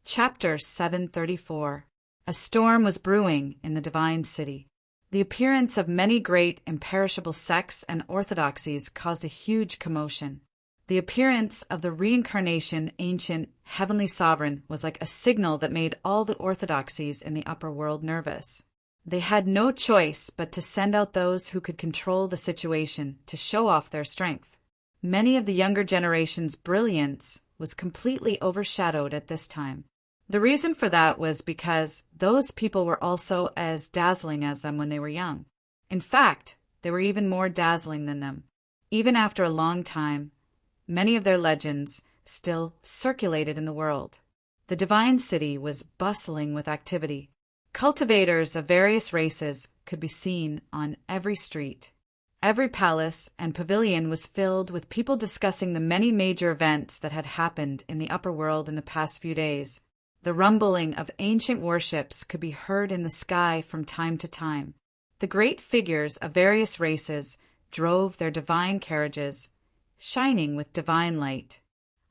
Chapter 734. A storm was brewing in the divine city. The appearance of many great imperishable sects and orthodoxies caused a huge commotion. The appearance of the reincarnation ancient heavenly sovereign was like a signal that made all the orthodoxies in the upper world nervous. They had no choice but to send out those who could control the situation to show off their strength. Many of the younger generation's brilliance was completely overshadowed at this time. The reason for that was because those people were also as dazzling as them when they were young. In fact, they were even more dazzling than them. Even after a long time, many of their legends still circulated in the world. The divine city was bustling with activity. Cultivators of various races could be seen on every street. Every palace and pavilion was filled with people discussing the many major events that had happened in the upper world in the past few days. The rumbling of ancient warships could be heard in the sky from time to time. The great figures of various races drove their divine carriages, shining with divine light.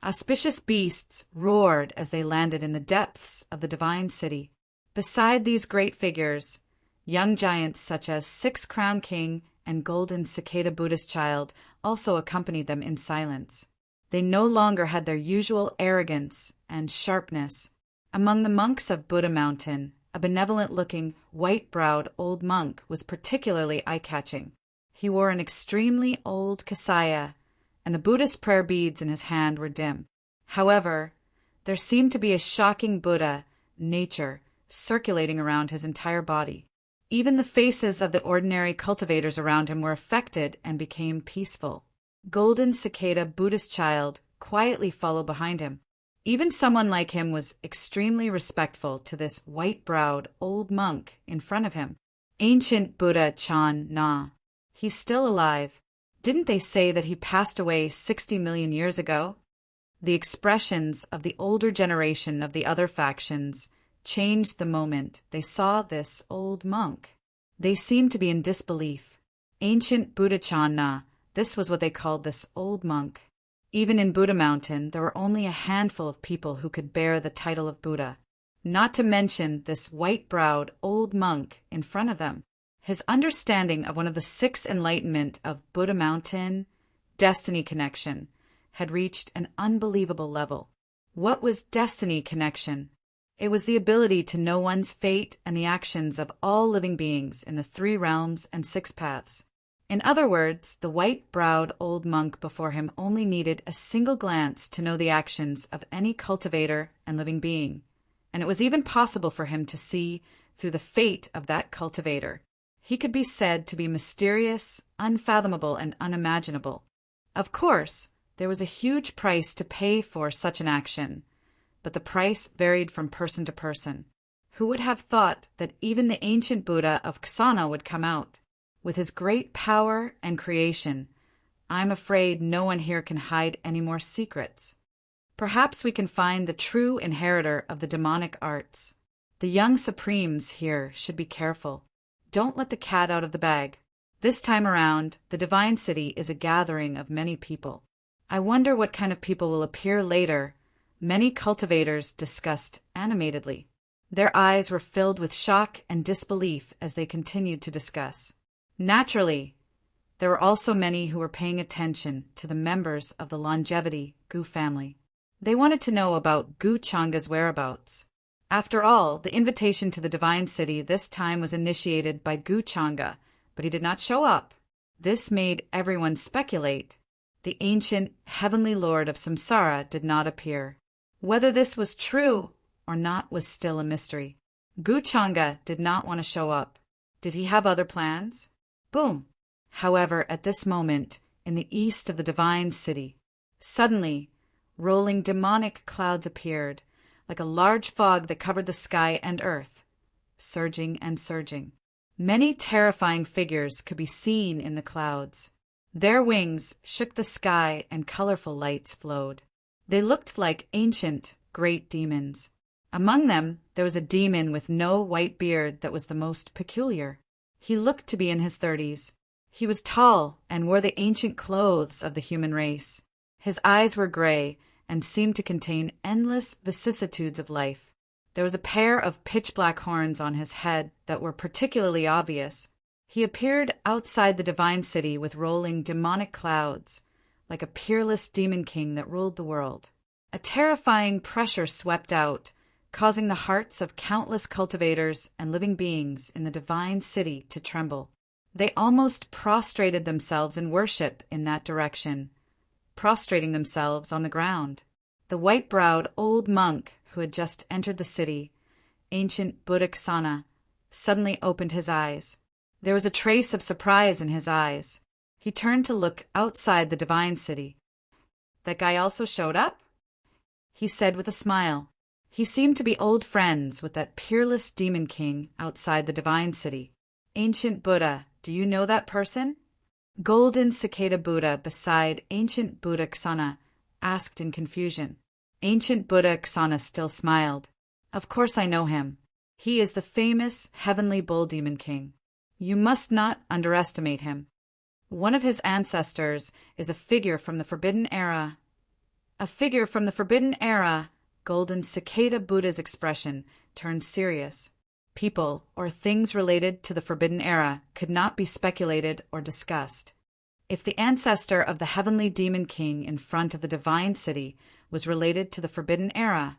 Auspicious beasts roared as they landed in the depths of the divine city. Beside these great figures, young giants such as Six-Crowned King and Golden Cicada Buddhist Child also accompanied them in silence. They no longer had their usual arrogance and sharpness. Among the monks of Buddha Mountain, a benevolent-looking, white-browed old monk was particularly eye-catching. He wore an extremely old kasaya, and the Buddhist prayer beads in his hand were dim. However, there seemed to be a shocking Buddha nature circulating around his entire body. Even the faces of the ordinary cultivators around him were affected and became peaceful. Golden Cicada Buddhist Child quietly followed behind him. Even someone like him was extremely respectful to this white-browed old monk in front of him. Ancient Buddha Chan Na. He's still alive. Didn't they say that he passed away 60 million years ago? The expressions of the older generation of the other factions changed the moment they saw this old monk. They seemed to be in disbelief. Ancient Buddha Chan Na, this was what they called this old monk. Even in Buddha Mountain, there were only a handful of people who could bear the title of Buddha, not to mention this white-browed old monk in front of them. His understanding of one of the six enlightenment of Buddha Mountain, destiny connection, had reached an unbelievable level. What was destiny connection? It was the ability to know one's fate and the actions of all living beings in the 3 realms and 6 paths. In other words, the white-browed old monk before him only needed a single glance to know the actions of any cultivator and living being, and it was even possible for him to see through the fate of that cultivator. He could be said to be mysterious, unfathomable, and unimaginable. Of course, there was a huge price to pay for such an action, but the price varied from person to person. Who would have thought that even the ancient Buddha of Ksana would come out? With his great power and creation, I'm afraid no one here can hide any more secrets. Perhaps we can find the true inheritor of the demonic arts. The young supremes here should be careful. Don't let the cat out of the bag. This time around, the divine city is a gathering of many people. I wonder what kind of people will appear later. Many cultivators discussed animatedly. Their eyes were filled with shock and disbelief as they continued to discuss. Naturally, there were also many who were paying attention to the members of the longevity Gu family. They wanted to know about Gu Changa's whereabouts. After all, the invitation to the divine city this time was initiated by Gu Changa, but he did not show up. This made everyone speculate. The ancient heavenly lord of samsara did not appear. Whether this was true or not was still a mystery. Gu Changa did not want to show up. Did he have other plans? Boom! However, at this moment, in the east of the divine city, suddenly, rolling demonic clouds appeared, like a large fog that covered the sky and earth, surging and surging. Many terrifying figures could be seen in the clouds. Their wings shook the sky and colorful lights flowed. They looked like ancient, great demons. Among them, there was a demon with no white beard that was the most peculiar. He looked to be in his 30s. He was tall and wore the ancient clothes of the human race. His eyes were gray, and seemed to contain endless vicissitudes of life. There was a pair of pitch-black horns on his head that were particularly obvious. He appeared outside the divine city with rolling demonic clouds, like a peerless demon king that ruled the world. A terrifying pressure swept out, causing the hearts of countless cultivators and living beings in the divine city to tremble. They almost prostrated themselves in worship in that direction, prostrating themselves on the ground. The white-browed old monk who had just entered the city, ancient Buddhaksana, suddenly opened his eyes. There was a trace of surprise in his eyes. He turned to look outside the divine city. "That guy also showed up?" he said with a smile. He seemed to be old friends with that peerless demon king outside the divine city. "Ancient Buddha, do you know that person?" Golden Cicada Buddha beside ancient Buddhaksana asked in confusion. Ancient Buddhaksana still smiled. "Of course I know him. He is the famous heavenly bull demon king. You must not underestimate him. One of his ancestors is a figure from the Forbidden Era." "A figure from the Forbidden Era." Golden Cicada Buddha's expression turned serious. People or things related to the Forbidden Era could not be speculated or discussed. If the ancestor of the heavenly demon king in front of the divine city was related to the Forbidden Era,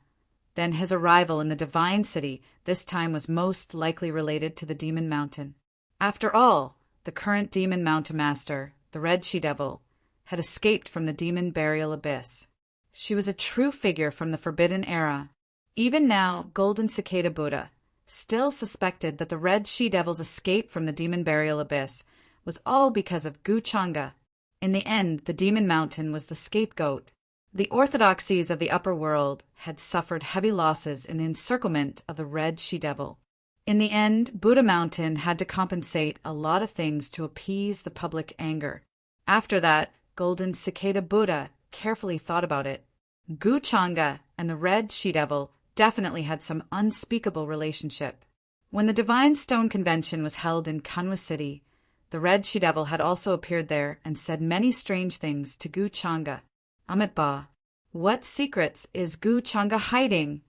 then his arrival in the divine city this time was most likely related to the Demon Mountain. After all, the current Demon Mountain Master, the Red She-Devil, had escaped from the demon burial abyss. She was a true figure from the Forbidden Era. Even now, Golden Cicada Buddha still suspected that the Red She-Devil's escape from the demon burial abyss was all because of Guchanga. In the end, the Demon Mountain was the scapegoat. The orthodoxies of the upper world had suffered heavy losses in the encirclement of the Red She-Devil. In the end, Buddha Mountain had to compensate a lot of things to appease the public anger. After that, Golden Cicada Buddha carefully thought about it. Guchanga and the Red She-Devil definitely had some unspeakable relationship. When the Divine Stone Convention was held in Kanwa City, the Red She-Devil had also appeared there and said many strange things to Guchanga. Amitabha, what secrets is Guchanga hiding?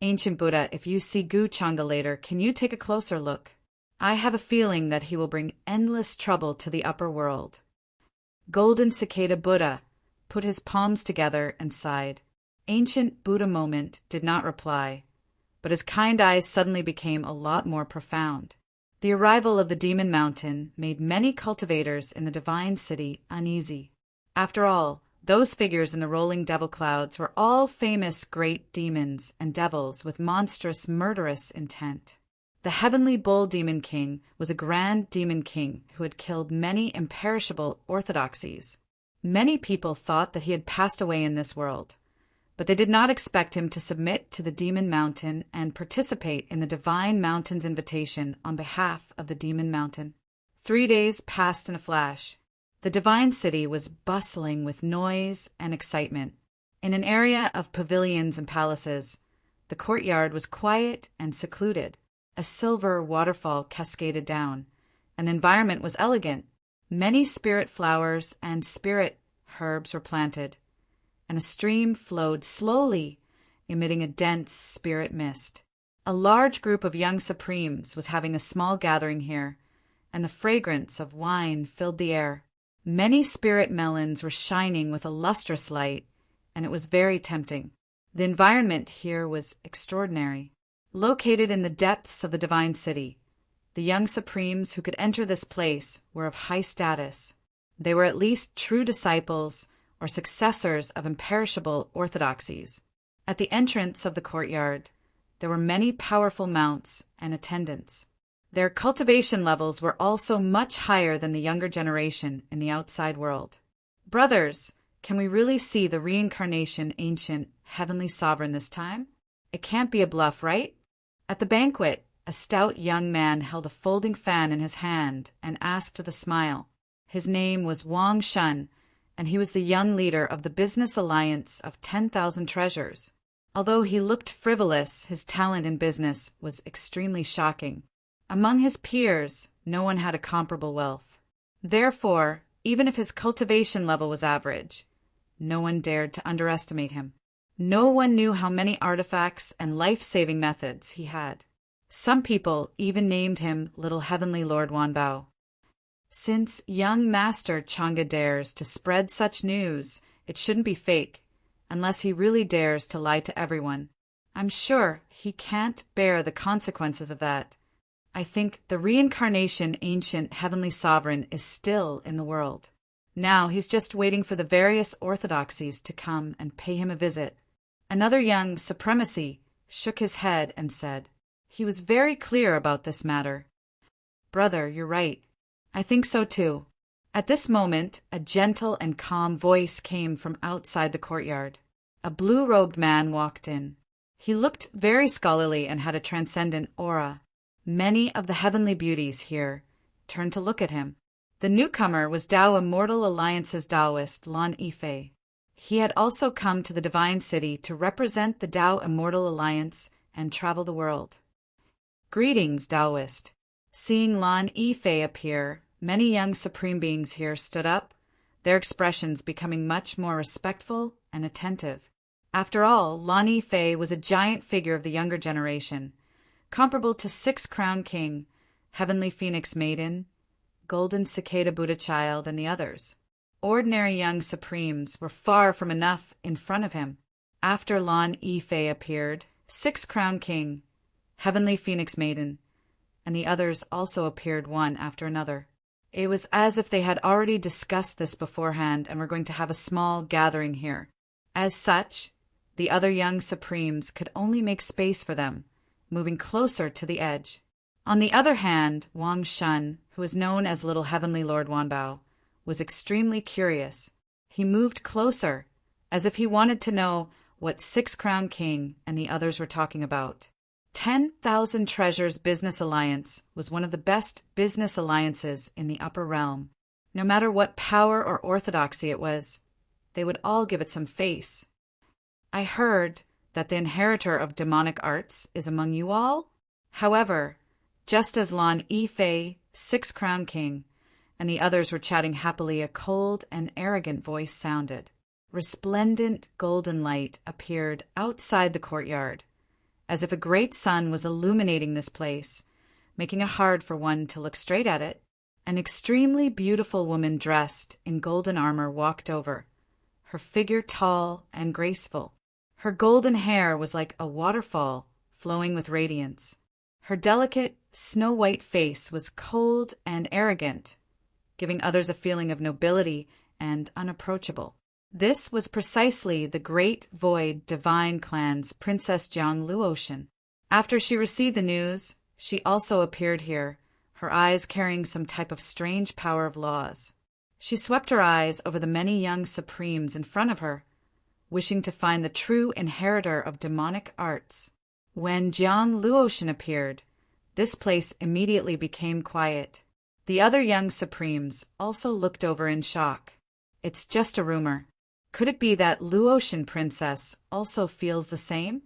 Ancient Buddha, if you see Guchanga later, can you take a closer look? I have a feeling that he will bring endless trouble to the upper world. Golden Cicada Buddha put his palms together and sighed. Ancient Buddha Moment did not reply, but his kind eyes suddenly became a lot more profound. The arrival of the Demon Mountain made many cultivators in the divine city uneasy. After all, those figures in the rolling devil clouds were all famous great demons and devils with monstrous, murderous intent. The heavenly bull demon king was a grand demon king who had killed many imperishable orthodoxies. Many people thought that he had passed away in this world, but they did not expect him to submit to the Demon Mountain and participate in the Divine Mountain's invitation on behalf of the Demon Mountain. 3 days passed in a flash. The divine city was bustling with noise and excitement. In an area of pavilions and palaces, the courtyard was quiet and secluded. A silver waterfall cascaded down, and the environment was elegant. Many spirit flowers and spirit herbs were planted, and a stream flowed slowly, emitting a dense spirit mist. A large group of young supremes was having a small gathering here, and the fragrance of wine filled the air. Many spirit melons were shining with a lustrous light, and it was very tempting. The environment here was extraordinary. Located in the depths of the divine city, the young supremes who could enter this place were of high status. They were at least true disciples or successors of imperishable orthodoxies. At the entrance of the courtyard, there were many powerful mounts and attendants. Their cultivation levels were also much higher than the younger generation in the outside world. Brothers, can we really see the reincarnation ancient heavenly sovereign this time? It can't be a bluff, right? At the banquet, a stout young man held a folding fan in his hand and asked with a smile. His name was Wang Shun, and he was the young leader of the business alliance of 10,000 treasures. Although he looked frivolous, his talent in business was extremely shocking. Among his peers, no one had a comparable wealth. Therefore, even if his cultivation level was average, no one dared to underestimate him. No one knew how many artifacts and life-saving methods he had. Some people even named him Little Heavenly Lord Wanbao. Since young Master Chang'e dares to spread such news, it shouldn't be fake, unless he really dares to lie to everyone. I'm sure he can't bear the consequences of that. I think the reincarnation ancient heavenly sovereign is still in the world. Now he's just waiting for the various orthodoxies to come and pay him a visit. Another young supremacy shook his head and said, he was very clear about this matter. Brother, you're right. I think so too. At this moment, a gentle and calm voice came from outside the courtyard. A blue-robed man walked in. He looked very scholarly and had a transcendent aura. Many of the heavenly beauties here turned to look at him. The newcomer was Tao Immortal Alliance's Taoist, Lan Yifei. He had also come to the Divine City to represent the Tao Immortal Alliance and travel the world. Greetings, Taoist. Seeing Lan Yifei appear, many young supreme beings here stood up, their expressions becoming much more respectful and attentive. After all, Lan Yifei was a giant figure of the younger generation, comparable to Six Crown King, Heavenly Phoenix Maiden, Golden Cicada Buddha Child, and the others. Ordinary young supremes were far from enough in front of him. After Lan Yifei appeared, Six Crown King, Heavenly Phoenix Maiden, and the others also appeared one after another. It was as if they had already discussed this beforehand and were going to have a small gathering here. As such, the other young supremes could only make space for them, moving closer to the edge. On the other hand, Wang Shun, who is known as Little Heavenly Lord Wanbao, was extremely curious. He moved closer, as if he wanted to know what Six Crown King and the others were talking about. 10,000 Treasures Business Alliance was one of the best business alliances in the upper realm. No matter what power or orthodoxy it was, they would all give it some face. I heard that the inheritor of demonic arts is among you all. However, just as Lan Yifei, Six Crown King, and the others were chatting happily, a cold and arrogant voice sounded. Resplendent golden light appeared outside the courtyard, as if a great sun was illuminating this place, making it hard for one to look straight at it. An extremely beautiful woman dressed in golden armor walked over, her figure tall and graceful. Her golden hair was like a waterfall flowing with radiance. Her delicate, snow-white face was cold and arrogant, giving others a feeling of nobility and unapproachable. This was precisely the Great Void Divine Clan's Princess Jiang Luotian. After she received the news, she also appeared here, her eyes carrying some type of strange power of laws. She swept her eyes over the many young supremes in front of her, wishing to find the true inheritor of demonic arts. When Jiang Luotian appeared, this place immediately became quiet. The other young supremes also looked over in shock. It's just a rumor. Could it be that Luotian Princess also feels the same?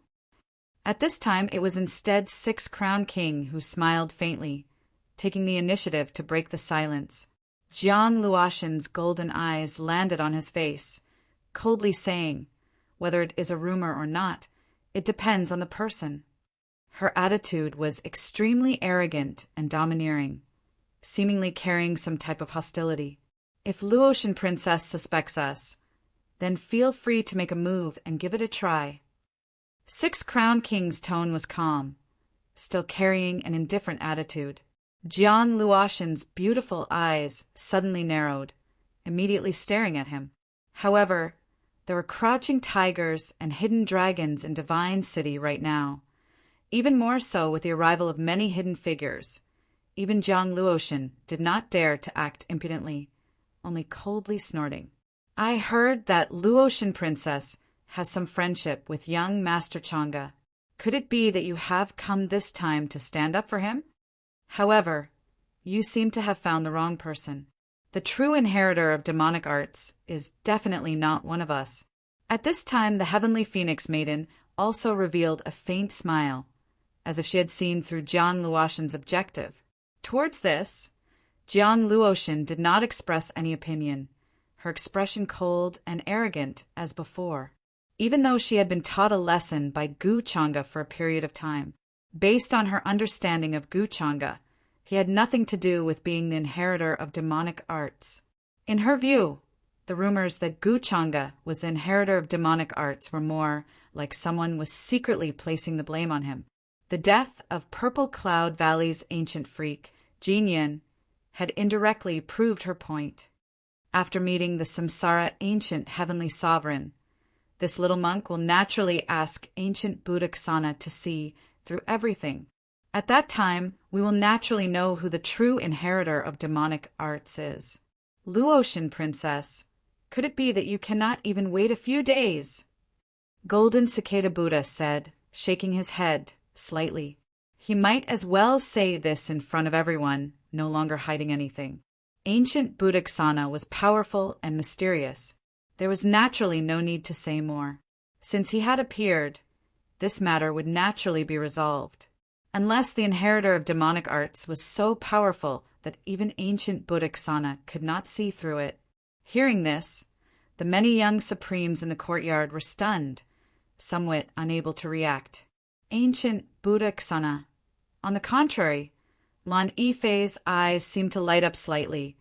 At this time, it was instead Six Crown King who smiled faintly, taking the initiative to break the silence. Jiang Luotian's golden eyes landed on his face, coldly saying, whether it is a rumor or not, it depends on the person. Her attitude was extremely arrogant and domineering, seemingly carrying some type of hostility. If Luotian Princess suspects us, then feel free to make a move and give it a try. Six Crown King's tone was calm, still carrying an indifferent attitude. Jiang Luotian's beautiful eyes suddenly narrowed, immediately staring at him. However, there were crouching tigers and hidden dragons in Divine City right now, even more so with the arrival of many hidden figures. Even Jiang Luotian did not dare to act impudently, only coldly snorting. I heard that Luotian Princess has some friendship with young Master Chang'e. Could it be that you have come this time to stand up for him? However, you seem to have found the wrong person. The true inheritor of demonic arts is definitely not one of us. At this time, the Heavenly Phoenix Maiden also revealed a faint smile, as if she had seen through Jiang Luotian's objective. Towards this, Jiang Luotian did not express any opinion. her expression cold and arrogant as before, even though she had been taught a lesson by Gu Changa for a period of time. Based on her understanding of Gu Changa, he had nothing to do with being the inheritor of demonic arts. In her view, the rumors that Gu Changa was the inheritor of demonic arts were more like someone was secretly placing the blame on him. The death of Purple Cloud Valley's ancient freak, Jin Yin, had indirectly proved her point. After meeting the Samsara ancient heavenly sovereign, this little monk will naturally ask ancient Buddhaksana to see through everything. At that time, we will naturally know who the true inheritor of demonic arts is. Luotian princess, could it be that you cannot even wait a few days? Golden Cicada Buddha said, shaking his head slightly. He might as well say this in front of everyone, no longer hiding anything. Ancient Buddhaksana was powerful and mysterious. There was naturally no need to say more. Since he had appeared, this matter would naturally be resolved. Unless the inheritor of demonic arts was so powerful that even ancient Buddhaksana could not see through it. Hearing this, the many young supremes in the courtyard were stunned, somewhat unable to react. Ancient Buddhaksana. On the contrary, Lan Yifei's eyes seemed to light up slightly,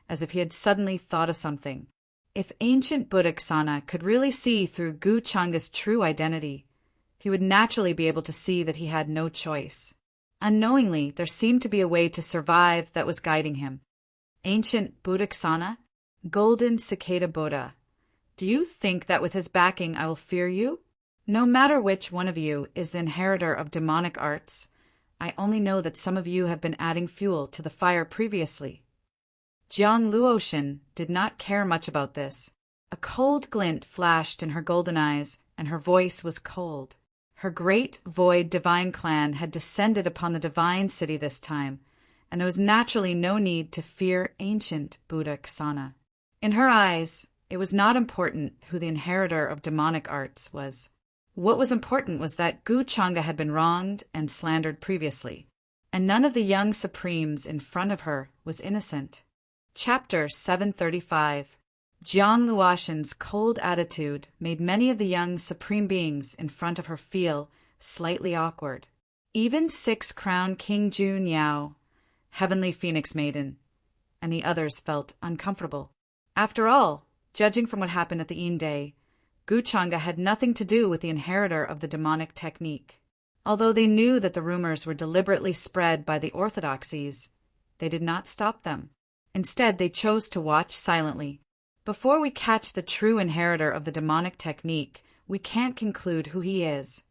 as if he had suddenly thought of something. If ancient Buddhaksana could really see through Gu Changa's true identity, he would naturally be able to see that he had no choice. Unknowingly, there seemed to be a way to survive that was guiding him. Ancient Buddhaksana, Golden Cicada Buddha, do you think that with his backing I will fear you? No matter which one of you is the inheritor of demonic arts, I only know that some of you have been adding fuel to the fire previously. Jiang Luotian did not care much about this. A cold glint flashed in her golden eyes, and her voice was cold. Her great void divine clan had descended upon the divine city this time, and there was naturally no need to fear ancient Buddhaksana. In her eyes, it was not important who the inheritor of demonic arts was. What was important was that Gu Changa had been wronged and slandered previously, and none of the young supremes in front of her was innocent. Chapter 735. Jiang Luotian's cold attitude made many of the young supreme beings in front of her feel slightly awkward. Even Six-Crown King Jun Yao, Heavenly Phoenix Maiden, and the others felt uncomfortable. After all, judging from what happened at the Yin Day, Gu Changa had nothing to do with the inheritor of the demonic technique. Although they knew that the rumors were deliberately spread by the orthodoxies, they did not stop them. Instead, they chose to watch silently. Before we catch the true inheritor of the demonic technique, we can't conclude who he is.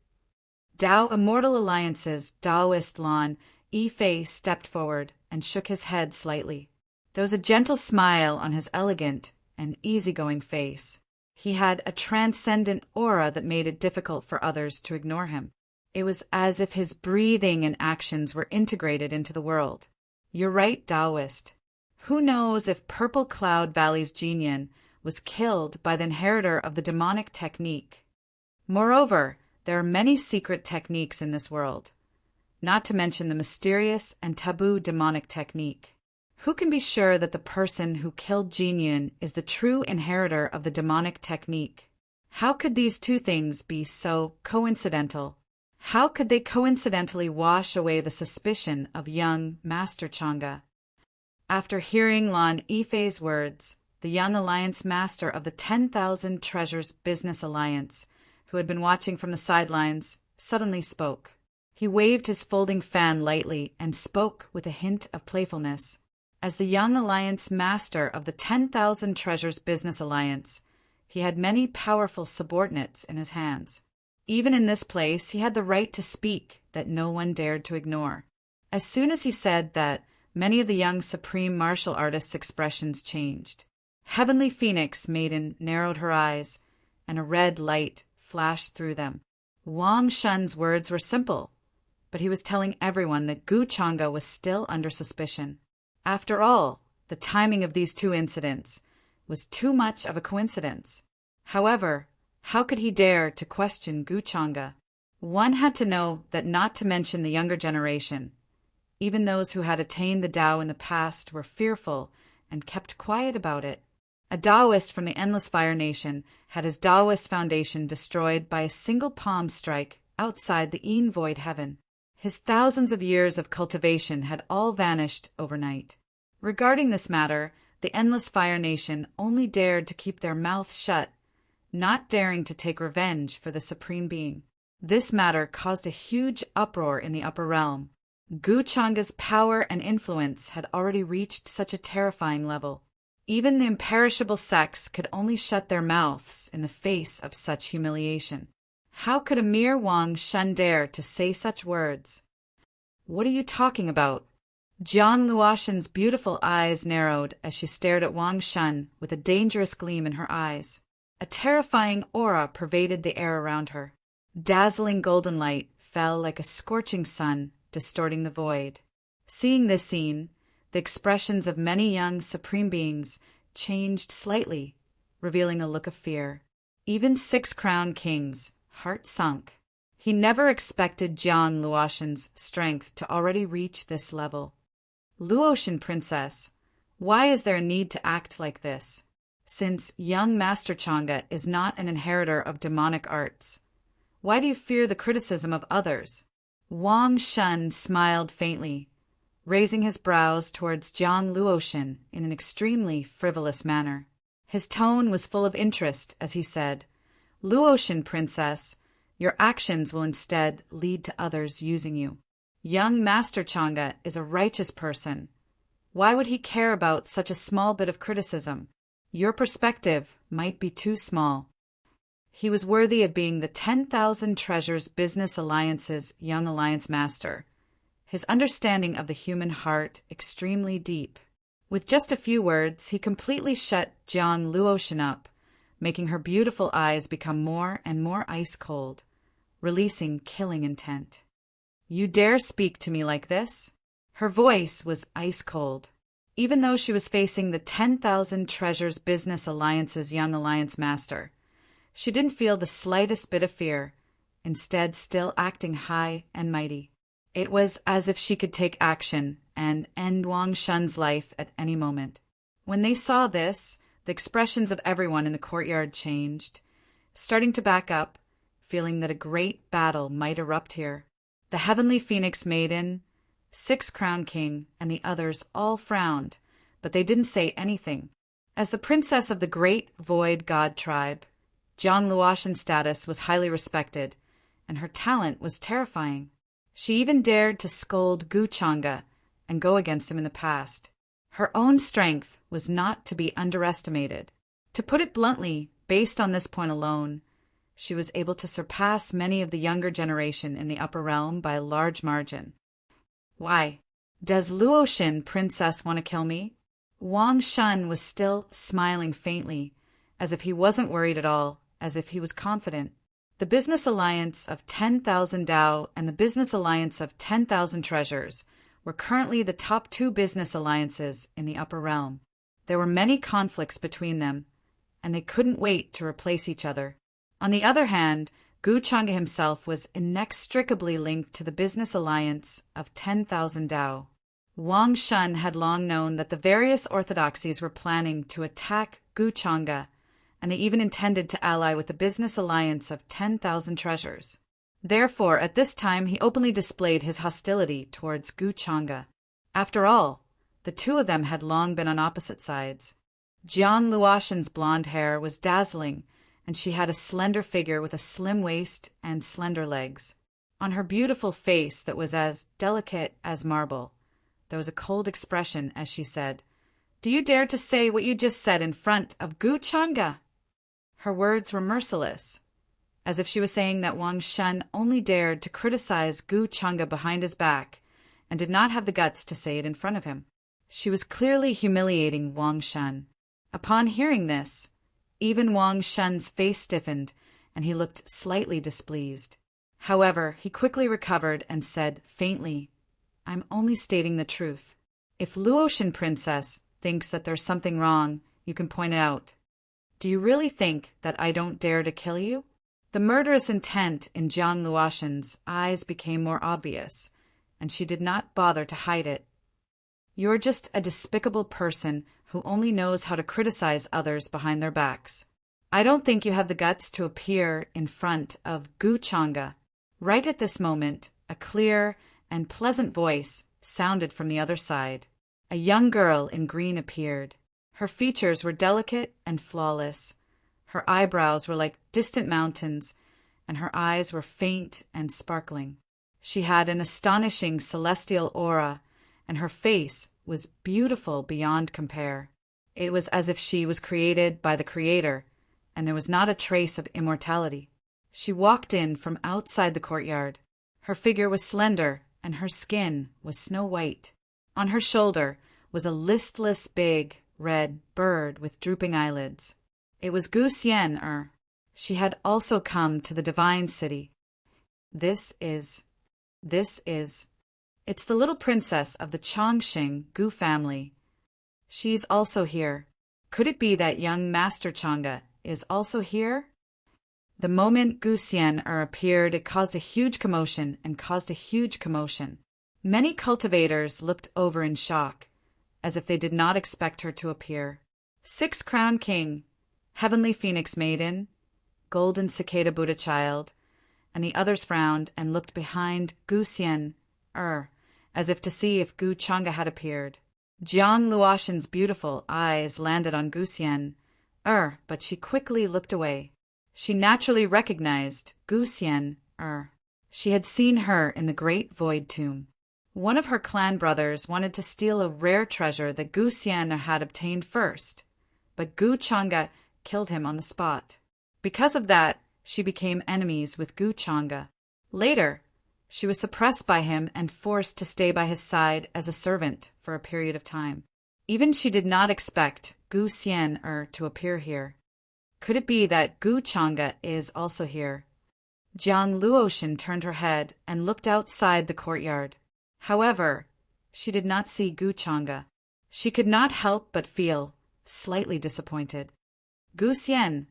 Tao Immortal Alliance's Taoist Lan Yifei stepped forward and shook his head slightly. There was a gentle smile on his elegant and easygoing face. He had a transcendent aura that made it difficult for others to ignore him. It was as if his breathing and actions were integrated into the world. You're right, Taoist. Who knows if Purple Cloud Valley's Jin Yin was killed by the inheritor of the demonic technique? Moreover, there are many secret techniques in this world, not to mention the mysterious and taboo demonic technique. Who can be sure that the person who killed Jin Yin is the true inheritor of the demonic technique? How could these two things be so coincidental? How could they coincidentally wash away the suspicion of young Master Changa? After hearing Lan Yifei's words, the young alliance master of the 10,000 Treasures Business Alliance, who had been watching from the sidelines, suddenly spoke. He waved his folding fan lightly and spoke with a hint of playfulness. As the young alliance master of the 10,000 Treasures Business Alliance, he had many powerful subordinates in his hands. Even in this place, he had the right to speak that no one dared to ignore. As soon as he said that, many of the young supreme martial artists' expressions changed. Heavenly Phoenix Maiden narrowed her eyes, and a red light flashed through them. Wang Shun's words were simple, but he was telling everyone that Gu Changa was still under suspicion. After all, the timing of these two incidents was too much of a coincidence. However, how could he dare to question Gu Changa? One had to know that not to mention the younger generation. Even those who had attained the Tao in the past were fearful and kept quiet about it. A Taoist from the Endless Fire Nation had his Taoist foundation destroyed by a single palm strike outside the Yin Void Heaven. His thousands of years of cultivation had all vanished overnight. Regarding this matter, the Endless Fire Nation only dared to keep their mouths shut, not daring to take revenge for the Supreme Being. This matter caused a huge uproar in the upper realm. Guchanga's power and influence had already reached such a terrifying level. Even the imperishable sects could only shut their mouths in the face of such humiliation. How could a mere Wang Shun dare to say such words? "What are you talking about?" Jiang Luoshan's beautiful eyes narrowed as she stared at Wang Shun with a dangerous gleam in her eyes. A terrifying aura pervaded the air around her. Dazzling golden light fell like a scorching sun, distorting the void. Seeing this scene, the expressions of many young supreme beings changed slightly, revealing a look of fear. Even 6 crowned kings' heart sunk. He never expected Jiang Luoshan's strength to already reach this level. "Luoshan Princess, why is there a need to act like this? Since young Master Chang'e is not an inheritor of demonic arts, why do you fear the criticism of others?" Wang Shun smiled faintly, raising his brows towards Jiang Luoshan in an extremely frivolous manner. His tone was full of interest as he said, "Luoshan Princess, your actions will instead lead to others using you. Young Master Chang'e is a righteous person. Why would he care about such a small bit of criticism? Your perspective might be too small. He was worthy of being the 10,000 Treasures Business Alliance's Young Alliance Master. His understanding of the human heart extremely deep." With just a few words, he completely shut Jiang Luoshan up, making her beautiful eyes become more and more ice-cold, releasing killing intent. "You dare speak to me like this?" Her voice was ice-cold. Even though she was facing the 10,000 Treasures Business Alliance's Young Alliance Master, she didn't feel the slightest bit of fear, instead still acting high and mighty. It was as if she could take action and end Wang Shun's life at any moment. When they saw this, the expressions of everyone in the courtyard changed, starting to back up, feeling that a great battle might erupt here. The Heavenly Phoenix Maiden, 6 Crown King, and the others all frowned, but they didn't say anything. As the princess of the great Void God tribe, Jiang Luoshan's status was highly respected, and her talent was terrifying. She even dared to scold Guchanga and go against him in the past. Her own strength was not to be underestimated. To put it bluntly, based on this point alone, she was able to surpass many of the younger generation in the upper realm by a large margin. "Why, does Luoshan Princess want to kill me?" Wang Shun was still smiling faintly, as if he wasn't worried at all, as if he was confident. The Business Alliance of 10,000 Dao and the Business Alliance of 10,000 Treasures were currently the top 2 business alliances in the upper realm. There were many conflicts between them, and they couldn't wait to replace each other. On the other hand, Guchanga himself was inextricably linked to the Business Alliance of 10,000 Dao. Wang Shun had long known that the various orthodoxies were planning to attack Guchanga, and they even intended to ally with the Business Alliance of 10,000 Treasures. Therefore, at this time, he openly displayed his hostility towards Guchanga. After all, the two of them had long been on opposite sides. Jiang Luoshan's blonde hair was dazzling, and she had a slender figure with a slim waist and slender legs. On her beautiful face that was as delicate as marble, there was a cold expression as she said, "Do you dare to say what you just said in front of Guchanga?" Her words were merciless, as if she was saying that Wang Shun only dared to criticize Guchanga behind his back and did not have the guts to say it in front of him. She was clearly humiliating Wang Shun. Upon hearing this, even Wang Shun's face stiffened, and he looked slightly displeased. However, he quickly recovered and said faintly, "I'm only stating the truth. If Luoshan Princess thinks that there's something wrong, you can point it out. Do you really think that I don't dare to kill you?" The murderous intent in Jiang Luoshan's eyes became more obvious, and she did not bother to hide it. "You're just a despicable person who only knows how to criticize others behind their backs. I don't think you have the guts to appear in front of Gu Changa. Right at this moment, a clear and pleasant voice sounded from the other side. A young girl in green appeared. Her features were delicate and flawless. Her eyebrows were like distant mountains, and her eyes were faint and sparkling. She had an astonishing celestial aura, and her face was beautiful beyond compare. It was as if she was created by the Creator, and there was not a trace of immortality. She walked in from outside the courtyard. Her figure was slender, and her skin was snow white. On her shoulder was a listless big red bird with drooping eyelids. It was Gu Xian. She had also come to the Divine City. It's the little princess of the Chongqing Gu family. She's also here. Could it be that young Master Changa is also here? The moment Gu Xian appeared, it caused a huge commotion. Many cultivators looked over in shock, as if they did not expect her to appear. Six-Crowned King, Heavenly Phoenix Maiden, Golden Cicada Buddha Child, and the others frowned and looked behind Gu Xian, as if to see if Gu Changa had appeared. Jiang Luoshan's beautiful eyes landed on Gu Xian, but she quickly looked away. She naturally recognized Gu Xian. She had seen her in the Great Void Tomb. One of her clan brothers wanted to steal a rare treasure that Gu Xian had obtained first, but Gu Changa killed him on the spot. Because of that, she became enemies with Gu Changa. Later, she was suppressed by him and forced to stay by his side as a servant for a period of time. Even she did not expect Gu Xian to appear here. Could it be that Gu Changa is also here? Jiang Luoshan turned her head and looked outside the courtyard. However, she did not see Gu Changa. She could not help but feel slightly disappointed. Gu Xian.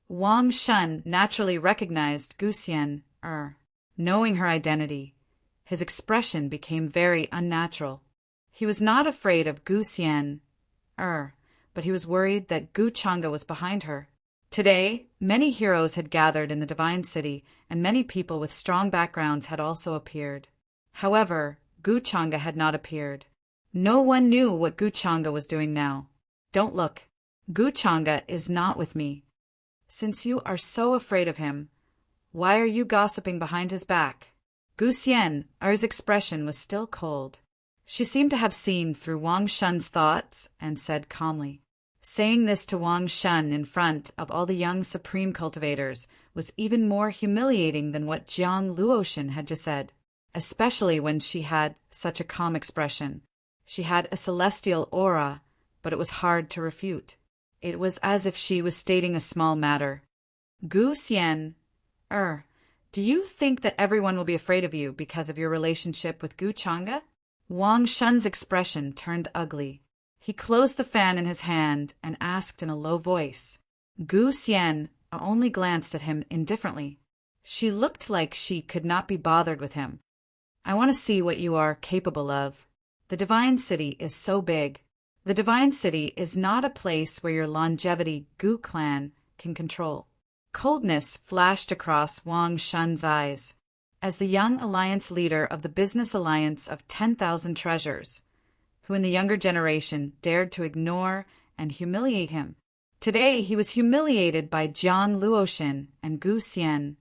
Wang Shun naturally recognized Gu Xian. Knowing her identity, his expression became very unnatural. He was not afraid of Gu Xian, but he was worried that Gu Changa was behind her. Today, many heroes had gathered in the Divine City, and many people with strong backgrounds had also appeared. However, Gu Changa had not appeared. No one knew what Gu Changa was doing now. Don't look. Gu Changa is not with me. Since you are so afraid of him, why are you gossiping behind his back? Gu Xian's expression was still cold. She seemed to have seen through Wang Shun's thoughts and said calmly. Saying this to Wang Shun in front of all the young supreme cultivators was even more humiliating than what Jiang Luoshan had just said, especially when she had such a calm expression. She had a celestial aura, but it was hard to refute. It was as if she was stating a small matter. Gu Xian, do you think that everyone will be afraid of you because of your relationship with Gu Changa? Wang Shun's expression turned ugly. He closed the fan in his hand and asked in a low voice. Gu Xian only glanced at him indifferently. She looked like she could not be bothered with him. I want to see what you are capable of. The Divine City is so big. The Divine City is not a place where your longevity Gu clan can control. Coldness flashed across Wang Shun's eyes. As the young alliance leader of the business alliance of 10,000 treasures, who in the younger generation dared to ignore and humiliate him. Today he was humiliated by Jiang Luoshan and Gu Xian,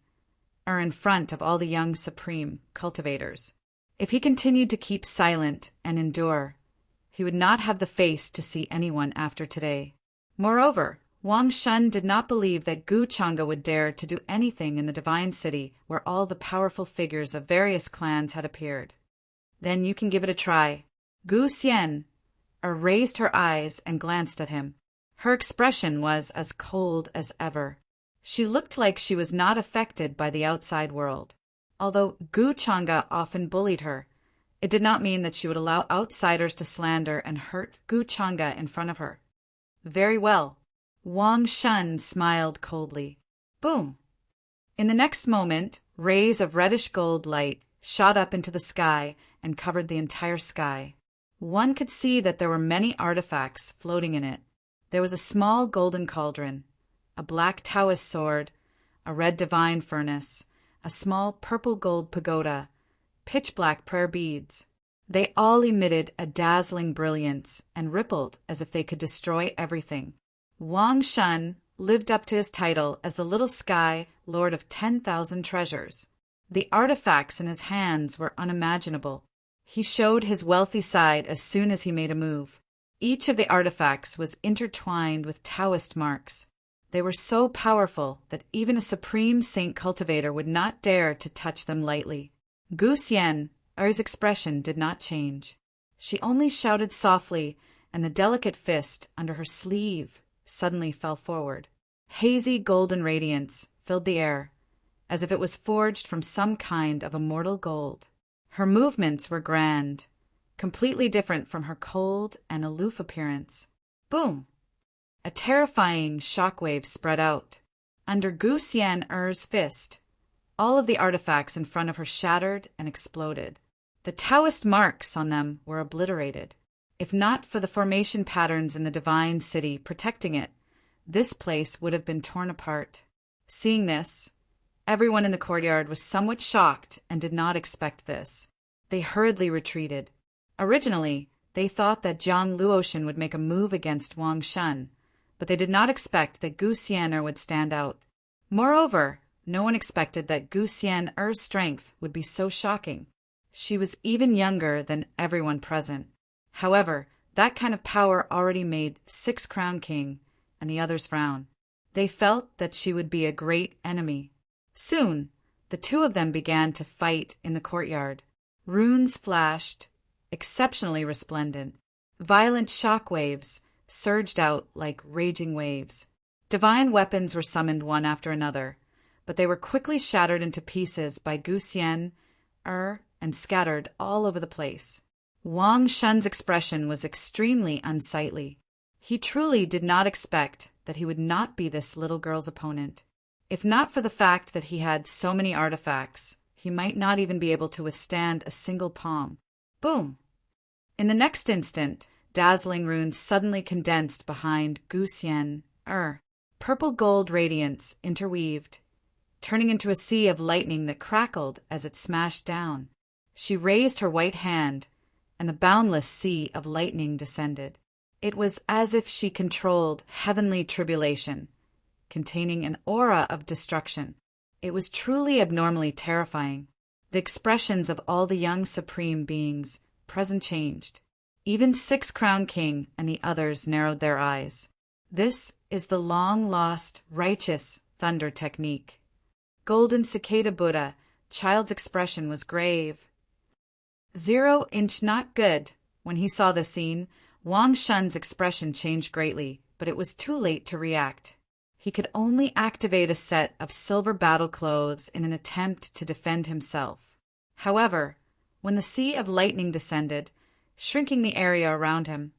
in front of all the young supreme cultivators. If he continued to keep silent and endure, he would not have the face to see anyone after today. Moreover, Wang Shun did not believe that Gu Changa would dare to do anything in the Divine City where all the powerful figures of various clans had appeared. Then you can give it a try. Gu Xian raised her eyes and glanced at him. Her expression was as cold as ever. She looked like she was not affected by the outside world. Although Gu Changa often bullied her, it did not mean that she would allow outsiders to slander and hurt Gu Changa in front of her. Very well. Wang Shun smiled coldly. Boom! In the next moment, rays of reddish gold light shot up into the sky and covered the entire sky. One could see that there were many artifacts floating in it. There was a small golden cauldron, a black Taoist sword, a red divine furnace, a small purple-gold pagoda, pitch-black prayer beads. They all emitted a dazzling brilliance and rippled as if they could destroy everything. Wang Shun lived up to his title as the Little Sky Lord of 10,000 treasures. The artifacts in his hands were unimaginable. He showed his wealthy side as soon as he made a move. Each of the artifacts was intertwined with Taoist marks. They were so powerful that even a supreme saint cultivator would not dare to touch them lightly. Gu Xian, Er's expression did not change. She only shouted softly, and the delicate fist under her sleeve suddenly fell forward. Hazy golden radiance filled the air, as if it was forged from some kind of immortal gold. Her movements were grand, completely different from her cold and aloof appearance. Boom! A terrifying shockwave spread out. Under Gu Xian Er's fist, all of the artifacts in front of her shattered and exploded. The Taoist marks on them were obliterated. If not for the formation patterns in the divine city protecting it, this place would have been torn apart. Seeing this, everyone in the courtyard was somewhat shocked and did not expect this. They hurriedly retreated. Originally, they thought that Jiang Luoshan would make a move against Wang Shun, but they did not expect that Gu Xian would stand out. Moreover, no one expected that Gu Xian strength would be so shocking. She was even younger than everyone present. However, that kind of power already made 6 Crown King and the others frown. They felt that she would be a great enemy. Soon, the two of them began to fight in the courtyard. Runes flashed, exceptionally resplendent. Violent shock waves surged out like raging waves. Divine weapons were summoned one after another, but they were quickly shattered into pieces by Gu Xian, and scattered all over the place. Wang Shun's expression was extremely unsightly. He truly did not expect that he would not be this little girl's opponent. If not for the fact that he had so many artifacts, he might not even be able to withstand a single palm. Boom! In the next instant, dazzling runes suddenly condensed behind Gu Xian. Purple gold radiance interweaved, turning into a sea of lightning that crackled as it smashed down. She raised her white hand, and the boundless sea of lightning descended. It was as if she controlled heavenly tribulation, containing an aura of destruction. It was truly abnormally terrifying. The expressions of all the young supreme beings present changed. Even 6 Crown King and the others narrowed their eyes. This is the long-lost, righteous thunder technique. Golden Cicada Buddha, child's expression was grave. 0-inch not good. When he saw the scene, Wang Shun's expression changed greatly, but it was too late to react. He could only activate a set of silver battle clothes in an attempt to defend himself. However, when the sea of lightning descended, shrinking the area around him,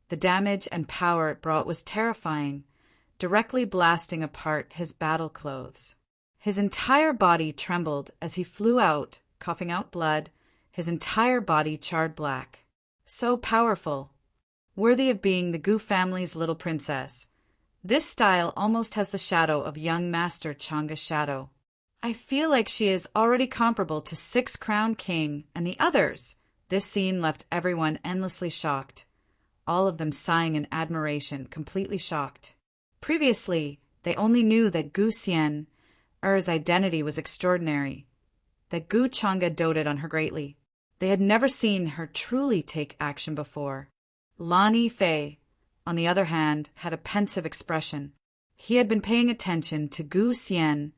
the damage and power it brought was terrifying, directly blasting apart his battle clothes. His entire body trembled as he flew out, coughing out blood, his entire body charred black. So powerful. Worthy of being the Gu family's little princess. This style almost has the shadow of young Master Changa's shadow. I feel like she is already comparable to 6 Crown King and the others. This scene left everyone endlessly shocked, all of them sighing in admiration, completely shocked. Previously, they only knew that Gu Xian, identity was extraordinary, that Gu Changa doted on her greatly. They had never seen her truly take action before. Lani Fei, on the other hand, had a pensive expression. He had been paying attention to Gu Xian,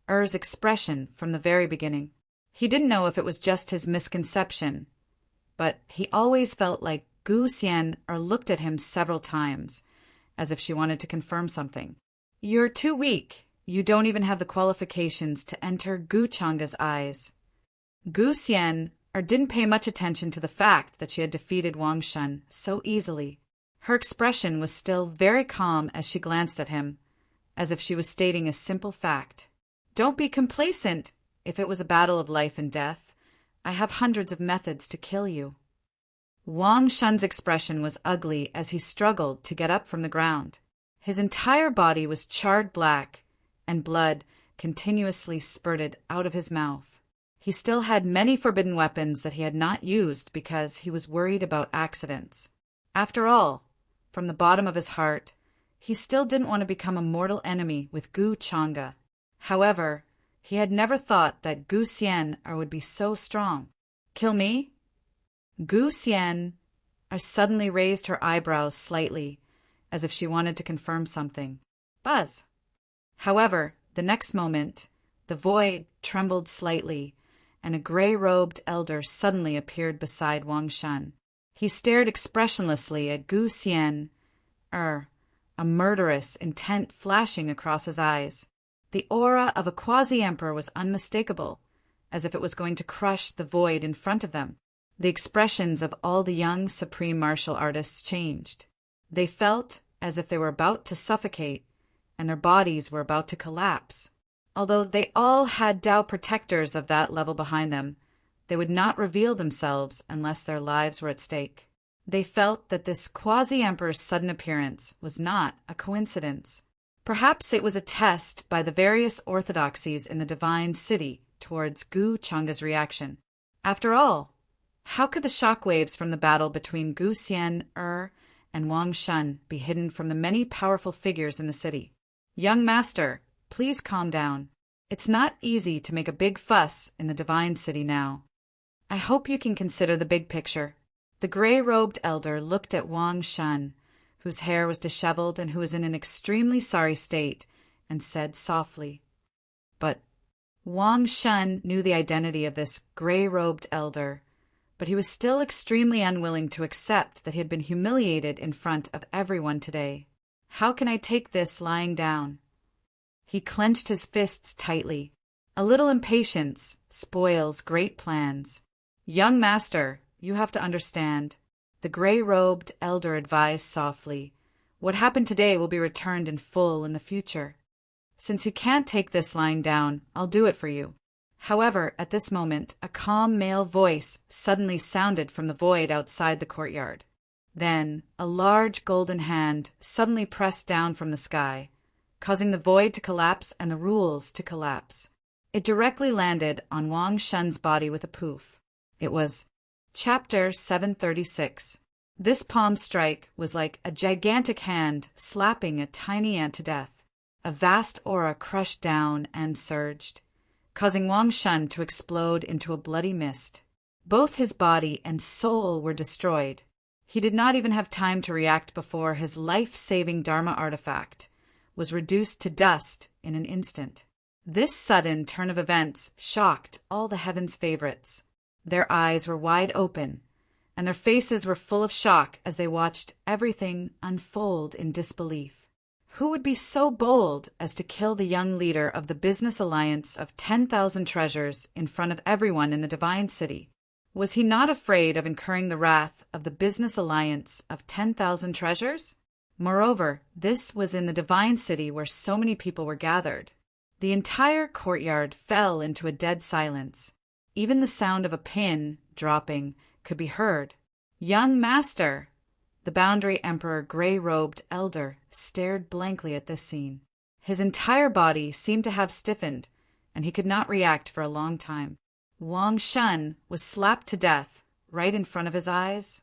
expression from the very beginning. He didn't know if it was just his misconception, but he always felt like Gu Xian looked at him several times, as if she wanted to confirm something. You're too weak. You don't even have the qualifications to enter Gu Changa's eyes. Gu Xian didn't pay much attention to the fact that she had defeated Wang Shun so easily. Her expression was still very calm as she glanced at him, as if she was stating a simple fact. Don't be complacent. If it was a battle of life and death, I have hundreds of methods to kill you. Wang Shun's expression was ugly as he struggled to get up from the ground. His entire body was charred black, and blood continuously spurted out of his mouth. He still had many forbidden weapons that he had not used because he was worried about accidents. After all, from the bottom of his heart, he still didn't want to become a mortal enemy with Gu Changa. However, he had never thought that Gu Xian would be so strong. Kill me? Gu Xian suddenly raised her eyebrows slightly, as if she wanted to confirm something. Buzz! However, the next moment, the void trembled slightly, and a gray-robed elder suddenly appeared beside Wang Shun. He stared expressionlessly at Gu Xian, a murderous intent flashing across his eyes. The aura of a quasi-emperor was unmistakable, as if it was going to crush the void in front of them. The expressions of all the young supreme martial artists changed. They felt as if they were about to suffocate, and their bodies were about to collapse. Although they all had Tao protectors of that level behind them, they would not reveal themselves unless their lives were at stake. They felt that this quasi-emperor's sudden appearance was not a coincidence. Perhaps it was a test by the various orthodoxies in the divine city towards Gu Changa's reaction. After all, how could the shockwaves from the battle between Gu Xian and Wang Shun be hidden from the many powerful figures in the city? Young master, please calm down. It's not easy to make a big fuss in the divine city now. I hope you can consider the big picture. The gray-robed elder looked at Wang Shun, whose hair was disheveled and who was in an extremely sorry state, and said softly. But Wang Shun knew the identity of this gray-robed elder, but he was still extremely unwilling to accept that he had been humiliated in front of everyone today. How can I take this lying down? He clenched his fists tightly. A little impatience spoils great plans. Young master, you have to understand. The gray-robed elder advised softly. What happened today will be returned in full in the future. Since you can't take this lying down, I'll do it for you. However, at this moment, a calm male voice suddenly sounded from the void outside the courtyard. Then, a large golden hand suddenly pressed down from the sky, causing the void to collapse and the rules to collapse. It directly landed on Wang Shun's body with a poof. It was Chapter 736. This palm strike was like a gigantic hand slapping a tiny ant to death. A vast aura crushed down and surged, causing Wang Shun to explode into a bloody mist. Both his body and soul were destroyed. He did not even have time to react before his life-saving Dharma artifact was reduced to dust in an instant. This sudden turn of events shocked all the heaven's favorites. Their eyes were wide open, and their faces were full of shock as they watched everything unfold in disbelief. Who would be so bold as to kill the young leader of the business alliance of 10,000 treasures in front of everyone in the divine city? Was he not afraid of incurring the wrath of the business alliance of 10,000 treasures? Moreover, this was in the divine city where so many people were gathered. The entire courtyard fell into a dead silence. Even the sound of a pin dropping could be heard. Young master! The Boundary Emperor gray-robed elder stared blankly at this scene. His entire body seemed to have stiffened, and he could not react for a long time. Wang Shun was slapped to death right in front of his eyes.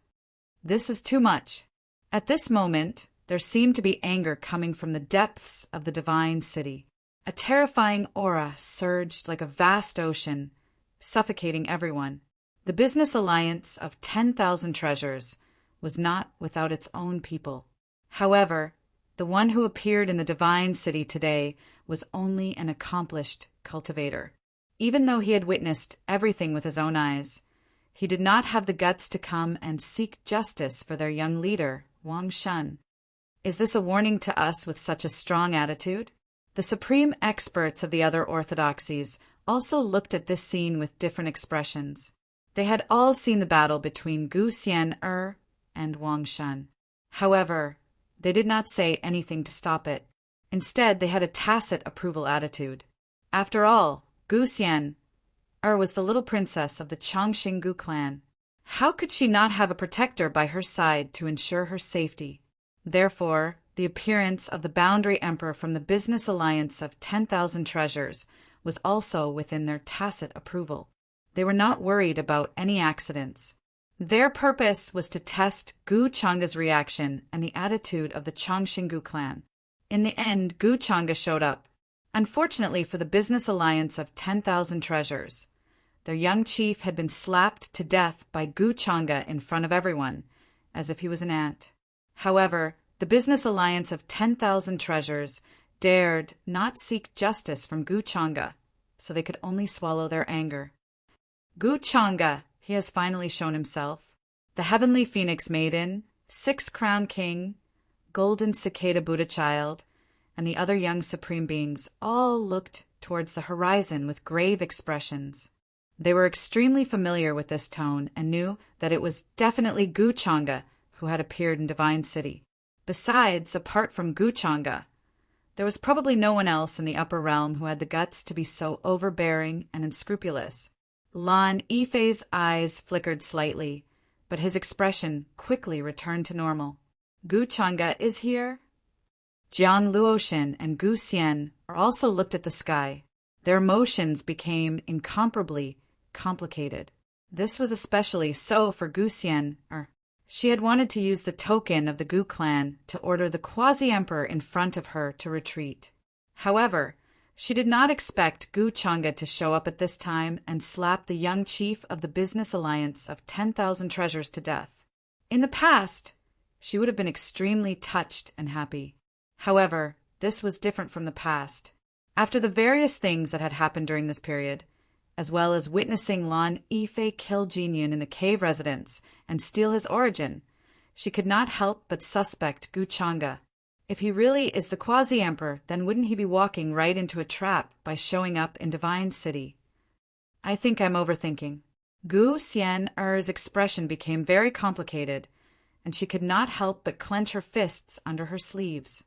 This is too much. At this moment, there seemed to be anger coming from the depths of the divine city. A terrifying aura surged like a vast ocean, suffocating everyone. The business alliance of 10,000 treasures was not without its own people. However, the one who appeared in the divine city today was only an accomplished cultivator. Even though he had witnessed everything with his own eyes, he did not have the guts to come and seek justice for their young leader, Wang Shun. Is this a warning to us with such a strong attitude? The supreme experts of the other orthodoxies also looked at this scene with different expressions. They had all seen the battle between Gu Xian and Wang Shun. However, they did not say anything to stop it. Instead, they had a tacit approval attitude. After all, Gu Xian was the little princess of the Chongqing Gu clan. How could she not have a protector by her side to ensure her safety? Therefore, the appearance of the Boundary Emperor from the business alliance of 10,000 treasures was also within their tacit approval. They were not worried about any accidents. Their purpose was to test Gu Changa's reaction and the attitude of the Chongxinggu clan. In the end, Gu Changa showed up. Unfortunately for the business alliance of 10,000 treasures, their young chief had been slapped to death by Gu Changa in front of everyone, as if he was an ant. However, the business alliance of 10,000 treasures dared not seek justice from Gu Changa, so they could only swallow their anger. Gu Changa, he has finally shown himself. The heavenly phoenix maiden, six-crowned king, golden cicada Buddha child, and the other young supreme beings all looked towards the horizon with grave expressions. They were extremely familiar with this tone and knew that it was definitely Gu Changa who had appeared in Divine City. Besides, apart from Gu Changa, there was probably no one else in the upper realm who had the guts to be so overbearing and unscrupulous. Lan Yifei's eyes flickered slightly, but his expression quickly returned to normal. Gu Changa is here? Jiang Luoxin and Gu Xian also looked at the sky. Their emotions became incomparably complicated. This was especially so for Gu Xian. She had wanted to use the token of the Gu clan to order the quasi-emperor in front of her to retreat. However, she did not expect Gu Changa to show up at this time and slap the young chief of the business alliance of 10,000 treasures to death. In the past, she would have been extremely touched and happy. However, this was different from the past. After the various things that had happened during this period, as well as witnessing Lan Yifei kill Jinyan in the cave residence and steal his origin, she could not help but suspect Gu Changa. If he really is the quasi-emperor, then wouldn't he be walking right into a trap by showing up in Divine City? I think I'm overthinking. Gu Xian's expression became very complicated, and she could not help but clench her fists under her sleeves.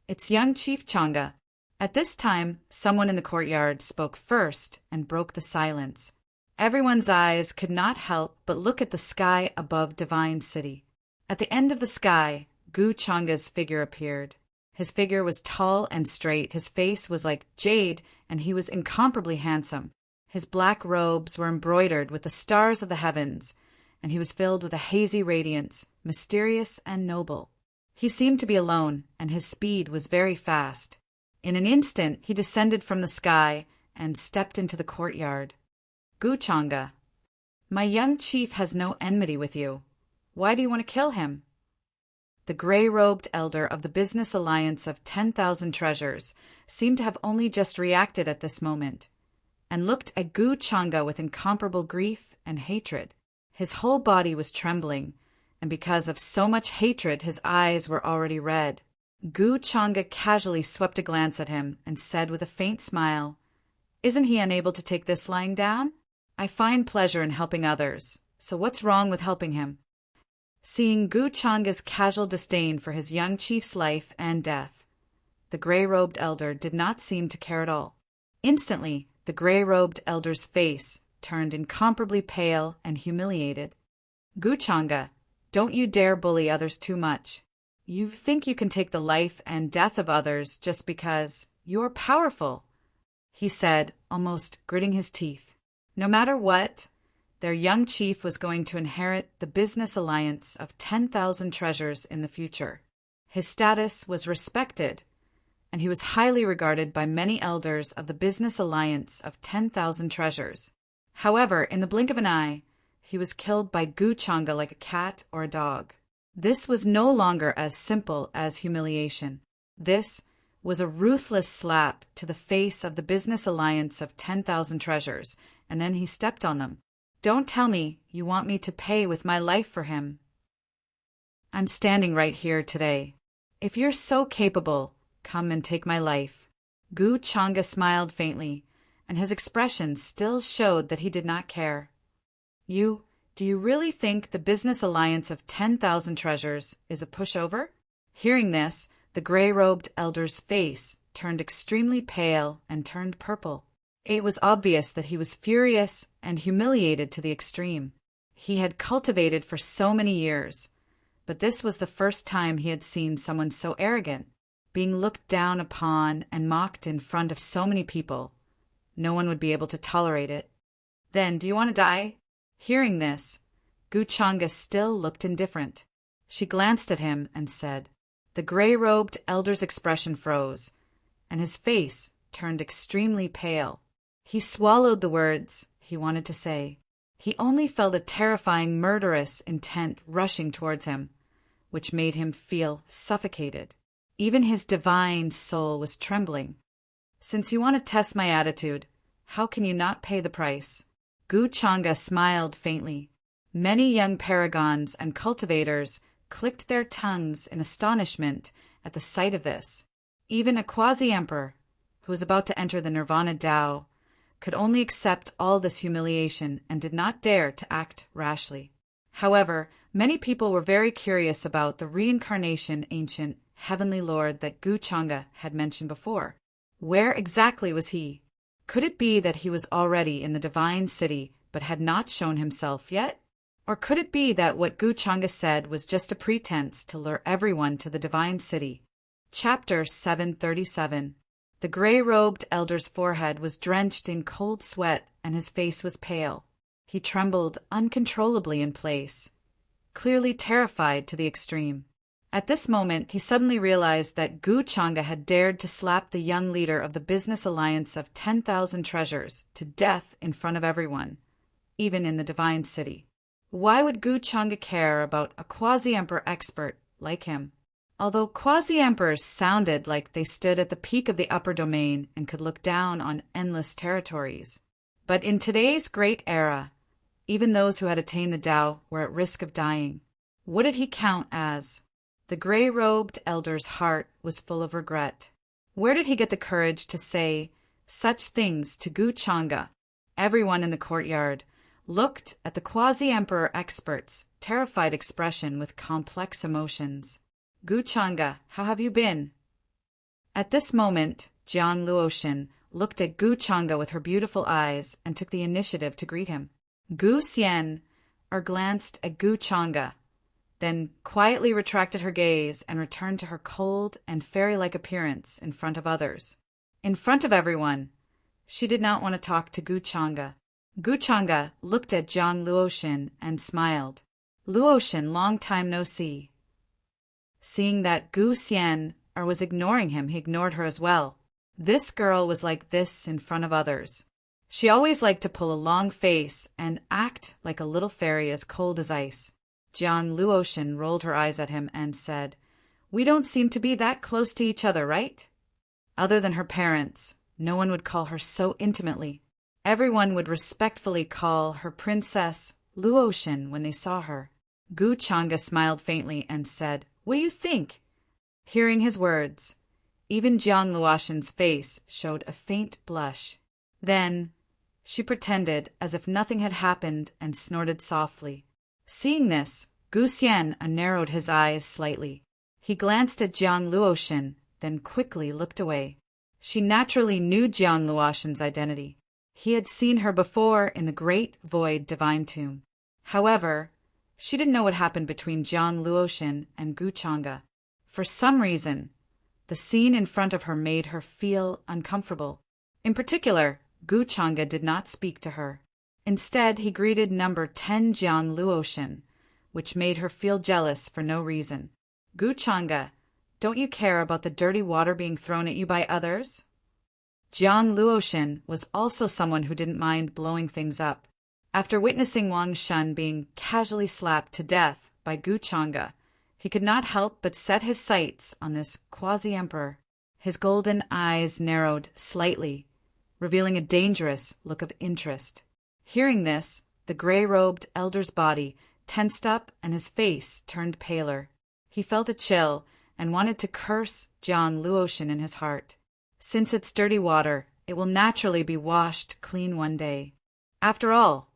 It's young Chief Changa. At this time, someone in the courtyard spoke first and broke the silence. Everyone's eyes could not help but look at the sky above Divine City. At the end of the sky, Gu Changa's figure appeared. His figure was tall and straight, his face was like jade, and he was incomparably handsome. His black robes were embroidered with the stars of the heavens, and he was filled with a hazy radiance, mysterious and noble. He seemed to be alone, and his speed was very fast. In an instant, he descended from the sky and stepped into the courtyard. Gu Changa, my young chief has no enmity with you. Why do you want to kill him? The gray-robed elder of the business alliance of 10,000 treasures seemed to have only just reacted at this moment, and looked at Gu Changa with incomparable grief and hatred. His whole body was trembling, and because of so much hatred his eyes were already red. Gu Changa casually swept a glance at him and said with a faint smile, "Isn't he unable to take this lying down? I find pleasure in helping others, so what's wrong with helping him?" Seeing Gu Changa's casual disdain for his young chief's life and death, the gray-robed elder did not seem to care at all. Instantly, the gray-robed elder's face turned incomparably pale and humiliated. "Gu Changa, don't you dare bully others too much. You think you can take the life and death of others just because you're powerful," he said, almost gritting his teeth. No matter what, their young chief was going to inherit the business alliance of 10,000 treasures in the future. His status was respected, and he was highly regarded by many elders of the business alliance of 10,000 treasures. However, in the blink of an eye, he was killed by Gu Changa like a cat or a dog. This was no longer as simple as humiliation. This was a ruthless slap to the face of the business alliance of 10,000 treasures, and then he stepped on them. "Don't tell me you want me to pay with my life for him. I'm standing right here today. If you're so capable, come and take my life." Gu Changa smiled faintly, and his expression still showed that he did not care. Do you really think the business alliance of 10,000 treasures is a pushover?" Hearing this, the gray-robed elder's face turned extremely pale and turned purple. It was obvious that he was furious and humiliated to the extreme. he had cultivated for so many years. But this was the first time he had seen someone so arrogant, being looked down upon and mocked in front of so many people. No one would be able to tolerate it. Then, do you want to die? Hearing this, Guchanga still looked indifferent. She glanced at him and said. The gray-robed elder's expression froze, and his face turned extremely pale. He swallowed the words he wanted to say. He only felt a terrifying, murderous intent rushing towards him, which made him feel suffocated. Even his divine soul was trembling. Since you want to test my attitude, how can you not pay the price? Guchanga smiled faintly. Many young paragons and cultivators clicked their tongues in astonishment at the sight of this. Even a quasi-emperor, who was about to enter the Nirvana Tao, could only accept all this humiliation and did not dare to act rashly. However, many people were very curious about the reincarnation ancient heavenly lord that Guchanga had mentioned before. Where exactly was he? Could it be that he was already in the divine city but had not shown himself yet? Or could it be that what Guchanga said was just a pretense to lure everyone to the divine city? Chapter 737. The gray-robed elder's forehead was drenched in cold sweat and his face was pale. He trembled uncontrollably in place, clearly terrified to the extreme. At this moment, he suddenly realized that Guchanga had dared to slap the young leader of the business alliance of 10,000 treasures to death in front of everyone, even in the divine city. Why would Guchanga care about a quasi-emperor expert like him? Although quasi-emperors sounded like they stood at the peak of the upper domain and could look down on endless territories. But in today's great era, even those who had attained the Tao were at risk of dying. What did he count as? The gray-robed elder's heart was full of regret. Where did he get the courage to say such things to Guchanga? Everyone in the courtyard looked at the quasi-emperor expert's terrified expression with complex emotions. Guchanga, how have you been? At this moment, Jiang Luoshan looked at Guchanga with her beautiful eyes and took the initiative to greet him. Gu Xian glanced at Guchanga, then quietly retracted her gaze and returned to her cold and fairy-like appearance in front of others. In front of everyone, she did not want to talk to Guchanga. Guchanga looked at Jiang Luoshan and smiled. Luoshan, long time no see. Seeing that Gu Xian was ignoring him, he ignored her as well. This girl was like this in front of others. She always liked to pull a long face and act like a little fairy as cold as ice. Jiang Luoshan rolled her eyes at him and said, "We don't seem to be that close to each other, right?" Other than her parents, no one would call her so intimately. Everyone would respectfully call her Princess Luoshan when they saw her. Guchanga smiled faintly and said, "What do you think?" Hearing his words, even Jiang Luoshan's face showed a faint blush. Then she pretended as if nothing had happened and snorted softly. Seeing this, Gu Xian narrowed his eyes slightly. He glanced at Jiang Luoshan, then quickly looked away. She naturally knew Jiang Luoshan's identity. He had seen her before in the Great Void Divine Tomb. However, she didn't know what happened between Jiang Luoshan and Guchanga. For some reason, the scene in front of her made her feel uncomfortable. In particular, Guchanga did not speak to her. Instead, he greeted number 10 Jiang Luoshan, which made her feel jealous for no reason. "Guchanga, don't you care about the dirty water being thrown at you by others?" Jiang Luoshan was also someone who didn't mind blowing things up. After witnessing Wang Shun being casually slapped to death by Guchanga, he could not help but set his sights on this quasi-emperor. His golden eyes narrowed slightly, revealing a dangerous look of interest. Hearing this, the gray-robed elder's body tensed up and his face turned paler. He felt a chill and wanted to curse Jiang Luoshan in his heart. Since it's dirty water, it will naturally be washed clean one day. After all,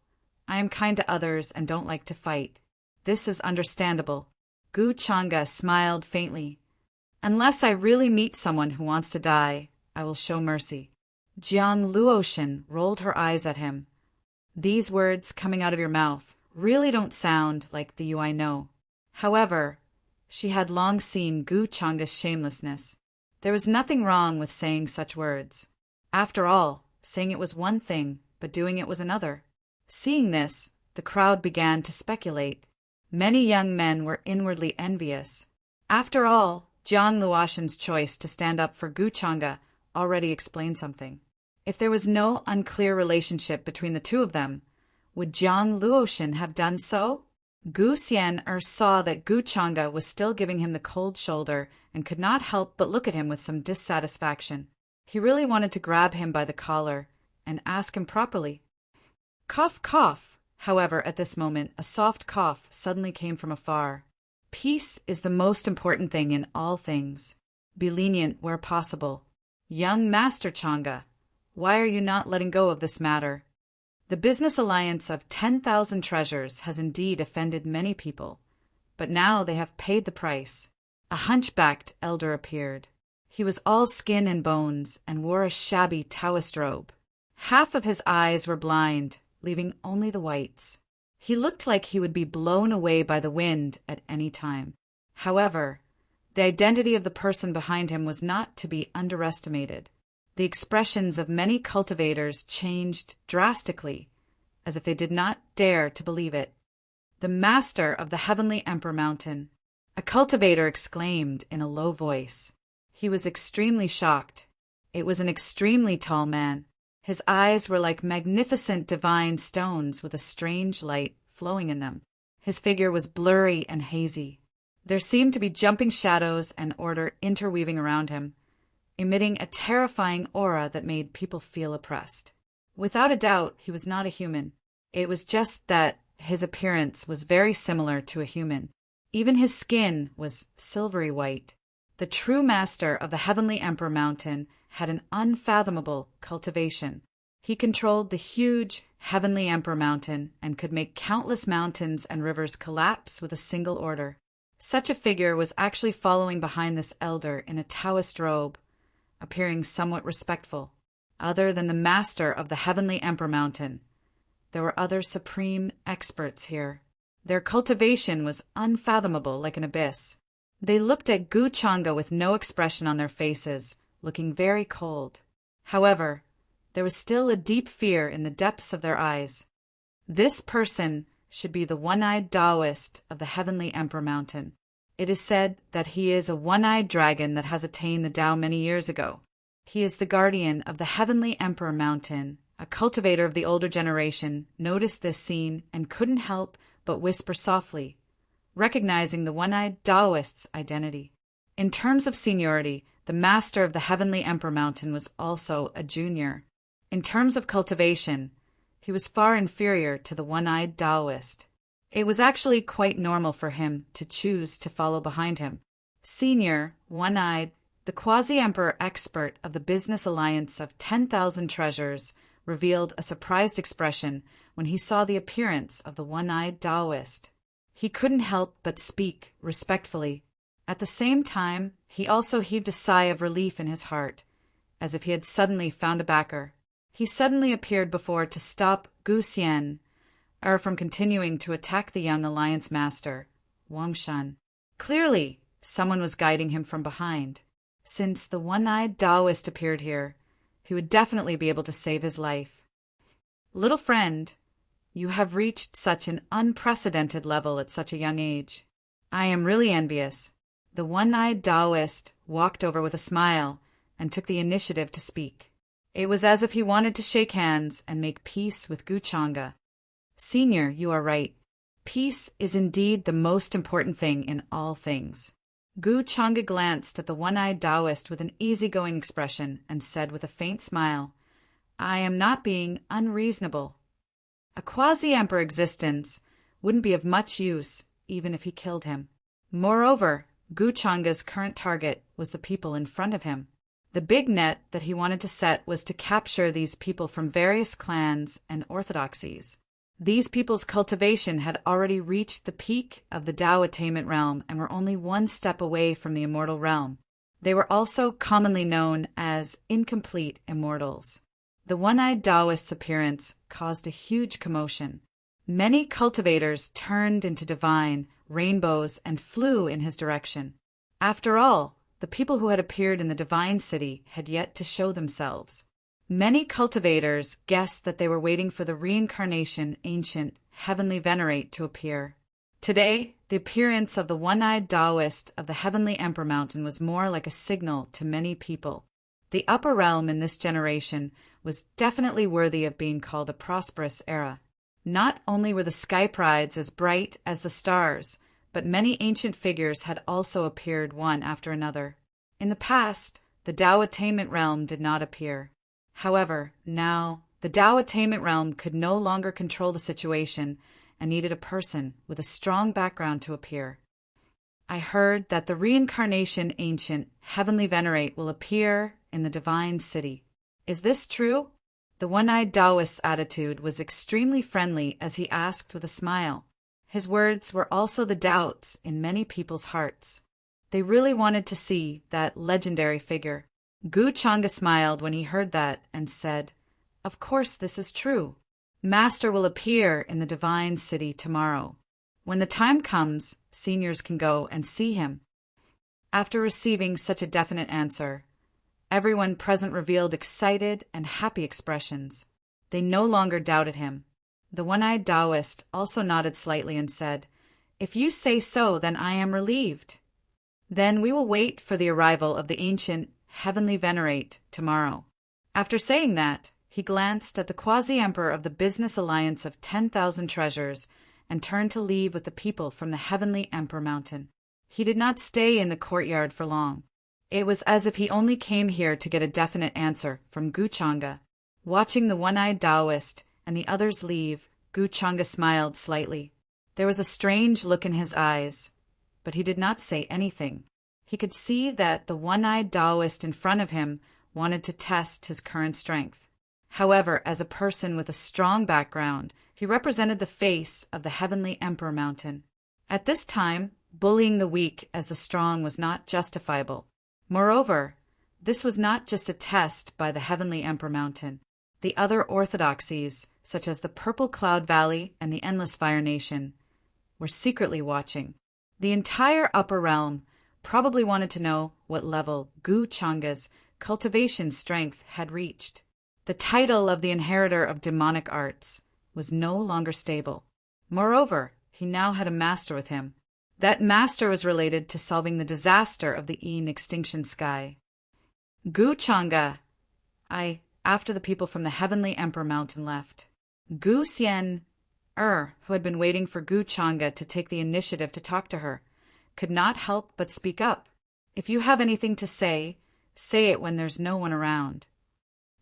I am kind to others and don't like to fight. This is understandable. Guchanga smiled faintly. Unless I really meet someone who wants to die, I will show mercy. Jiang Luoshan rolled her eyes at him. These words coming out of your mouth really don't sound like the you I know. However, she had long seen Gu Changa's shamelessness. There was nothing wrong with saying such words. After all, saying it was one thing, but doing it was another. Seeing this, the crowd began to speculate. Many young men were inwardly envious. After all, Jiang Luoshan's choice to stand up for Gu Changa already explained something. If there was no unclear relationship between the two of them, would Jiang Luoshan have done so? Gu Xian'er saw that Gu Changa was still giving him the cold shoulder and could not help but look at him with some dissatisfaction. He really wanted to grab him by the collar and ask him properly. Cough, cough. However, at this moment, a soft cough suddenly came from afar. Peace is the most important thing in all things. Be lenient where possible. Young Master Changa, why are you not letting go of this matter? The business alliance of 10,000 treasures has indeed offended many people, but now they have paid the price. A hunchbacked elder appeared. He was all skin and bones and wore a shabby Taoist robe. Half of his eyes were blind, leaving only the whites. He looked like he would be blown away by the wind at any time. However, the identity of the person behind him was not to be underestimated. The expressions of many cultivators changed drastically, as if they did not dare to believe it. The master of the Heavenly Emperor Mountain, a cultivator exclaimed in a low voice. He was extremely shocked. It was an extremely tall man. His eyes were like magnificent divine stones with a strange light flowing in them. His figure was blurry and hazy. There seemed to be jumping shadows and order interweaving around him, emitting a terrifying aura that made people feel oppressed. Without a doubt, he was not a human. It was just that his appearance was very similar to a human. Even his skin was silvery white. The true master of the Heavenly Emperor Mountain had an unfathomable cultivation. He controlled the huge Heavenly Emperor Mountain and could make countless mountains and rivers collapse with a single order. Such a figure was actually following behind this elder in a Taoist robe, appearing somewhat respectful. Other than the master of the Heavenly Emperor Mountain, there were other supreme experts here. Their cultivation was unfathomable, like an abyss. They looked at Gu Changa with no expression on their faces, looking very cold. However, there was still a deep fear in the depths of their eyes. This person should be the one-eyed Taoist of the Heavenly Emperor Mountain. It is said that he is a one-eyed dragon that has attained the Tao many years ago. He is the guardian of the Heavenly Emperor Mountain. A cultivator of the older generation noticed this scene and couldn't help but whisper softly, recognizing the one-eyed Taoist's identity. In terms of seniority, the master of the Heavenly Emperor Mountain was also a junior. In terms of cultivation, he was far inferior to the one-eyed Taoist. It was actually quite normal for him to choose to follow behind him. Senior, one-eyed, the quasi-emperor expert of the business alliance of 10,000 treasures revealed a surprised expression when he saw the appearance of the one-eyed Taoist. He couldn't help but speak respectfully. At the same time, he also heaved a sigh of relief in his heart, as if he had suddenly found a backer. He suddenly appeared before to stop Gu Xian'er from continuing to attack the young alliance master, Wang Shan. Clearly, someone was guiding him from behind. Since the one-eyed Taoist appeared here, he would definitely be able to save his life. Little friend, you have reached such an unprecedented level at such a young age. I am really envious. The one-eyed Taoist walked over with a smile and took the initiative to speak. It was as if he wanted to shake hands and make peace with Gu Changa. Senior, you are right. Peace is indeed the most important thing in all things. Gu Changa glanced at the one-eyed Taoist with an easygoing expression and said with a faint smile, I am not being unreasonable. A quasi-emperor existence wouldn't be of much use even if he killed him. Moreover, Gu Changa's current target was the people in front of him. The big net that he wanted to set was to capture these people from various clans and orthodoxies. These people's cultivation had already reached the peak of the Tao attainment realm and were only one step away from the immortal realm. They were also commonly known as incomplete immortals. The one-eyed Taoist's appearance caused a huge commotion. Many cultivators turned into divine rainbows and flew in his direction. After all, the people who had appeared in the divine city had yet to show themselves. Many cultivators guessed that they were waiting for the reincarnation ancient heavenly venerate to appear. Today, the appearance of the one-eyed Taoist of the heavenly Emperor Mountain was more like a signal to many people. The upper realm in this generation was definitely worthy of being called a prosperous era. Not only were the sky prides as bright as the stars, but many ancient figures had also appeared one after another. In the past, the Tao attainment realm did not appear. However, now, the Tao attainment realm could no longer control the situation and needed a person with a strong background to appear. I heard that the reincarnation ancient heavenly venerate will appear in the divine city. Is this true? The one-eyed Taoist's attitude was extremely friendly as he asked with a smile. His words were also the doubts in many people's hearts. They really wanted to see that legendary figure. Gu Changa smiled when he heard that and said, "Of course this is true. Master will appear in the divine city tomorrow. When the time comes, seniors can go and see him." After receiving such a definite answer, everyone present revealed excited and happy expressions. They no longer doubted him. The one-eyed Taoist also nodded slightly and said, "If you say so, then I am relieved. Then we will wait for the arrival of the ancient heavenly venerate tomorrow." After saying that, he glanced at the quasi-emperor of the business alliance of 10,000 treasures and turned to leave with the people from the heavenly Emperor Mountain. He did not stay in the courtyard for long. It was as if he only came here to get a definite answer from Gu Changa. Watching the one-eyed Taoist and the others leave, Gu Changa smiled slightly. There was a strange look in his eyes, but he did not say anything. He could see that the one-eyed Taoist in front of him wanted to test his current strength. However, as a person with a strong background, he represented the face of the heavenly Emperor Mountain. At this time, bullying the weak as the strong was not justifiable. Moreover, this was not just a test by the heavenly Emperor Mountain. The other orthodoxies, such as the Purple Cloud Valley and the Endless Fire Nation, were secretly watching. The entire upper realm probably wanted to know what level Gu Changa's cultivation strength had reached. The title of the inheritor of demonic arts was no longer stable. Moreover, he now had a master with him. That master was related to solving the disaster of the Yin extinction sky. Gu Changa, after the people from the heavenly Emperor Mountain left. Gu Xian, who had been waiting for Gu Changa to take the initiative to talk to her, could not help but speak up. "If you have anything to say, say it when there's no one around."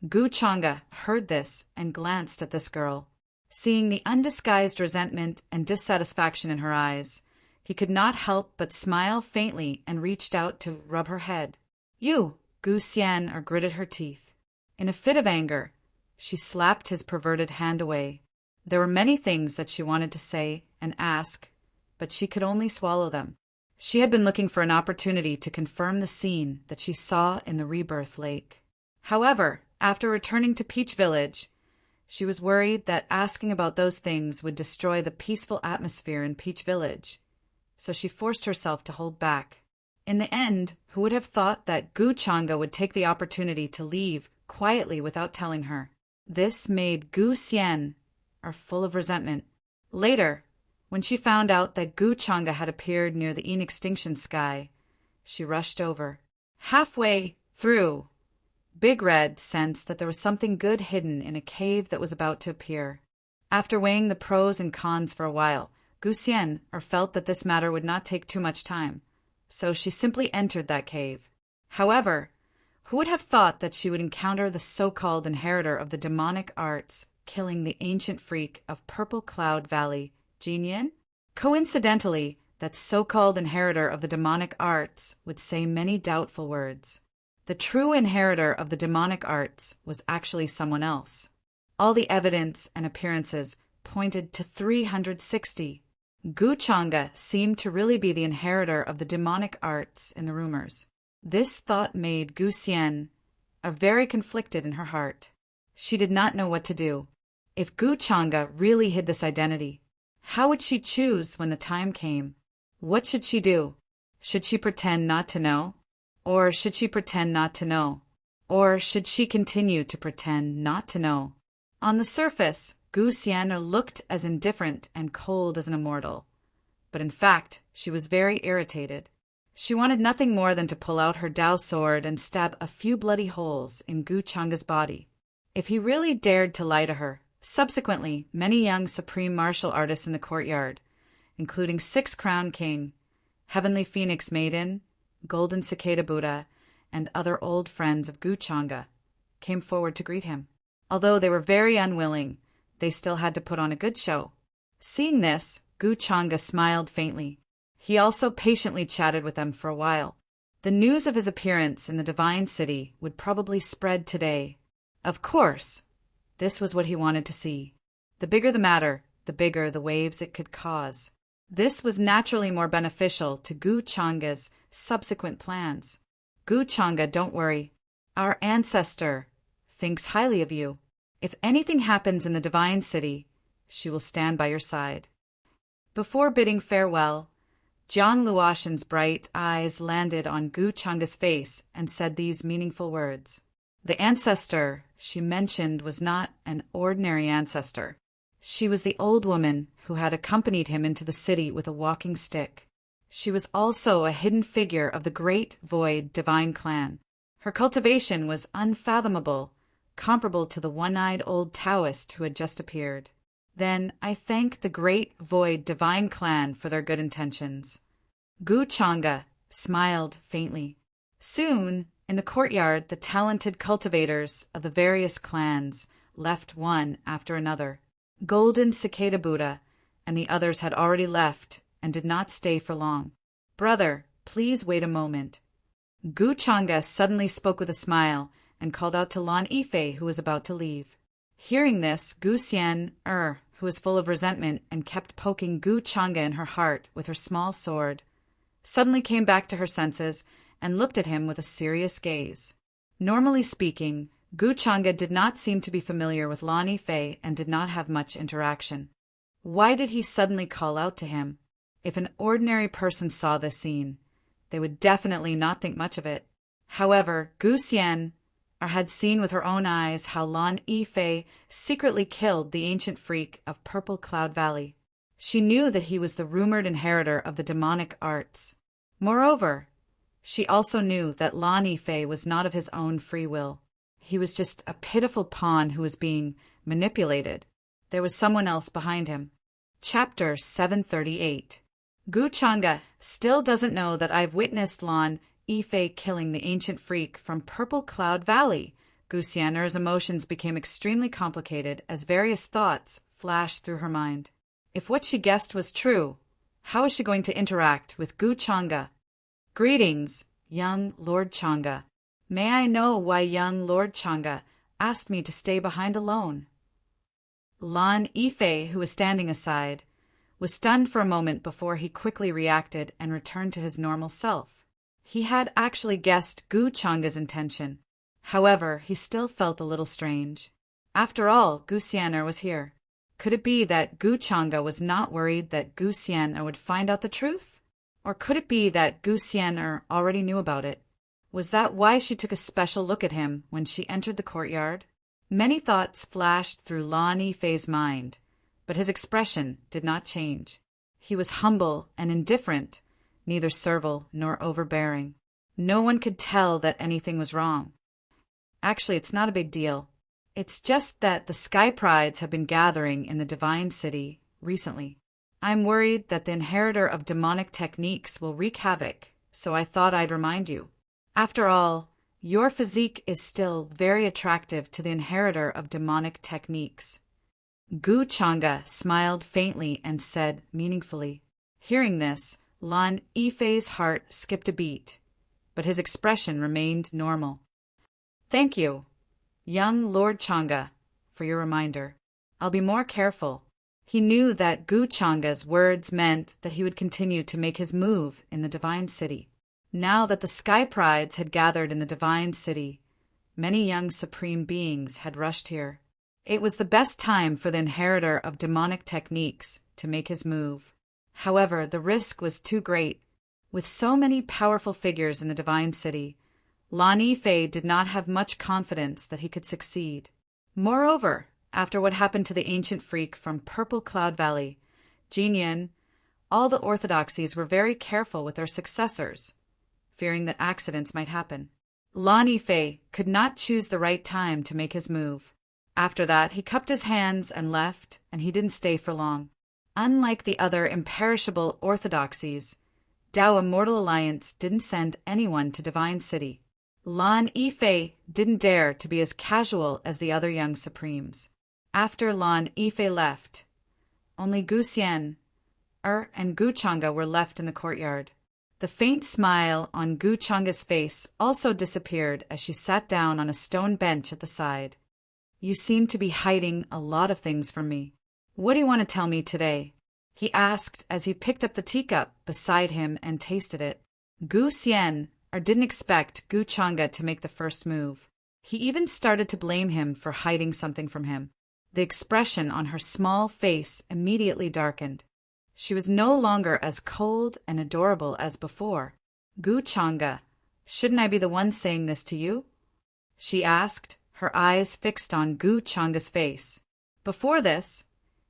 Gu Changa heard this and glanced at this girl. Seeing the undisguised resentment and dissatisfaction in her eyes, he could not help but smile faintly and reached out to rub her head. "You!" Gu Xian gritted her teeth. In a fit of anger, she slapped his perverted hand away. There were many things that she wanted to say and ask, but she could only swallow them. She had been looking for an opportunity to confirm the scene that she saw in the rebirth lake. However, after returning to Peach Village, she was worried that asking about those things would destroy the peaceful atmosphere in Peach Village, so she forced herself to hold back. In the end, who would have thought that Gu Changa would take the opportunity to leave quietly without telling her? This made Gu Xian full of resentment. Later, when she found out that Gu Changa had appeared near the Yin extinction sky, she rushed over. Halfway through, Big Red sensed that there was something good hidden in a cave that was about to appear. After weighing the pros and cons for a while, Gu Xian felt that this matter would not take too much time, so she simply entered that cave. However, who would have thought that she would encounter the so-called inheritor of the demonic arts, killing the ancient freak of Purple Cloud Valley, Jinyan? Coincidentally, that so-called inheritor of the demonic arts would say many doubtful words. The true inheritor of the demonic arts was actually someone else. All the evidence and appearances pointed to 360. Gu Changa seemed to really be the inheritor of the demonic arts in the rumors. This thought made Gu Xian very conflicted in her heart. She did not know what to do. If Gu Changa really hid this identity, how would she choose when the time came? What should she do? Should she pretend not to know? Or should she pretend not to know? Or should she continue to pretend not to know? On the surface, Gu Xian looked as indifferent and cold as an immortal. But in fact, she was very irritated. She wanted nothing more than to pull out her Dao sword and stab a few bloody holes in Gu Changa's body. If he really dared to lie to her, subsequently, many young supreme martial artists in the courtyard, including Six Crown King, Heavenly Phoenix Maiden, Golden Cicada Buddha, and other old friends of Gu Changa, came forward to greet him. Although they were very unwilling, they still had to put on a good show. Seeing this, Gu Changa smiled faintly. He also patiently chatted with them for a while. The news of his appearance in the Divine City would probably spread today. Of course, this was what he wanted to see. The bigger the matter, the bigger the waves it could cause. This was naturally more beneficial to Gu Changa's subsequent plans. Gu Changa, don't worry. Our ancestor thinks highly of you. If anything happens in the Divine City, she will stand by your side. Before bidding farewell, Jiang Luoshan's bright eyes landed on Gu Changa's face and said these meaningful words. The ancestor she mentioned was not an ordinary ancestor. She was the old woman who had accompanied him into the city with a walking stick. She was also a hidden figure of the Great Void Divine Clan. Her cultivation was unfathomable, comparable to the one-eyed old Taoist who had just appeared. Then I thank the Great Void Divine Clan for their good intentions. Gu Changa smiled faintly. Soon, in the courtyard, the talented cultivators of the various clans left one after another. Golden Cicada Buddha and the others had already left and did not stay for long. Brother, please wait a moment. Gu Changa suddenly spoke with a smile and called out to Lan Yifei, who was about to leave. Hearing this, Gu Xian, who was full of resentment and kept poking Gu Changa in her heart with her small sword, suddenly came back to her senses and looked at him with a serious gaze. Normally speaking, Gu Changa did not seem to be familiar with Lan Yifei and did not have much interaction. Why did he suddenly call out to him? If an ordinary person saw this scene, they would definitely not think much of it. However, Gu Xian had seen with her own eyes how Lan Yifei secretly killed the ancient freak of Purple Cloud Valley. She knew that he was the rumored inheritor of the demonic arts. Moreover, she also knew that Lan Yifei was not of his own free will. He was just a pitiful pawn who was being manipulated. There was someone else behind him. Chapter 738. Gu Changa still doesn't know that I've witnessed Lan Yifei killing the ancient freak from Purple Cloud Valley. Gu Xian'er's emotions became extremely complicated as various thoughts flashed through her mind. If what she guessed was true, how is she going to interact with Gu Changa? Greetings, young Lord Changa. May I know why young Lord Changa asked me to stay behind alone? Lan Yifei, who was standing aside, was stunned for a moment before he quickly reacted and returned to his normal self. He had actually guessed Gu Changa's intention. However, he still felt a little strange. After all, Gu Xian'er was here. Could it be that Gu Changa was not worried that Gu Xian'er would find out the truth? Or could it be that Gu Xian'er already knew about it? Was that why she took a special look at him when she entered the courtyard? Many thoughts flashed through Lan Yifei's mind, but his expression did not change. He was humble and indifferent, neither servile nor overbearing. No one could tell that anything was wrong. Actually, it's not a big deal. It's just that the Sky Prides have been gathering in the Divine City recently. I'm worried that the inheritor of demonic techniques will wreak havoc, so I thought I'd remind you. After all, your physique is still very attractive to the inheritor of demonic techniques. Gu Changa smiled faintly and said meaningfully. Hearing this, Lan Yifei's heart skipped a beat, but his expression remained normal. Thank you, young Lord Changa, for your reminder. I'll be more careful. He knew that Gu Changa's words meant that he would continue to make his move in the Divine City. Now that the Sky Prides had gathered in the Divine City, many young supreme beings had rushed here. It was the best time for the inheritor of demonic techniques to make his move. However, the risk was too great. With so many powerful figures in the Divine City, Lan Yifei did not have much confidence that he could succeed. Moreover, after what happened to the ancient freak from Purple Cloud Valley, Jinyan, all the orthodoxies were very careful with their successors, fearing that accidents might happen. Lan Yifei could not choose the right time to make his move. After that, he cupped his hands and left, and he didn't stay for long. Unlike the other imperishable orthodoxies, Tao Immortal Alliance didn't send anyone to Divine City. Lan Yifei didn't dare to be as casual as the other young supremes. After Lan Yifei left, only Gu Xian, and Gu Chang'e were left in the courtyard. The faint smile on Gu Chang'e's face also disappeared as she sat down on a stone bench at the side. You seem to be hiding a lot of things from me. What do you want to tell me today? He asked as he picked up the teacup beside him and tasted it. Gu Xian didn't expect Gu Chang'e to make the first move. He even started to blame him for hiding something from him. The expression on her small face immediately darkened. She was no longer as cold and adorable as before. Gu Chang'e, shouldn't I be the one saying this to you? She asked, her eyes fixed on Gu Chang'e's face. Before this,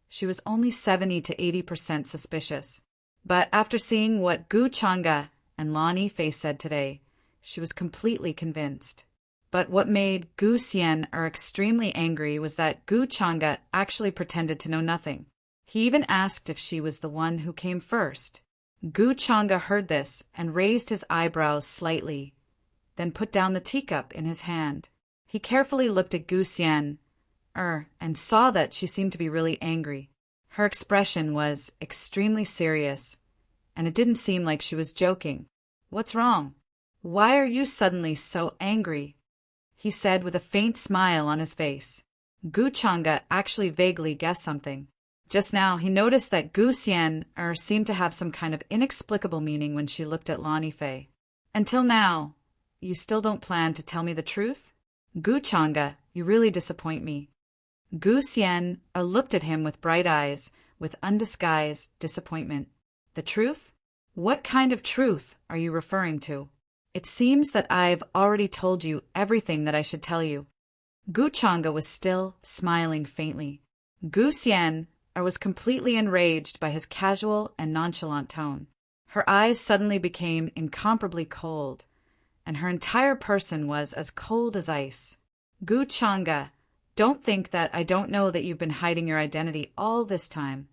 she was only 70 to 80% suspicious. But after seeing what Gu Chang'e and Lan Yifei said today, she was completely convinced. But what made Gu Xian extremely angry was that Gu Chang'e actually pretended to know nothing. He even asked if she was the one who came first. Gu Chang'e heard this and raised his eyebrows slightly, then put down the teacup in his hand. He carefully looked at Gu Xian, and saw that she seemed to be really angry. Her expression was extremely serious, and it didn't seem like she was joking. What's wrong? Why are you suddenly so angry? He said with a faint smile on his face. Gu Chang'e actually vaguely guessed something. Just now, he noticed that Gu Xian seemed to have some kind of inexplicable meaning when she looked at Lan Yifei. Until now, you still don't plan to tell me the truth? Gu Chang'e, you really disappoint me. Gu Xian looked at him with bright eyes, with undisguised disappointment. The truth? What kind of truth are you referring to? It seems that I've already told you everything that I should tell you. Gu Chang'e was still smiling faintly. Gu Xian was completely enraged by his casual and nonchalant tone. Her eyes suddenly became incomparably cold, and her entire person was as cold as ice. Gu Chang'e, don't think that I don't know that you've been hiding your identity all this time.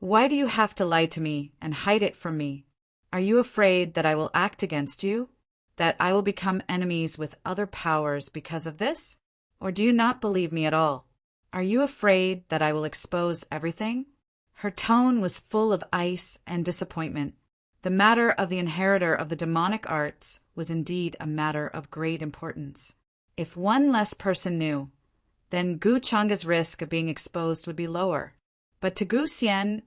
Why do you have to lie to me and hide it from me? Are you afraid that I will act against you? That I will become enemies with other powers because of this? Or do you not believe me at all? Are you afraid that I will expose everything? Her tone was full of ice and disappointment. The matter of the inheritor of the demonic arts was indeed a matter of great importance. If one less person knew, then Gu Chang'e's risk of being exposed would be lower. But to Gu Xian,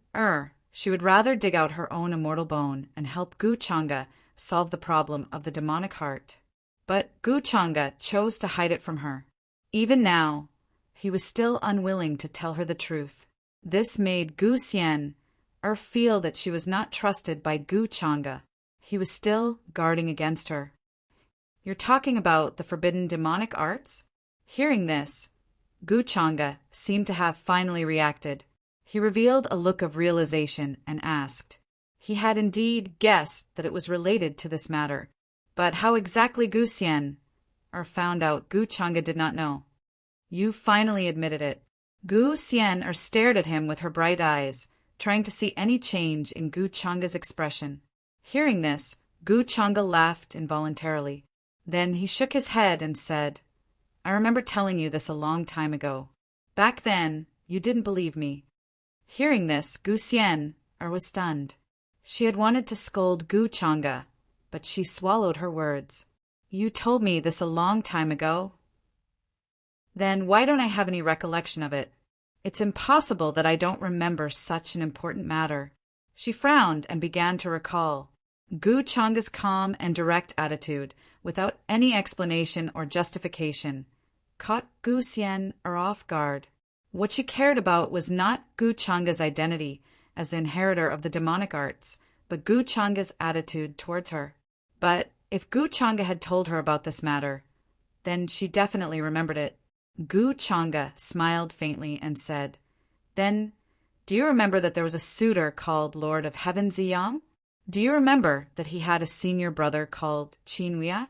she would rather dig out her own immortal bone and help Gu Chang'e solve the problem of the demonic heart. But Gu Chang'e chose to hide it from her. Even now, he was still unwilling to tell her the truth. This made Gu Xian feel that she was not trusted by Gu Chang'e. He was still guarding against her. You're talking about the forbidden demonic arts? Hearing this, Gu Chang'e seemed to have finally reacted. He revealed a look of realization and asked. He had indeed guessed that it was related to this matter, but how exactly Gu Xian found out Gu Chang'e did not know. You finally admitted it. Gu Xian stared at him with her bright eyes, trying to see any change in Gu Chang'e's expression. Hearing this, Gu Chang'e laughed involuntarily. Then he shook his head and said, I remember telling you this a long time ago. Back then, you didn't believe me. Hearing this, Gu Xian was stunned. She had wanted to scold Gu Chang'e, but she swallowed her words. You told me this a long time ago. Then why don't I have any recollection of it? It's impossible that I don't remember such an important matter. She frowned and began to recall. Gu Chang'e's calm and direct attitude, without any explanation or justification, caught Gu Xian off guard. What she cared about was not Gu Changa's identity as the inheritor of the demonic arts, but Gu Changa's attitude towards her. But if Gu Changa had told her about this matter, then she definitely remembered it. Gu Changa smiled faintly and said, "Then, do you remember that there was a suitor called Lord of Heaven Ziyang? Do you remember that he had a senior brother called Qinhuia?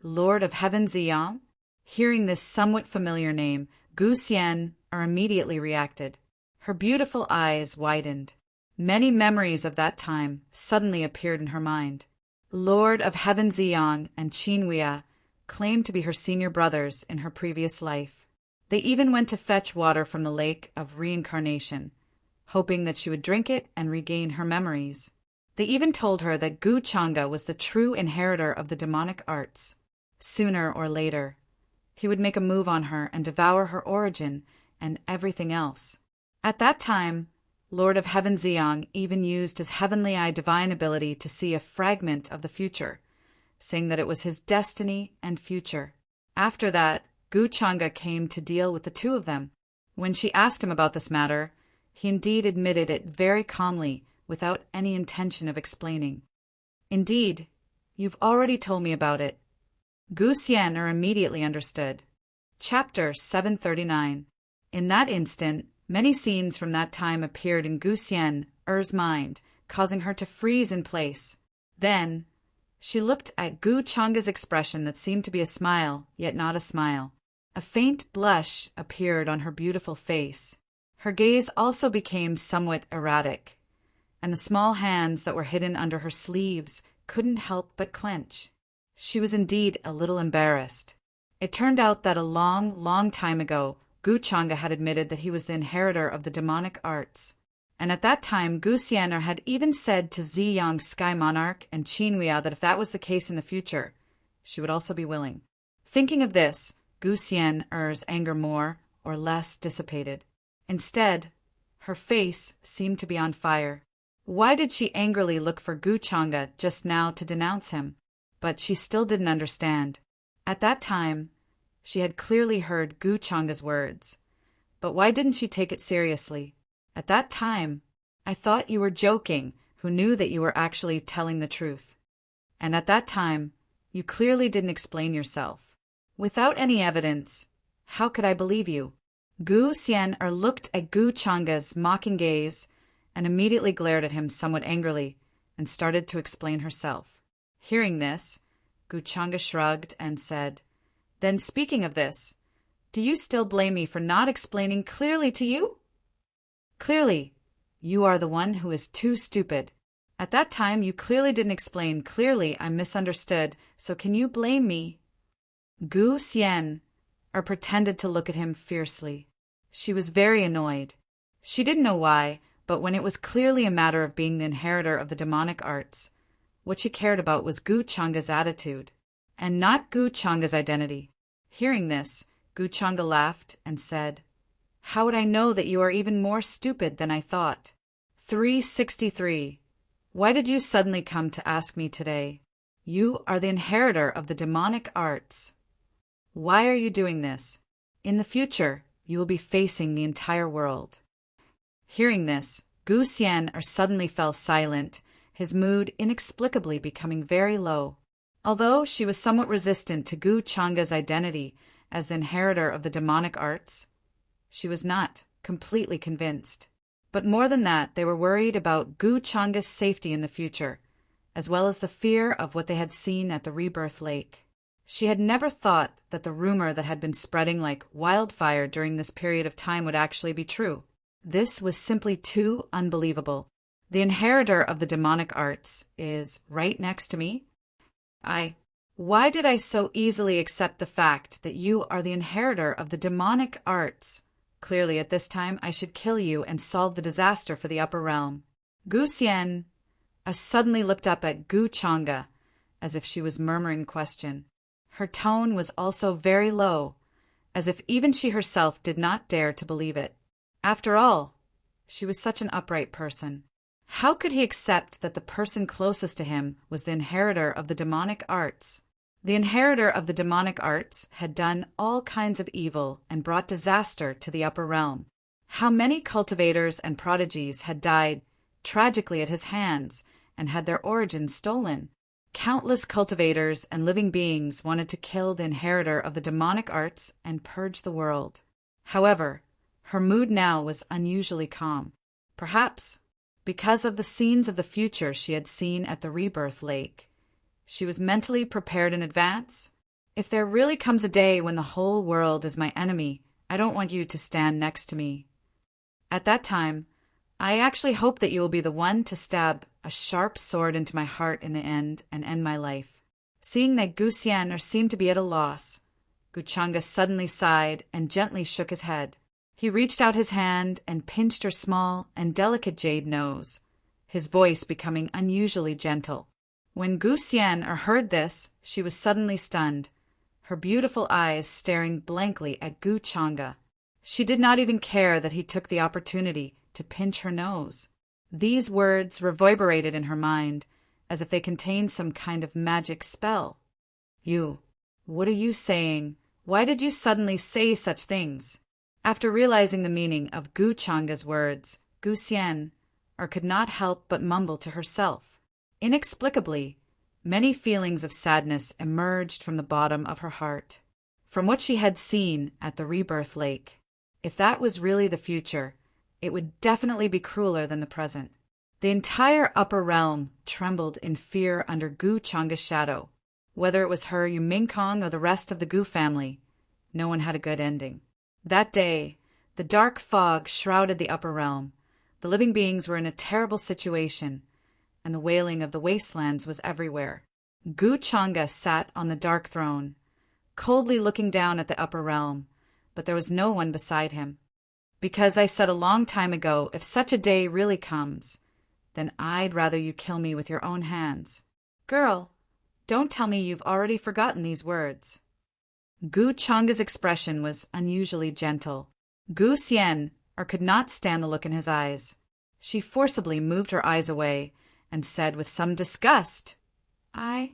Lord of Heaven Ziyang?" Hearing this somewhat familiar name, Gu Xian immediately reacted. Her beautiful eyes widened. Many memories of that time suddenly appeared in her mind. Lord of Heaven Ziyang and Qinhuia claimed to be her senior brothers in her previous life. They even went to fetch water from the lake of reincarnation, hoping that she would drink it and regain her memories. They even told her that Gu Changa was the true inheritor of the demonic arts. Sooner or later, he would make a move on her and devour her origin and everything else. At that time, Lord of Heaven Ziyang even used his heavenly eye divine ability to see a fragment of the future, saying that it was his destiny and future. After that, Gu Changa came to deal with the two of them. When she asked him about this matter, he indeed admitted it very calmly, without any intention of explaining. "Indeed, you've already told me about it." Gu Xian immediately understood. Chapter 739. In that instant, many scenes from that time appeared in Gu Xian's mind, causing her to freeze in place. Then, she looked at Gu Changa's expression that seemed to be a smile, yet not a smile. A faint blush appeared on her beautiful face. Her gaze also became somewhat erratic, and the small hands that were hidden under her sleeves couldn't help but clench. She was indeed a little embarrassed. It turned out that a long, long time ago, Gu Changa had admitted that he was the inheritor of the demonic arts. And at that time, Gu Xianer had even said to Ziyang Sky Monarch and Qinhuia that if that was the case in the future, she would also be willing. Thinking of this, Gu Xianer's anger more or less dissipated. Instead, her face seemed to be on fire. Why did she angrily look for Gu Changa just now to denounce him? But she still didn't understand. At that time, she had clearly heard Gu Changa's words. But why didn't she take it seriously? At that time, I thought you were joking, who knew that you were actually telling the truth. And at that time, you clearly didn't explain yourself. Without any evidence, how could I believe you? Gu Xianer looked at Gu Changa's mocking gaze and immediately glared at him somewhat angrily and started to explain herself. Hearing this, Gu Changa shrugged and said, "Then speaking of this, do you still blame me for not explaining clearly to you?" "Clearly, you are the one who is too stupid. At that time, you clearly didn't explain. Clearly, I misunderstood. So can you blame me?" Gu Xian pretended to look at him fiercely. She was very annoyed. She didn't know why, but when it was clearly a matter of being the inheritor of the demonic arts, what she cared about was Gu Changa's attitude, and not Gu Changa's identity. Hearing this, Gu Changa laughed and said, "How would I know that you are even more stupid than I thought?" 363. Why did you suddenly come to ask me today? You are the inheritor of the demonic arts. Why are you doing this? In the future, you will be facing the entire world. Hearing this, Gu Xian suddenly fell silent, his mood inexplicably becoming very low. Although she was somewhat resistant to Gu Changa's identity as the inheritor of the demonic arts, she was not completely convinced. But more than that, they were worried about Gu Changa's safety in the future, as well as the fear of what they had seen at the Rebirth Lake. She had never thought that the rumor that had been spreading like wildfire during this period of time would actually be true. This was simply too unbelievable. The inheritor of the demonic arts is right next to me? Why did I so easily accept the fact that you are the inheritor of the demonic arts? Clearly at this time I should kill you and solve the disaster for the upper realm. Gu Xian suddenly looked up at Gu Changa as if she was murmuring a question. Her tone was also very low, as if even she herself did not dare to believe it. After all, she was such an upright person. How could he accept that the person closest to him was the inheritor of the demonic arts? The inheritor of the demonic arts had done all kinds of evil and brought disaster to the upper realm. How many cultivators and prodigies had died tragically at his hands and had their origins stolen? Countless cultivators and living beings wanted to kill the inheritor of the demonic arts and purge the world. However, her mood now was unusually calm. Perhaps because of the scenes of the future she had seen at the rebirth lake. She was mentally prepared in advance. If there really comes a day when the whole world is my enemy, I don't want you to stand next to me. At that time, I actually hope that you will be the one to stab a sharp sword into my heart in the end and end my life. Seeing that Gu Xian seemed to be at a loss, Guchanga suddenly sighed and gently shook his head. He reached out his hand and pinched her small and delicate jade nose, his voice becoming unusually gentle. When Gu Xian heard this, she was suddenly stunned, her beautiful eyes staring blankly at Gu Changa. She did not even care that he took the opportunity to pinch her nose. These words reverberated in her mind, as if they contained some kind of magic spell. You, what are you saying? Why did you suddenly say such things? After realizing the meaning of Gu Changa's words, Gu Xian could not help but mumble to herself. Inexplicably, many feelings of sadness emerged from the bottom of her heart. From what she had seen at the rebirth lake, if that was really the future, it would definitely be crueler than the present. The entire upper realm trembled in fear under Gu Changa's shadow. Whether it was her Yumingkong or the rest of the Gu family, no one had a good ending. That day, the dark fog shrouded the upper realm. The living beings were in a terrible situation, and the wailing of the wastelands was everywhere. Gu Changa sat on the dark throne, coldly looking down at the upper realm, but there was no one beside him. Because I said a long time ago, if such a day really comes, then I'd rather you kill me with your own hands. Girl, don't tell me you've already forgotten these words. Gu Changa's expression was unusually gentle. Gu Xian could not stand the look in his eyes. She forcibly moved her eyes away and said with some disgust, I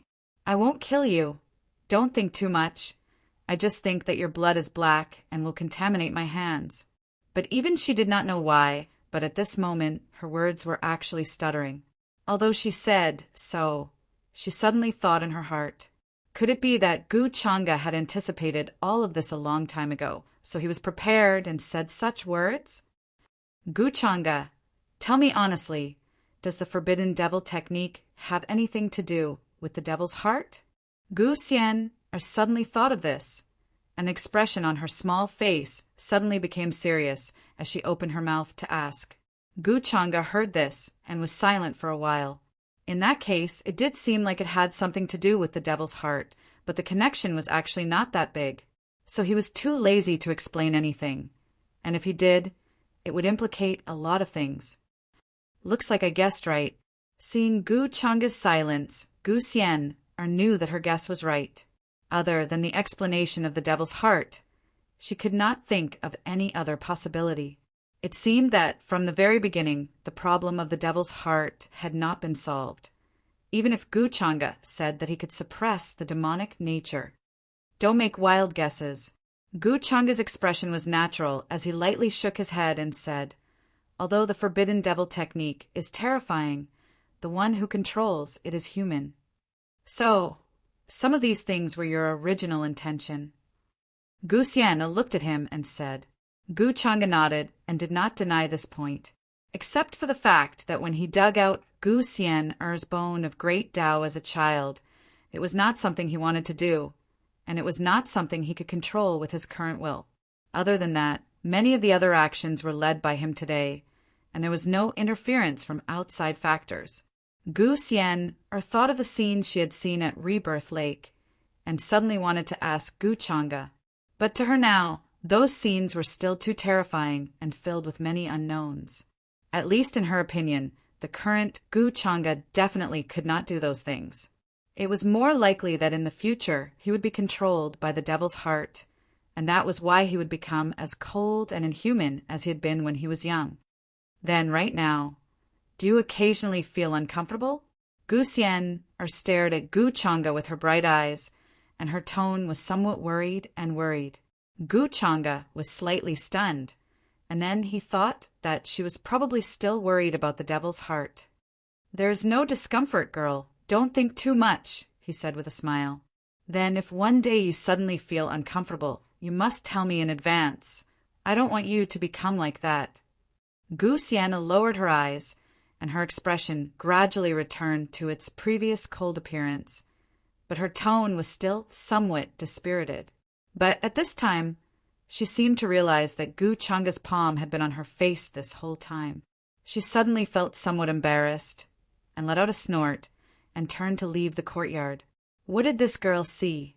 won't kill you. Don't think too much. I just think that your blood is black and will contaminate my hands. But even she did not know why, but at this moment her words were actually stuttering. Although she said so, she suddenly thought in her heart, could it be that Gu Changa had anticipated all of this a long time ago, so he was prepared and said such words? Gu Changa, tell me honestly, does the forbidden devil technique have anything to do with the devil's heart? Gu Xian suddenly thought of this, and the expression on her small face suddenly became serious as she opened her mouth to ask. Gu Changa heard this and was silent for a while. In that case, it did seem like it had something to do with the devil's heart, but the connection was actually not that big. So he was too lazy to explain anything, and if he did, it would implicate a lot of things. Looks like I guessed right. Seeing Gu Changa's silence, Gu Xian knew that her guess was right. Other than the explanation of the devil's heart, she could not think of any other possibility. It seemed that, from the very beginning, the problem of the devil's heart had not been solved, even if Gu Changa said that he could suppress the demonic nature. Don't make wild guesses. Gu Changa's expression was natural as he lightly shook his head and said, although the forbidden devil technique is terrifying, the one who controls it is human. So, some of these things were your original intention. Gu Xian looked at him and said. Gu Changa nodded and did not deny this point, except for the fact that when he dug out Gu Xian's bone of great Tao as a child, it was not something he wanted to do, and it was not something he could control with his current will. Other than that, many of the other actions were led by him today, and there was no interference from outside factors. Gu Xian thought of the scene she had seen at Rebirth Lake, and suddenly wanted to ask Gu Changa, but to her now, those scenes were still too terrifying and filled with many unknowns. At least in her opinion, the current Gu Changa definitely could not do those things. It was more likely that in the future he would be controlled by the devil's heart, and that was why he would become as cold and inhuman as he had been when he was young. Then, right now, do you occasionally feel uncomfortable? Gu Xian stared at Gu Changa with her bright eyes, and her tone was somewhat worried and worried. Gu Changa was slightly stunned, and then he thought that she was probably still worried about the devil's heart. "There's no discomfort, girl. Don't think too much," he said with a smile. "Then if one day you suddenly feel uncomfortable, you must tell me in advance. I don't want you to become like that." Gu Sienna lowered her eyes, and her expression gradually returned to its previous cold appearance, but her tone was still somewhat dispirited. But at this time, she seemed to realize that Gu Changa's palm had been on her face this whole time. She suddenly felt somewhat embarrassed, and let out a snort, and turned to leave the courtyard. What did this girl see?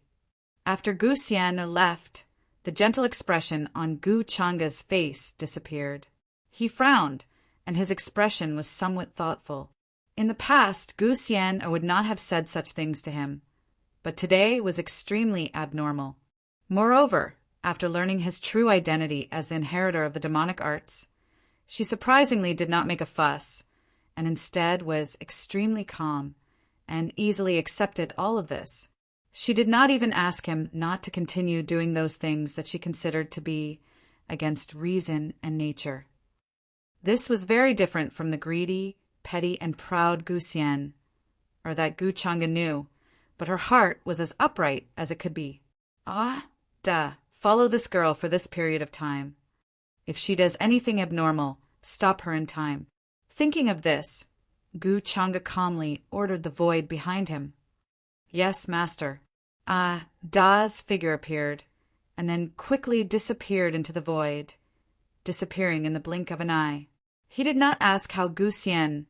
After Gu Sienna left, the gentle expression on Gu Changa's face disappeared. He frowned, and his expression was somewhat thoughtful. In the past, Gu Sienna would not have said such things to him, but today was extremely abnormal. Moreover, after learning his true identity as the inheritor of the demonic arts, she surprisingly did not make a fuss, and instead was extremely calm, and easily accepted all of this. She did not even ask him not to continue doing those things that she considered to be against reason and nature. This was very different from the greedy, petty, and proud Gu Sienna, or that Gu Changa knew, but her heart was as upright as it could be. Follow this girl for this period of time. If she does anything abnormal, stop her in time. Thinking of this, Gu Changa calmly ordered the void behind him. "Yes, master." Da's figure appeared, and then quickly disappeared into the void, disappearing in the blink of an eye. He did not ask how Gu Sienna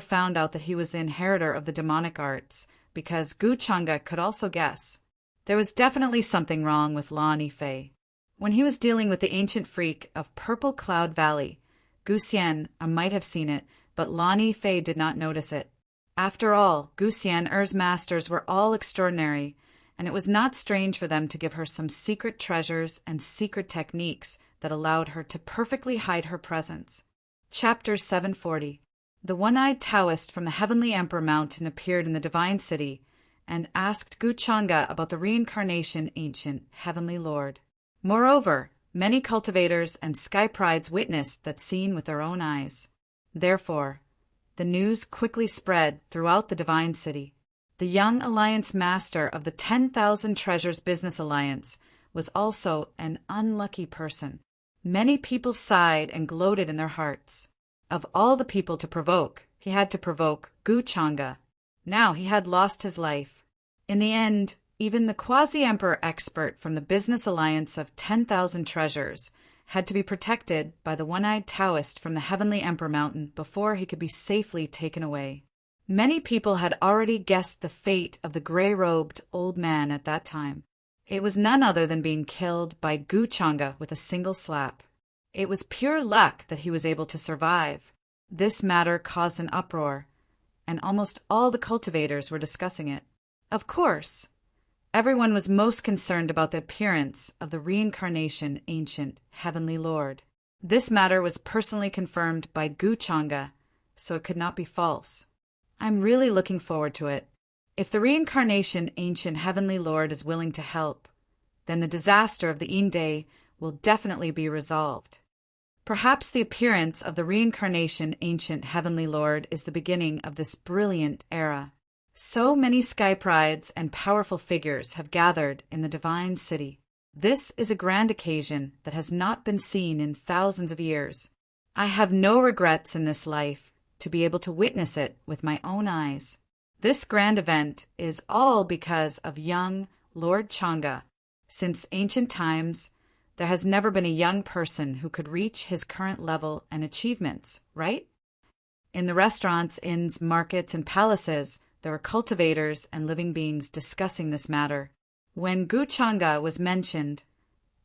found out that he was the inheritor of the demonic arts, because Gu Changa could also guess. There was definitely something wrong with Lani Fei. When he was dealing with the ancient freak of Purple Cloud Valley, Gu Sienna might have seen it, but Lani Fei did not notice it. After all, Gu Sienna's masters were all extraordinary, and it was not strange for them to give her some secret treasures and secret techniques that allowed her to perfectly hide her presence. Chapter 740. The one-eyed Taoist from the Heavenly Emperor Mountain appeared in the Divine City and asked Gu Changa about the reincarnation ancient Heavenly Lord. Moreover, many cultivators and sky prides witnessed that scene with their own eyes. Therefore, the news quickly spread throughout the Divine City. The young Alliance Master of the 10,000 Treasures Business Alliance was also an unlucky person. Many people sighed and gloated in their hearts. Of all the people to provoke, he had to provoke Gu Changa. Now he had lost his life. In the end, even the quasi-emperor expert from the Business Alliance of 10,000 Treasures had to be protected by the one-eyed Taoist from the Heavenly Emperor Mountain before he could be safely taken away. Many people had already guessed the fate of the gray-robed old man at that time. It was none other than being killed by Gu Changa with a single slap. It was pure luck that he was able to survive. This matter caused an uproar, and almost all the cultivators were discussing it. Of course, everyone was most concerned about the appearance of the reincarnation ancient Heavenly Lord. This matter was personally confirmed by Gu Changa, so it could not be false. I'm really looking forward to it. If the reincarnation ancient Heavenly Lord is willing to help, then the disaster of the Inde will definitely be resolved. Perhaps the appearance of the reincarnation ancient Heavenly Lord is the beginning of this brilliant era. So many sky prides and powerful figures have gathered in the Divine City. This is a grand occasion that has not been seen in thousands of years. I have no regrets in this life to be able to witness it with my own eyes. This grand event is all because of young Lord Changa. Since ancient times, there has never been a young person who could reach his current level and achievements, right? In the restaurants, inns, markets, and palaces, there were cultivators and living beings discussing this matter. When Gu Changa was mentioned,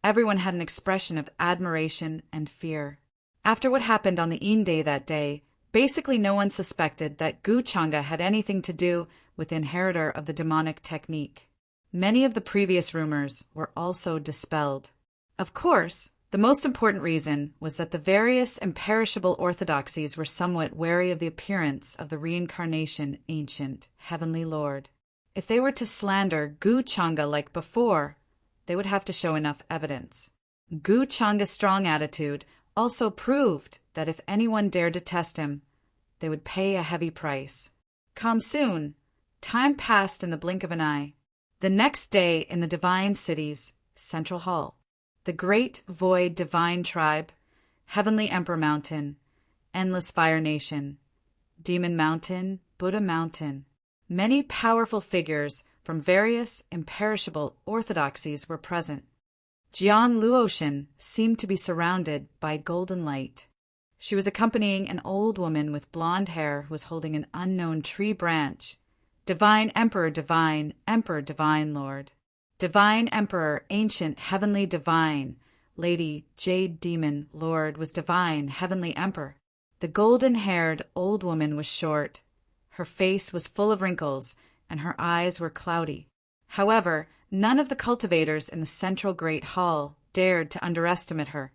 everyone had an expression of admiration and fear. After what happened on the Inde that day, basically no one suspected that Gu Changa had anything to do with the inheritor of the demonic technique. Many of the previous rumors were also dispelled. Of course, the most important reason was that the various imperishable orthodoxies were somewhat wary of the appearance of the reincarnation ancient Heavenly Lord. If they were to slander Gu Changa like before, they would have to show enough evidence. Gu Changa's strong attitude also proved that if anyone dared to test him, they would pay a heavy price. Come soon. Time passed in the blink of an eye. The next day in the Divine City's Central Hall, the Great Void Divine Tribe, Heavenly Emperor Mountain, Endless Fire Nation, Demon Mountain, Buddha Mountain, many powerful figures from various imperishable orthodoxies were present. Jiang Luotian seemed to be surrounded by golden light. She was accompanying an old woman with blonde hair who was holding an unknown tree branch. Divine Emperor, Divine Emperor, Divine Lord. Divine Emperor, Ancient, Heavenly Divine. Lady Jade Demon Lord was Divine, Heavenly Emperor. The golden-haired old woman was short. Her face was full of wrinkles, and her eyes were cloudy. However, none of the cultivators in the central Great Hall dared to underestimate her,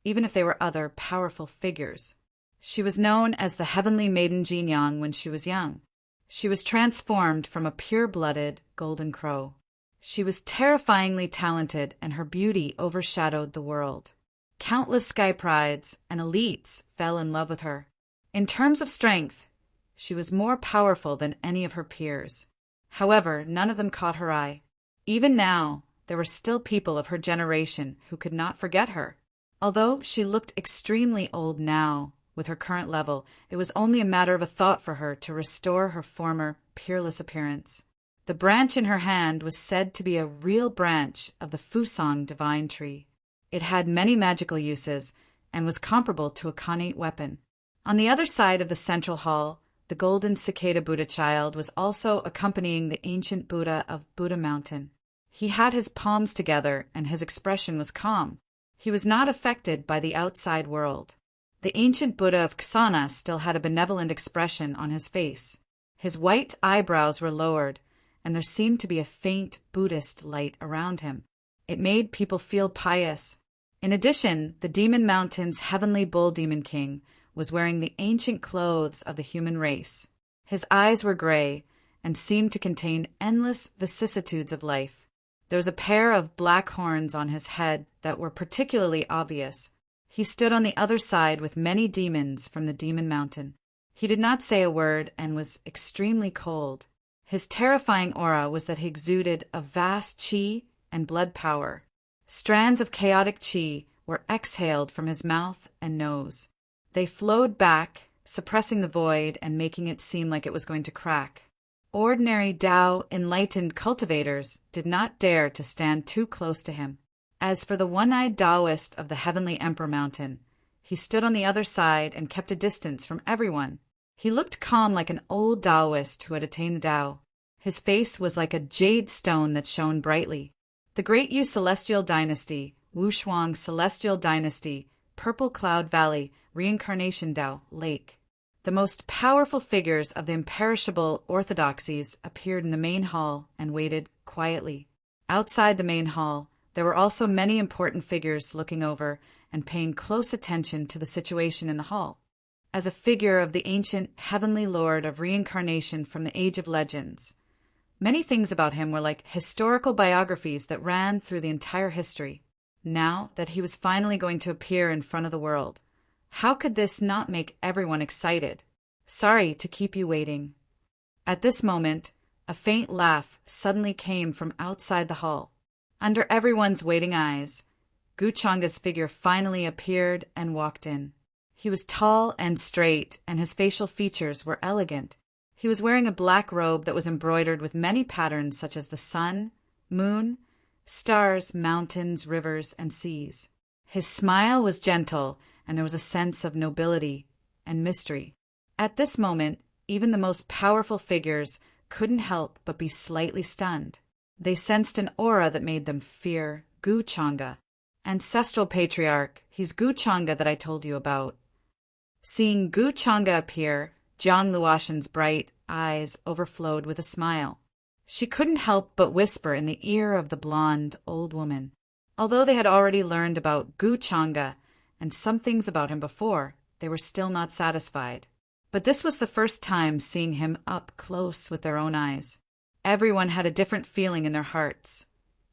even if they were other powerful figures. She was known as the Heavenly Maiden Jinyang when she was young. She was transformed from a pure-blooded golden crow. She was terrifyingly talented, and her beauty overshadowed the world. Countless sky prides and elites fell in love with her. In terms of strength, she was more powerful than any of her peers. However, none of them caught her eye. Even now, there were still people of her generation who could not forget her. Although she looked extremely old now, with her current level, it was only a matter of a thought for her to restore her former peerless appearance. The branch in her hand was said to be a real branch of the Fusang divine tree. It had many magical uses and was comparable to a Khanate weapon. On the other side of the central hall, the golden cicada Buddha child was also accompanying the ancient Buddha of Buddha Mountain. He had his palms together and his expression was calm. He was not affected by the outside world. The ancient Buddha of Ksana still had a benevolent expression on his face. His white eyebrows were lowered, and there seemed to be a faint Buddhist light around him. It made people feel pious. In addition, the Demon Mountain's heavenly bull demon king was wearing the ancient clothes of the human race. His eyes were gray and seemed to contain endless vicissitudes of life. There was a pair of black horns on his head that were particularly obvious. He stood on the other side with many demons from the Demon Mountain. He did not say a word and was extremely cold. His terrifying aura was that he exuded a vast chi and blood power. Strands of chaotic chi were exhaled from his mouth and nose. They flowed back, suppressing the void and making it seem like it was going to crack. Ordinary Tao enlightened cultivators did not dare to stand too close to him. As for the one-eyed Taoist of the Heavenly Emperor Mountain, he stood on the other side and kept a distance from everyone. He looked calm like an old Taoist who had attained the Tao. His face was like a jade stone that shone brightly. The Great Yu Celestial Dynasty, Wushuang Celestial Dynasty, Purple Cloud Valley, Reincarnation Tao, Lake. The most powerful figures of the imperishable orthodoxies appeared in the main hall and waited quietly. Outside the main hall, there were also many important figures looking over and paying close attention to the situation in the hall. As a figure of the ancient heavenly lord of reincarnation from the age of legends, many things about him were like historical biographies that ran through the entire history. Now that he was finally going to appear in front of the world, how could this not make everyone excited? Sorry to keep you waiting. At this moment, a faint laugh suddenly came from outside the hall. Under everyone's waiting eyes, Gu Changa's figure finally appeared and walked in. He was tall and straight, and his facial features were elegant. He was wearing a black robe that was embroidered with many patterns such as the sun, moon, stars, mountains, rivers, and seas. His smile was gentle, and there was a sense of nobility and mystery. At this moment, even the most powerful figures couldn't help but be slightly stunned. They sensed an aura that made them fear Gu Changa. Ancestral patriarch, he's Gu Changa that I told you about. Seeing Gu Changa appear, Jiang Luotian's bright eyes overflowed with a smile. She couldn't help but whisper in the ear of the blonde old woman. Although they had already learned about Gu Changa and some things about him before, they were still not satisfied. But this was the first time seeing him up close with their own eyes. Everyone had a different feeling in their hearts,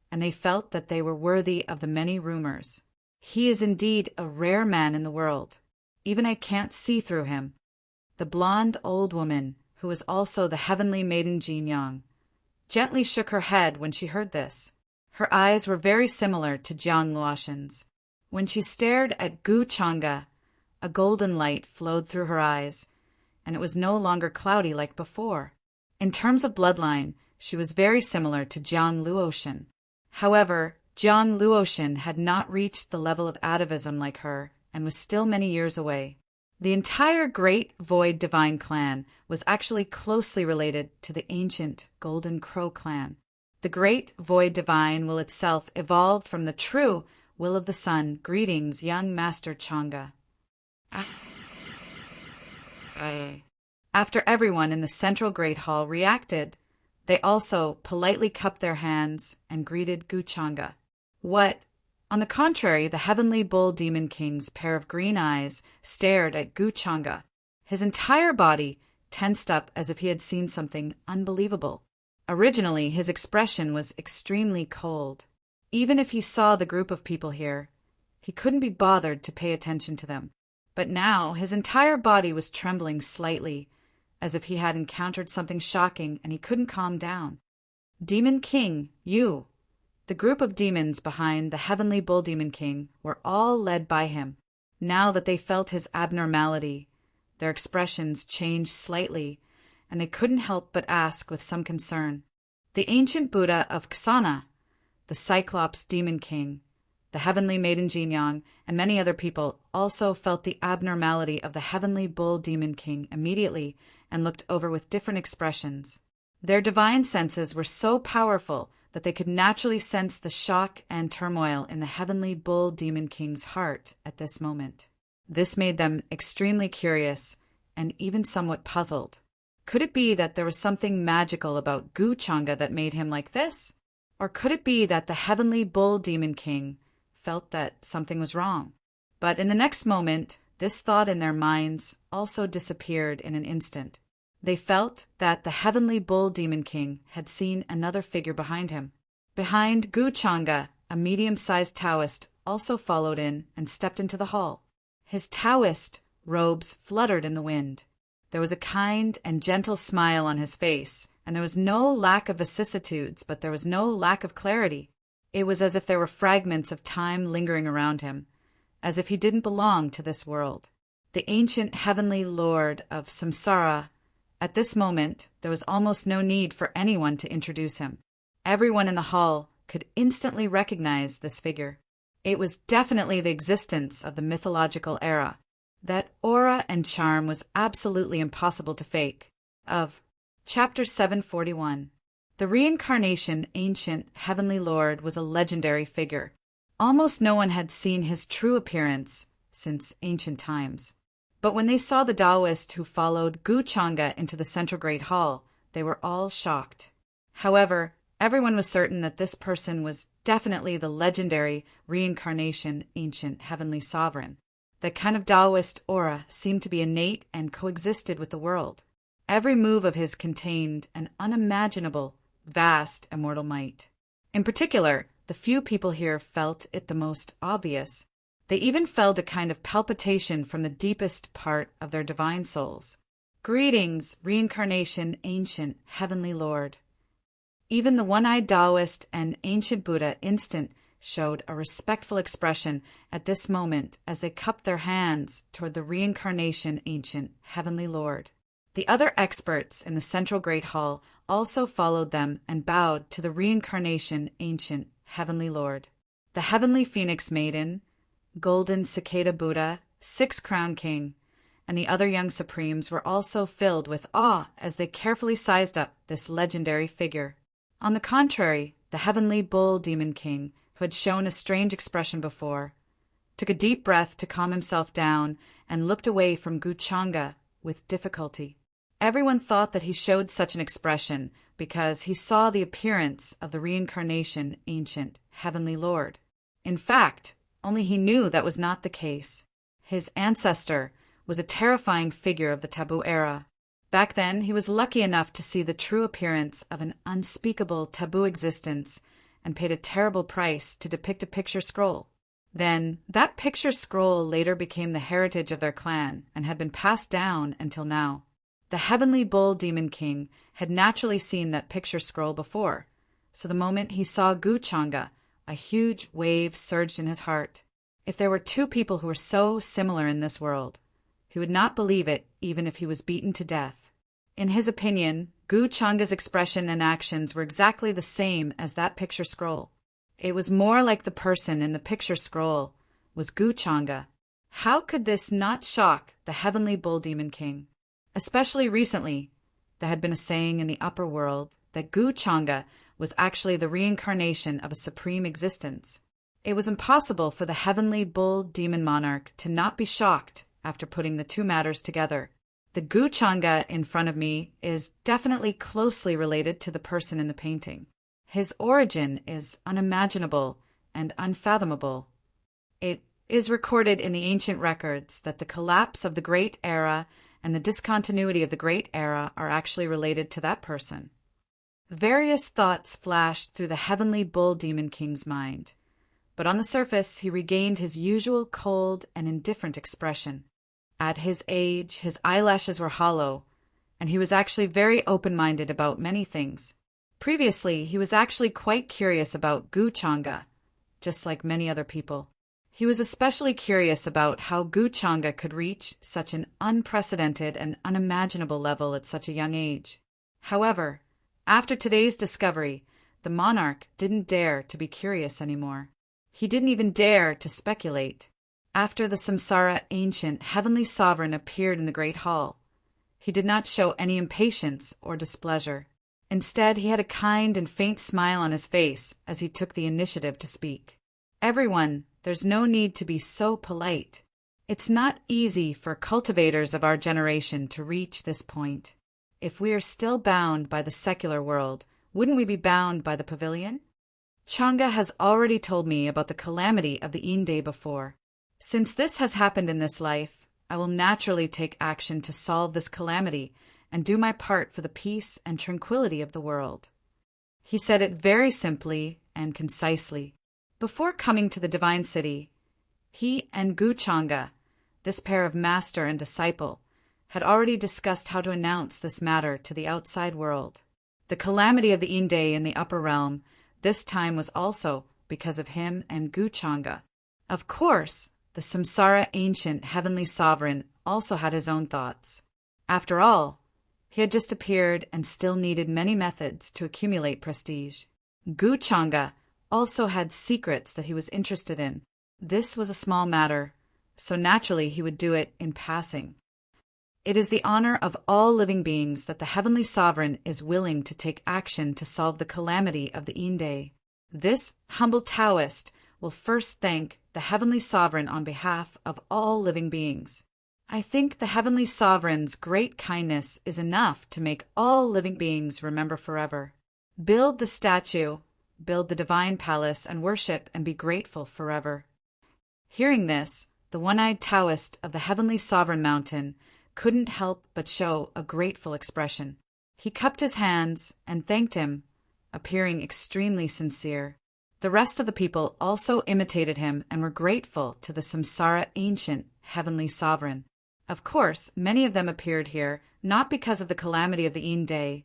and they felt that they were worthy of the many rumors. He is indeed a rare man in the world. Even I can't see through him. The blonde old woman, who was also the heavenly maiden Jinyang, gently shook her head when she heard this. Her eyes were very similar to Jiang Luoshan's. When she stared at Gu Chang'e, a golden light flowed through her eyes, and it was no longer cloudy like before. In terms of bloodline, she was very similar to Jiang Luoshan. However, Jiang Luoshan had not reached the level of atavism like her and was still many years away. The entire Great Void Divine clan was actually closely related to the ancient Golden Crow clan. The Great Void Divine will itself evolved from the true Will of the Sun. Greetings, young Master Chang'e. After everyone in the Central Great Hall reacted, they also politely cupped their hands and greeted Gu Chang'e. What? On the contrary, the Heavenly Bull Demon King's pair of green eyes stared at Gu Chang'e. His entire body tensed up as if he had seen something unbelievable. Originally, his expression was extremely cold. Even if he saw the group of people here, he couldn't be bothered to pay attention to them. But now his entire body was trembling slightly, as if he had encountered something shocking and he couldn't calm down. Demon King, you! The group of demons behind the Heavenly Bull Demon King were all led by him. Now that they felt his abnormality, their expressions changed slightly, and they couldn't help but ask with some concern. The ancient Buddha of Ksana, the Cyclops Demon King, the Heavenly Maiden Jinyang, and many other people also felt the abnormality of the Heavenly Bull Demon King immediately and looked over with different expressions. Their divine senses were so powerful that they could naturally sense the shock and turmoil in the Heavenly Bull Demon King's heart at this moment. This made them extremely curious and even somewhat puzzled. Could it be that there was something magical about Gu Chang'e that made him like this? Or could it be that the Heavenly Bull Demon King felt that something was wrong? But in the next moment, this thought in their minds also disappeared in an instant. They felt that the Heavenly Bull Demon King had seen another figure behind him. Behind Gu Chang'e, a medium-sized Taoist also followed in and stepped into the hall. His Taoist robes fluttered in the wind. There was a kind and gentle smile on his face, and there was no lack of vicissitudes, but there was no lack of clarity. It was as if there were fragments of time lingering around him, as if he didn't belong to this world. The ancient Heavenly Lord of Samsara. At this moment, there was almost no need for anyone to introduce him. Everyone in the hall could instantly recognize this figure. It was definitely the existence of the mythological era. That aura and charm was absolutely impossible to fake. Of Chapter 741. The reincarnation ancient Heavenly Lord was a legendary figure. Almost no one had seen his true appearance since ancient times. But when they saw the Taoist who followed Gu Chang'e into the Central Great Hall, they were all shocked. However, everyone was certain that this person was definitely the legendary reincarnation ancient Heavenly Sovereign. That kind of Taoist aura seemed to be innate and coexisted with the world. Every move of his contained an unimaginable, vast immortal might. In particular, the few people here felt it the most obvious. They even felt a kind of palpitation from the deepest part of their divine souls. Greetings, reincarnation ancient Heavenly Lord. Even the one-eyed Taoist and ancient Buddha instant showed a respectful expression at this moment as they cupped their hands toward the reincarnation ancient Heavenly Lord. The other experts in the Central Great Hall also followed them and bowed to the reincarnation ancient Heavenly Lord. The Heavenly Phoenix Maiden, Golden Cicada Buddha, Six Crown King, and the other young supremes were also filled with awe as they carefully sized up this legendary figure. On the contrary, the Heavenly Bull Demon King, who had shown a strange expression before, took a deep breath to calm himself down and looked away from Gu Chang'e with difficulty. Everyone thought that he showed such an expression because he saw the appearance of the reincarnation ancient Heavenly Lord. In fact, only he knew that was not the case. His ancestor was a terrifying figure of the taboo era. Back then, he was lucky enough to see the true appearance of an unspeakable taboo existence and paid a terrible price to depict a picture scroll. Then, that picture scroll later became the heritage of their clan and had been passed down until now. The Heavenly Bull Demon King had naturally seen that picture scroll before, so the moment he saw Guchanga, a huge wave surged in his heart. If there were two people who were so similar in this world, he would not believe it even if he was beaten to death. In his opinion, Guchanga's expression and actions were exactly the same as that picture scroll. It was more like the person in the picture scroll was Guchanga. How could this not shock the Heavenly Bull Demon King? Especially recently, there had been a saying in the upper world that Guchanga was actually the reincarnation of a supreme existence. It was impossible for the Heavenly Bull Demon Monarch to not be shocked after putting the two matters together. The Guchanga in front of me is definitely closely related to the person in the painting. His origin is unimaginable and unfathomable. It is recorded in the ancient records that the collapse of the Great Era and the discontinuity of the Great Era are actually related to that person. Various thoughts flashed through the Heavenly Bull Demon King's mind, but on the surface he regained his usual cold and indifferent expression. At his age, his eyelashes were hollow, and he was actually very open-minded about many things. Previously, he was actually quite curious about Guchanga, just like many other people. He was especially curious about how Guchanga could reach such an unprecedented and unimaginable level at such a young age. However, after today's discovery, the monarch didn't dare to be curious anymore. He didn't even dare to speculate. After the Samsara ancient heavenly sovereign appeared in the great hall, he did not show any impatience or displeasure. Instead, he had a kind and faint smile on his face as he took the initiative to speak. Everyone, there's no need to be so polite. It's not easy for cultivators of our generation to reach this point. If we are still bound by the secular world, wouldn't we be bound by the pavilion? Changa has already told me about the calamity of the Inde before. Since this has happened in this life, I will naturally take action to solve this calamity and do my part for the peace and tranquility of the world. He said it very simply and concisely. Before coming to the divine city, he and Guchanga, this pair of master and disciple, had already discussed how to announce this matter to the outside world. The calamity of the Inde in the upper realm this time was also because of him and Guchanga. Of course, the Samsara ancient heavenly sovereign also had his own thoughts. After all, he had just appeared and still needed many methods to accumulate prestige. Guchanga also had secrets that he was interested in. This was a small matter, so naturally he would do it in passing. It is the honor of all living beings that the Heavenly Sovereign is willing to take action to solve the calamity of the Inde. This humble Taoist will first thank the Heavenly Sovereign on behalf of all living beings. I think the Heavenly Sovereign's great kindness is enough to make all living beings remember forever. Build the statue, build the divine palace, and worship and be grateful forever. Hearing this, the one-eyed Taoist of the Heavenly Sovereign Mountain couldn't help but show a grateful expression. He cupped his hands and thanked him, appearing extremely sincere. The rest of the people also imitated him and were grateful to the Samsara ancient Heavenly Sovereign. Of course, many of them appeared here not because of the calamity of the Inde,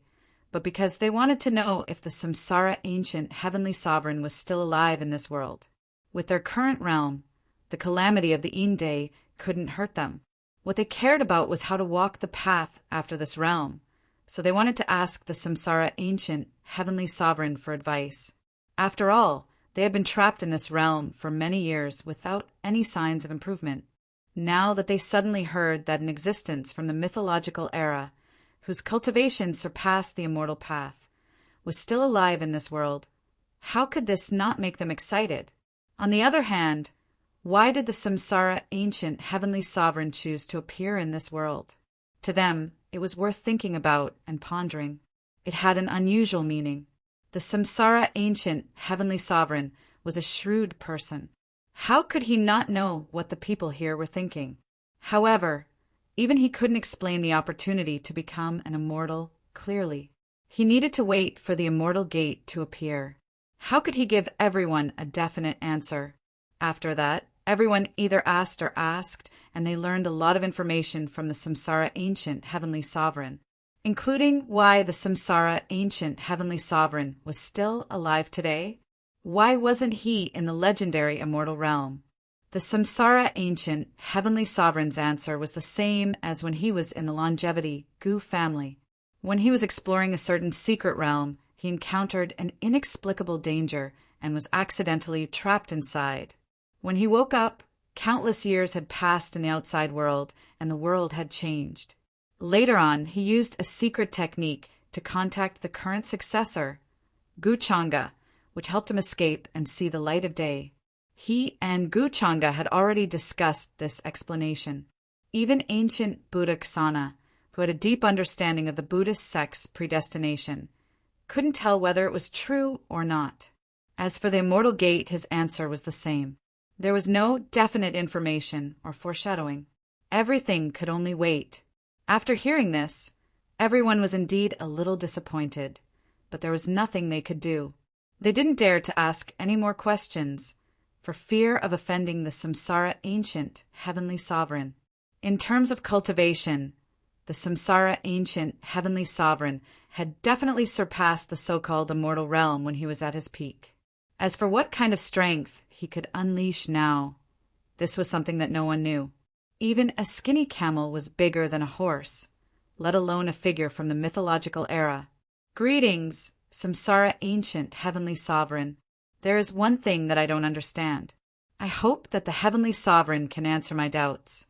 but because they wanted to know if the Samsara ancient Heavenly Sovereign was still alive in this world. With their current realm, the calamity of the Inde couldn't hurt them. What they cared about was how to walk the path after this realm, so they wanted to ask the Samsara ancient Heavenly Sovereign for advice. After all, they had been trapped in this realm for many years without any signs of improvement. Now that they suddenly heard that an existence from the mythological era, whose cultivation surpassed the immortal path, was still alive in this world, how could this not make them excited? On the other hand, why did the Samsara ancient Heavenly Sovereign choose to appear in this world? To them, it was worth thinking about and pondering. It had an unusual meaning. The Samsara ancient Heavenly Sovereign was a shrewd person. How could he not know what the people here were thinking? However, Even he couldn't explain the opportunity to become an immortal clearly. He needed to wait for the immortal gate to appear. How could he give everyone a definite answer? After that, everyone either asked or asked, and they learned a lot of information from the Samsara ancient heavenly sovereign, including why the Samsara ancient heavenly sovereign was still alive today. Why wasn't he in the legendary immortal realm? The Samsara ancient heavenly sovereign's answer was the same as when he was in the longevity Gu family. When he was exploring a certain secret realm, he encountered an inexplicable danger and was accidentally trapped inside. When he woke up, countless years had passed in the outside world, and the world had changed. Later on, he used a secret technique to contact the current successor, Gu Changa, which helped him escape and see the light of day. He and Gu Changa had already discussed this explanation. Even ancient Buddha Ksana, who had a deep understanding of the Buddhist sect's predestination, couldn't tell whether it was true or not. As for the immortal gate, his answer was the same. There was no definite information or foreshadowing. Everything could only wait. After hearing this, everyone was indeed a little disappointed, but there was nothing they could do. They didn't dare to ask any more questions, for fear of offending the Samsara ancient heavenly sovereign. In terms of cultivation, the Samsara ancient heavenly sovereign had definitely surpassed the so-called immortal realm when he was at his peak. As for what kind of strength he could unleash now, this was something that no one knew. Even a skinny camel was bigger than a horse, let alone a figure from the mythological era. Greetings, Samsara ancient heavenly sovereign. There is one thing that I don't understand. I hope that the heavenly sovereign can answer my doubts.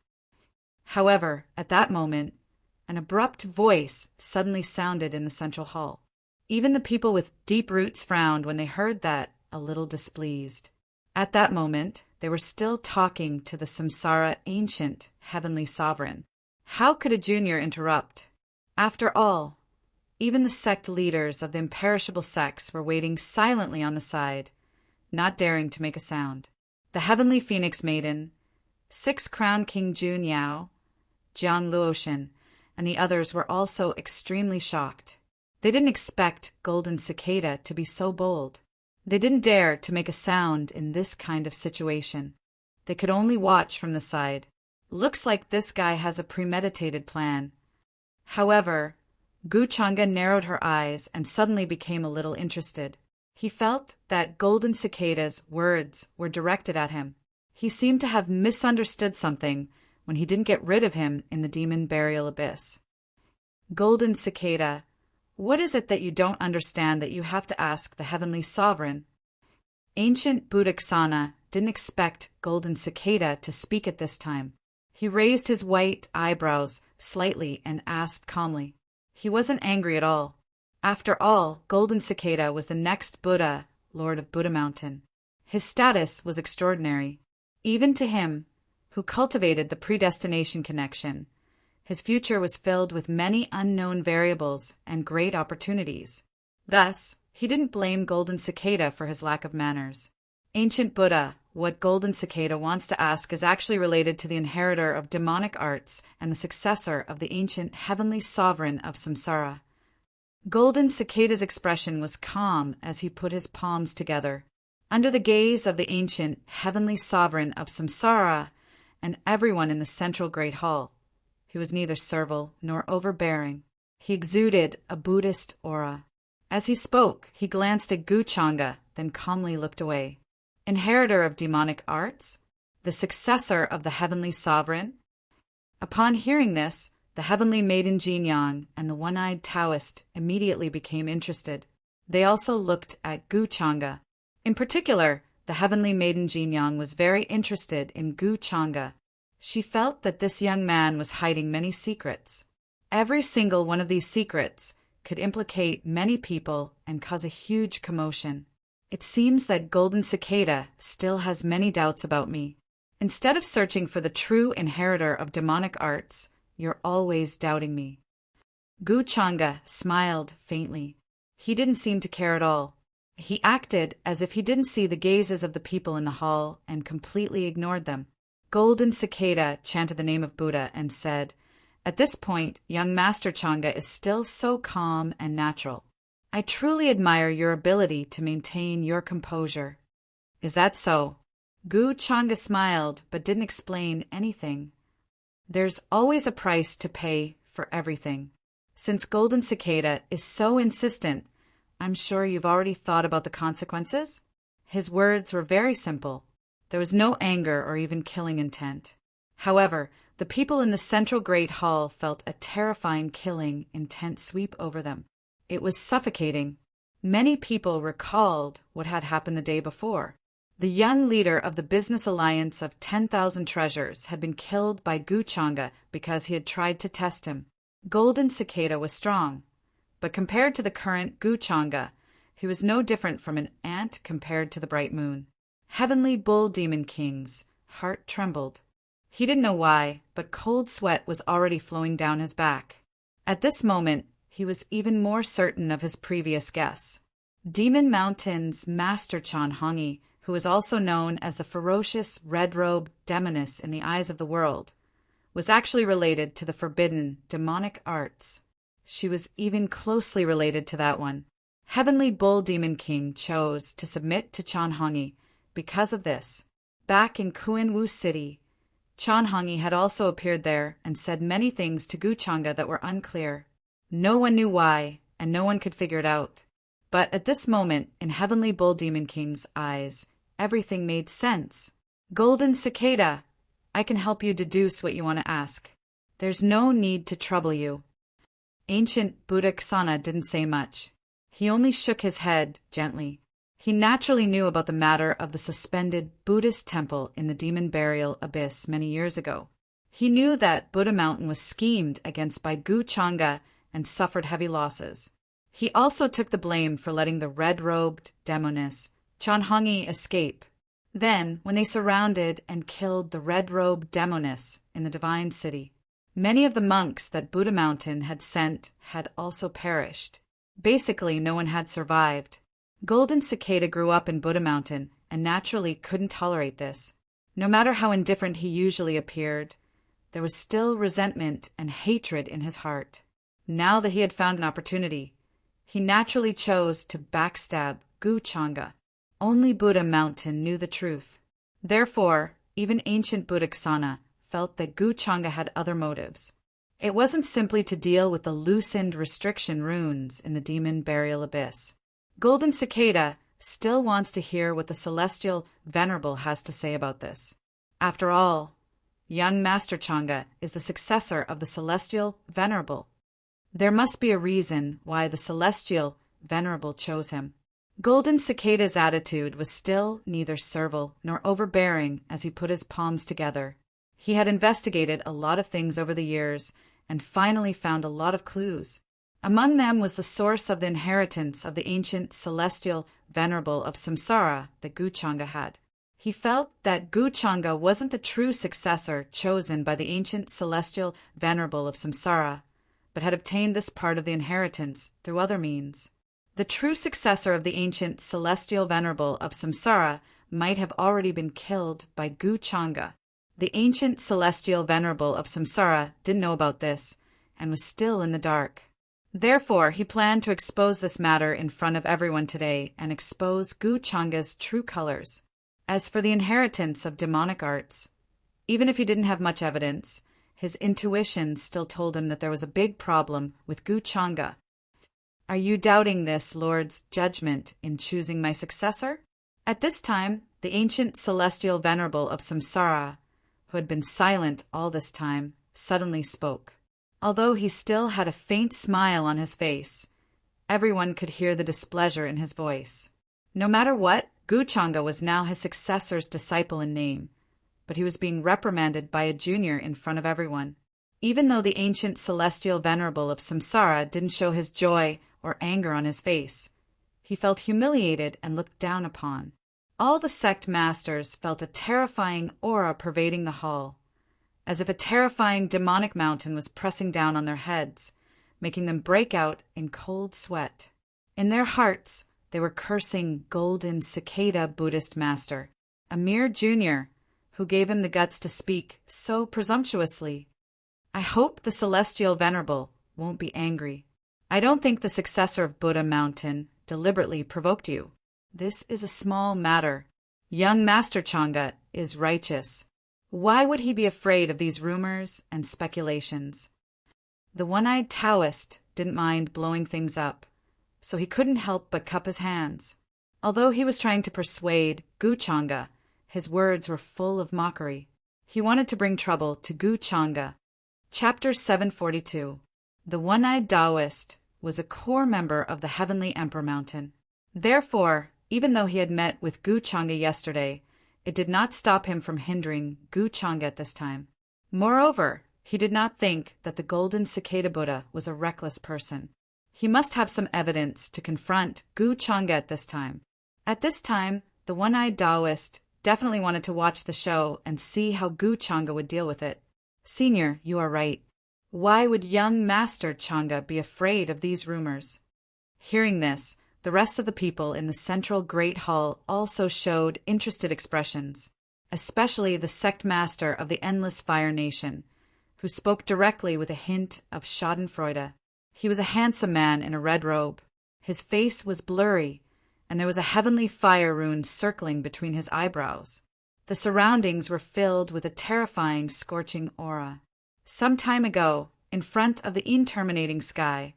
However, at that moment, an abrupt voice suddenly sounded in the central hall. Even the people with deep roots frowned when they heard that, a little displeased. At that moment, they were still talking to the Samsara ancient heavenly sovereign. How could a junior interrupt? After all, even the sect leaders of the imperishable sects were waiting silently on the side, not daring to make a sound. The heavenly phoenix maiden, 6-crown King Jun Yao, Jiang Luoshan, and the others were also extremely shocked. They didn't expect Golden Cicada to be so bold. They didn't dare to make a sound in this kind of situation. They could only watch from the side. Looks like this guy has a premeditated plan. However, Gu Changa narrowed her eyes and suddenly became a little interested. He felt that Golden Cicada's words were directed at him. He seemed to have misunderstood something when he didn't get rid of him in the demon burial abyss. Golden Cicada, what is it that you don't understand that you have to ask the heavenly sovereign? Ancient Buddha Ksana didn't expect Golden Cicada to speak at this time. He raised his white eyebrows slightly and asked calmly. He wasn't angry at all. After all, Golden Cicada was the next Buddha, Lord of Buddha Mountain. His status was extraordinary. Even to him, who cultivated the predestination connection, his future was filled with many unknown variables and great opportunities. Thus, he didn't blame Golden Cicada for his lack of manners. Ancient Buddha, what Golden Cicada wants to ask is actually related to the inheritor of demonic arts and the successor of the ancient heavenly sovereign of Samsara. Golden Cicada's expression was calm as he put his palms together. Under the gaze of the ancient heavenly sovereign of Samsara and everyone in the central great hall, he was neither servile nor overbearing. He exuded a Buddhist aura. As he spoke, he glanced at Gu Changa, then calmly looked away. Inheritor of demonic arts? The successor of the heavenly sovereign? Upon hearing this, the heavenly maiden Jin Yang and the one-eyed Taoist immediately became interested. They also looked at Gu Changa. In particular, the heavenly maiden Jin Yang was very interested in Gu Changa. She felt that this young man was hiding many secrets. Every single one of these secrets could implicate many people and cause a huge commotion. It seems that Golden Cicada still has many doubts about me. Instead of searching for the true inheritor of demonic arts, you're always doubting me. Gu Changa smiled faintly. He didn't seem to care at all. He acted as if he didn't see the gazes of the people in the hall and completely ignored them. Golden Cicada chanted the name of Buddha and said, At this point, young Master Changa is still so calm and natural. I truly admire your ability to maintain your composure. Is that so? Gu Changa smiled but didn't explain anything. There's always a price to pay for everything. Since Golden Cicada is so insistent, I'm sure you've already thought about the consequences? His words were very simple. There was no anger or even killing intent. However, the people in the central Great Hall felt a terrifying killing intent sweep over them. It was suffocating. Many people recalled what had happened the day before. The young leader of the business alliance of 10,000 treasures had been killed by Gu Changa because he had tried to test him. Golden Cicada was strong, but compared to the current Gu Changa, he was no different from an ant compared to the bright moon. Heavenly Bull Demon King's heart trembled. He didn't know why, but cold sweat was already flowing down his back. At this moment, he was even more certain of his previous guess. Demon Mountain's Master Chan Hongi, who was also known as the ferocious red-robed demoness in the eyes of the world, was actually related to the forbidden demonic arts. She was even closely related to that one. Heavenly Bull Demon King chose to submit to Chan Hongi because of this. Back in Kuan-Wu City, Chan Hongi had also appeared there and said many things to Gu Changa that were unclear. No one knew why, and no one could figure it out. But at this moment, in Heavenly Bull Demon King's eyes, everything made sense. Golden Cicada, I can help you deduce what you want to ask. There's no need to trouble you. Ancient Buddha Ksana didn't say much. He only shook his head gently. He naturally knew about the matter of the suspended Buddhist temple in the demon burial abyss many years ago. He knew that Buddha Mountain was schemed against by Gu Changa and suffered heavy losses. He also took the blame for letting the red-robed demoness, Chan Hongi, escape. Then, when they surrounded and killed the red-robed demoness in the Divine City, many of the monks that Buddha Mountain had sent had also perished. Basically, no one had survived. Golden Cicada grew up in Buddha Mountain and naturally couldn't tolerate this. No matter how indifferent he usually appeared, there was still resentment and hatred in his heart. Now that he had found an opportunity, he naturally chose to backstab Gu Changa. Only Buddha Mountain knew the truth. Therefore, even ancient Buddha Ksana felt that Gu Changa had other motives. It wasn't simply to deal with the loosened restriction runes in the demon burial abyss. Golden Cicada still wants to hear what the Celestial Venerable has to say about this. After all, young Master Changa is the successor of the Celestial Venerable. There must be a reason why the Celestial Venerable chose him. Golden Cicada's attitude was still neither servile nor overbearing as he put his palms together. He had investigated a lot of things over the years and finally found a lot of clues. Among them was the source of the inheritance of the ancient Celestial Venerable of Samsara that Gu Changa had. He felt that Gu Changa wasn't the true successor chosen by the ancient Celestial Venerable of Samsara, but had obtained this part of the inheritance through other means. The true successor of the ancient Celestial Venerable of Samsara might have already been killed by Gu Changa. The ancient Celestial Venerable of Samsara didn't know about this and was still in the dark. Therefore, he planned to expose this matter in front of everyone today and expose Gu Changa's true colors. As for the inheritance of demonic arts, even if he didn't have much evidence, his intuition still told him that there was a big problem with Gu Changa. Are you doubting this Lord's judgment in choosing my successor? At this time, the ancient Celestial Venerable of Samsara, who had been silent all this time, suddenly spoke. Although he still had a faint smile on his face, everyone could hear the displeasure in his voice. No matter what, Gu Changa was now his successor's disciple in name, but he was being reprimanded by a junior in front of everyone. Even though the ancient Celestial Venerable of Samsara didn't show his joy or anger on his face, he felt humiliated and looked down upon. All the sect masters felt a terrifying aura pervading the hall, as if a terrifying demonic mountain was pressing down on their heads, making them break out in cold sweat. In their hearts, they were cursing Golden Cicada Buddhist Master, a mere junior, who gave him the guts to speak so presumptuously. I hope the Celestial Venerable won't be angry. I don't think the successor of Buddha Mountain deliberately provoked you. This is a small matter. Young Master Chang'e is righteous. Why would he be afraid of these rumors and speculations? The one-eyed Taoist didn't mind blowing things up, so he couldn't help but cup his hands. Although he was trying to persuade Gu Chang'e, his words were full of mockery. He wanted to bring trouble to Gu Chang'e. Chapter 742. The one-eyed Taoist was a core member of the Heavenly Emperor Mountain. Therefore, even though he had met with Gu Chang'e yesterday, it did not stop him from hindering Gu Chang'e at this time. Moreover, he did not think that the Golden Cicada Buddha was a reckless person. He must have some evidence to confront Gu Chang'e at this time. At this time, the one-eyed Taoist definitely wanted to watch the show and see how Gu Chang'e would deal with it. Senior, you are right. Why would young Master Chang'e be afraid of these rumors? Hearing this, the rest of the people in the central Great Hall also showed interested expressions, especially the sect master of the Endless Fire Nation, who spoke directly with a hint of schadenfreude. He was a handsome man in a red robe. His face was blurry, and there was a heavenly fire rune circling between his eyebrows. The surroundings were filled with a terrifying, scorching aura. Some time ago, in front of the interminating sky,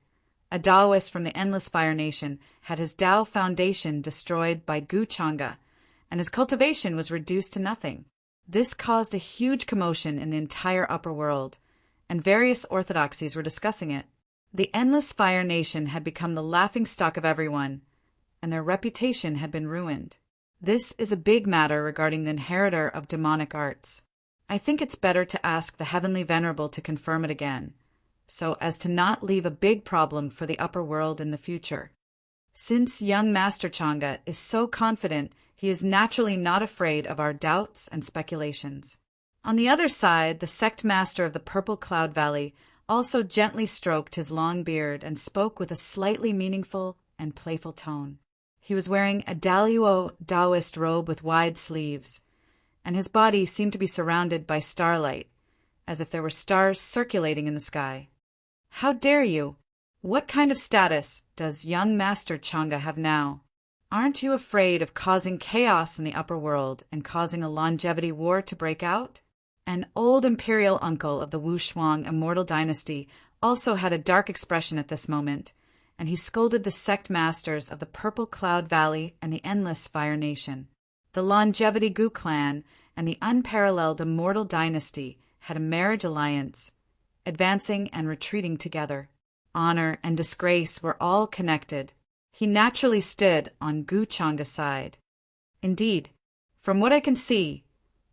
a Taoist from the Endless Fire Nation had his Tao foundation destroyed by Gu Chang'e, and his cultivation was reduced to nothing. This caused a huge commotion in the entire upper world, and various orthodoxies were discussing it. The Endless Fire Nation had become the laughingstock of everyone, and their reputation had been ruined. This is a big matter regarding the inheritor of demonic arts. I think it's better to ask the Heavenly Venerable to confirm it again, so as to not leave a big problem for the upper world in the future. Since young Master Chang'e is so confident, he is naturally not afraid of our doubts and speculations. On the other side, the sect master of the Purple Cloud Valley also gently stroked his long beard and spoke with a slightly meaningful and playful tone. He was wearing a Daluo Taoist robe with wide sleeves, and his body seemed to be surrounded by starlight, as if there were stars circulating in the sky. How dare you? What kind of status does young Master Chang'e have now? Aren't you afraid of causing chaos in the upper world and causing a longevity war to break out? An old imperial uncle of the Wushuang immortal dynasty also had a dark expression at this moment, and he scolded the sect masters of the Purple Cloud Valley and the Endless Fire Nation. The Longevity Gu clan and the unparalleled immortal dynasty had a marriage alliance, advancing and retreating together. Honor and disgrace were all connected. He naturally stood on Gu Chang'e's side. Indeed, from what I can see,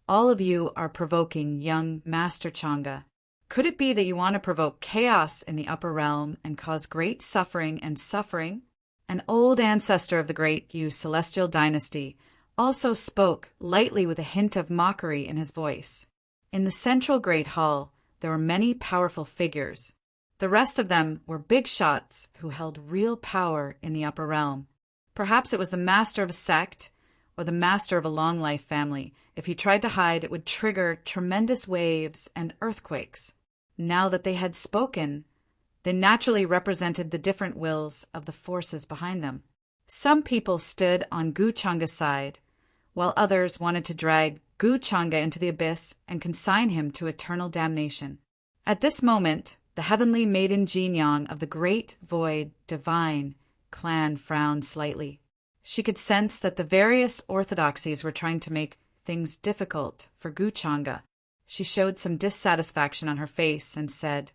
all of you are provoking young Master Chang'e. Could it be that you want to provoke chaos in the upper realm and cause great suffering and suffering? An old ancestor of the great Yu celestial dynasty also spoke lightly with a hint of mockery in his voice. In the central great hall, there were many powerful figures. The rest of them were big shots who held real power in the upper realm. Perhaps it was the master of a sect or the master of a long-life family. If he tried to hide, it would trigger tremendous waves and earthquakes. Now that they had spoken, they naturally represented the different wills of the forces behind them. Some people stood on Gu Chang'e's side, while others wanted to drag Gu Chang'e into the abyss and consign him to eternal damnation. At this moment, the heavenly maiden Jinyang of the Great Void Divine clan frowned slightly. She could sense that the various orthodoxies were trying to make things difficult for Gu Chang'e. She showed some dissatisfaction on her face and said,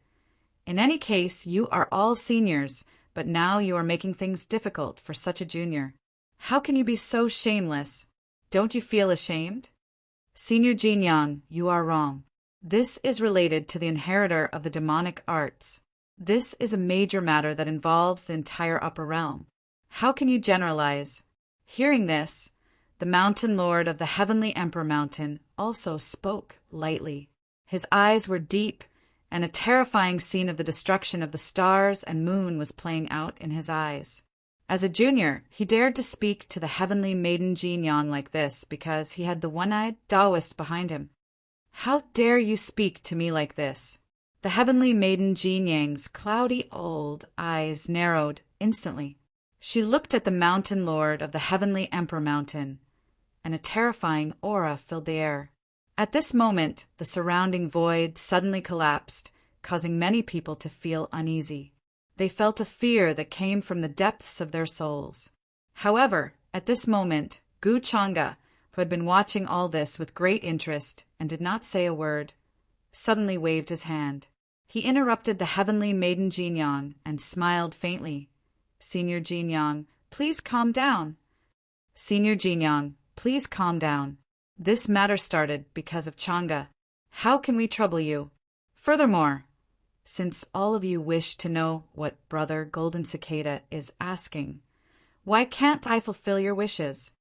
"In any case, you are all seniors, but now you are making things difficult for such a junior. How can you be so shameless? Don't you feel ashamed?" "Senior Jinyang, you are wrong. This is related to the inheritor of the demonic arts. This is a major matter that involves the entire upper realm. How can you generalize?" Hearing this, the mountain lord of the Heavenly Emperor Mountain also spoke lightly. His eyes were deep, and a terrifying scene of the destruction of the stars and moon was playing out in his eyes. As a junior, he dared to speak to the heavenly maiden Jinyang like this because he had the one-eyed Taoist behind him. "How dare you speak to me like this? The heavenly maiden Jean Yang's cloudy old eyes narrowed instantly. She looked at the mountain lord of the heavenly emperor mountain, and a terrifying aura filled the air. At this moment, the surrounding void suddenly collapsed, causing many people to feel uneasy. They felt a fear that came from the depths of their souls. However, at this moment, Gu Changa, who had been watching all this with great interest and did not say a word, suddenly waved his hand. He interrupted the heavenly maiden Jin Yang and smiled faintly. "Senior Jin Yang, please calm down." "Senior Jin Yang, please calm down. This matter started because of Changa. How can we trouble you? Furthermore, since all of you wish to know what Brother Golden Cicada is asking, why can't I fulfill your wishes?"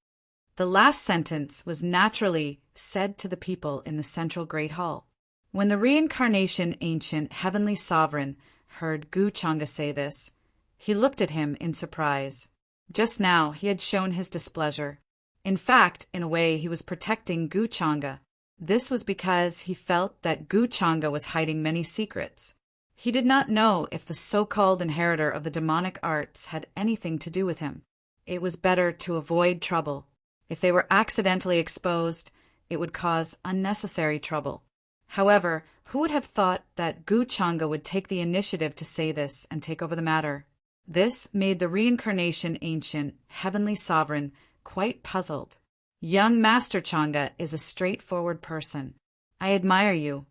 The last sentence was naturally said to the people in the central Great Hall. When the reincarnation ancient heavenly sovereign heard Gu Changa say this, he looked at him in surprise. Just now he had shown his displeasure. In fact, in a way, he was protecting Gu Changa. This was because he felt that Gu Changa was hiding many secrets. He did not know if the so-called inheritor of the demonic arts had anything to do with him. It was better to avoid trouble. If they were accidentally exposed, it would cause unnecessary trouble. However, who would have thought that Gu Changa would take the initiative to say this and take over the matter? This made the reincarnation ancient heavenly sovereign quite puzzled. Young Master Changa is a straightforward person. I admire you.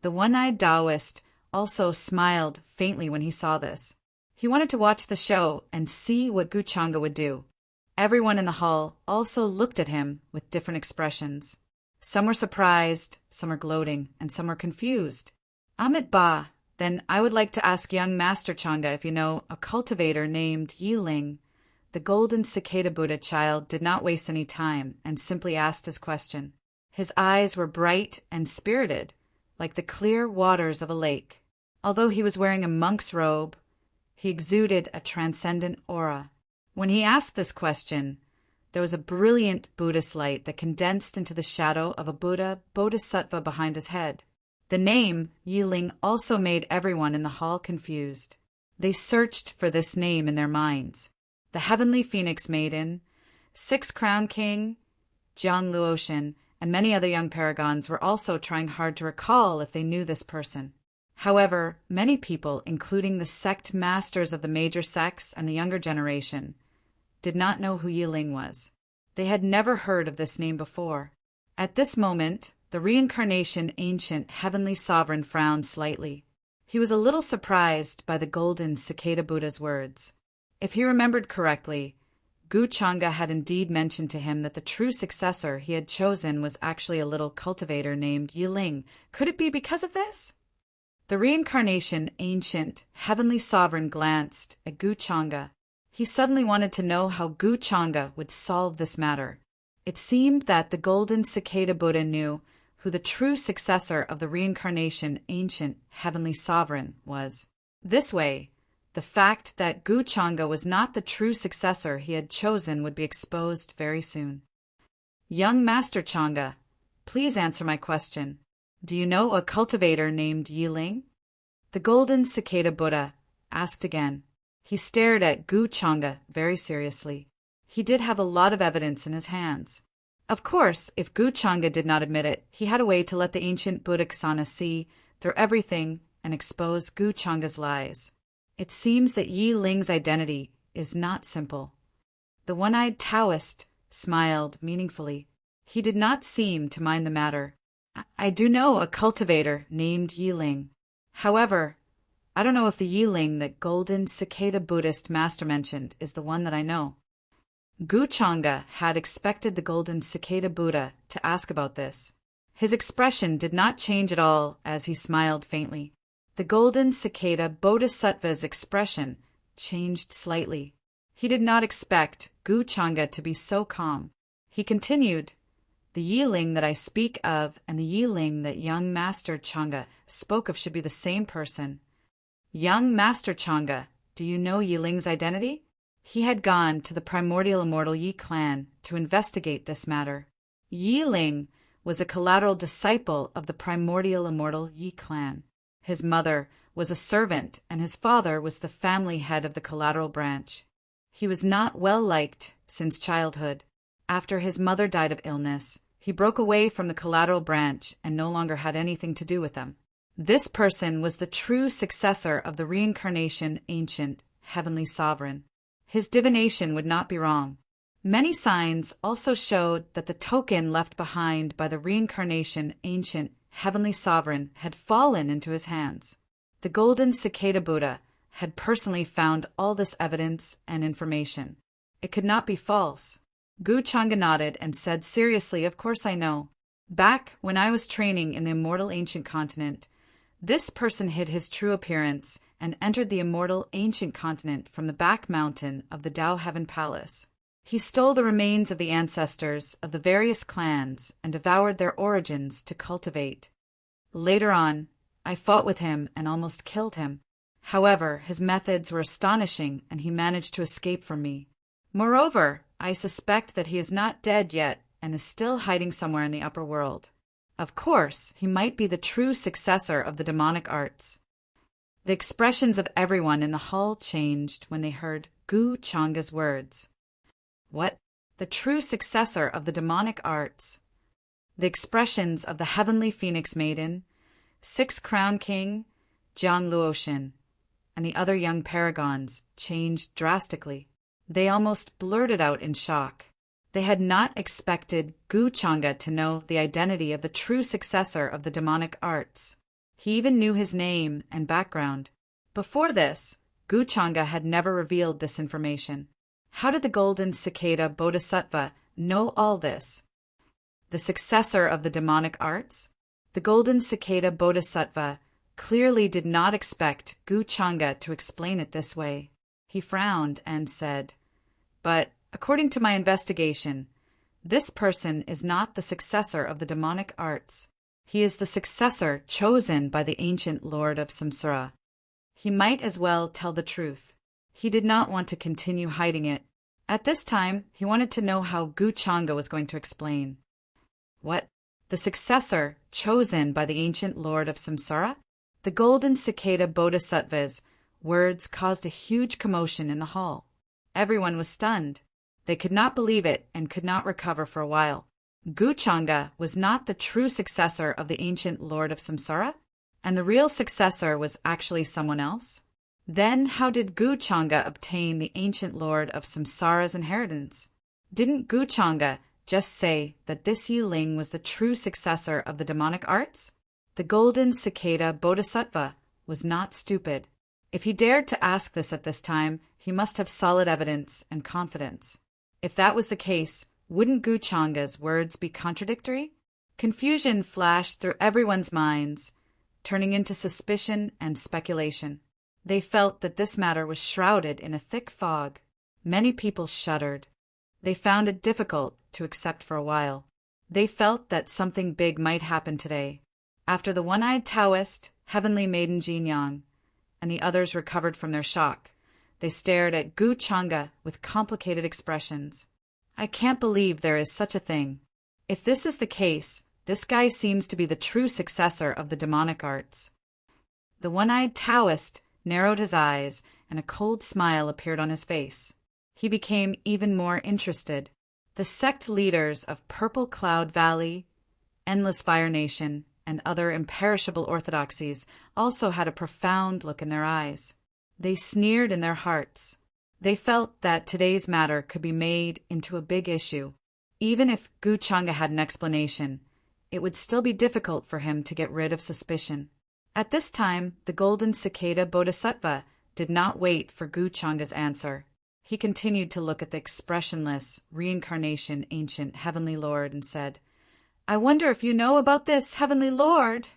The one-eyed Taoist also smiled faintly when he saw this. He wanted to watch the show and see what Gu Changa would do. Everyone in the hall also looked at him with different expressions. Some were surprised, some were gloating, and some were confused. Amit Ba, then I would like to ask young Master Changa if you know a cultivator named Yi Ling. The golden cicada Buddha child did not waste any time and simply asked his question. His eyes were bright and spirited, like the clear waters of a lake. Although he was wearing a monk's robe, he exuded a transcendent aura. When he asked this question, there was a brilliant Buddhist light that condensed into the shadow of a Buddha bodhisattva behind his head. The name Yi Ling also made everyone in the hall confused. They searched for this name in their minds. The heavenly phoenix maiden, Six-Crown King, Jiang Luoshan, and many other young paragons were also trying hard to recall if they knew this person. However, many people, including the sect masters of the major sects and the younger generation, did not know who Yi Ling was. They had never heard of this name before. At this moment, the reincarnation ancient heavenly sovereign frowned slightly. He was a little surprised by the golden cicada Buddha's words. If he remembered correctly, Gu Changa had indeed mentioned to him that the true successor he had chosen was actually a little cultivator named Yi Ling. Could it be because of this? The reincarnation ancient heavenly sovereign glanced at Gu Changa. He suddenly wanted to know how Gu Changa would solve this matter. It seemed that the golden cicada Buddha knew who the true successor of the reincarnation ancient heavenly sovereign was. This way, the fact that Gu Changa was not the true successor he had chosen would be exposed very soon. Young Master Changa, please answer my question. Do you know a cultivator named Yi Ling? The golden cicada Buddha asked again. He stared at Gu Changa very seriously. He did have a lot of evidence in his hands. Of course, if Gu Changa did not admit it, he had a way to let the ancient Buddhaksana see through everything and expose Gu Changa's lies. It seems that Yi Ling's identity is not simple. The one-eyed Taoist smiled meaningfully. He did not seem to mind the matter. I do know a cultivator named Yi Ling. However, I don't know if the Yi Ling that golden cicada Buddhist master mentioned is the one that I know. Gu Changa had expected the golden cicada Buddha to ask about this. His expression did not change at all as he smiled faintly. The golden cicada Bodhisattva's expression changed slightly. He did not expect Gu Changa to be so calm. He continued, "The Yi Ling that I speak of and the Yi Ling that young Master Changa spoke of should be the same person. Young Master Changa, do you know Yi Ling's identity?" He had gone to the primordial immortal Yi clan to investigate this matter. Yi Ling was a collateral disciple of the primordial immortal Yi clan. His mother was a servant, and his father was the family head of the collateral branch. He was not well liked since childhood. After his mother died of illness, he broke away from the collateral branch and no longer had anything to do with them. This person was the true successor of the reincarnation ancient heavenly sovereign. His divination would not be wrong. Many signs also showed that the token left behind by the reincarnation ancient heavenly sovereign had fallen into his hands. The golden cicada Buddha had personally found all this evidence and information. It could not be false. Gu Changa nodded and said seriously, "Of course I know. Back when I was training in the immortal ancient continent, this person hid his true appearance and entered the immortal ancient continent from the back mountain of the Tao Heaven Palace. He stole the remains of the ancestors of the various clans and devoured their origins to cultivate. Later on, I fought with him and almost killed him. However, his methods were astonishing and he managed to escape from me. Moreover, I suspect that he is not dead yet and is still hiding somewhere in the upper world. Of course, he might be the true successor of the demonic arts." The expressions of everyone in the hall changed when they heard Gu Changa's words. What? The true successor of the demonic arts? The expressions of the heavenly phoenix maiden, Six Crown King, Jiang Luoshin, and the other young paragons changed drastically. They almost blurted out in shock. They had not expected Gu Changa to know the identity of the true successor of the demonic arts. He even knew his name and background. Before this, Gu Changa had never revealed this information. How did the golden cicada Bodhisattva know all this? The successor of the demonic arts? The golden cicada Bodhisattva clearly did not expect Gu Changa to explain it this way. He frowned and said, "But according to my investigation, this person is not the successor of the demonic arts. He is the successor chosen by the ancient Lord of Samsara. He might as well tell the truth. He did not want to continue hiding it. At this time, he wanted to know how Gu Changa was going to explain." What? The successor chosen by the ancient Lord of Samsara? The golden cicada Bodhisattva's words caused a huge commotion in the hall. Everyone was stunned. They could not believe it and could not recover for a while. Gu Changa was not the true successor of the ancient Lord of Samsara, and the real successor was actually someone else? Then how did Gu Changa obtain the ancient Lord of Samsara's inheritance? Didn't Gu Changa just say that this Yi Ling was the true successor of the demonic arts? The golden cicada Bodhisattva was not stupid. If he dared to ask this at this time, he must have solid evidence and confidence. If that was the case, wouldn't Gu Changa's words be contradictory? Confusion flashed through everyone's minds, turning into suspicion and speculation. They felt that this matter was shrouded in a thick fog. Many people shuddered. They found it difficult to accept for a while. They felt that something big might happen today. After the one-eyed Taoist, heavenly maiden Jin Yang, and the others recovered from their shock, they stared at Gu Changa with complicated expressions. "I can't believe there is such a thing. If this is the case, this guy seems to be the true successor of the demonic arts." The one-eyed Taoist narrowed his eyes, and a cold smile appeared on his face. He became even more interested. The sect leaders of Purple Cloud Valley, Endless Fire Nation, and other imperishable orthodoxies also had a profound look in their eyes. They sneered in their hearts. They felt that today's matter could be made into a big issue. Even if Gu Changa had an explanation, it would still be difficult for him to get rid of suspicion. At this time, the golden cicada Bodhisattva did not wait for Gu Changa's answer. He continued to look at the expressionless, reincarnation ancient heavenly lord and said, "I wonder if you know about this, heavenly lord?"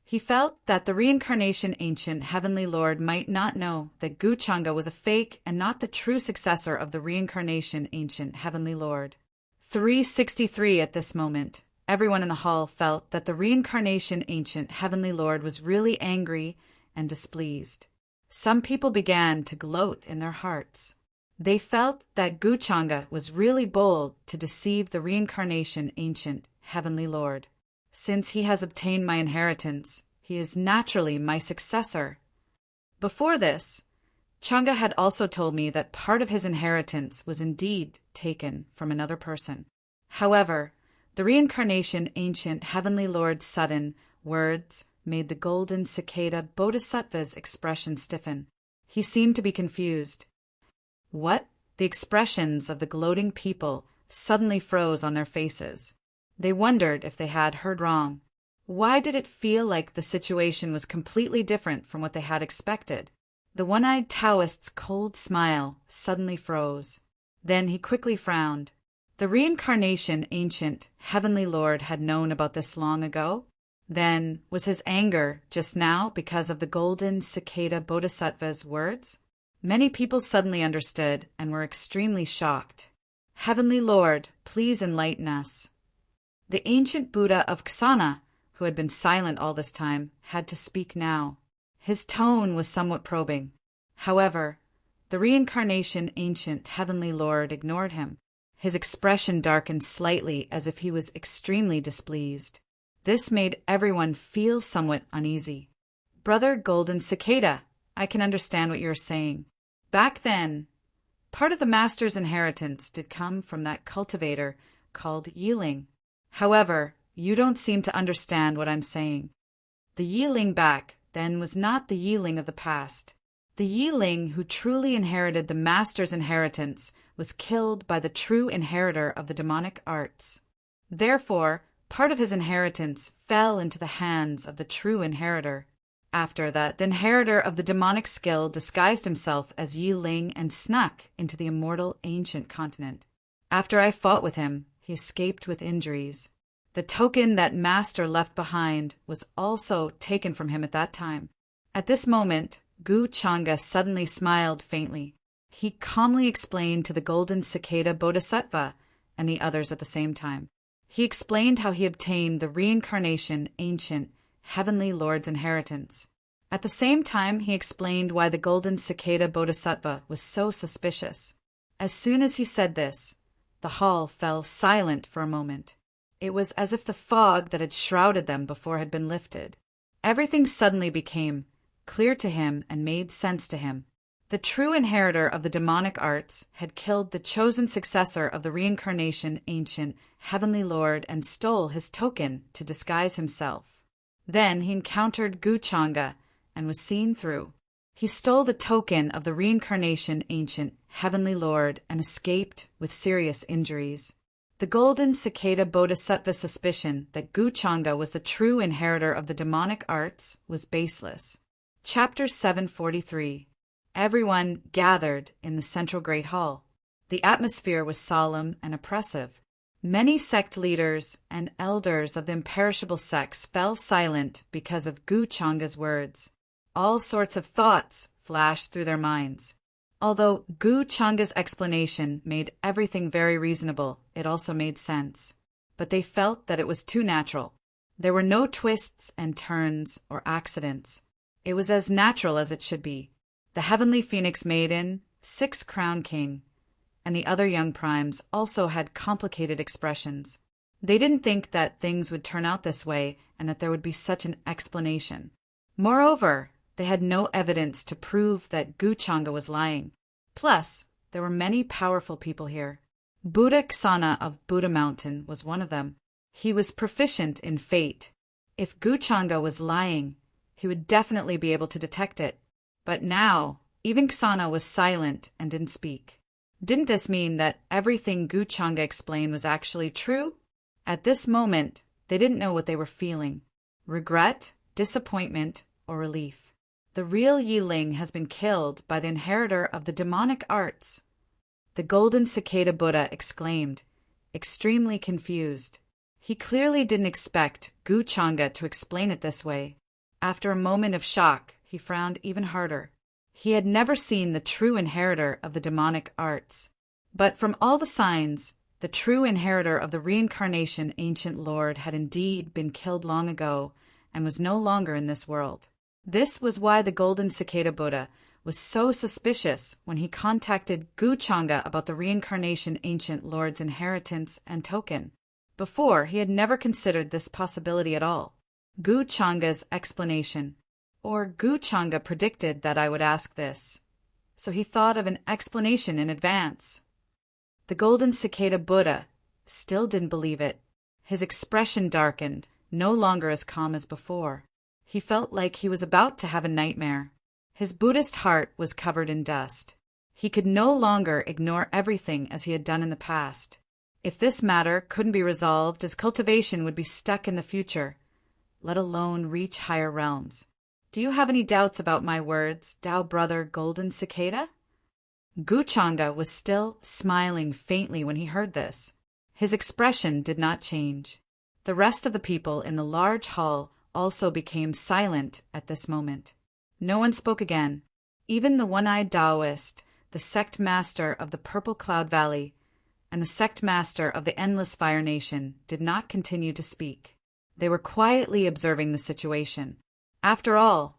He felt that the reincarnation ancient heavenly lord might not know that Gu Changa was a fake and not the true successor of the reincarnation ancient heavenly lord. 363 at this moment. Everyone in the hall felt that the reincarnation ancient heavenly lord was really angry and displeased. Some people began to gloat in their hearts. They felt that Gu Changa was really bold to deceive the reincarnation ancient heavenly lord. "Since he has obtained my inheritance, He is naturally my successor. Before this, Chang'e had also told me that part of his inheritance was indeed taken from another person. However, the reincarnation ancient heavenly lord's sudden words made the golden cicada bodhisattva's expression stiffen. He seemed to be confused. What? The expressions of the gloating people suddenly froze on their faces. They wondered if they had heard wrong. Why did it feel like the situation was completely different from what they had expected? The one-eyed Taoist's cold smile suddenly froze. Then he quickly frowned. The reincarnation ancient heavenly lord had known about this long ago? Then, was his anger just now because of the golden cicada bodhisattva's words? Many people suddenly understood and were extremely shocked. Heavenly Lord, please enlighten us. The ancient Buddha of Ksana, who had been silent all this time, had to speak now. His tone was somewhat probing. However, the reincarnation ancient heavenly lord ignored him. His expression darkened slightly as if he was extremely displeased. This made everyone feel somewhat uneasy. Brother Golden Cicada, I can understand what you are saying. Back then, part of the master's inheritance did come from that cultivator called Yiling. However, you don't seem to understand what I'm saying. The Yiling back then was not the Yiling of the past. The Yiling who truly inherited the master's inheritance was killed by the true inheritor of the demonic arts. Therefore, part of his inheritance fell into the hands of the true inheritor. After that, the inheritor of the demonic skill disguised himself as Yi Ling and snuck into the immortal ancient continent. After I fought with him, he escaped with injuries. The token that master left behind was also taken from him at that time. At this moment, Gu Chang'e suddenly smiled faintly. He calmly explained to the golden cicada bodhisattva and the others at the same time. He explained how he obtained the reincarnation ancient heavenly lord's inheritance. At the same time, he explained why the golden cicada bodhisattva was so suspicious. As soon as he said this, the hall fell silent for a moment. It was as if the fog that had shrouded them before had been lifted. Everything suddenly became clear to him and made sense to him. The true inheritor of the demonic arts had killed the chosen successor of the reincarnation ancient heavenly lord and stole his token to disguise himself. Then he encountered Gu Chang'e and was seen through. He stole the token of the reincarnation ancient heavenly lord and escaped with serious injuries. The golden cicada bodhisattva's suspicion that Gu Chang'e was the true inheritor of the demonic arts was baseless. Chapter 743. Everyone gathered in the central great hall. The atmosphere was solemn and oppressive. Many sect leaders and elders of the imperishable sects fell silent because of Gu Chang'e's words. All sorts of thoughts flashed through their minds. Although Gu Chang'e's explanation made everything very reasonable, it also made sense. But they felt that it was too natural. There were no twists and turns or accidents. It was as natural as it should be. The heavenly phoenix maiden, 6th crown king, and the other young primes also had complicated expressions. They didn't think that things would turn out this way and that there would be such an explanation. Moreover, they had no evidence to prove that Gu Chang'e was lying. Plus, there were many powerful people here. Buddha Ksana of Buddha Mountain was one of them. He was proficient in fate. If Gu Chang'e was lying, he would definitely be able to detect it. But now, even Ksana was silent and didn't speak. Didn't this mean that everything Gu Chang'e explained was actually true? At this moment, they didn't know what they were feeling: regret, disappointment, or relief. The real Yi Ling has been killed by the inheritor of the demonic arts. The golden cicada Buddha exclaimed, extremely confused. He clearly didn't expect Gu Chang'e to explain it this way. After a moment of shock, he frowned even harder. He had never seen the true inheritor of the demonic arts. But from all the signs, the true inheritor of the reincarnation ancient lord had indeed been killed long ago and was no longer in this world. This was why the golden cicada Buddha was so suspicious when he contacted Gu Chang'e about the reincarnation ancient lord's inheritance and token. Before, he had never considered this possibility at all. Gu Changa's explanation. Or Gu Changa predicted that I would ask this, so he thought of an explanation in advance. The golden cicada Buddha still didn't believe it. His expression darkened, no longer as calm as before. He felt like he was about to have a nightmare. His Buddhist heart was covered in dust. He could no longer ignore everything as he had done in the past. If this matter couldn't be resolved, his cultivation would be stuck in the future, let alone reach higher realms. Do you have any doubts about my words, Tao brother Golden Cicada? Gu Changa was still smiling faintly when he heard this. His expression did not change. The rest of the people in the large hall also became silent at this moment. No one spoke again. Even the one-eyed Taoist, the sect master of the Purple Cloud Valley, and the sect master of the Endless Fire Nation did not continue to speak. They were quietly observing the situation. After all,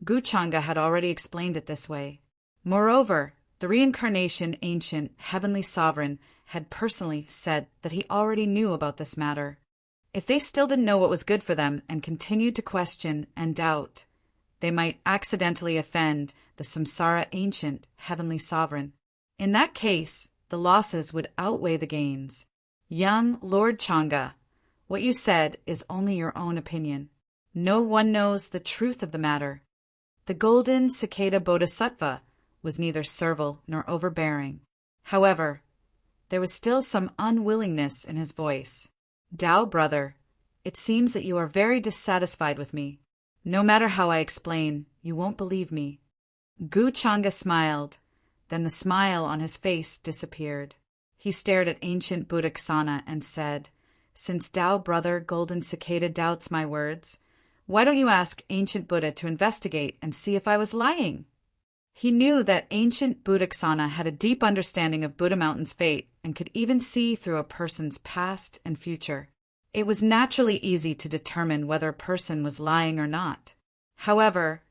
Gu Changa had already explained it this way. Moreover, the reincarnation ancient heavenly sovereign had personally said that he already knew about this matter. If they still didn't know what was good for them and continued to question and doubt, they might accidentally offend the samsara ancient heavenly sovereign. In that case, the losses would outweigh the gains. Young Lord Changa, what you said is only your own opinion. No one knows the truth of the matter. The golden cicada bodhisattva was neither servile nor overbearing. However, there was still some unwillingness in his voice. Tao brother, it seems that you are very dissatisfied with me. No matter how I explain, you won't believe me. Gu Changa smiled, then the smile on his face disappeared. He stared at ancient Buddhaksana and said, Since Tao brother Golden Cicada doubts my words, why don't you ask ancient Buddha to investigate and see if I was lying? He knew that ancient Buddhaksana had a deep understanding of Buddha Mountain's fate and could even see through a person's past and future. It was naturally easy to determine whether a person was lying or not. However,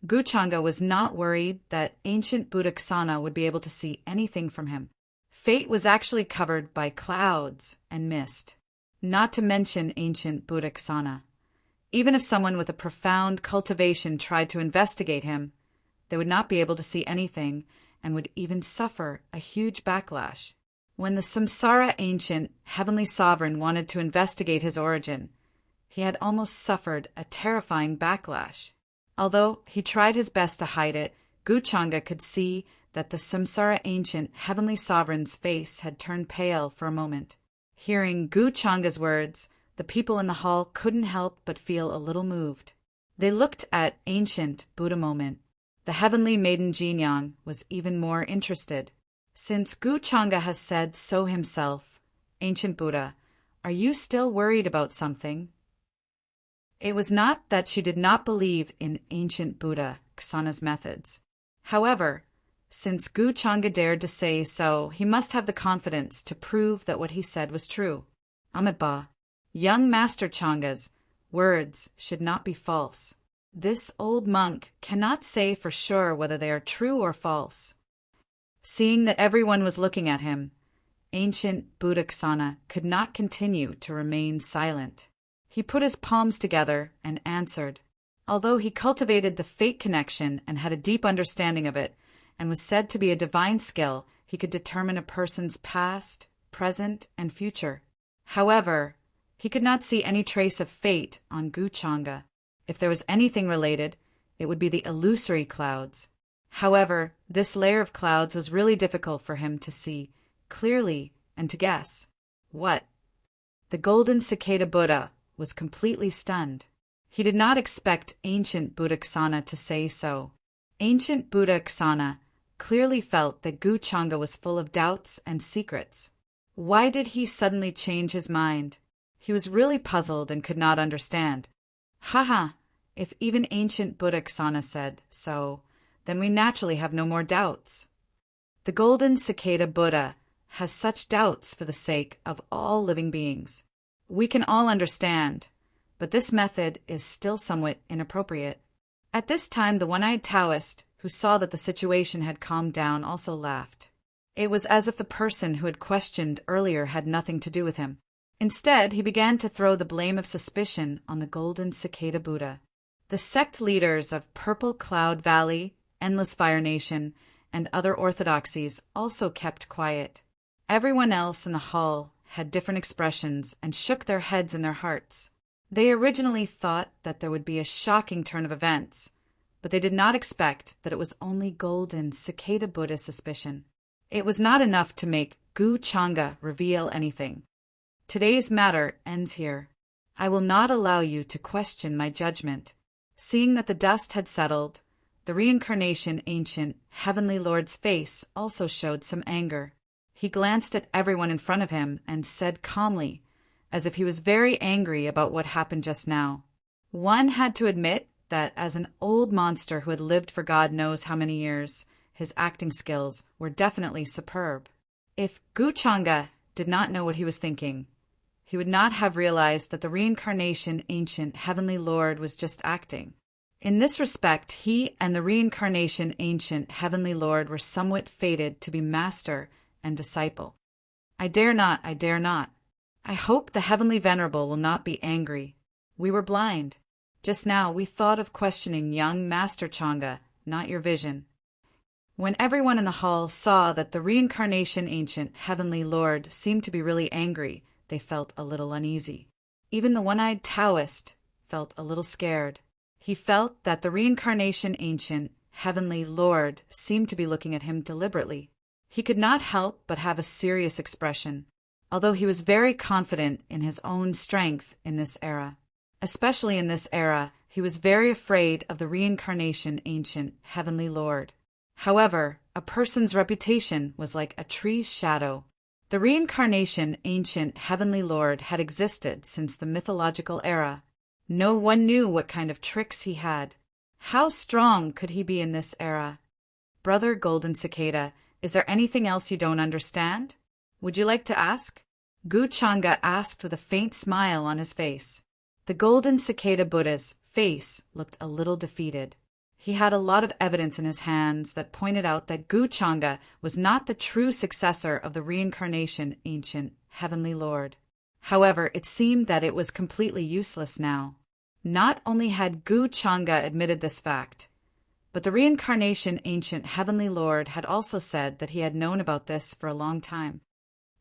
Gu Changa was not worried that ancient Buddhaksana would be able to see anything from him. Fate was actually covered by clouds and mist, not to mention ancient Buddhaksana. Even if someone with a profound cultivation tried to investigate him, they would not be able to see anything and would even suffer a huge backlash. When the samsara ancient heavenly sovereign wanted to investigate his origin, he had almost suffered a terrifying backlash. Although he tried his best to hide it, Gu Changa could see that the samsara ancient heavenly sovereign's face had turned pale for a moment. Hearing Gu Changa's words, the people in the hall couldn't help but feel a little moved. They looked at ancient Buddha moment. The heavenly maiden Jinyang was even more interested. Since Gu Changa has said so himself, ancient Buddha, are you still worried about something? It was not that she did not believe in ancient Buddha Ksana's methods. However, since Gu Changa dared to say so, he must have the confidence to prove that what he said was true. Amitabha, young Master Changa's words should not be false. This old monk cannot say for sure whether they are true or false. Seeing that everyone was looking at him, ancient Buddhaksana could not continue to remain silent. He put his palms together and answered. Although he cultivated the fate connection and had a deep understanding of it, and was said to be a divine skill, he could determine a person's past, present, and future. However, he could not see any trace of fate on Gu Changa. If there was anything related, it would be the illusory clouds. However, this layer of clouds was really difficult for him to see clearly and to guess. What? The golden cicada Buddha was completely stunned. He did not expect ancient Buddhaksana to say so. Ancient Buddhaksana clearly felt that Gu Changa was full of doubts and secrets. Why did he suddenly change his mind? He was really puzzled and could not understand. Haha, if even ancient Buddhaksana said so, then we naturally have no more doubts. The golden cicada Buddha has such doubts for the sake of all living beings. We can all understand, but this method is still somewhat inappropriate. At this time, the one-eyed Taoist, who saw that the situation had calmed down, also laughed. It was as if the person who had questioned earlier had nothing to do with him. Instead, he began to throw the blame of suspicion on the Golden Cicada Buddha. The sect leaders of Purple Cloud Valley, Endless Fire Nation, and other orthodoxies also kept quiet. Everyone else in the hall had different expressions and shook their heads in their hearts. They originally thought that there would be a shocking turn of events, but they did not expect that it was only Golden Cicada Buddha's suspicion. It was not enough to make Gu Changa reveal anything. Today's matter ends here. I will not allow you to question my judgment. Seeing that the dust had settled, the reincarnation ancient Heavenly Lord's face also showed some anger. He glanced at everyone in front of him and said calmly, as if he was very angry about what happened just now. One had to admit that as an old monster who had lived for God knows how many years, his acting skills were definitely superb. If Gu Changa did not know what he was thinking, he would not have realized that the reincarnation ancient Heavenly Lord was just acting. In this respect, he and the reincarnation ancient Heavenly Lord were somewhat fated to be master and disciple. I dare not. I hope the Heavenly Venerable will not be angry. We were blind. Just now we thought of questioning young Master Changa, not your vision. When everyone in the hall saw that the reincarnation ancient Heavenly Lord seemed to be really angry, they felt a little uneasy. Even the one-eyed Taoist felt a little scared. He felt that the reincarnation ancient Heavenly Lord seemed to be looking at him deliberately. He could not help but have a serious expression, although he was very confident in his own strength in this era. Especially in this era, he was very afraid of the reincarnation ancient Heavenly Lord. However, a person's reputation was like a tree's shadow. The reincarnation ancient Heavenly Lord had existed since the mythological era. No one knew what kind of tricks he had. How strong could he be in this era? Brother Golden Cicada, is there anything else you don't understand? Would you like to ask? Gu Changa asked with a faint smile on his face. The Golden Cicada Buddha's face looked a little defeated. He had a lot of evidence in his hands that pointed out that Gu Changa was not the true successor of the reincarnation ancient Heavenly Lord. However, it seemed that it was completely useless now. Not only had Gu Changa admitted this fact, but the reincarnation ancient Heavenly Lord had also said that he had known about this for a long time.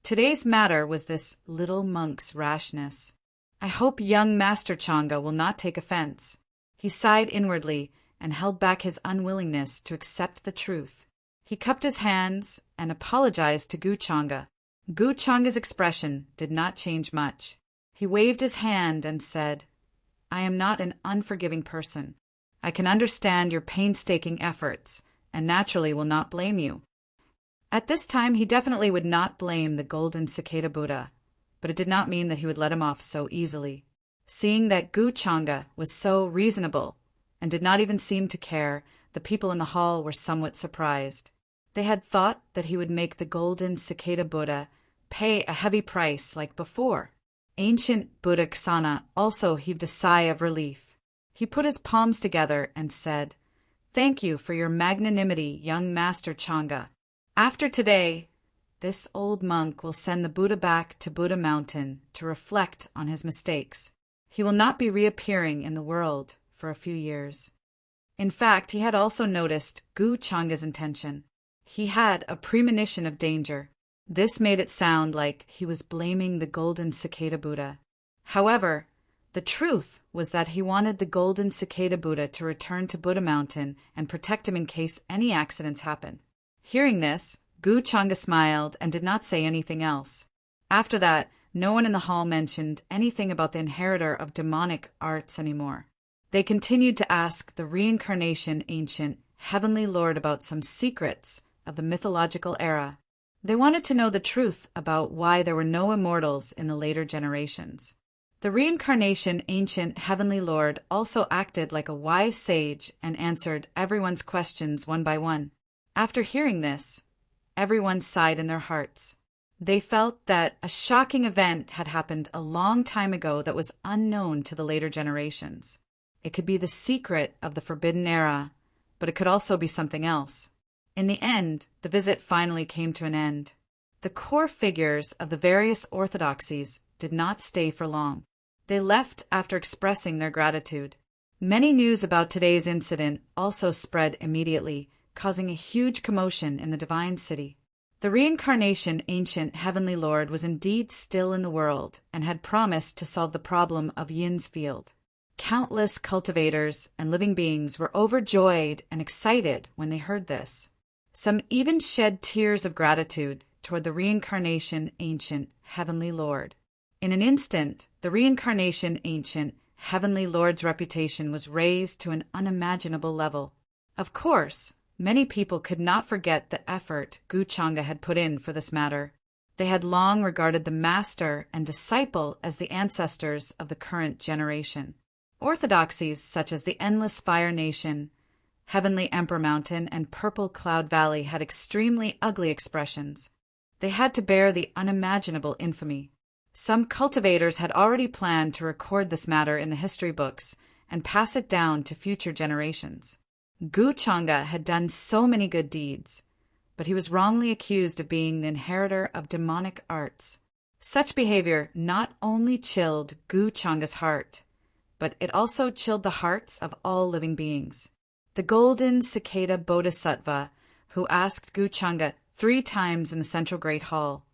Today's matter was this little monk's rashness. I hope young Master Changa will not take offense. He sighed inwardly and held back his unwillingness to accept the truth. He cupped his hands and apologized to Gu Changa. Gu Changa's expression did not change much. He waved his hand and said, I am not an unforgiving person. I can understand your painstaking efforts and naturally will not blame you. At this time, he definitely would not blame the Golden Cicada Buddha, but it did not mean that he would let him off so easily. Seeing that Gu Changa was so reasonable and did not even seem to care, the people in the hall were somewhat surprised. They had thought that he would make the Golden Cicada Buddha pay a heavy price like before. Ancient Buddha Ksana also heaved a sigh of relief. He put his palms together and said, Thank you for your magnanimity, young Master Changa. After today, this old monk will send the Buddha back to Buddha Mountain to reflect on his mistakes. He will not be reappearing in the world for a few years. In fact, he had also noticed Gu Changa's intention. He had a premonition of danger. This made it sound like he was blaming the Golden Cicada Buddha. However, the truth was that he wanted the Golden Cicada Buddha to return to Buddha Mountain and protect him in case any accidents happened. Hearing this, Gu Changa smiled and did not say anything else. After that, no one in the hall mentioned anything about the inheritor of demonic arts anymore. They continued to ask the reincarnation ancient Heavenly Lord about some secrets of the mythological era. They wanted to know the truth about why there were no immortals in the later generations. The reincarnation ancient Heavenly Lord also acted like a wise sage and answered everyone's questions one by one. After hearing this, everyone sighed in their hearts. They felt that a shocking event had happened a long time ago that was unknown to the later generations. It could be the secret of the Forbidden Era, but it could also be something else. In the end, the visit finally came to an end. The core figures of the various orthodoxies did not stay for long. They left after expressing their gratitude. Many news about today's incident also spread immediately, causing a huge commotion in the Divine City. The reincarnation ancient heavenly lord was indeed still in the world and had promised to solve the problem of Yin's field. Countless cultivators and living beings were overjoyed and excited when they heard this. Some even shed tears of gratitude toward the reincarnation ancient heavenly lord. In an instant, the reincarnation ancient heavenly lord's reputation was raised to an unimaginable level. Of course, many people could not forget the effort Guchanga had put in for this matter. They had long regarded the master and disciple as the ancestors of the current generation. Orthodoxies such as the Endless Fire Nation, Heavenly Emperor Mountain, and Purple Cloud Valley had extremely ugly expressions. They had to bear the unimaginable infamy. Some cultivators had already planned to record this matter in the history books and pass it down to future generations. Guchanga had done so many good deeds, but he was wrongly accused of being the inheritor of demonic arts. Such behavior not only chilled Guchanga's heart, but it also chilled the hearts of all living beings. The golden cicada bodhisattva, who asked Guchanga 3 times in the central Great Hall,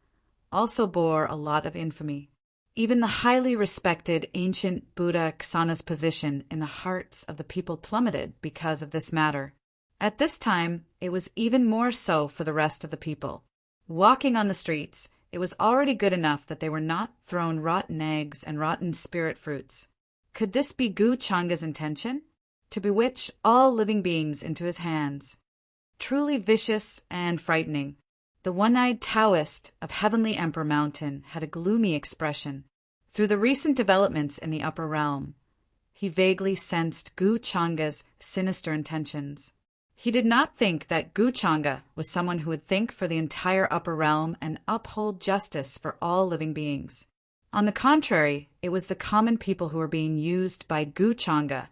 also bore a lot of infamy. Even the highly respected ancient Buddha Ksana's position in the hearts of the people plummeted because of this matter. At this time, it was even more so for the rest of the people. Walking on the streets, it was already good enough that they were not thrown rotten eggs and rotten spirit fruits. Could this be Guchanga's intention? To bewitch all living beings into his hands. Truly vicious and frightening. The one-eyed Taoist of Heavenly Emperor Mountain had a gloomy expression. Through the recent developments in the upper realm, he vaguely sensed Guchanga's sinister intentions. He did not think that Guchanga was someone who would think for the entire upper realm and uphold justice for all living beings. On the contrary, it was the common people who were being used by Guchanga,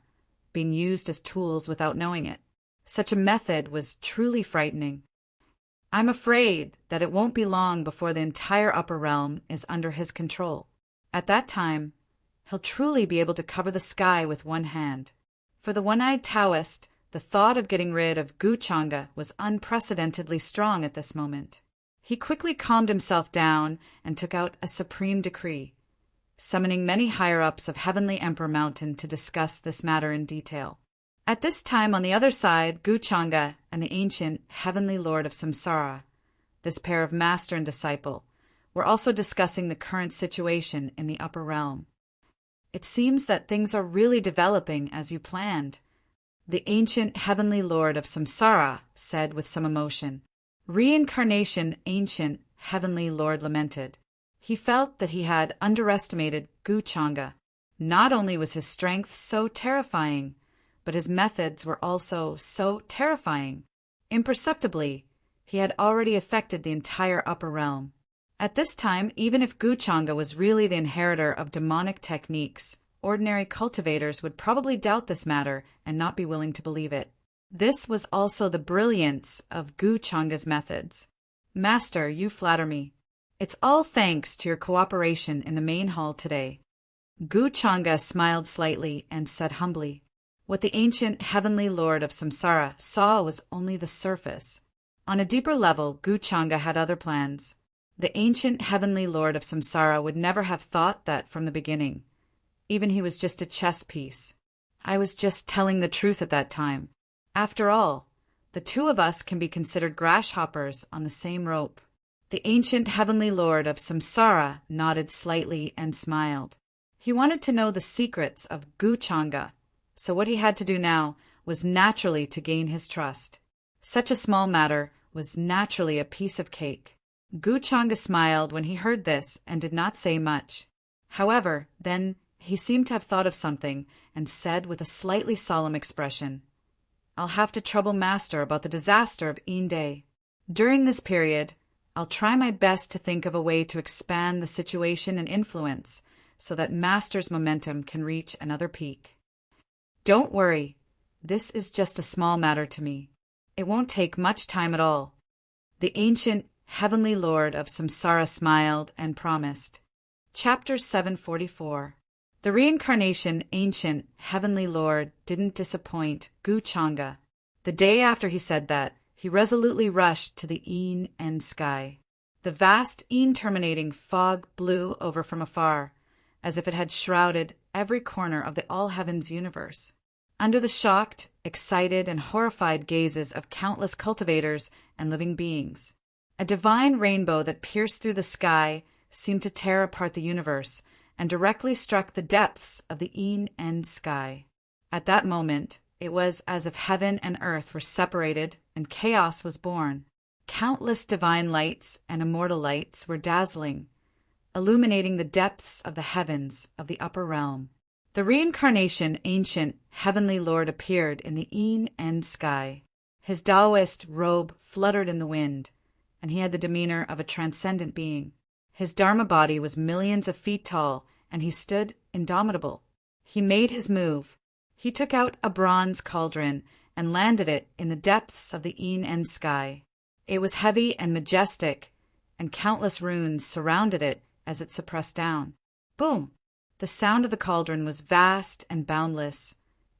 being used as tools without knowing it. Such a method was truly frightening. I'm afraid that it won't be long before the entire upper realm is under his control. At that time, he'll truly be able to cover the sky with one hand. For the one-eyed Taoist, the thought of getting rid of Guchanga was unprecedentedly strong at this moment. He quickly calmed himself down and took out a supreme decree, summoning many higher-ups of Heavenly Emperor Mountain to discuss this matter in detail. At this time, on the other side, Guchanga and the ancient Heavenly Lord of Samsara, this pair of master and disciple, were also discussing the current situation in the upper realm. It seems that things are really developing as you planned, the ancient Heavenly Lord of Samsara said with some emotion. Reincarnation ancient Heavenly Lord lamented. He felt that he had underestimated Guchanga. Not only was his strength so terrifying, but his methods were also so terrifying. Imperceptibly, he had already affected the entire upper realm. At this time, even if Guchanga was really the inheritor of demonic techniques, ordinary cultivators would probably doubt this matter and not be willing to believe it. This was also the brilliance of Guchanga's methods. Master, you flatter me. It's all thanks to your cooperation in the main hall today. Guchanga smiled slightly and said humbly, what the ancient Heavenly Lord of Samsara saw was only the surface. On a deeper level, Guchanga had other plans. The ancient Heavenly Lord of Samsara would never have thought that from the beginning. Even he was just a chess piece. I was just telling the truth at that time. After all, the two of us can be considered grasshoppers on the same rope. The ancient Heavenly Lord of Samsara nodded slightly and smiled. He wanted to know the secrets of Guchanga, so what he had to do now was naturally to gain his trust. Such a small matter was naturally a piece of cake. Guchanga smiled when he heard this and did not say much. However, then he seemed to have thought of something and said with a slightly solemn expression, I'll have to trouble Master about the disaster of Inde. During this period, I'll try my best to think of a way to expand the situation and influence so that Master's momentum can reach another peak. Don't worry, this is just a small matter to me. It won't take much time at all. The ancient Heavenly Lord of Samsara smiled and promised. Chapter 744. The reincarnation ancient heavenly lord didn't disappoint Gu Changa. The day after he said that, he resolutely rushed to the Een end sky. The vast Een-terminating fog blew over from afar, as if it had shrouded every corner of the all-heavens universe. Under the shocked, excited, and horrified gazes of countless cultivators and living beings, a divine rainbow that pierced through the sky seemed to tear apart the universe and directly struck the depths of the Een end sky. At that moment, it was as if heaven and earth were separated and chaos was born. Countless divine lights and immortal lights were dazzling, illuminating the depths of the heavens of the upper realm. The reincarnation ancient heavenly lord appeared in the Een end sky. His Taoist robe fluttered in the wind, and he had the demeanor of a transcendent being. His Dharma body was millions of feet tall, and he stood indomitable. He made his move. He took out a bronze cauldron and landed it in the depths of the Een end sky. It was heavy and majestic, and countless runes surrounded it as it suppressed down. Boom! The sound of the cauldron was vast and boundless,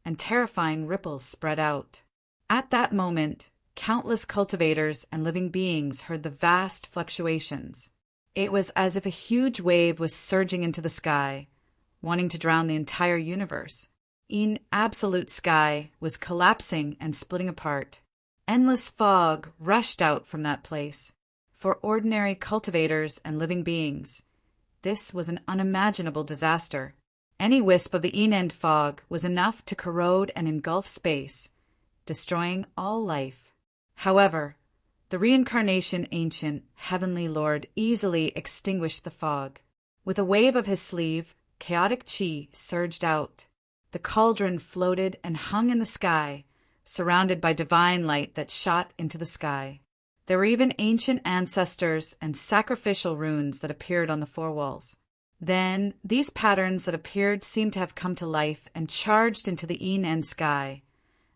and terrifying ripples spread out. At that moment, countless cultivators and living beings heard the vast fluctuations. It was as if a huge wave was surging into the sky, wanting to drown the entire universe. Een absolute sky was collapsing and splitting apart. Endless fog rushed out from that place. For ordinary cultivators and living beings, this was an unimaginable disaster. Any wisp of the Een end fog was enough to corrode and engulf space, destroying all life. However, the reincarnation ancient heavenly lord easily extinguished the fog. With a wave of his sleeve, chaotic chi surged out. The cauldron floated and hung in the sky, surrounded by divine light that shot into the sky. There were even ancient ancestors and sacrificial runes that appeared on the four walls. Then, these patterns that appeared seemed to have come to life and charged into the Een end sky,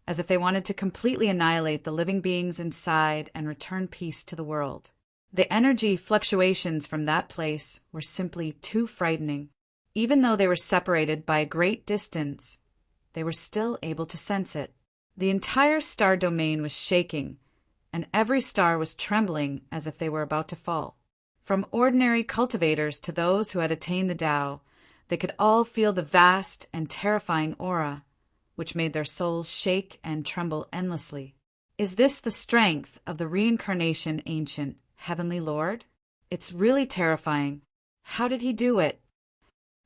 as if they wanted to completely annihilate the living beings inside and return peace to the world. The energy fluctuations from that place were simply too frightening. Even though they were separated by a great distance, they were still able to sense it. The entire star domain was shaking, and every star was trembling as if they were about to fall. From ordinary cultivators to those who had attained the Tao, they could all feel the vast and terrifying aura, which made their souls shake and tremble endlessly. Is this the strength of the reincarnation ancient heavenly lord? It's really terrifying. How did he do it?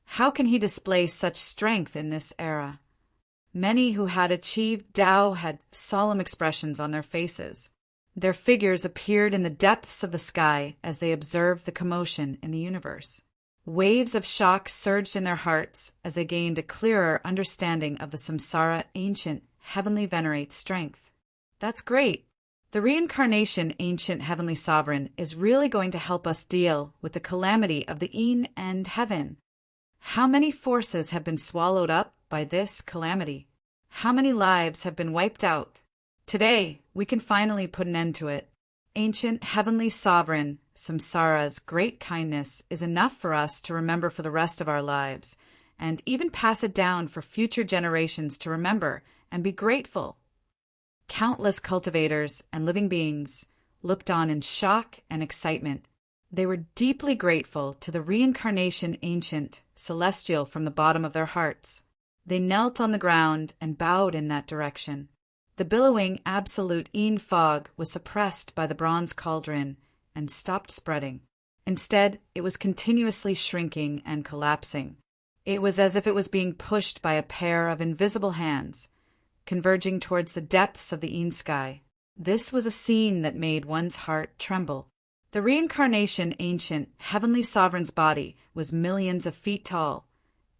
How can he display such strength in this era? Many who had achieved Tao had solemn expressions on their faces. Their figures appeared in the depths of the sky as they observed the commotion in the universe. Waves of shock surged in their hearts as they gained a clearer understanding of the samsara ancient heavenly venerate strength. That's great. The reincarnation ancient heavenly sovereign is really going to help us deal with the calamity of the Een end heaven. How many forces have been swallowed up by this calamity? How many lives have been wiped out? Today, we can finally put an end to it. Ancient heavenly sovereign samsara's great kindness is enough for us to remember for the rest of our lives, and even pass it down for future generations to remember and be grateful. Countless cultivators and living beings looked on in shock and excitement. They were deeply grateful to the reincarnation ancient celestial from the bottom of their hearts. They knelt on the ground and bowed in that direction. The billowing absolute Een fog was suppressed by the bronze cauldron and stopped spreading. Instead, it was continuously shrinking and collapsing. It was as if it was being pushed by a pair of invisible hands, converging towards the depths of the Een sky. This was a scene that made one's heart tremble. The reincarnation ancient heavenly sovereign's body was millions of feet tall,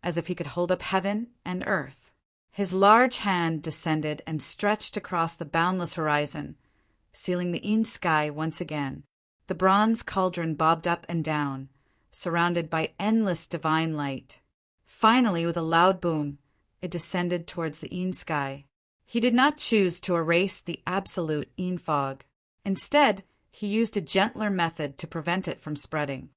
as if he could hold up heaven and earth. His large hand descended and stretched across the boundless horizon, sealing the Een sky once again. The bronze cauldron bobbed up and down, surrounded by endless divine light. Finally, with a loud boom, it descended towards the Een sky. He did not choose to erase the absolute Een fog. Instead, he used a gentler method to prevent it from spreading.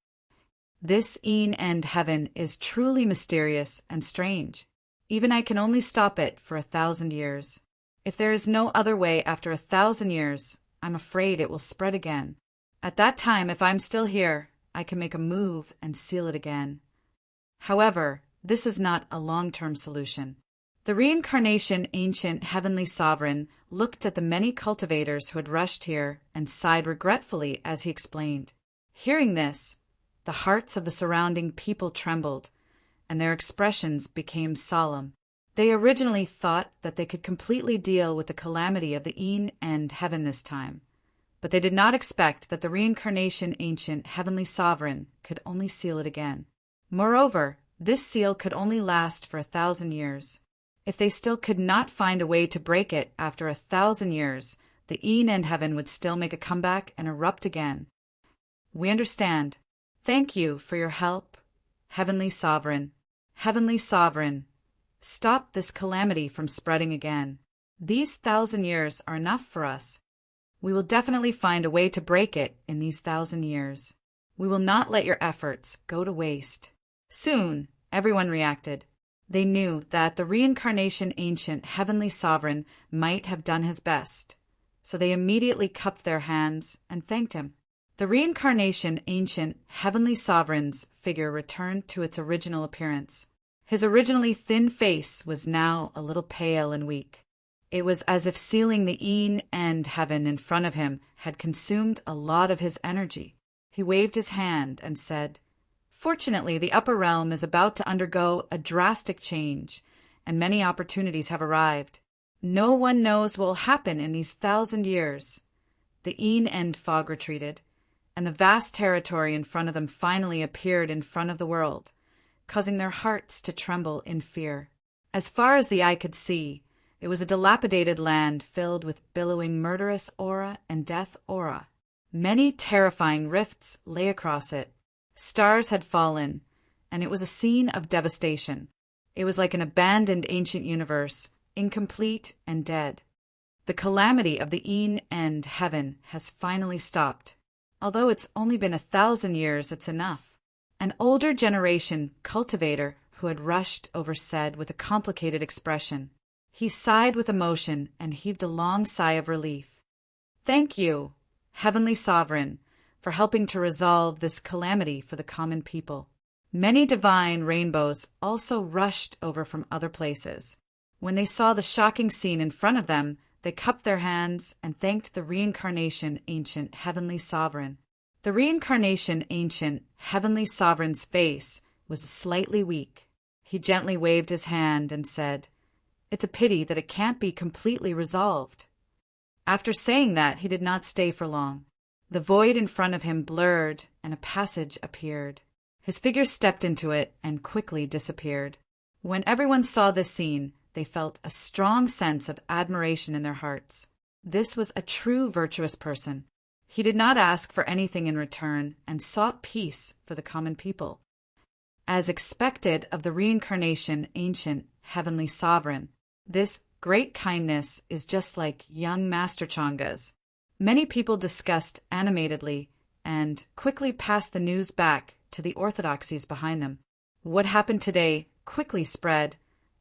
This end heaven is truly mysterious and strange. Even I can only stop it for 1,000 years. If there is no other way after 1,000 years, I'm afraid it will spread again. At that time, if I'm still here, I can make a move and seal it again. However, this is not a long-term solution. The reincarnation ancient heavenly sovereign looked at the many cultivators who had rushed here and sighed regretfully as he explained. Hearing this, the hearts of the surrounding people trembled, and their expressions became solemn. They originally thought that they could completely deal with the calamity of the end heaven this time, but they did not expect that the reincarnation ancient heavenly sovereign could only seal it again. Moreover, this seal could only last for 1,000 years. If they still could not find a way to break it after 1,000 years, the end heaven would still make a comeback and erupt again. We understand. Thank you for your help, Heavenly Sovereign. Heavenly Sovereign, stop this calamity from spreading again. These 1,000 years are enough for us. We will definitely find a way to break it in these 1,000 years. We will not let your efforts go to waste. Soon, everyone reacted. They knew that the reincarnation ancient heavenly sovereign might have done his best, so they immediately cupped their hands and thanked him. The reincarnation ancient heavenly sovereign's figure returned to its original appearance. His originally thin face was now a little pale and weak. It was as if sealing the end heaven in front of him had consumed a lot of his energy. He waved his hand and said, "Fortunately, the upper realm is about to undergo a drastic change, and many opportunities have arrived. No one knows what will happen in these 1,000 years." The end fog retreated, and the vast territory in front of them finally appeared in front of the world, causing their hearts to tremble in fear. As far as the eye could see, it was a dilapidated land filled with billowing murderous aura and death aura. Many terrifying rifts lay across it. Stars had fallen, and it was a scene of devastation. It was like an abandoned ancient universe, incomplete and dead. The calamity of the end heaven has finally stopped. Although it's only been 1,000 years, it's enough. An older generation cultivator who had rushed over said with a complicated expression. He sighed with emotion and heaved a long sigh of relief. "Thank you, Heavenly Sovereign, for helping to resolve this calamity for the common people." Many divine rainbows also rushed over from other places. When they saw the shocking scene in front of them, they cupped their hands and thanked the reincarnation ancient heavenly sovereign. The reincarnation ancient heavenly sovereign's face was slightly weak. He gently waved his hand and said, "It's a pity that it can't be completely resolved." After saying that, he did not stay for long. The void in front of him blurred and a passage appeared. His figure stepped into it and quickly disappeared. When everyone saw this scene, they felt a strong sense of admiration in their hearts. This was a true virtuous person. He did not ask for anything in return and sought peace for the common people. As expected of the reincarnation ancient heavenly sovereign, this great kindness is just like young Master Changa's. Many people discussed animatedly and quickly passed the news back to the orthodoxies behind them. What happened today quickly spread,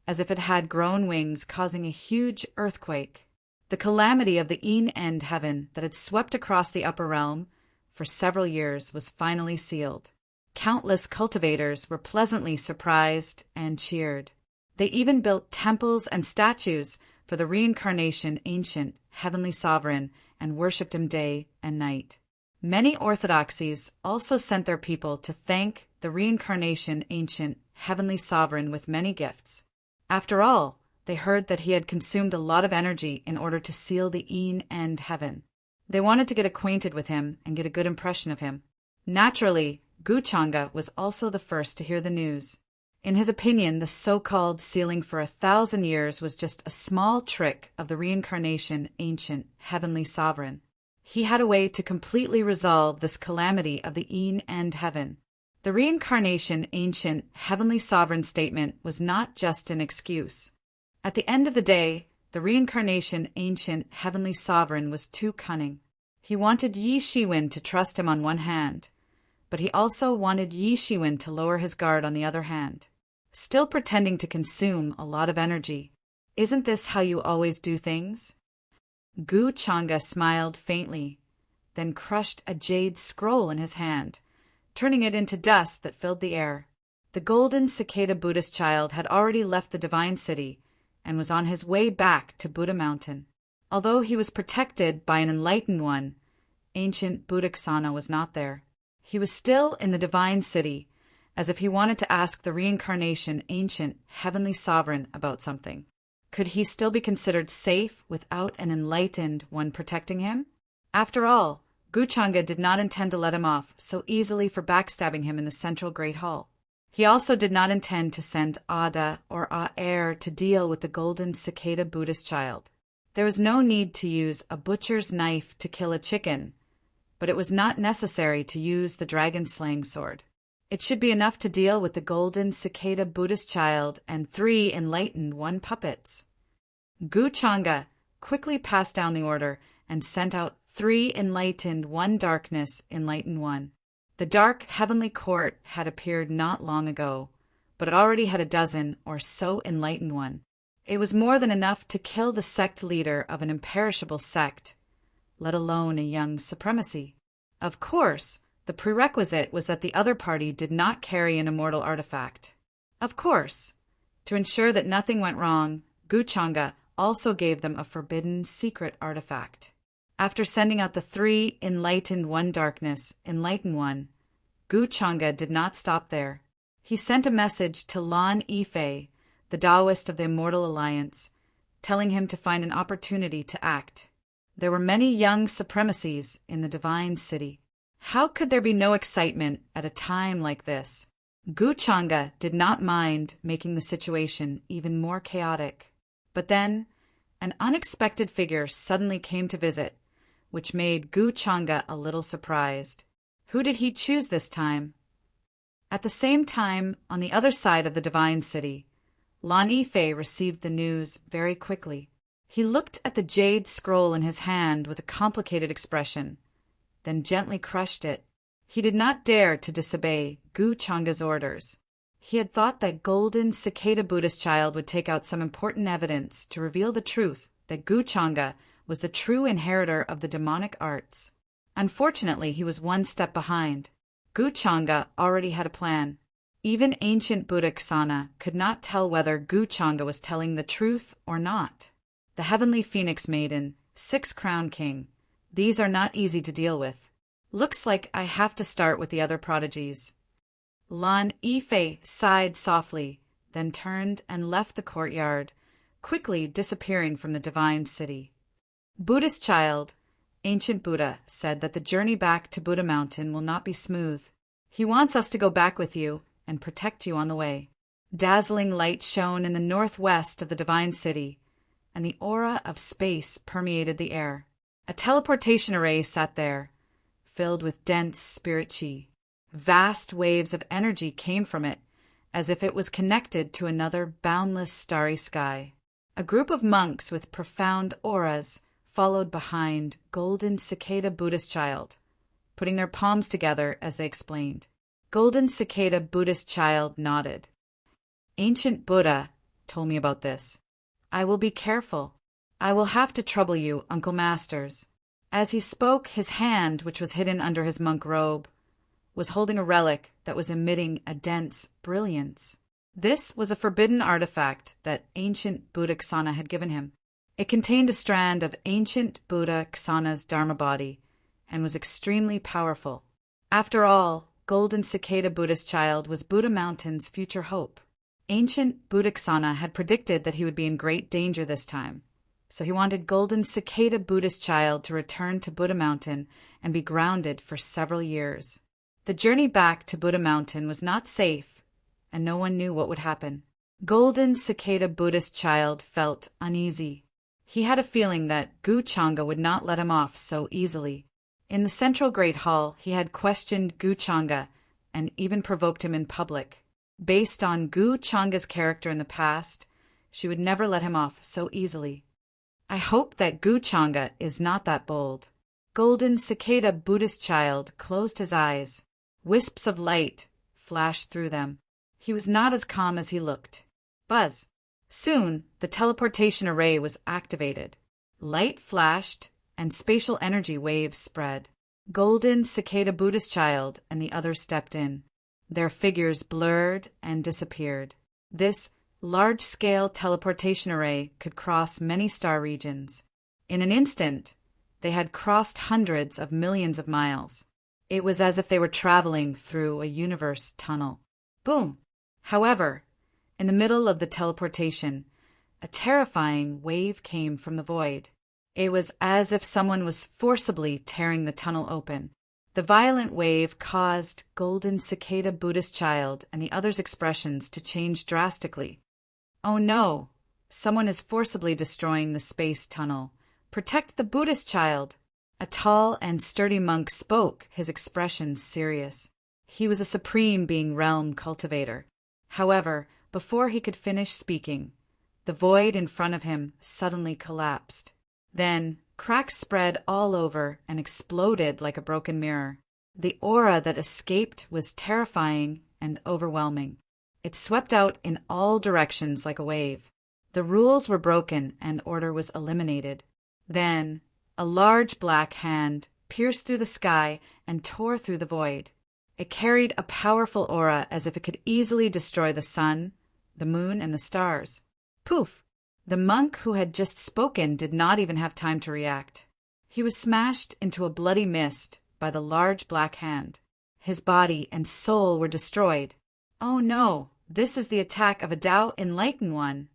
as if it had grown wings, causing a huge earthquake. The calamity of the end heaven that had swept across the upper realm for several years was finally sealed. Countless cultivators were pleasantly surprised and cheered. They even built temples and statues for the reincarnation ancient heavenly sovereign and worshipped him day and night. Many orthodoxies also sent their people to thank the reincarnation ancient heavenly sovereign with many gifts. After all, they heard that he had consumed a lot of energy in order to seal the end heaven. They wanted to get acquainted with him and get a good impression of him. Naturally, Guchanga was also the first to hear the news. In his opinion, the so-called sealing for 1,000 years was just a small trick of the reincarnation ancient heavenly sovereign. He had a way to completely resolve this calamity of the end heaven. The reincarnation ancient heavenly sovereign statement was not just an excuse. At the end of the day, the reincarnation ancient heavenly sovereign was too cunning. He wanted Yi Shiwen to trust him on one hand, but he also wanted Yi Shiwen to lower his guard on the other hand. Still pretending to consume a lot of energy. Isn't this how you always do things? Gu Changa smiled faintly, then crushed a jade scroll in his hand, turning it into dust that filled the air. The golden cicada Buddhist child had already left the divine city and was on his way back to Buddha Mountain. Although he was protected by an enlightened one, ancient Buddhaksana was not there. He was still in the divine city, as if he wanted to ask the reincarnation ancient heavenly sovereign about something. Could he still be considered safe without an enlightened one protecting him? After all, Guchanga did not intend to let him off so easily for backstabbing him in the central Great Hall. He also did not intend to send Ada or Aer to deal with the golden cicada Buddhist child. There was no need to use a butcher's knife to kill a chicken, but it was not necessary to use the dragon-slaying sword. It should be enough to deal with the golden cicada Buddhist child and 3 enlightened one puppets. Gu Changa quickly passed down the order and sent out 3 enlightened one darkness enlightened one. The dark heavenly court had appeared not long ago, but it already had a dozen or so enlightened one. It was more than enough to kill the sect leader of an imperishable sect, let alone a young supremacy. Of course, the prerequisite was that the other party did not carry an immortal artifact. Of course, to ensure that nothing went wrong, Guchanga also gave them a forbidden secret artifact. After sending out the 3 enlightened one darkness, enlightened one, Guchanga did not stop there. He sent a message to Lan Yifei, the Taoist of the Immortal Alliance, telling him to find an opportunity to act. There were many young supremacies in the divine city. How could there be no excitement at a time like this? Guchanga did not mind making the situation even more chaotic. But then, an unexpected figure suddenly came to visit, which made Guchanga a little surprised. Who did he choose this time? At the same time, on the other side of the divine city, Lan Yifei received the news very quickly. He looked at the jade scroll in his hand with a complicated expression, then gently crushed it. He did not dare to disobey Guchanga's orders. He had thought that golden cicada Buddhist child would take out some important evidence to reveal the truth that Guchanga was the true inheritor of the demonic arts. Unfortunately, he was one step behind. Guchanga already had a plan. Even ancient Buddhaksana could not tell whether Guchanga was telling the truth or not. The heavenly phoenix maiden, 6-crown king. These are not easy to deal with. Looks like I have to start with the other prodigies. Lan Yifei sighed softly, then turned and left the courtyard, quickly disappearing from the divine city. Buddhist child, ancient Buddha said that the journey back to Buddha Mountain will not be smooth. He wants us to go back with you and protect you on the way. Dazzling light shone in the northwest of the divine city, and the aura of space permeated the air. A teleportation array sat there, filled with dense spirit chi. Vast waves of energy came from it, as if it was connected to another boundless starry sky. A group of monks with profound auras followed behind golden cicada Buddhist child, putting their palms together as they explained. Golden cicada Buddhist child nodded. Ancient Buddha told me about this. I will be careful. I will have to trouble you, Uncle Masters. As he spoke, his hand, which was hidden under his monk robe, was holding a relic that was emitting a dense brilliance. This was a forbidden artifact that ancient Buddha Ksana had given him. It contained a strand of ancient Buddha Ksana's Dharma body and was extremely powerful. After all, golden cicada Buddhist child was Buddha Mountain's future hope. Ancient Buddha Ksana had predicted that he would be in great danger this time, so he wanted golden cicada Buddhist child to return to Buddha Mountain and be grounded for several years. The journey back to Buddha Mountain was not safe, and no one knew what would happen. Golden cicada Buddhist child felt uneasy. He had a feeling that Guchanga would not let him off so easily. In the central Great Hall, he had questioned Guchanga and even provoked him in public. Based on Guchanga's character in the past, she would never let him off so easily. I hope that Guchanga is not that bold. Golden cicada Buddhist child closed his eyes. Wisps of light flashed through them. He was not as calm as he looked. Buzz. Soon, the teleportation array was activated. Light flashed, and spatial energy waves spread. Golden Cicada Buddhist Child and the others stepped in. Their figures blurred and disappeared. This large-scale teleportation array could cross many star regions. In an instant, they had crossed hundreds of millions of miles. It was as if they were traveling through a universe tunnel. Boom! However, in the middle of the teleportation, a terrifying wave came from the void. It was as if someone was forcibly tearing the tunnel open. The violent wave caused Golden Cicada Buddhist Child and the others' expressions to change drastically. Oh no! Someone is forcibly destroying the space tunnel. Protect the Buddhist Child! A tall and sturdy monk spoke, his expression serious. He was a supreme being realm cultivator. However, before he could finish speaking, the void in front of him suddenly collapsed. Then, cracks spread all over and exploded like a broken mirror. The aura that escaped was terrifying and overwhelming. It swept out in all directions like a wave. The rules were broken and order was eliminated. Then, a large black hand pierced through the sky and tore through the void. It carried a powerful aura as if it could easily destroy the sun, the moon, and the stars. Poof! The monk who had just spoken did not even have time to react. He was smashed into a bloody mist by the large black hand. His body and soul were destroyed. Oh no! This is the attack of a Tao Enlightened One.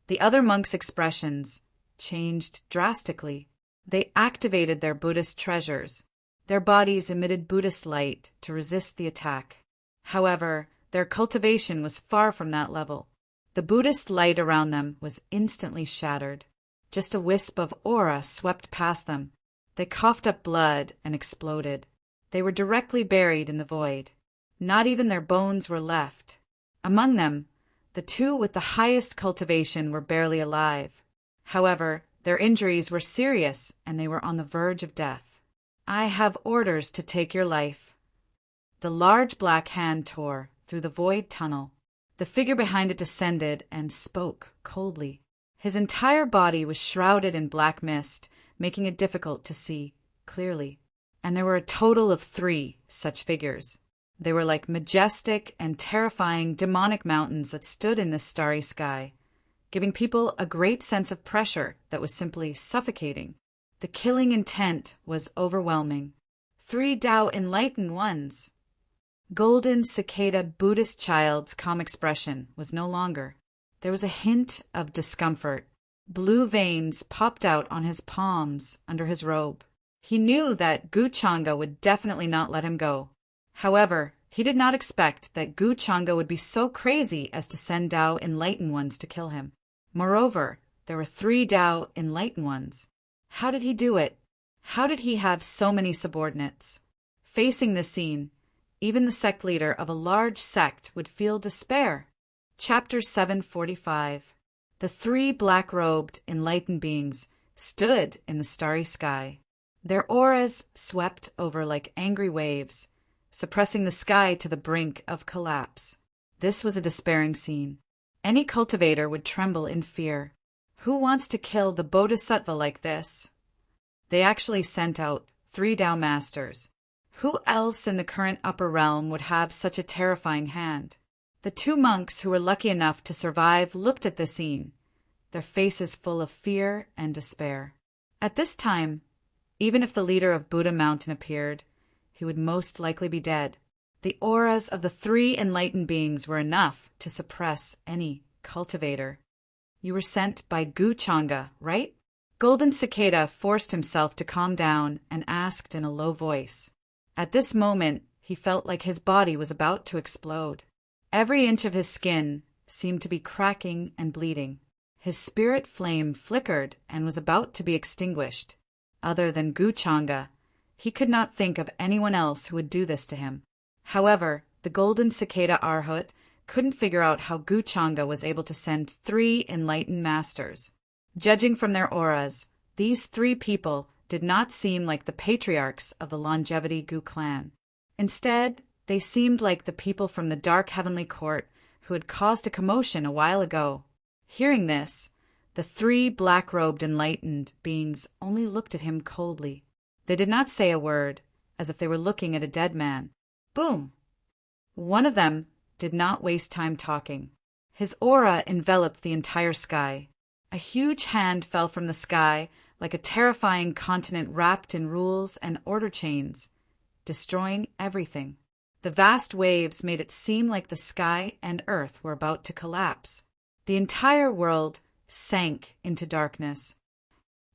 The other monks' expressions changed drastically. They activated their Buddhist treasures. Their bodies emitted Buddhist light to resist the attack. However, their cultivation was far from that level. The Buddhist light around them was instantly shattered. Just a wisp of aura swept past them. They coughed up blood and exploded. They were directly buried in the void. Not even their bones were left. Among them, the two with the highest cultivation were barely alive. However, their injuries were serious and they were on the verge of death. I have orders to take your life. The large black hand tore through the void tunnel. The figure behind it descended and spoke coldly. His entire body was shrouded in black mist, making it difficult to see clearly. And there were a total of 3 such figures. They were like majestic and terrifying demonic mountains that stood in the starry sky, giving people a great sense of pressure that was simply suffocating. The killing intent was overwhelming. 3 Tao Enlightened Ones. Golden Cicada Buddhist Child's calm expression was no longer. There was a hint of discomfort. Blue veins popped out on his palms under his robe. He knew that Gu Changa would definitely not let him go. However, he did not expect that Gu Changa would be so crazy as to send Tao Enlightened Ones to kill him. Moreover, there were 3 Tao Enlightened Ones. How did he do it? How did he have so many subordinates? Facing this scene, even the sect leader of a large sect would feel despair. Chapter 745. The 3 black-robed enlightened beings stood in the starry sky. Their auras swept over like angry waves, suppressing the sky to the brink of collapse. This was a despairing scene. Any cultivator would tremble in fear. Who wants to kill the Bodhisattva like this? They actually sent out 3 Tao Masters. Who else in the current upper realm would have such a terrifying hand? The 2 monks who were lucky enough to survive looked at the scene, their faces full of fear and despair. At this time, even if the leader of Buddha Mountain appeared, he would most likely be dead. The auras of the 3 enlightened beings were enough to suppress any cultivator. You were sent by Gu Changa, right? Golden Cicada forced himself to calm down and asked in a low voice. At this moment, he felt like his body was about to explode. Every inch of his skin seemed to be cracking and bleeding. His spirit flame flickered and was about to be extinguished. Other than Gu Changa, he could not think of anyone else who would do this to him. However, the Golden Cicada Arhut couldn't figure out how Gu Changa was able to send 3 enlightened masters. Judging from their auras, these 3 people did not seem like the patriarchs of the Longevity Gu clan. Instead, they seemed like the people from the dark heavenly court who had caused a commotion a while ago. Hearing this, the three black-robed enlightened beings only looked at him coldly. They did not say a word, as if they were looking at a dead man. Boom! One of them did not waste time talking. His aura enveloped the entire sky. A huge hand fell from the sky like a terrifying continent wrapped in rules and order chains, destroying everything. The vast waves made it seem like the sky and earth were about to collapse. The entire world sank into darkness.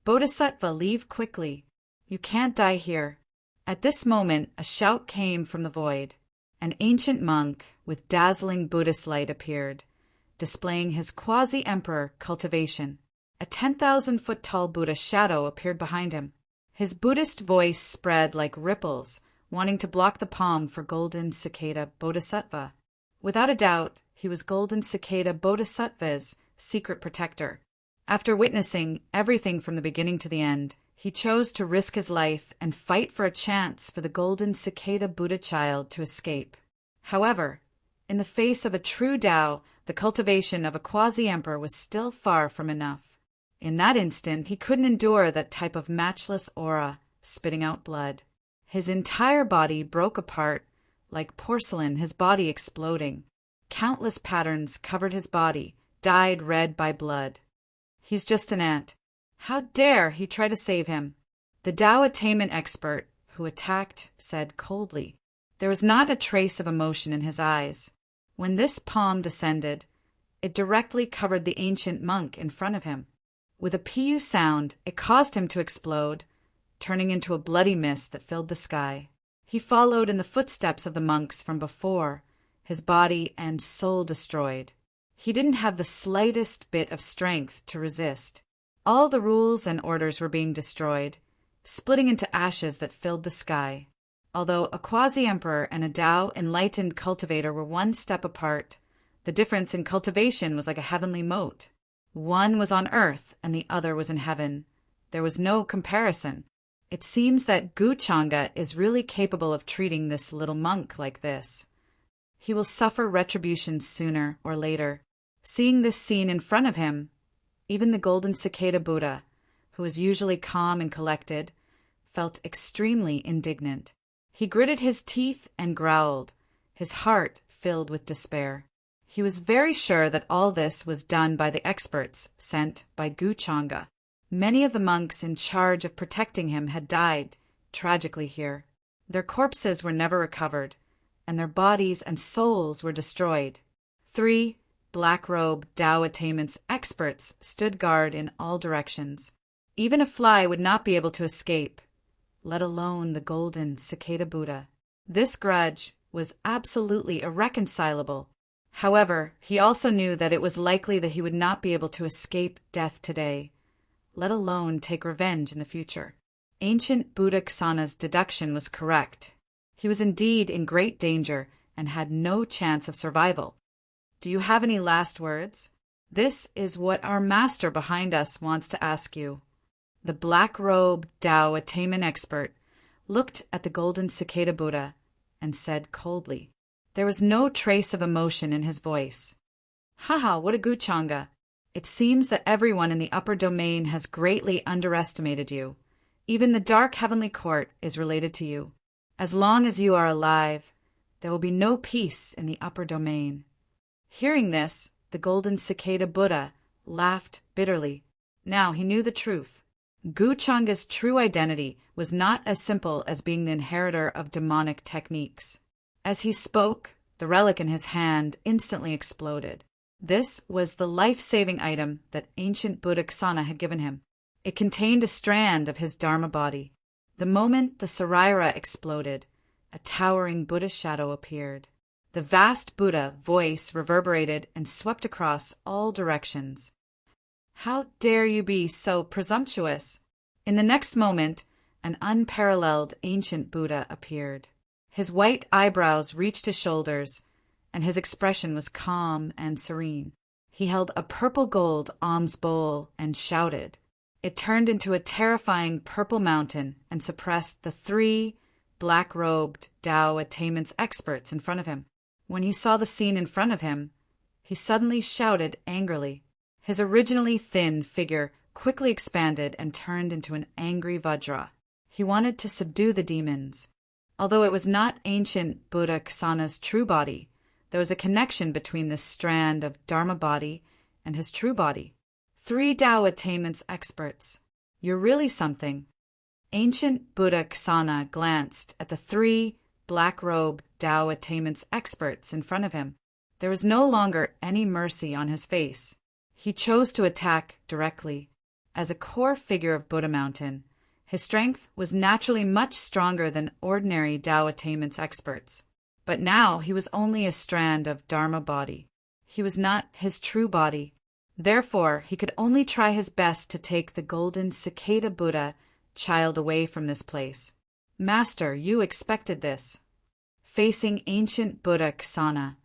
Bodhisattva, leave quickly. You can't die here. At this moment, a shout came from the void. An ancient monk with dazzling Buddhist light appeared, displaying his quasi-emperor cultivation. A 10,000-foot-tall Buddha shadow appeared behind him. His Buddhist voice spread like ripples, wanting to block the palm for Golden Cicada Bodhisattva. Without a doubt, he was Golden Cicada Bodhisattva's secret protector. After witnessing everything from the beginning to the end, he chose to risk his life and fight for a chance for the Golden Cicada Buddha child to escape. However, in the face of a true Tao, the cultivation of a quasi-emperor was still far from enough. In that instant, he couldn't endure that type of matchless aura, spitting out blood. His entire body broke apart, like porcelain, his body exploding. Countless patterns covered his body, dyed red by blood. He's just an ant. How dare he try to save him? The Tao attainment expert who attacked said coldly. There was not a trace of emotion in his eyes. When this palm descended, it directly covered the ancient monk in front of him. With a pu sound, it caused him to explode, turning into a bloody mist that filled the sky. He followed in the footsteps of the monks from before, his body and soul destroyed. He didn't have the slightest bit of strength to resist. All the rules and orders were being destroyed, splitting into ashes that filled the sky. Although a quasi-emperor and a Tao enlightened cultivator were one step apart, the difference in cultivation was like a heavenly moat. One was on earth and the other was in heaven. There was no comparison. It seems that Guchanga is really capable of treating this little monk like this. He will suffer retribution sooner or later. Seeing this scene in front of him, even the Golden Cicada Buddha, who is usually calm and collected, felt extremely indignant. He gritted his teeth and growled, his heart filled with despair. He was very sure that all this was done by the experts sent by Guchanga. Many of the monks in charge of protecting him had died tragically here. Their corpses were never recovered, and their bodies and souls were destroyed. 3 black-robe Tao attainments experts stood guard in all directions. Even a fly would not be able to escape, let alone the Golden Cicada Buddha. This grudge was absolutely irreconcilable. However, he also knew that it was likely that he would not be able to escape death today, let alone take revenge in the future. Ancient Buddha Ksana's deduction was correct. He was indeed in great danger and had no chance of survival. Do you have any last words? This is what our master behind us wants to ask you. The black-robe Tao attainment expert looked at the Golden Cicada Buddha and said coldly. There was no trace of emotion in his voice. Haha, what a Guchanga. It seems that everyone in the upper domain has greatly underestimated you. Even the dark heavenly court is related to you. As long as you are alive, there will be no peace in the upper domain. Hearing this, the Golden Cicada Buddha laughed bitterly. Now he knew the truth. Guchanga's true identity was not as simple as being the inheritor of demonic techniques. As he spoke, the relic in his hand instantly exploded. This was the life-saving item that ancient Buddha Ksana had given him. It contained a strand of his Dharma body. The moment the Saraira exploded, a towering Buddha shadow appeared. The vast Buddha voice reverberated and swept across all directions. How dare you be so presumptuous? In the next moment, an unparalleled ancient Buddha appeared. His white eyebrows reached his shoulders, and his expression was calm and serene. He held a purple gold alms bowl and shouted. It turned into a terrifying purple mountain and suppressed the 3 black-robed Tao attainments experts in front of him. When he saw the scene in front of him, he suddenly shouted angrily. His originally thin figure quickly expanded and turned into an angry Vajra. He wanted to subdue the demons. Although it was not ancient Buddha Ksana's true body, there was a connection between this strand of Dharma body and his true body. 3 Tao attainments experts. You're really something. Ancient Buddha Ksana glanced at the 3 black-robed Tao attainments experts in front of him. There was no longer any mercy on his face. He chose to attack directly. As a core figure of Buddha Mountain, his strength was naturally much stronger than ordinary Tao attainments experts. But now he was only a strand of Dharma body. He was not his true body. Therefore, he could only try his best to take the golden cicada Buddha child away from this place. Master, you expected this. Facing ancient Buddha Ksana,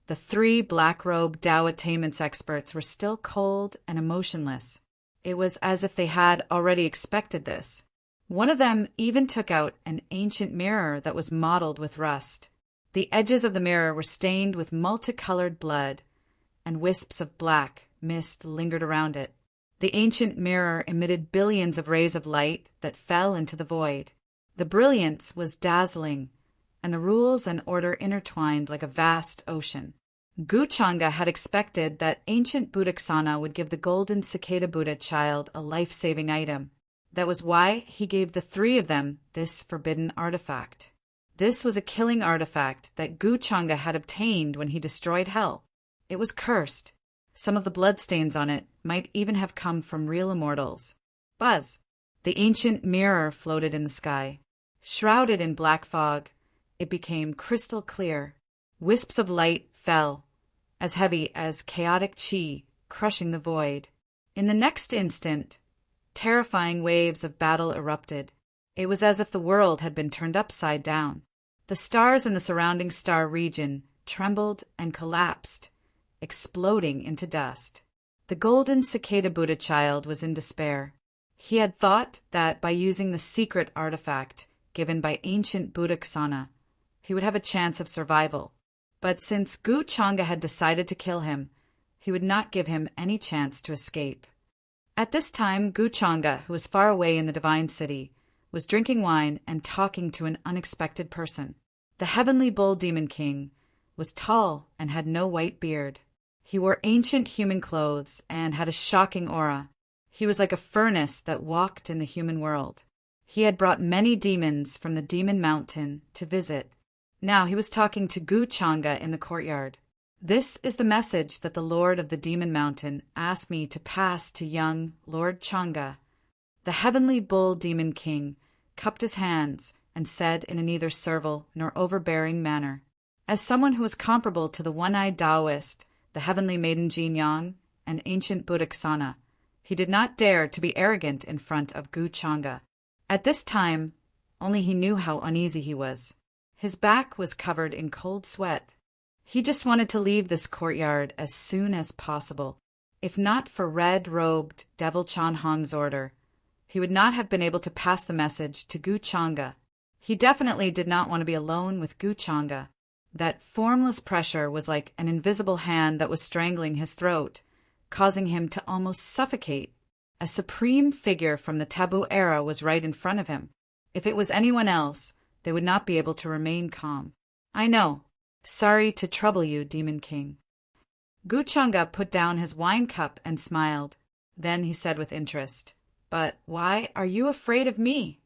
the 3 black-robed Tao attainments experts were still cold and emotionless. It was as if they had already expected this. One of them even took out an ancient mirror that was mottled with rust. The edges of the mirror were stained with multicolored blood, and wisps of black mist lingered around it. The ancient mirror emitted billions of rays of light that fell into the void. The brilliance was dazzling, and the rules and order intertwined like a vast ocean. Guchanga had expected that ancient Buddha Ksana would give the golden cicada Buddha child a life-saving item. That was why he gave the 3 of them this forbidden artifact. This was a killing artifact that Guchanga had obtained when he destroyed hell. It was cursed. Some of the bloodstains on it might even have come from real immortals. Buzz! The ancient mirror floated in the sky. Shrouded in black fog, it became crystal clear. Wisps of light fell, as heavy as chaotic chi, crushing the void. In the next instant, terrifying waves of battle erupted. It was as if the world had been turned upside down. The stars in the surrounding star region trembled and collapsed, exploding into dust. The golden cicada Buddha child was in despair. He had thought that by using the secret artifact given by ancient Buddha Ksana, he would have a chance of survival. But since Guchanga had decided to kill him, he would not give him any chance to escape. At this time, Guchanga, who was far away in the divine city, was drinking wine and talking to an unexpected person. The heavenly bull demon king was tall and had no white beard. He wore ancient human clothes and had a shocking aura. He was like a furnace that walked in the human world. He had brought many demons from the demon mountain to visit. Now he was talking to Guchanga in the courtyard. This is the message that the Lord of the Demon Mountain asked me to pass to young Lord Changa. The heavenly bull demon king cupped his hands and said in a neither servile nor overbearing manner, as someone who was comparable to the one-eyed Taoist, the heavenly maiden Jin Yang, and ancient Buddha Ksana, he did not dare to be arrogant in front of Guchanga. At this time, only he knew how uneasy he was. His back was covered in cold sweat. He just wanted to leave this courtyard as soon as possible. If not for red-robed Devil Chan Hong's order, he would not have been able to pass the message to Guchanga. He definitely did not want to be alone with Guchanga. That formless pressure was like an invisible hand that was strangling his throat, causing him to almost suffocate. A supreme figure from the taboo era was right in front of him. If it was anyone else, they would not be able to remain calm. I know. Sorry to trouble you, Demon King. Guchanga put down his wine cup and smiled. Then he said with interest, But why are you afraid of me?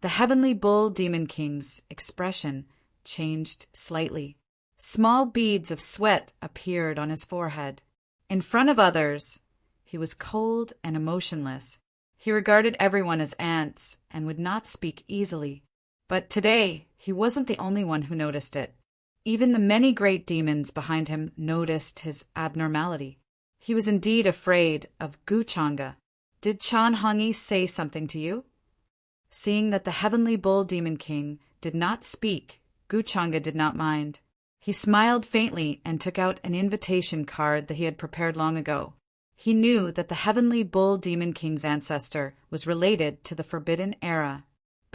The heavenly bull Demon King's expression changed slightly. Small beads of sweat appeared on his forehead. In front of others, he was cold and emotionless. He regarded everyone as ants and would not speak easily. But today, he wasn't the only one who noticed it. Even the many great demons behind him noticed his abnormality. He was indeed afraid of Guchanga. Did Chan Hongi say something to you? Seeing that the heavenly bull Demon King did not speak, Guchanga did not mind. He smiled faintly and took out an invitation card that he had prepared long ago. He knew that the heavenly bull Demon King's ancestor was related to the Forbidden Era.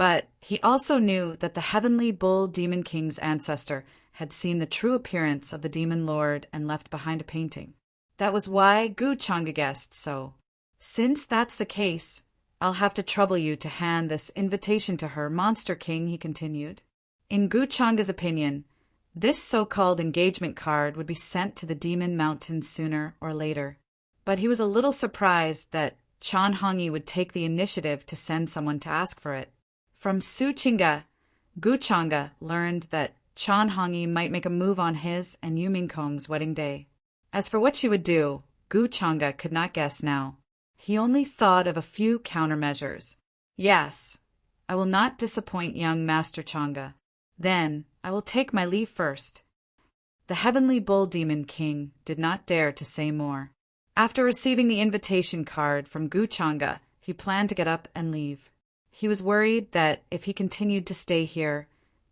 But he also knew that the heavenly bull demon king's ancestor had seen the true appearance of the demon lord and left behind a painting. That was why Gu Changa guessed so. Since that's the case, I'll have to trouble you to hand this invitation to her, Monster King, he continued. In Gu Changa's opinion, this so-called engagement card would be sent to the Demon Mountain sooner or later. But he was a little surprised that Chan Hongi would take the initiative to send someone to ask for it. From Su Chinga, Gu Changa learned that Chan Hongi might make a move on his and Yu Mingkong's wedding day. As for what she would do, Gu Changa could not guess now. He only thought of a few countermeasures. Yes, I will not disappoint young Master Changa. Then I will take my leave first. The heavenly bull demon king did not dare to say more. After receiving the invitation card from Gu Changa, he planned to get up and leave. He was worried that if he continued to stay here,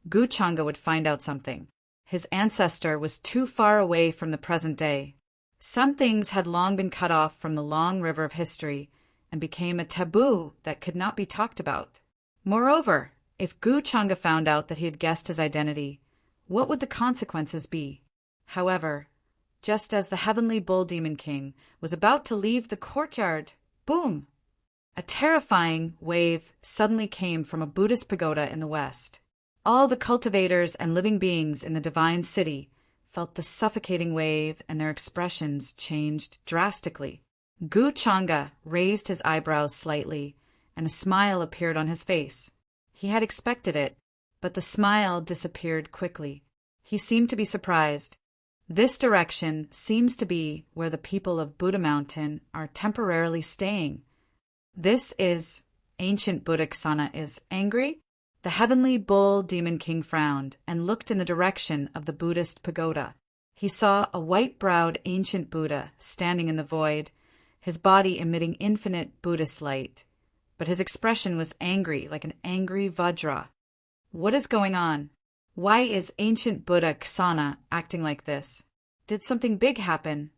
Gu Changa would find out something. His ancestor was too far away from the present day. Some things had long been cut off from the long river of history and became a taboo that could not be talked about. Moreover, if Gu Changa found out that he had guessed his identity, what would the consequences be? However, just as the heavenly bull demon king was about to leave the courtyard, boom! A terrifying wave suddenly came from a Buddhist pagoda in the west. All the cultivators and living beings in the divine city felt the suffocating wave, and their expressions changed drastically. Gu Changa raised his eyebrows slightly, and a smile appeared on his face. He had expected it, but the smile disappeared quickly. He seemed to be surprised. This direction seems to be where the people of Buddha Mountain are temporarily staying. This is ancient Buddhic Sana is angry? The heavenly bull demon king frowned and looked in the direction of the Buddhist pagoda. He saw a white-browed ancient Buddha standing in the void, his body emitting infinite Buddhist light. But his expression was angry, like an angry Vajra. What is going on? Why is ancient Buddha Ksana acting like this? Did something big happen?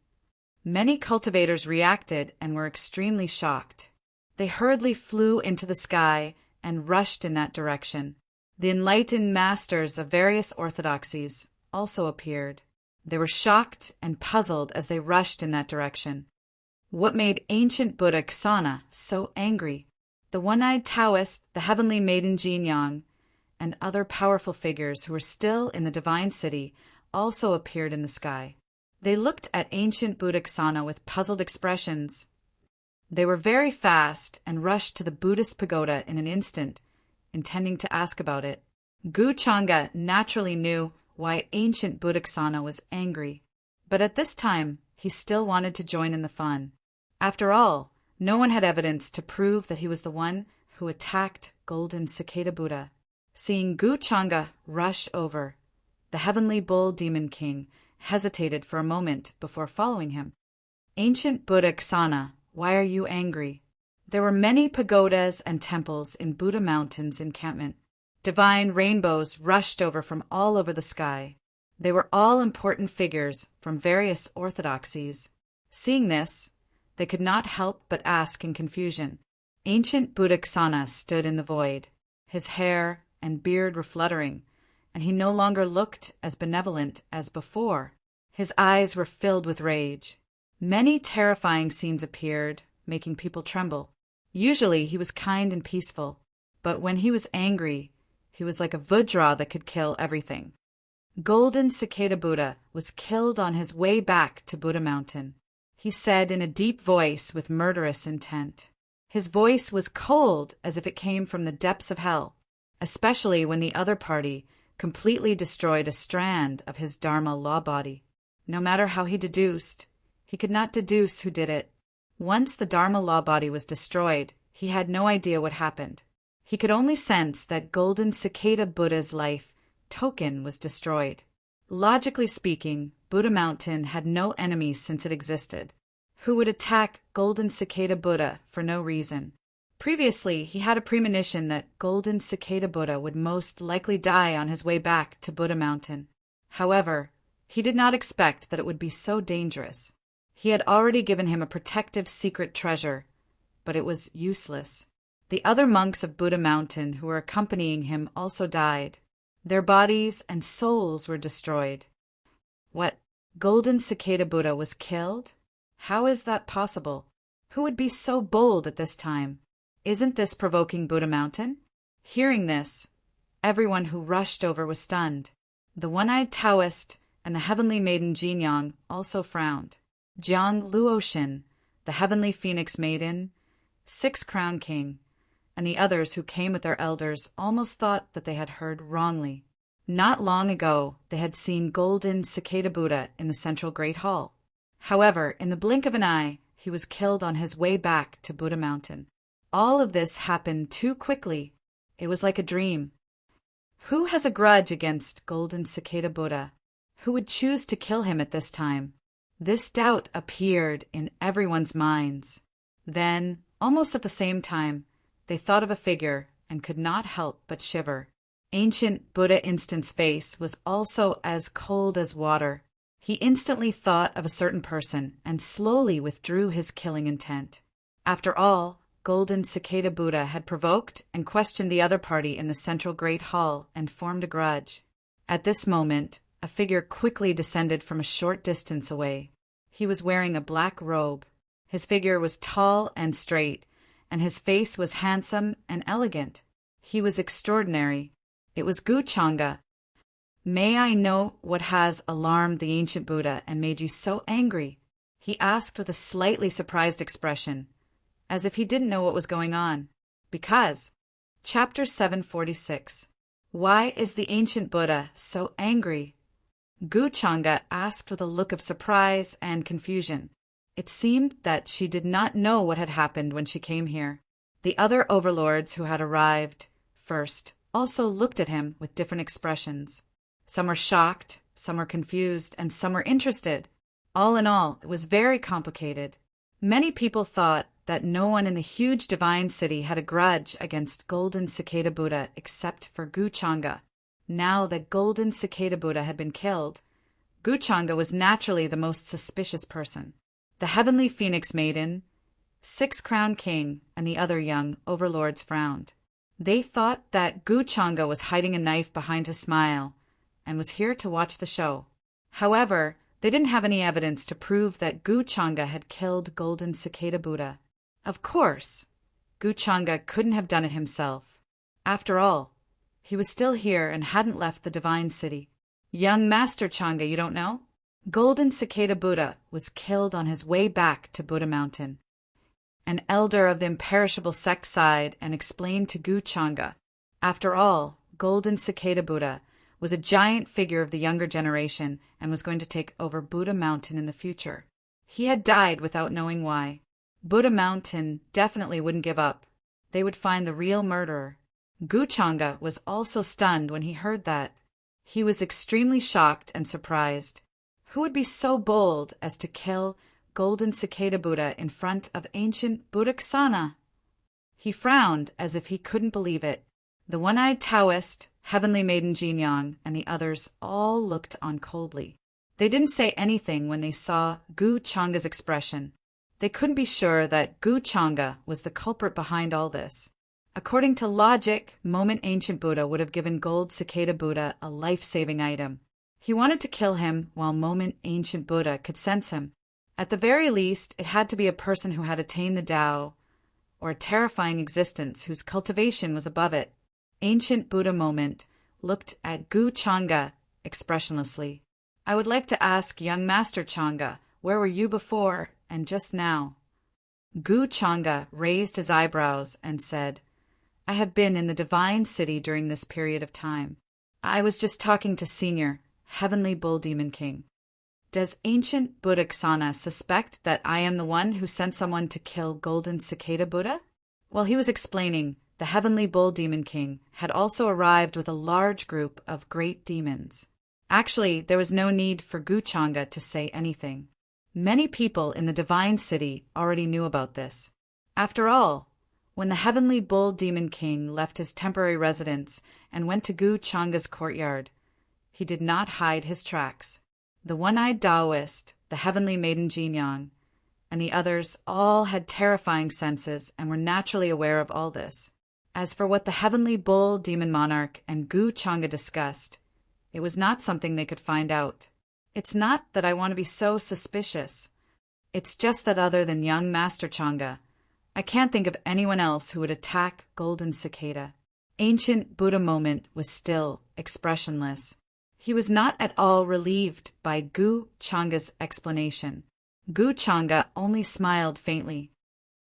Many cultivators reacted and were extremely shocked. They hurriedly flew into the sky and rushed in that direction. The enlightened masters of various orthodoxies also appeared. They were shocked and puzzled as they rushed in that direction. What made ancient Buddha Ksana so angry? The one-eyed Taoist, the heavenly maiden Jinyang, and other powerful figures who were still in the divine city also appeared in the sky. They looked at ancient Buddha Ksana with puzzled expressions. They were very fast and rushed to the Buddhist pagoda in an instant, intending to ask about it. Gu Changa naturally knew why ancient Buddha Ksana was angry, but at this time he still wanted to join in the fun. After all, no one had evidence to prove that he was the one who attacked Golden Cicada Buddha. Seeing Gu Changa rush over, the heavenly bull demon king hesitated for a moment before following him. Ancient Buddha Ksana, why are you angry? There were many pagodas and temples in Buddha Mountain's encampment. Divine rainbows rushed over from all over the sky. They were all important figures from various orthodoxies. Seeing this, they could not help but ask in confusion. Ancient Buddha Ksana stood in the void. His hair and beard were fluttering, and he no longer looked as benevolent as before. His eyes were filled with rage. Many terrifying scenes appeared, making people tremble. Usually he was kind and peaceful, but when he was angry, he was like a Vajra that could kill everything. Golden Cicada Buddha was killed on his way back to Buddha Mountain. He said in a deep voice with murderous intent. His voice was cold as if it came from the depths of hell, especially when the other party completely destroyed a strand of his Dharma law body. No matter how he deduced, he could not deduce who did it. Once the Dharma law body was destroyed, he had no idea what happened. He could only sense that Golden Cicada Buddha's life token was destroyed. Logically speaking, Buddha Mountain had no enemies since it existed. Who would attack Golden Cicada Buddha for no reason? Previously, he had a premonition that Golden Cicada Buddha would most likely die on his way back to Buddha Mountain. However, he did not expect that it would be so dangerous. He had already given him a protective secret treasure, but it was useless. The other monks of Buddha Mountain who were accompanying him also died. Their bodies and souls were destroyed. What? Golden Cicada Buddha was killed? How is that possible? Who would be so bold at this time? Isn't this provoking Buddha Mountain? Hearing this, everyone who rushed over was stunned. The one-eyed Taoist and the heavenly maiden Jinyang also frowned. Jiang Luoshin, the heavenly phoenix maiden, 6-crown king, and the others who came with their elders almost thought that they had heard wrongly. Not long ago, they had seen Golden Cicada Buddha in the central Great Hall. However, in the blink of an eye, he was killed on his way back to Buddha Mountain. All of this happened too quickly. It was like a dream. Who has a grudge against Golden Cicada Buddha? Who would choose to kill him at this time? This doubt appeared in everyone's minds. Then, almost at the same time, they thought of a figure and could not help but shiver. Ancient Buddha Instant's face was also as cold as water. He instantly thought of a certain person and slowly withdrew his killing intent. After all, Golden Cicada Buddha had provoked and questioned the other party in the central Great Hall and formed a grudge. At this moment, a figure quickly descended from a short distance away. He was wearing a black robe. His figure was tall and straight, and his face was handsome and elegant. He was extraordinary. It was Guchanga. May I know what has alarmed the ancient Buddha and made you so angry? He asked with a slightly surprised expression, as if he didn't know what was going on. Because, Chapter 746, Why is the ancient Buddha so angry? Guchanga asked with a look of surprise and confusion. It seemed that she did not know what had happened when she came here. The other overlords who had arrived first also looked at him with different expressions. Some were shocked, some were confused, and some were interested. All in all, it was very complicated. Many people thought that no one in the huge divine city had a grudge against Golden Cicada Buddha except for Guchanga. Now that Golden Cicada Buddha had been killed, Guchanga was naturally the most suspicious person. The heavenly phoenix maiden, 6-crown king, and the other young overlords frowned. They thought that Guchanga was hiding a knife behind his smile and was here to watch the show. However, they didn't have any evidence to prove that Guchanga had killed Golden Cicada Buddha. Of course, Guchanga couldn't have done it himself. After all, he was still here and hadn't left the divine city. Young Master Changa, you don't know? Golden Cicada Buddha was killed on his way back to Buddha Mountain. An elder of the imperishable sect sighed and explained to Guchanga. After all, Golden Cicada Buddha was a giant figure of the younger generation and was going to take over Buddha Mountain in the future. He had died without knowing why. Buddha Mountain definitely wouldn't give up. They would find the real murderer. Guchanga was also stunned when he heard that. He was extremely shocked and surprised. Who would be so bold as to kill Golden Cicada Buddha in front of ancient Buddhaksana? He frowned as if he couldn't believe it. The one-eyed Taoist, heavenly maiden Jinyang, and the others all looked on coldly. They didn't say anything when they saw Guchanga's expression. They couldn't be sure that Guchanga was the culprit behind all this. According to logic, Moment Ancient Buddha would have given Gold Cicada Buddha a life-saving item. He wanted to kill him while Moment Ancient Buddha could sense him. At the very least, it had to be a person who had attained the Tao, or a terrifying existence whose cultivation was above it. Ancient Buddha Moment looked at Guchanga expressionlessly. I would like to ask young Master Changa, where were you before and just now? Guchanga raised his eyebrows and said, I have been in the divine city during this period of time. I was just talking to Senior, Heavenly Bull Demon King. Does ancient Buddhaksana suspect that I am the one who sent someone to kill Golden Cicada Buddha? While he was explaining, the Heavenly Bull Demon King had also arrived with a large group of great demons. Actually, there was no need for Guchanga to say anything. Many people in the divine city already knew about this. After all, when the Heavenly Bull Demon King left his temporary residence and went to Guchanga's courtyard, he did not hide his tracks. The one-eyed Taoist, the heavenly maiden Jinyang, and the others all had terrifying senses and were naturally aware of all this. As for what the heavenly bull demon monarch and Gu Changa discussed, it was not something they could find out. It's not that I want to be so suspicious. It's just that other than young Master Changa, I can't think of anyone else who would attack Golden Cicada. Ancient Buddha moment was still expressionless. He was not at all relieved by Gu Changa's explanation. Gu Changa only smiled faintly.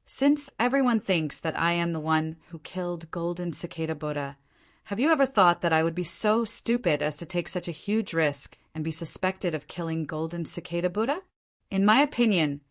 Since everyone thinks that I am the one who killed Golden Cicada Buddha, have you ever thought that I would be so stupid as to take such a huge risk and be suspected of killing Golden Cicada Buddha? In my opinion,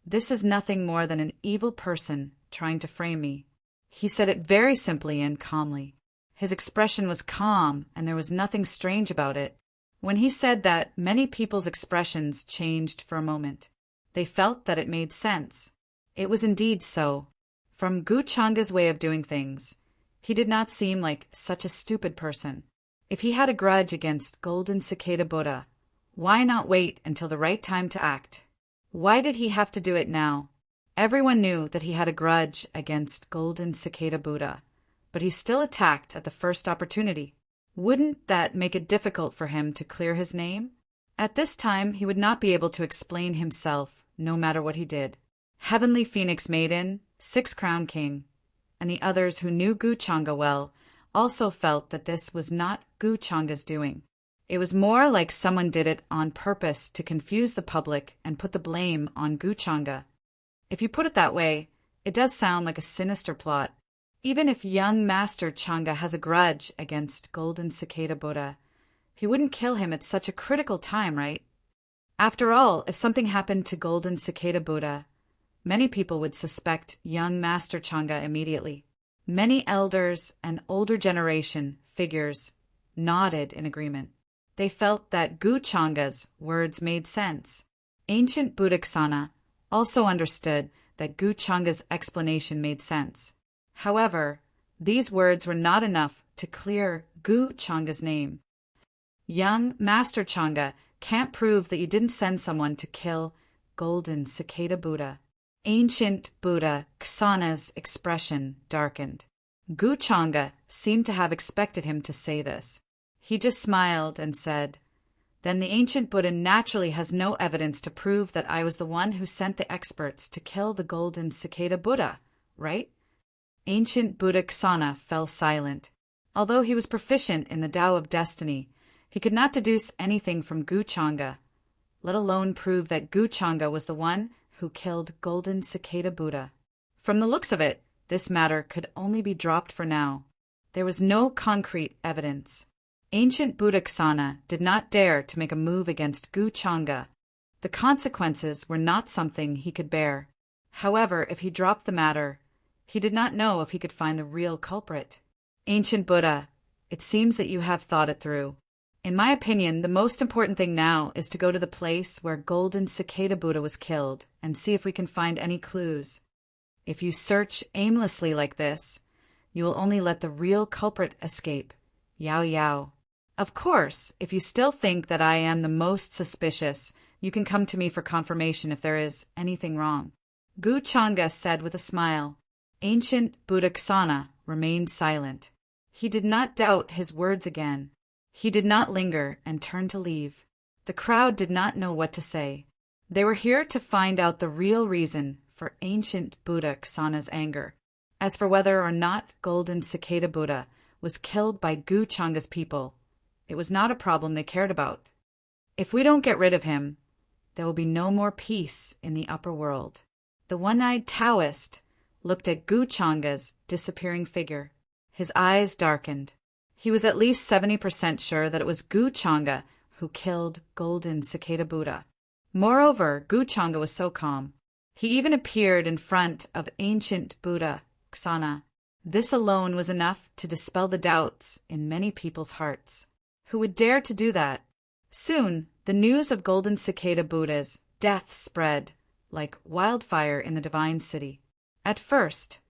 this is nothing more than an evil person trying to frame me. He said it very simply and calmly. His expression was calm, and there was nothing strange about it. When he said that, many people's expressions changed for a moment. They felt that it made sense. It was indeed so. From Gu Changa's way of doing things, he did not seem like such a stupid person. If he had a grudge against Golden Cicada Buddha, why not wait until the right time to act? Why did he have to do it now? Everyone knew that he had a grudge against Golden Cicada Buddha, but he still attacked at the first opportunity. Wouldn't that make it difficult for him to clear his name? At this time, he would not be able to explain himself, no matter what he did. Heavenly Phoenix Maiden, Six Crown King, and the others who knew Gu Changa well also felt that this was not Gu Changa's doing. It was more like someone did it on purpose to confuse the public and put the blame on Gu Changa. If you put it that way, it does sound like a sinister plot. Even if young Master Changa has a grudge against Golden Cicada Buddha, he wouldn't kill him at such a critical time, right? After all, if something happened to Golden Cicada Buddha, many people would suspect young Master Changa immediately. Many elders and older generation figures nodded in agreement. They felt that Gu Changa's words made sense. Ancient Buddhaksana also understood that Gu Changa's explanation made sense. However, these words were not enough to clear Gu Changa's name. Young Master Changa can't prove that you didn't send someone to kill Golden Cicada Buddha. Ancient Buddha Ksana's expression darkened. Gu Changa seemed to have expected him to say this. He just smiled and said, "Then the ancient Buddha naturally has no evidence to prove that I was the one who sent the experts to kill the Golden Cicada Buddha, right?" Ancient Buddha Ksana fell silent. Although he was proficient in the Tao of Destiny, he could not deduce anything from Gu Changa, let alone prove that Gu Changa was the one who killed Golden Cicada Buddha. From the looks of it, this matter could only be dropped for now. There was no concrete evidence. Ancient Buddha Ksana did not dare to make a move against Gu Changa. The consequences were not something he could bear. However, if he dropped the matter, he did not know if he could find the real culprit. Ancient Buddha, it seems that you have thought it through. In my opinion, the most important thing now is to go to the place where Golden Cicada Buddha was killed and see if we can find any clues. If you search aimlessly like this, you will only let the real culprit escape. Yao Yao. Of course, if you still think that I am the most suspicious, you can come to me for confirmation if there is anything wrong. Gu Changa said with a smile. Ancient Buddha Ksana remained silent. He did not doubt his words again. He did not linger and turned to leave. The crowd did not know what to say. They were here to find out the real reason for Ancient Buddha Ksana's anger. As for whether or not Golden Cicada Buddha was killed by Gu Changa's people, it was not a problem they cared about. If we don't get rid of him, there will be no more peace in the upper world. The one-eyed Taoist looked at Gu Changa's disappearing figure. His eyes darkened. He was at least 70% sure that it was Gu Changa who killed Golden Cicada Buddha. Moreover, Gu Changa was so calm. He even appeared in front of Ancient Buddha Ksana. This alone was enough to dispel the doubts in many people's hearts. Who would dare to do that? Soon, the news of Golden Cicada Buddha's death spread like wildfire in the divine city. At first,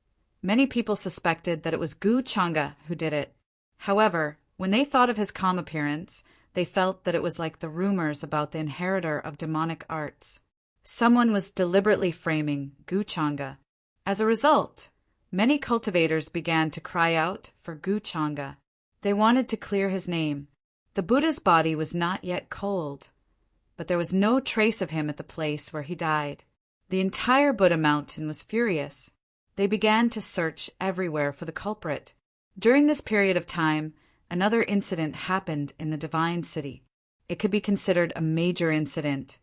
many people suspected that it was Gu Changa who did it. However, when they thought of his calm appearance, they felt that it was like the rumors about the inheritor of demonic arts. Someone was deliberately framing Guchanga. As a result, many cultivators began to cry out for Guchanga. They wanted to clear his name. The Buddha's body was not yet cold, but there was no trace of him at the place where he died. The entire Buddha mountain was furious. They began to search everywhere for the culprit. During this period of time, another incident happened in the Divine City. It could be considered a major incident,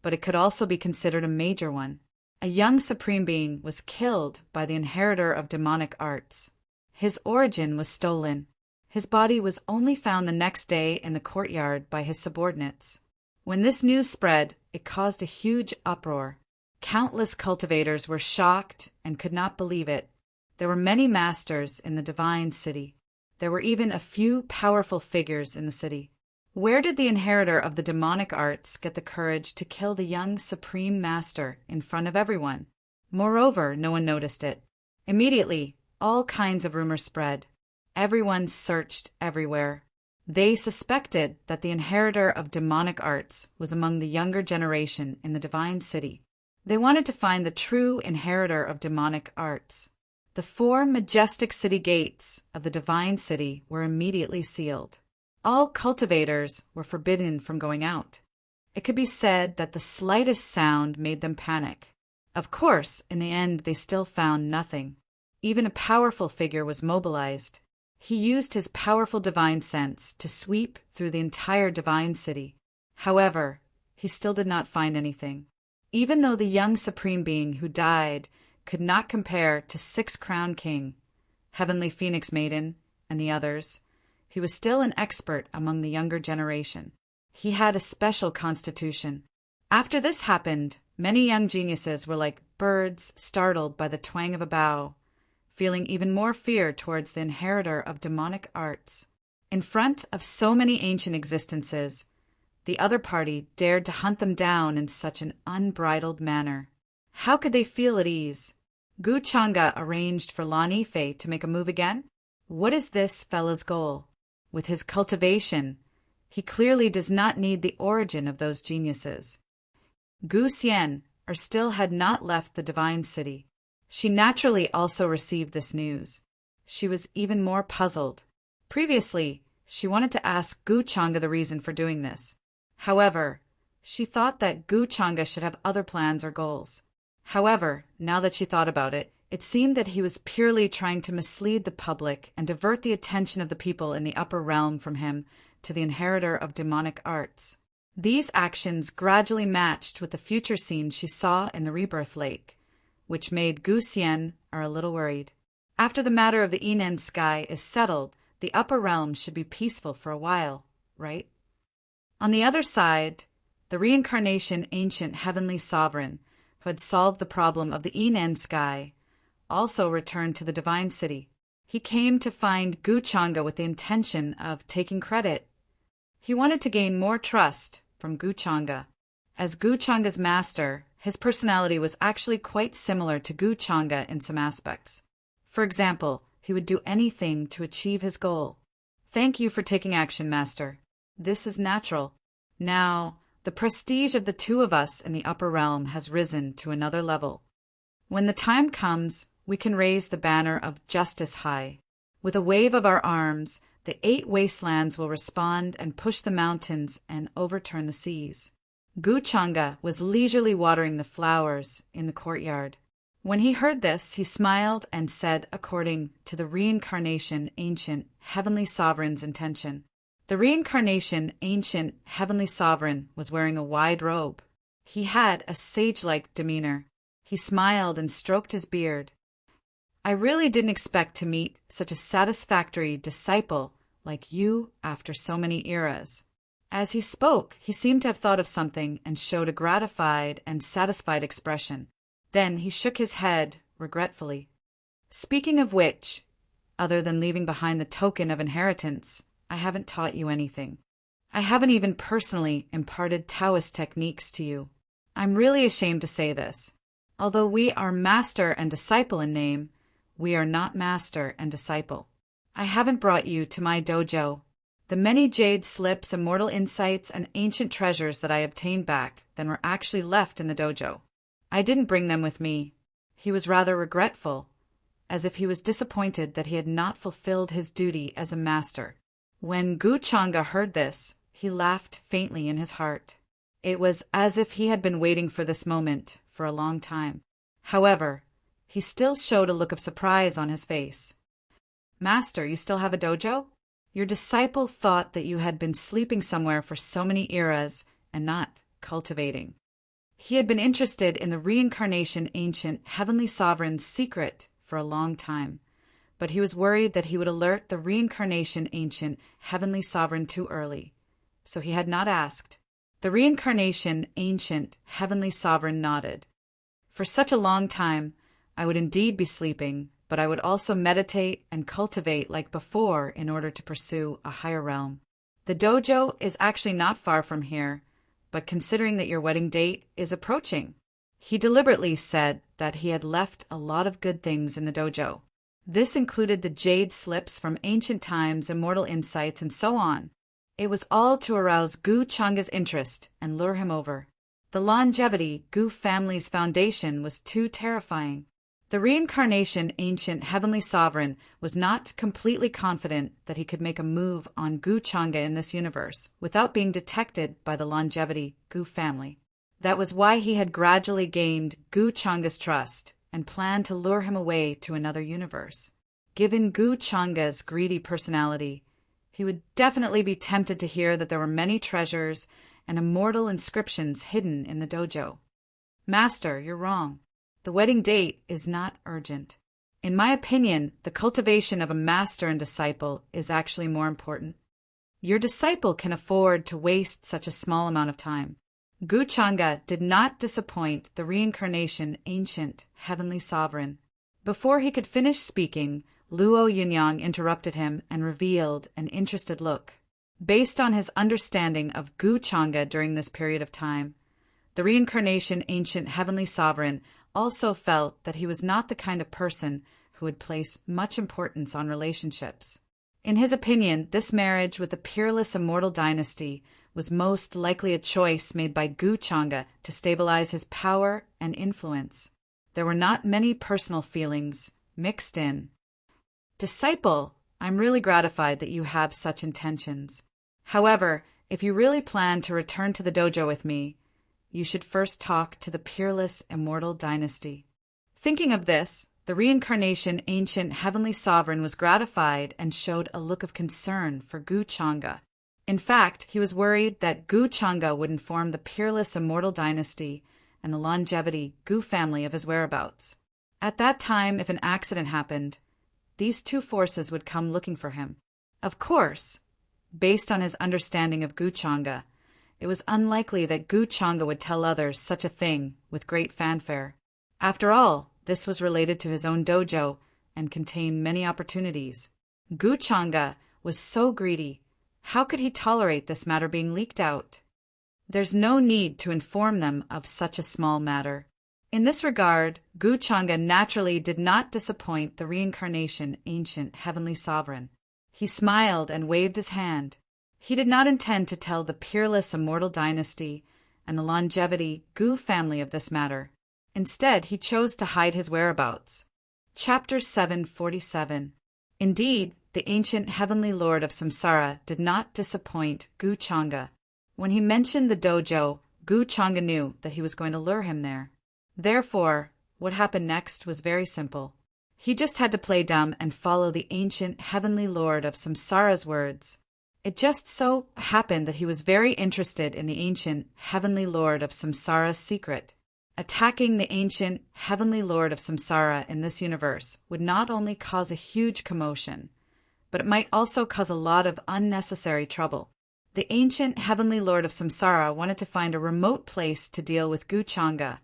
but it could also be considered a major one. A young supreme being was killed by the inheritor of demonic arts. His origin was stolen. His body was only found the next day in the courtyard by his subordinates. When this news spread, it caused a huge uproar. Countless cultivators were shocked and could not believe it. There were many masters in the Divine City. There were even a few powerful figures in the city. Where did the inheritor of the demonic arts get the courage to kill the young supreme master in front of everyone? Moreover, no one noticed it. Immediately, all kinds of rumors spread. Everyone searched everywhere. They suspected that the inheritor of demonic arts was among the younger generation in the Divine City. They wanted to find the true inheritor of demonic arts. The 4 majestic city gates of the Divine City were immediately sealed. All cultivators were forbidden from going out. It could be said that the slightest sound made them panic. Of course, in the end, they still found nothing. Even a powerful figure was mobilized. He used his powerful divine sense to sweep through the entire Divine City. However, he still did not find anything. Even though the young supreme being who died could not compare to 6 Crown King, Heavenly Phoenix Maiden, and the others, he was still an expert among the younger generation. He had a special constitution. After this happened, many young geniuses were like birds startled by the twang of a bow, feeling even more fear towards the inheritor of demonic arts. In front of so many ancient existences, the other party dared to hunt them down in such an unbridled manner. How could they feel at ease? Guchanga arranged for Lan Ife to make a move again? What is this fella's goal? With his cultivation, he clearly does not need the origin of those geniuses. Gu Xian still had not left the Divine City. She naturally also received this news. She was even more puzzled. Previously, she wanted to ask Guchanga the reason for doing this. However, she thought that Guchanga should have other plans or goals. However, now that she thought about it, it seemed that he was purely trying to mislead the public and divert the attention of the people in the upper realm from him to the inheritor of demonic arts. These actions gradually matched with the future scene she saw in the Rebirth Lake, which made Gu Xian a little worried. After the matter of the Inen sky is settled, the upper realm should be peaceful for a while, right? On the other side, the reincarnation ancient heavenly sovereign, who had solved the problem of the Inen sky, also returned to the Divine City. He came to find Guchanga with the intention of taking credit. He wanted to gain more trust from Guchanga. As Guchanga's master, his personality was actually quite similar to Guchanga in some aspects. For example, he would do anything to achieve his goal. Thank you for taking action, Master. This is natural. Now, the prestige of the 2 of us in the upper realm has risen to another level. When the time comes, we can raise the banner of justice high. With a wave of our arms, the 8 wastelands will respond and push the mountains and overturn the seas. Guchanga was leisurely watering the flowers in the courtyard. When he heard this, he smiled and said according to the reincarnation ancient heavenly sovereign's intention. The reincarnation ancient heavenly sovereign was wearing a wide robe. He had a sage-like demeanor. He smiled and stroked his beard. I really didn't expect to meet such a satisfactory disciple like you after so many eras. As he spoke, he seemed to have thought of something and showed a gratified and satisfied expression. Then he shook his head regretfully. Speaking of which, other than leaving behind the token of inheritance, I haven't taught you anything. I haven't even personally imparted Taoist techniques to you. I'm really ashamed to say this. Although we are master and disciple in name, we are not master and disciple. I haven't brought you to my dojo. The many jade slips, immortal insights, and ancient treasures that I obtained back then were actually left in the dojo. I didn't bring them with me. He was rather regretful, as if he was disappointed that he had not fulfilled his duty as a master. When Gu Changa heard this, he laughed faintly in his heart. It was as if he had been waiting for this moment for a long time. However, he still showed a look of surprise on his face. "Master, you still have a dojo? Your disciple thought that you had been sleeping somewhere for so many eras and not cultivating." He had been interested in the reincarnation ancient heavenly sovereign's secret for a long time, but he was worried that he would alert the reincarnation ancient heavenly sovereign too early, so he had not asked. The reincarnation ancient heavenly sovereign nodded. "For such a long time, I would indeed be sleeping, but I would also meditate and cultivate like before in order to pursue a higher realm. The dojo is actually not far from here, but considering that your wedding date is approaching." He deliberately said that he had left a lot of good things in the dojo. This included the jade slips from ancient times, immortal insights, and so on. It was all to arouse Gu Changa's interest and lure him over. The longevity Gu family's foundation was too terrifying. The reincarnation ancient heavenly sovereign was not completely confident that he could make a move on Gu Changa in this universe without being detected by the longevity Gu family. That was why he had gradually gained Gu Changa's trust and planned to lure him away to another universe. Given Gu Changa's greedy personality, he would definitely be tempted to hear that there were many treasures and immortal inscriptions hidden in the dojo. "Master, you're wrong. The wedding date is not urgent. In my opinion, the cultivation of a master and disciple is actually more important. Your disciple can afford to waste such a small amount of time." Gu Changa did not disappoint the reincarnation ancient heavenly sovereign. Before he could finish speaking, Luo Yunyang interrupted him and revealed an interested look. Based on his understanding of Gu Changa during this period of time, the reincarnation ancient heavenly sovereign also felt that he was not the kind of person who would place much importance on relationships. In his opinion, this marriage with the peerless immortal dynasty was most likely a choice made by Gu Changa to stabilize his power and influence. There were not many personal feelings mixed in. "Disciple, I'm really gratified that you have such intentions. However, if you really plan to return to the dojo with me, you should first talk to the peerless immortal dynasty." Thinking of this, the reincarnation ancient heavenly sovereign was gratified and showed a look of concern for Gu Changa. In fact, he was worried that Gu Changa would inform the peerless immortal dynasty and the longevity Gu family of his whereabouts. At that time, if an accident happened, these two forces would come looking for him. Of course, based on his understanding of Gu Changa, it was unlikely that Gu Changa would tell others such a thing with great fanfare. After all, this was related to his own dojo and contained many opportunities. Gu Changa was so greedy. How could he tolerate this matter being leaked out? There's no need to inform them of such a small matter. In this regard, Gu Changa naturally did not disappoint the reincarnation ancient heavenly sovereign. He smiled and waved his hand. He did not intend to tell the peerless immortal dynasty and the longevity Gu family of this matter. Instead, he chose to hide his whereabouts. Chapter 747. Indeed, the ancient heavenly lord of Samsara did not disappoint Gu Changa. When he mentioned the dojo, Gu Changa knew that he was going to lure him there. Therefore, what happened next was very simple. He just had to play dumb and follow the ancient heavenly lord of Samsara's words. It just so happened that he was very interested in the ancient heavenly lord of Samsara's secret. Attacking the ancient heavenly lord of Samsara in this universe would not only cause a huge commotion, but it might also cause a lot of unnecessary trouble. The ancient heavenly lord of Samsara wanted to find a remote place to deal with Gu Changa,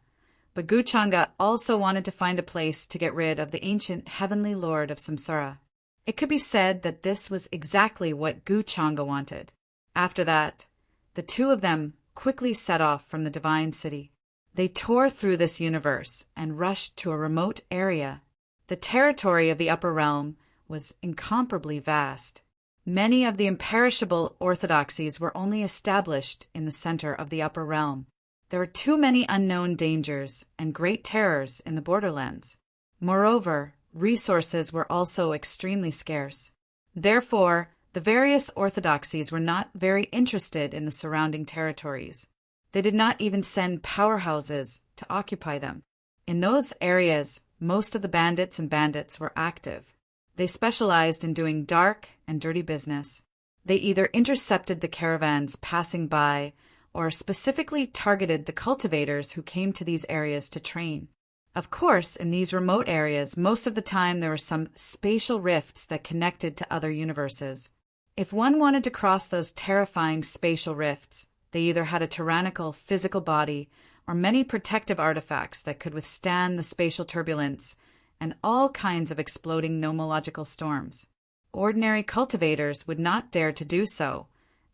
but Gu Changa also wanted to find a place to get rid of the ancient heavenly lord of Samsara. It could be said that this was exactly what Gu Changa wanted. After that, the two of them quickly set off from the divine city. They tore through this universe and rushed to a remote area. The territory of the upper realm was incomparably vast. Many of the imperishable orthodoxies were only established in the center of the upper realm. There were too many unknown dangers and great terrors in the borderlands. Moreover, resources were also extremely scarce. Therefore, the various orthodoxies were not very interested in the surrounding territories. They did not even send powerhouses to occupy them. In those areas, most of the bandits were active. They specialized in doing dark and dirty business. They either intercepted the caravans passing by or specifically targeted the cultivators who came to these areas to train. Of course, in these remote areas, most of the time there were some spatial rifts that connected to other universes. If one wanted to cross those terrifying spatial rifts, they either had a tyrannical physical body or many protective artifacts that could withstand the spatial turbulence and all kinds of exploding nomological storms. Ordinary cultivators would not dare to do so,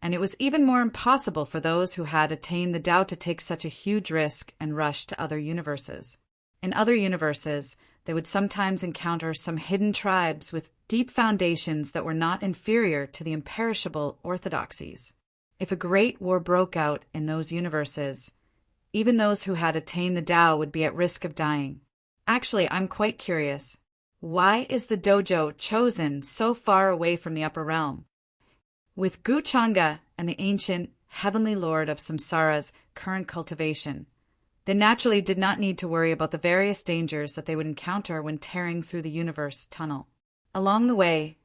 and it was even more impossible for those who had attained the Tao to take such a huge risk and rush to other universes. In other universes, they would sometimes encounter some hidden tribes with deep foundations that were not inferior to the imperishable orthodoxies. If a great war broke out in those universes, even those who had attained the Tao would be at risk of dying. Actually, I'm quite curious. Why is the dojo chosen so far away from the upper realm? With Guchanga and the ancient heavenly lord of samsara's current cultivation, they naturally did not need to worry about the various dangers that they would encounter when tearing through the universe tunnel. Along the way,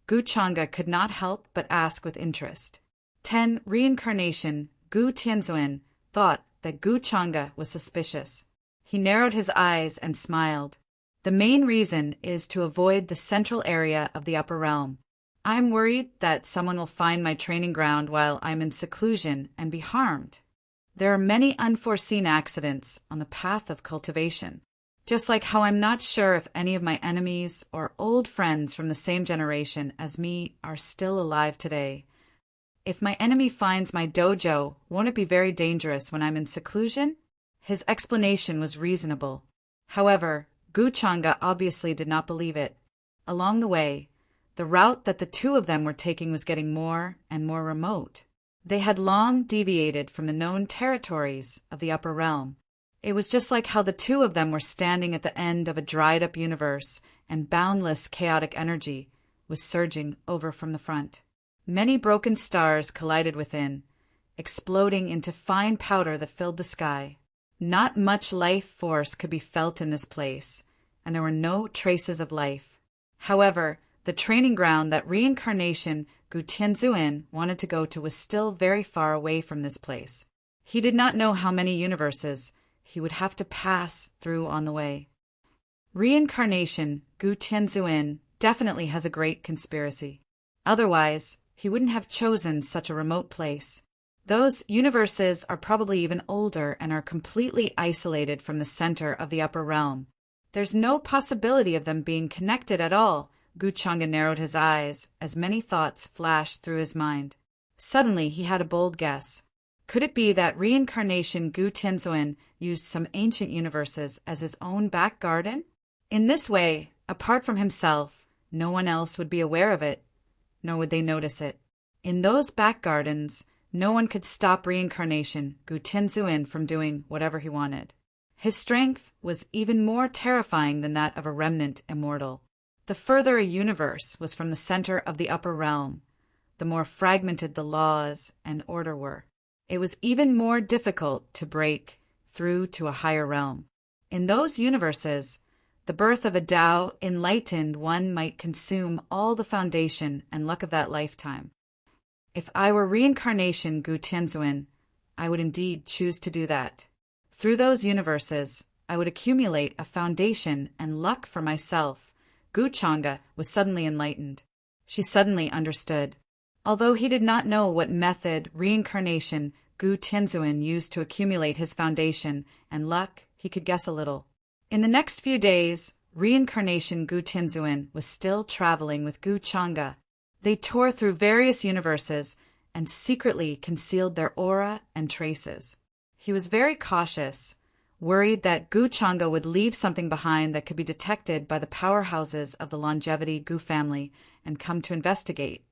Guchanga could not help but ask with interest. 10. Reincarnation. Gu Tianzuan thought that Guchanga was suspicious. He narrowed his eyes and smiled. The main reason is to avoid the central area of the upper realm. I'm worried that someone will find my training ground while I'm in seclusion and be harmed. There are many unforeseen accidents on the path of cultivation, just like how I'm not sure if any of my enemies or old friends from the same generation as me are still alive today. If my enemy finds my dojo, won't it be very dangerous when I'm in seclusion? His explanation was reasonable. However, Guchanga obviously did not believe it. Along the way, the route that the two of them were taking was getting more and more remote. They had long deviated from the known territories of the upper realm. It was just like how the two of them were standing at the end of a dried-up universe and boundless chaotic energy was surging over from the front. Many broken stars collided within, exploding into fine powder that filled the sky. Not much life force could be felt in this place, and there were no traces of life. However, the training ground that reincarnation Gu Tianzuan wanted to go to was still very far away from this place. He did not know how many universes he would have to pass through on the way. Reincarnation Gu Tianzuan definitely has a great conspiracy. Otherwise, he wouldn't have chosen such a remote place. Those universes are probably even older and are completely isolated from the center of the upper realm. There's no possibility of them being connected at all. Guchanga narrowed his eyes as many thoughts flashed through his mind. Suddenly, he had a bold guess. Could it be that reincarnation Gu Tianzuan used some ancient universes as his own back garden? In this way, apart from himself, no one else would be aware of it, nor would they notice it. In those back gardens, no one could stop reincarnation Gu Tianzuan from doing whatever he wanted. His strength was even more terrifying than that of a remnant immortal. The further a universe was from the center of the upper realm, the more fragmented the laws and order were. It was even more difficult to break through to a higher realm. In those universes, the birth of a Tao enlightened one might consume all the foundation and luck of that lifetime. If I were reincarnation Gu Tianzuan, I would indeed choose to do that. Through those universes, I would accumulate a foundation and luck for myself. Guchanga was suddenly enlightened. She suddenly understood. Although he did not know what method reincarnation Gu Tianzuan used to accumulate his foundation and luck, he could guess a little. In the next few days, reincarnation Gu Tianzuan was still traveling with Guchanga. They tore through various universes and secretly concealed their aura and traces. He was very cautious, worried that Guchanga would leave something behind that could be detected by the powerhouses of the longevity Gu family and come to investigate.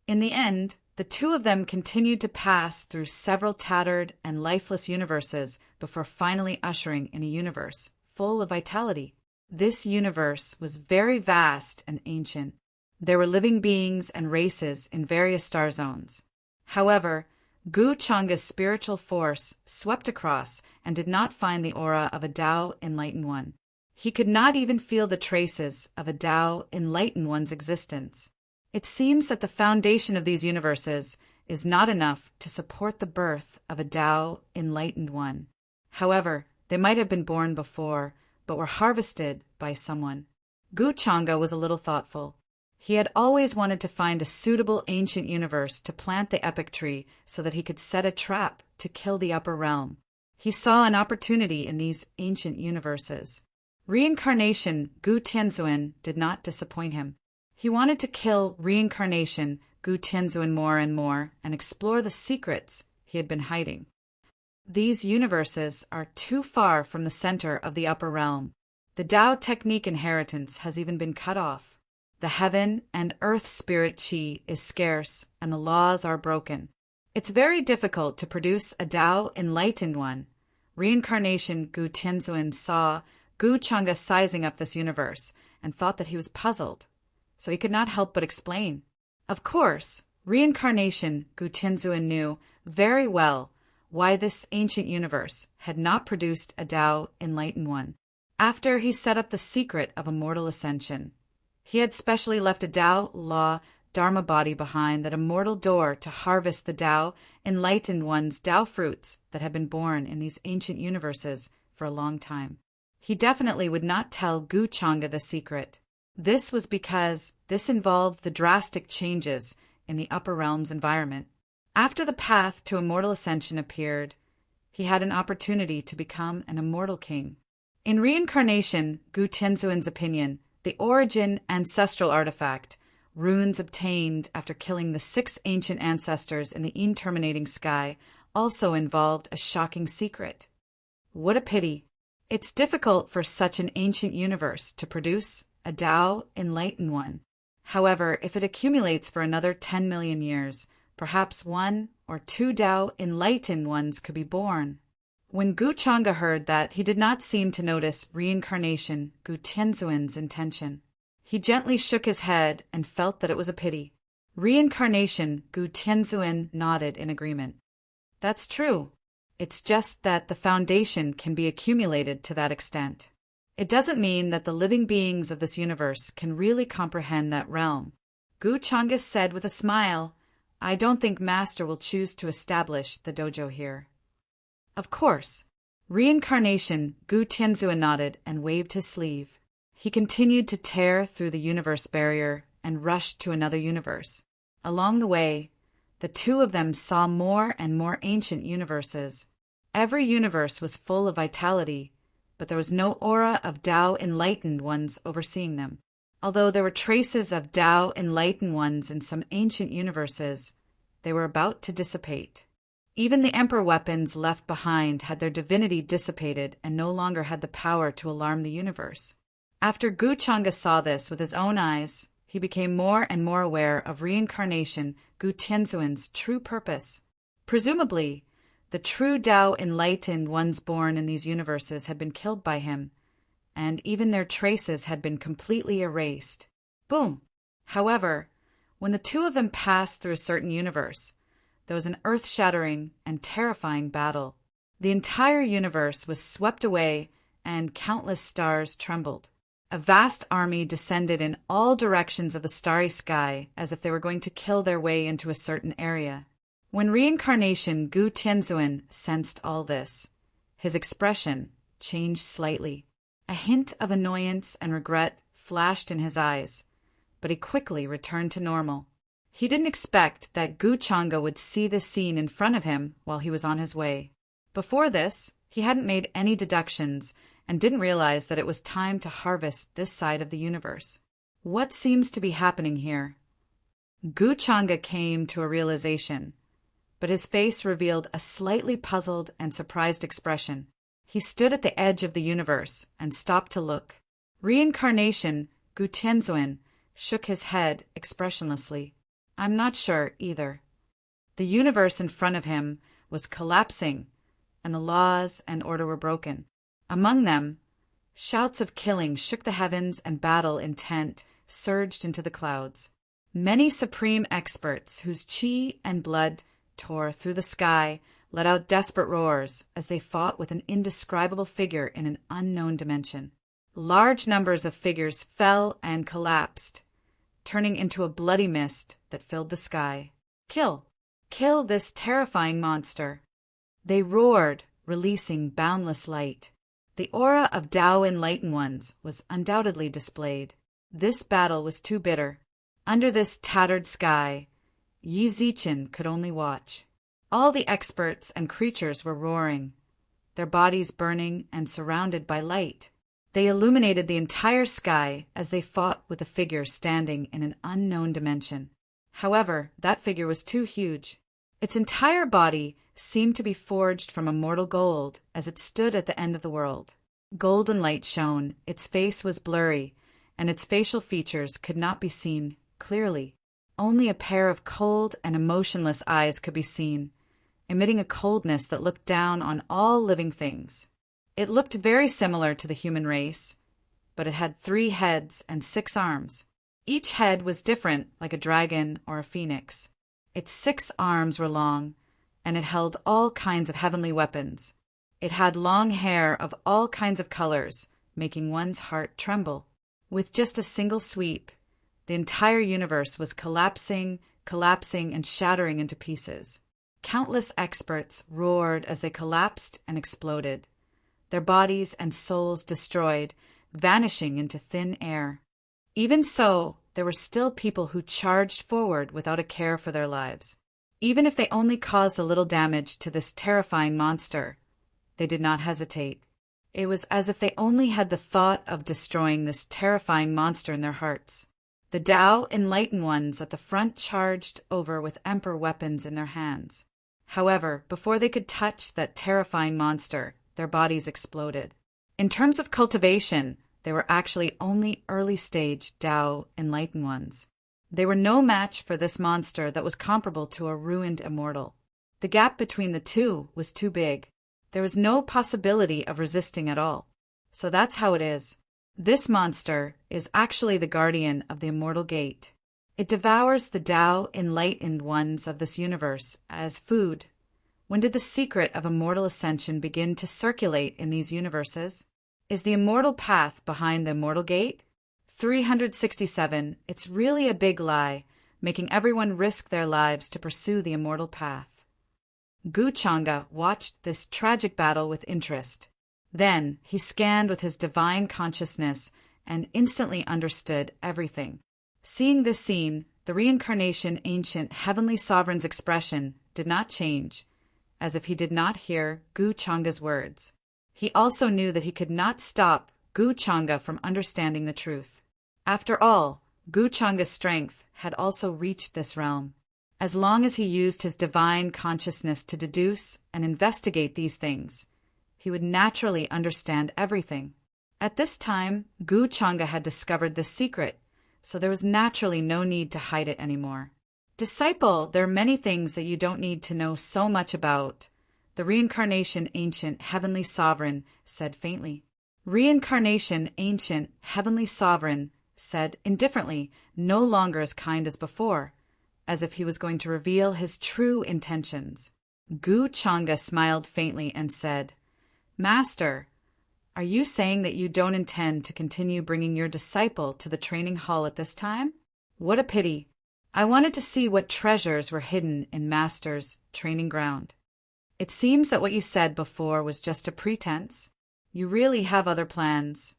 In the end, the two of them continued to pass through several tattered and lifeless universes before finally ushering in a universe full of vitality. This universe was very vast and ancient. There were living beings and races in various star zones. However, Gu Changa's spiritual force swept across and did not find the aura of a Tao Enlightened One. He could not even feel the traces of a Tao Enlightened One's existence. It seems that the foundation of these universes is not enough to support the birth of a Tao Enlightened One. However, they might have been born before, but were harvested by someone. Gu Changa was a little thoughtful. He had always wanted to find a suitable ancient universe to plant the epic tree so that he could set a trap to kill the upper realm. He saw an opportunity in these ancient universes. Reincarnation Gu Tianzuan did not disappoint him. He wanted to kill reincarnation Gu Tianzuan more and more and explore the secrets he had been hiding. These universes are too far from the center of the upper realm. The Tao technique inheritance has even been cut off. The heaven and earth spirit qi is scarce and the laws are broken. It's very difficult to produce a Tao Enlightened One. Reincarnation Gu Tianzuan saw Gu Changa sizing up this universe and thought that he was puzzled, so he could not help but explain. Of course, Reincarnation Gu Tianzuan knew very well why this ancient universe had not produced a Tao Enlightened One. After he set up the secret of immortal ascension, he had specially left a Tao law Dharma body behind, that immortal door to harvest the Tao Enlightened One's Tao fruits that had been born in these ancient universes for a long time. He definitely would not tell Gu Changa the secret. This was because this involved the drastic changes in the upper realm's environment. After the path to immortal ascension appeared, he had an opportunity to become an immortal king. In Reincarnation Gu Tianzuan's opinion, the origin ancestral artifact, runes obtained after killing the 6 ancient ancestors in the interminating sky, also involved a shocking secret. What a pity. It's difficult for such an ancient universe to produce a Tao Enlightened One. However, if it accumulates for another 10 million years, perhaps 1 or 2 Tao Enlightened Ones could be born. When Gu Changa heard that, he did not seem to notice Reincarnation Gu Tianzuan's intention. He gently shook his head and felt that it was a pity. Reincarnation Gu Tianzuan nodded in agreement. That's true. It's just that the foundation can be accumulated to that extent. It doesn't mean that the living beings of this universe can really comprehend that realm. Gu Changa said with a smile, I don't think Master will choose to establish the dojo here. Of course. Reincarnation Gu Tianzuan nodded and waved his sleeve. He continued to tear through the universe barrier and rushed to another universe. Along the way, the two of them saw more and more ancient universes. Every universe was full of vitality, but there was no aura of Tao Enlightened Ones overseeing them. Although there were traces of Tao Enlightened Ones in some ancient universes, they were about to dissipate. Even the emperor weapons left behind had their divinity dissipated and no longer had the power to alarm the universe. After Gu Changa saw this with his own eyes, he became more and more aware of Reincarnation Gu Tianzuan's true purpose. Presumably, the true Tao Enlightened Ones born in these universes had been killed by him, and even their traces had been completely erased. Boom! However, when the two of them passed through a certain universe, there was an earth-shattering and terrifying battle. The entire universe was swept away and countless stars trembled. A vast army descended in all directions of the starry sky as if they were going to kill their way into a certain area. When Reincarnation Gu Tianzuan sensed all this, his expression changed slightly. A hint of annoyance and regret flashed in his eyes, but he quickly returned to normal. He didn't expect that Gu Changa would see this scene in front of him while he was on his way. Before this, he hadn't made any deductions and didn't realize that it was time to harvest this side of the universe. What seems to be happening here? Gu Changa came to a realization, but his face revealed a slightly puzzled and surprised expression. He stood at the edge of the universe and stopped to look. Reincarnation Gu Tianzuan shook his head expressionlessly. I'm not sure either. The universe in front of him was collapsing, and the laws and order were broken. Among them, shouts of killing shook the heavens and battle intent surged into the clouds. Many supreme experts whose chi and blood tore through the sky let out desperate roars as they fought with an indescribable figure in an unknown dimension. Large numbers of figures fell and collapsed, turning into a bloody mist that filled the sky. Kill! Kill this terrifying monster! They roared, releasing boundless light. The aura of Tao Enlightened Ones was undoubtedly displayed. This battle was too bitter. Under this tattered sky, Yi Zichen could only watch. All the experts and creatures were roaring, their bodies burning and surrounded by light. They illuminated the entire sky as they fought with a figure standing in an unknown dimension. However, that figure was too huge. Its entire body seemed to be forged from immortal gold as it stood at the end of the world. Golden light shone, its face was blurry, and its facial features could not be seen clearly. Only a pair of cold and emotionless eyes could be seen, emitting a coldness that looked down on all living things. It looked very similar to the human race, but it had 3 heads and 6 arms. Each head was different, like a dragon or a phoenix. Its 6 arms were long, and it held all kinds of heavenly weapons. It had long hair of all kinds of colors, making one's heart tremble. With just a single sweep, the entire universe was collapsing, and shattering into pieces. Countless experts roared as they collapsed and exploded, their bodies and souls destroyed, vanishing into thin air. Even so, there were still people who charged forward without a care for their lives. Even if they only caused a little damage to this terrifying monster, they did not hesitate. It was as if they only had the thought of destroying this terrifying monster in their hearts. The Tao Enlightened Ones at the front charged over with emperor weapons in their hands. However, before they could touch that terrifying monster, their bodies exploded. In terms of cultivation, they were actually only early-stage Tao Enlightened Ones. They were no match for this monster that was comparable to a ruined immortal. The gap between the two was too big. There was no possibility of resisting at all. So that's how it is. This monster is actually the guardian of the immortal gate. It devours the Tao Enlightened Ones of this universe as food. When did the secret of immortal ascension begin to circulate in these universes? Is the immortal path behind the immortal gate? 367. It's really a big lie, making everyone risk their lives to pursue the immortal path. Gu Changa watched this tragic battle with interest. Then he scanned with his divine consciousness and instantly understood everything. Seeing this scene, the reincarnation ancient heavenly sovereign's expression did not change, as if he did not hear Gu Changa's words. He also knew that he could not stop Gu Changa from understanding the truth. After all, Gu Changa's strength had also reached this realm. As long as he used his divine consciousness to deduce and investigate these things, he would naturally understand everything. At this time, Gu Changa had discovered the secret, so there was naturally no need to hide it anymore. Disciple, there are many things that you don't need to know so much about, the reincarnation ancient heavenly sovereign said faintly. Reincarnation ancient heavenly sovereign said indifferently, no longer as kind as before, as if he was going to reveal his true intentions. Gu Changa smiled faintly and said, Master, are you saying that you don't intend to continue bringing your disciple to the training hall at this time? What a pity. I wanted to see what treasures were hidden in Master's training ground. It seems that what you said before was just a pretense. You really have other plans.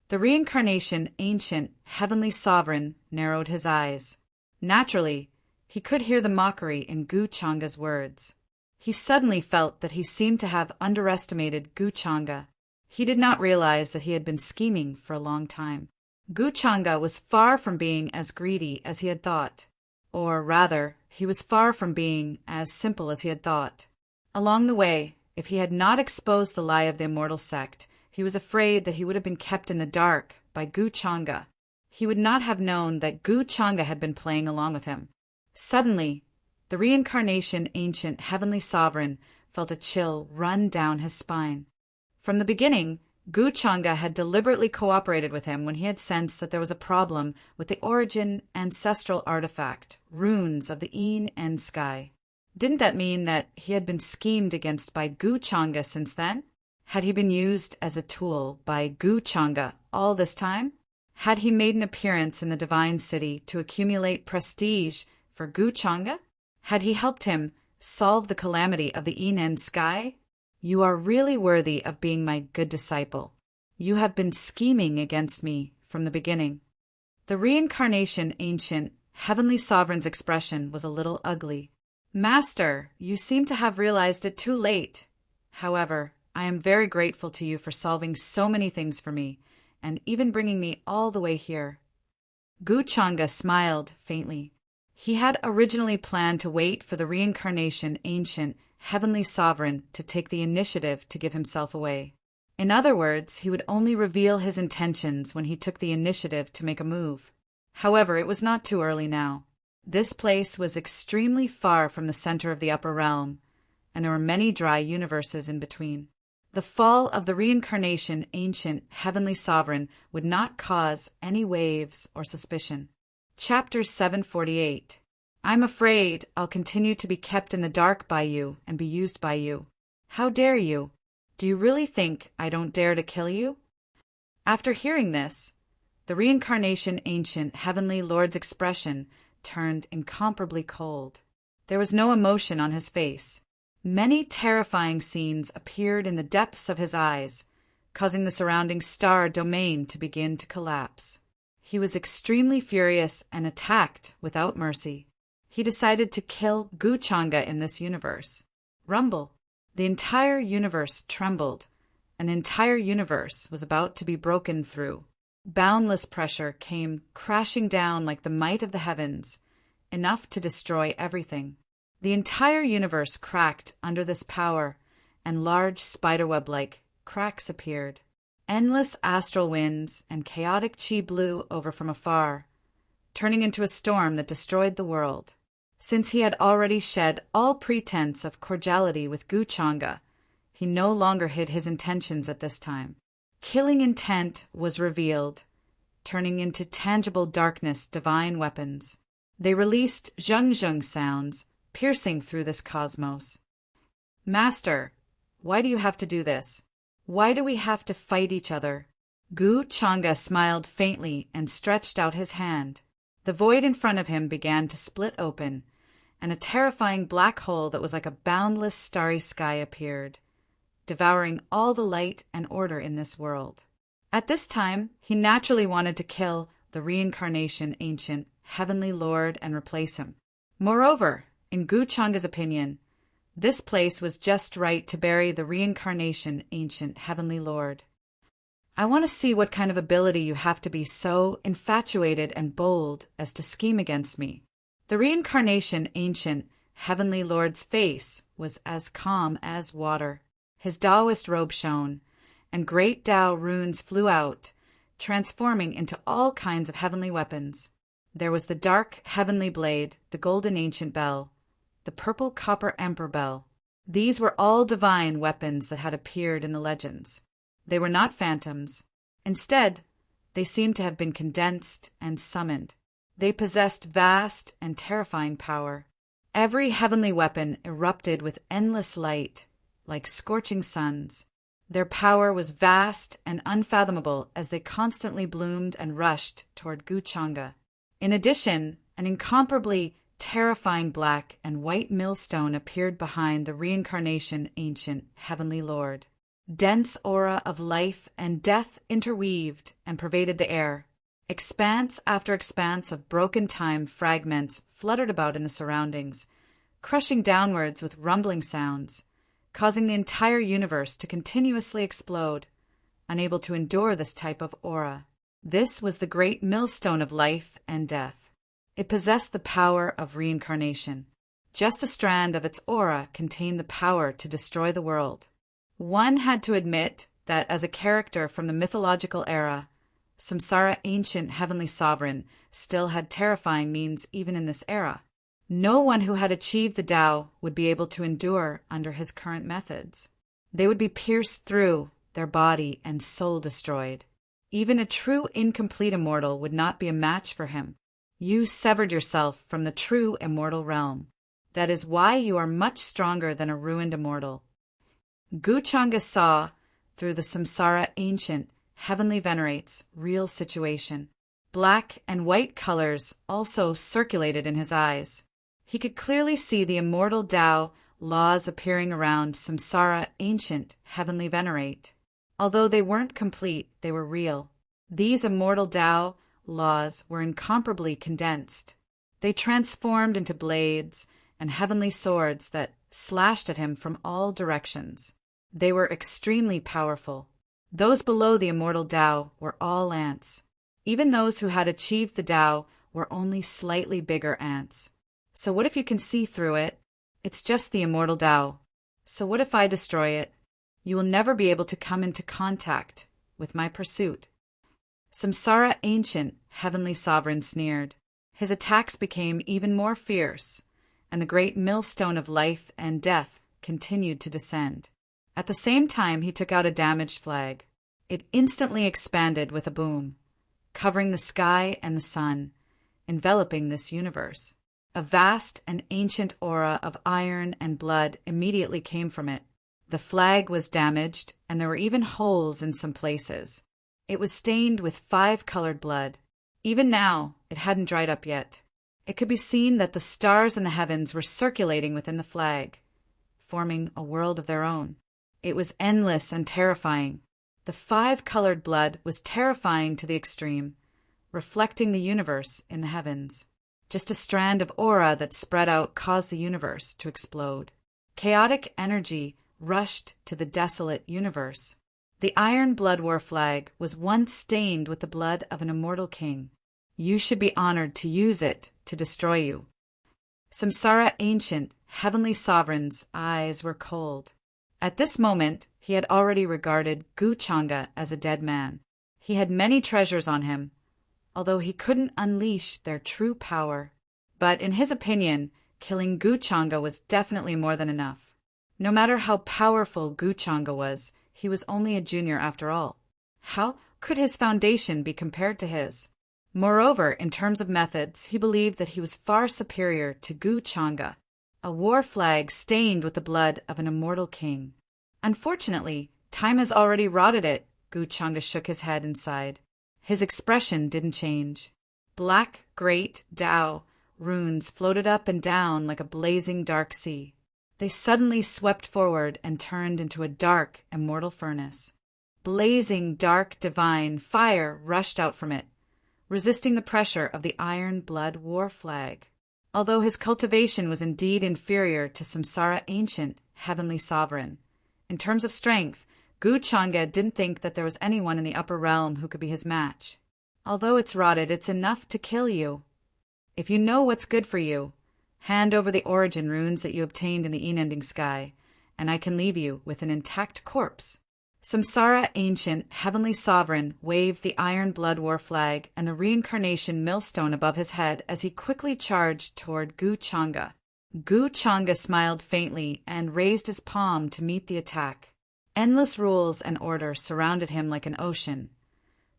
The reincarnation ancient heavenly sovereign narrowed his eyes. Naturally, he could hear the mockery in Gu Changa's words. He suddenly felt that he seemed to have underestimated Gu Changa. He did not realize that he had been scheming for a long time. Gu Changa was far from being as greedy as he had thought. Or rather, he was far from being as simple as he had thought. Along the way, if he had not exposed the lie of the immortal sect, he was afraid that he would have been kept in the dark by Gu Changa. He would not have known that Gu Changa had been playing along with him. Suddenly, the reincarnation ancient heavenly sovereign felt a chill run down his spine. From the beginning, Gu Changa had deliberately cooperated with him when he had sensed that there was a problem with the origin ancestral artifact, runes of the Een and Sky. Didn't that mean that he had been schemed against by Gu Changa since then? Had he been used as a tool by Gu Changa all this time? Had he made an appearance in the Divine City to accumulate prestige for Gu Changa? Had he helped him solve the calamity of the Een and Sky? You are really worthy of being my good disciple. You have been scheming against me from the beginning. The reincarnation ancient heavenly sovereign's expression was a little ugly. Master, you seem to have realized it too late. However, I am very grateful to you for solving so many things for me, and even bringing me all the way here. Gu Changa smiled faintly. He had originally planned to wait for the reincarnation ancient heavenly sovereign to take the initiative to give himself away. In other words, he would only reveal his intentions when he took the initiative to make a move. However, it was not too early now. This place was extremely far from the center of the upper realm, and there were many dry universes in between. The fall of the reincarnation ancient heavenly sovereign would not cause any waves or suspicion. Chapter 748. I'm afraid I'll continue to be kept in the dark by you and be used by you. How dare you? Do you really think I don't dare to kill you? After hearing this, the reincarnation ancient heavenly lord's expression turned incomparably cold. There was no emotion on his face. Many terrifying scenes appeared in the depths of his eyes, causing the surrounding star domain to begin to collapse. He was extremely furious and attacked without mercy. He decided to kill Gu Changa in this universe. Rumble. The entire universe trembled. An entire universe was about to be broken through. Boundless pressure came crashing down like the might of the heavens, enough to destroy everything. The entire universe cracked under this power, and large spiderweb-like cracks appeared. Endless astral winds and chaotic chi blew over from afar, turning into a storm that destroyed the world. Since he had already shed all pretense of cordiality with Gu Changa, he no longer hid his intentions at this time. Killing intent was revealed, turning into tangible darkness divine weapons. They released zheng-zheng sounds, piercing through this cosmos. Master, why do you have to do this? Why do we have to fight each other? Gu Changa smiled faintly and stretched out his hand. The void in front of him began to split open, and a terrifying black hole that was like a boundless starry sky appeared, devouring all the light and order in this world. At this time, he naturally wanted to kill the reincarnation ancient heavenly lord and replace him. Moreover, in Gu Changa's opinion, this place was just right to bury the reincarnation ancient heavenly lord. I want to see what kind of ability you have to be so infatuated and bold as to scheme against me. The reincarnation ancient heavenly lord's face was as calm as water. His Taoist robe shone, and great Tao runes flew out, transforming into all kinds of heavenly weapons. There was the dark heavenly blade, the golden ancient bell, the purple copper emperor bell. These were all divine weapons that had appeared in the legends. They were not phantoms. Instead, they seemed to have been condensed and summoned. They possessed vast and terrifying power. Every heavenly weapon erupted with endless light, like scorching suns. Their power was vast and unfathomable as they constantly bloomed and rushed toward Gu Changa. In addition, an incomparably terrifying black and white millstone appeared behind the reincarnation ancient heavenly lord. Dense aura of life and death interweaved and pervaded the air. Expanse after expanse of broken time fragments fluttered about in the surroundings, crushing downwards with rumbling sounds, causing the entire universe to continuously explode, unable to endure this type of aura. This was the great millstone of life and death. It possessed the power of reincarnation. Just a strand of its aura contained the power to destroy the world. One had to admit that as a character from the mythological era, Samsara ancient heavenly sovereign still had terrifying means even in this era. No one who had achieved the Tao would be able to endure under his current methods. They would be pierced through, their body and soul destroyed. Even a true incomplete immortal would not be a match for him. You severed yourself from the true immortal realm. That is why you are much stronger than a ruined immortal. Guchanga saw, through the samsara ancient, heavenly venerate's real situation. Black and white colors also circulated in his eyes. He could clearly see the immortal Tao laws appearing around samsara ancient, heavenly venerate. Although they weren't complete, they were real. These immortal Tao laws were incomparably condensed. They transformed into blades and heavenly swords that slashed at him from all directions. They were extremely powerful. Those below the immortal Tao were all ants. Even those who had achieved the Tao were only slightly bigger ants. So what if you can see through it? It's just the immortal Tao. So what if I destroy it? You will never be able to come into contact with my pursuit. Samsara ancient, heavenly sovereign sneered. His attacks became even more fierce, and the great millstone of life and death continued to descend. At the same time, he took out a damaged flag. It instantly expanded with a boom, covering the sky and the sun, enveloping this universe. A vast and ancient aura of iron and blood immediately came from it. The flag was damaged, and there were even holes in some places. It was stained with 5-colored blood. Even now, it hadn't dried up yet. It could be seen that the stars in the heavens were circulating within the flag, forming a world of their own. It was endless and terrifying. The 5-colored blood was terrifying to the extreme, reflecting the universe in the heavens. Just a strand of aura that spread out caused the universe to explode. Chaotic energy rushed to the desolate universe. The Iron Blood War flag was once stained with the blood of an immortal king. You should be honored to use it to destroy you. Samsara ancient, heavenly sovereign's eyes were cold. At this moment, he had already regarded Guchanga as a dead man. He had many treasures on him, although he couldn't unleash their true power. But in his opinion, killing Guchanga was definitely more than enough. No matter how powerful Guchanga was, he was only a junior after all. How could his foundation be compared to his? Moreover, in terms of methods, he believed that he was far superior to Guchanga, a war flag stained with the blood of an immortal king. Unfortunately, time has already rotted it. Guchanga shook his head and sighed. His expression didn't change. Black, great Tao runes floated up and down like a blazing dark sea. They suddenly swept forward and turned into a dark, immortal furnace. Blazing, dark, divine fire rushed out from it, resisting the pressure of the Iron Blood War flag. Although his cultivation was indeed inferior to Samsara ancient, heavenly sovereign, in terms of strength, Guchanga didn't think that there was anyone in the upper realm who could be his match. Although it's rotted, it's enough to kill you. If you know what's good for you, hand over the origin runes that you obtained in the unending sky, and I can leave you with an intact corpse. Samsara ancient, heavenly sovereign waved the Iron Blood War flag and the reincarnation millstone above his head as he quickly charged toward Guchanga. Guchanga smiled faintly and raised his palm to meet the attack. Endless rules and order surrounded him like an ocean,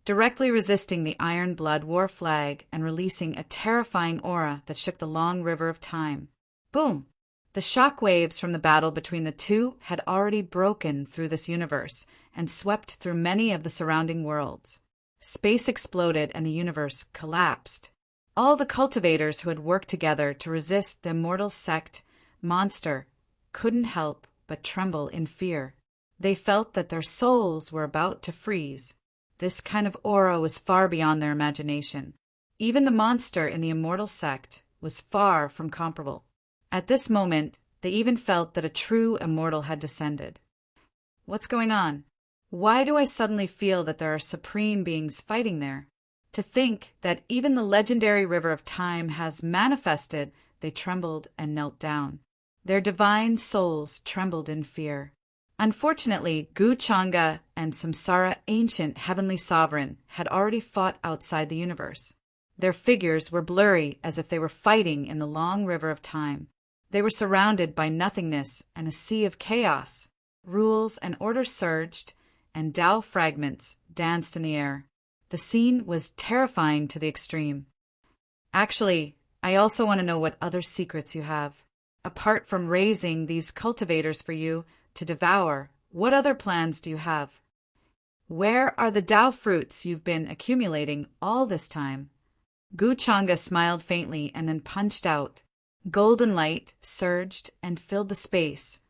directly resisting the Iron Blood War flag and releasing a terrifying aura that shook the long river of time. Boom! The shock waves from the battle between the two had already broken through this universe and swept through many of the surrounding worlds. Space exploded and the universe collapsed. All the cultivators who had worked together to resist the immortal sect monster couldn't help but tremble in fear. They felt that their souls were about to freeze. This kind of aura was far beyond their imagination. Even the monster in the immortal sect was far from comparable. At this moment, they even felt that a true immortal had descended. What's going on? Why do I suddenly feel that there are supreme beings fighting there? To think that even the legendary river of time has manifested, they trembled and knelt down. Their divine souls trembled in fear. Unfortunately, Guchanga and Samsara ancient heavenly sovereign had already fought outside the universe. Their figures were blurry as if they were fighting in the long river of time. They were surrounded by nothingness and a sea of chaos. Rules and order surged, and Tao fragments danced in the air. The scene was terrifying to the extreme. Actually, I also want to know what other secrets you have. Apart from raising these cultivators for you to devour, what other plans do you have? Where are the Tao fruits you've been accumulating all this time? Gu Changa smiled faintly and then punched out. Golden light surged and filled the space,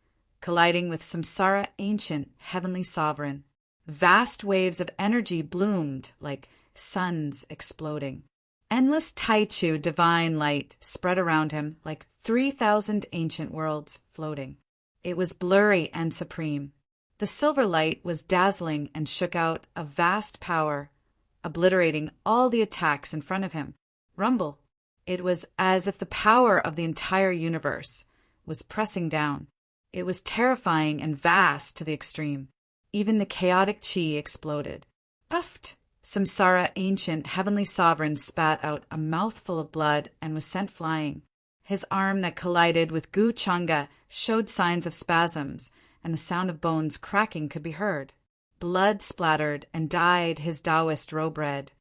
colliding with Samsara ancient heavenly sovereign. Vast waves of energy bloomed like suns exploding. Endless Taichu divine light spread around him like 3,000 ancient worlds floating. It was blurry and supreme. The silver light was dazzling and shook out a vast power, obliterating all the attacks in front of him. Rumble. It was as if the power of the entire universe was pressing down. It was terrifying and vast to the extreme. Even the chaotic chi exploded. Uffed! Samsara ancient heavenly sovereign spat out a mouthful of blood and was sent flying. His arm that collided with Gu Changa showed signs of spasms, and the sound of bones cracking could be heard. Blood splattered and dyed his Taoist robe red.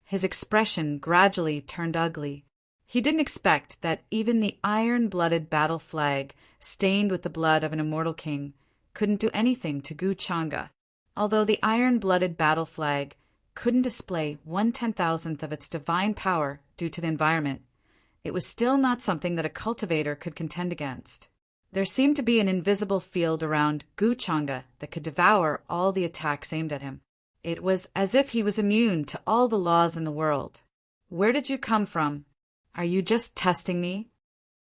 His expression gradually turned ugly. He didn't expect that even the iron-blooded battle flag, stained with the blood of an immortal king, couldn't do anything to Gu Changa. Although the iron-blooded battle flag couldn't display 1/10,000th of its divine power due to the environment, it was still not something that a cultivator could contend against. There seemed to be an invisible field around Gu Changa that could devour all the attacks aimed at him. It was as if he was immune to all the laws in the world. Where did you come from? Are you just testing me?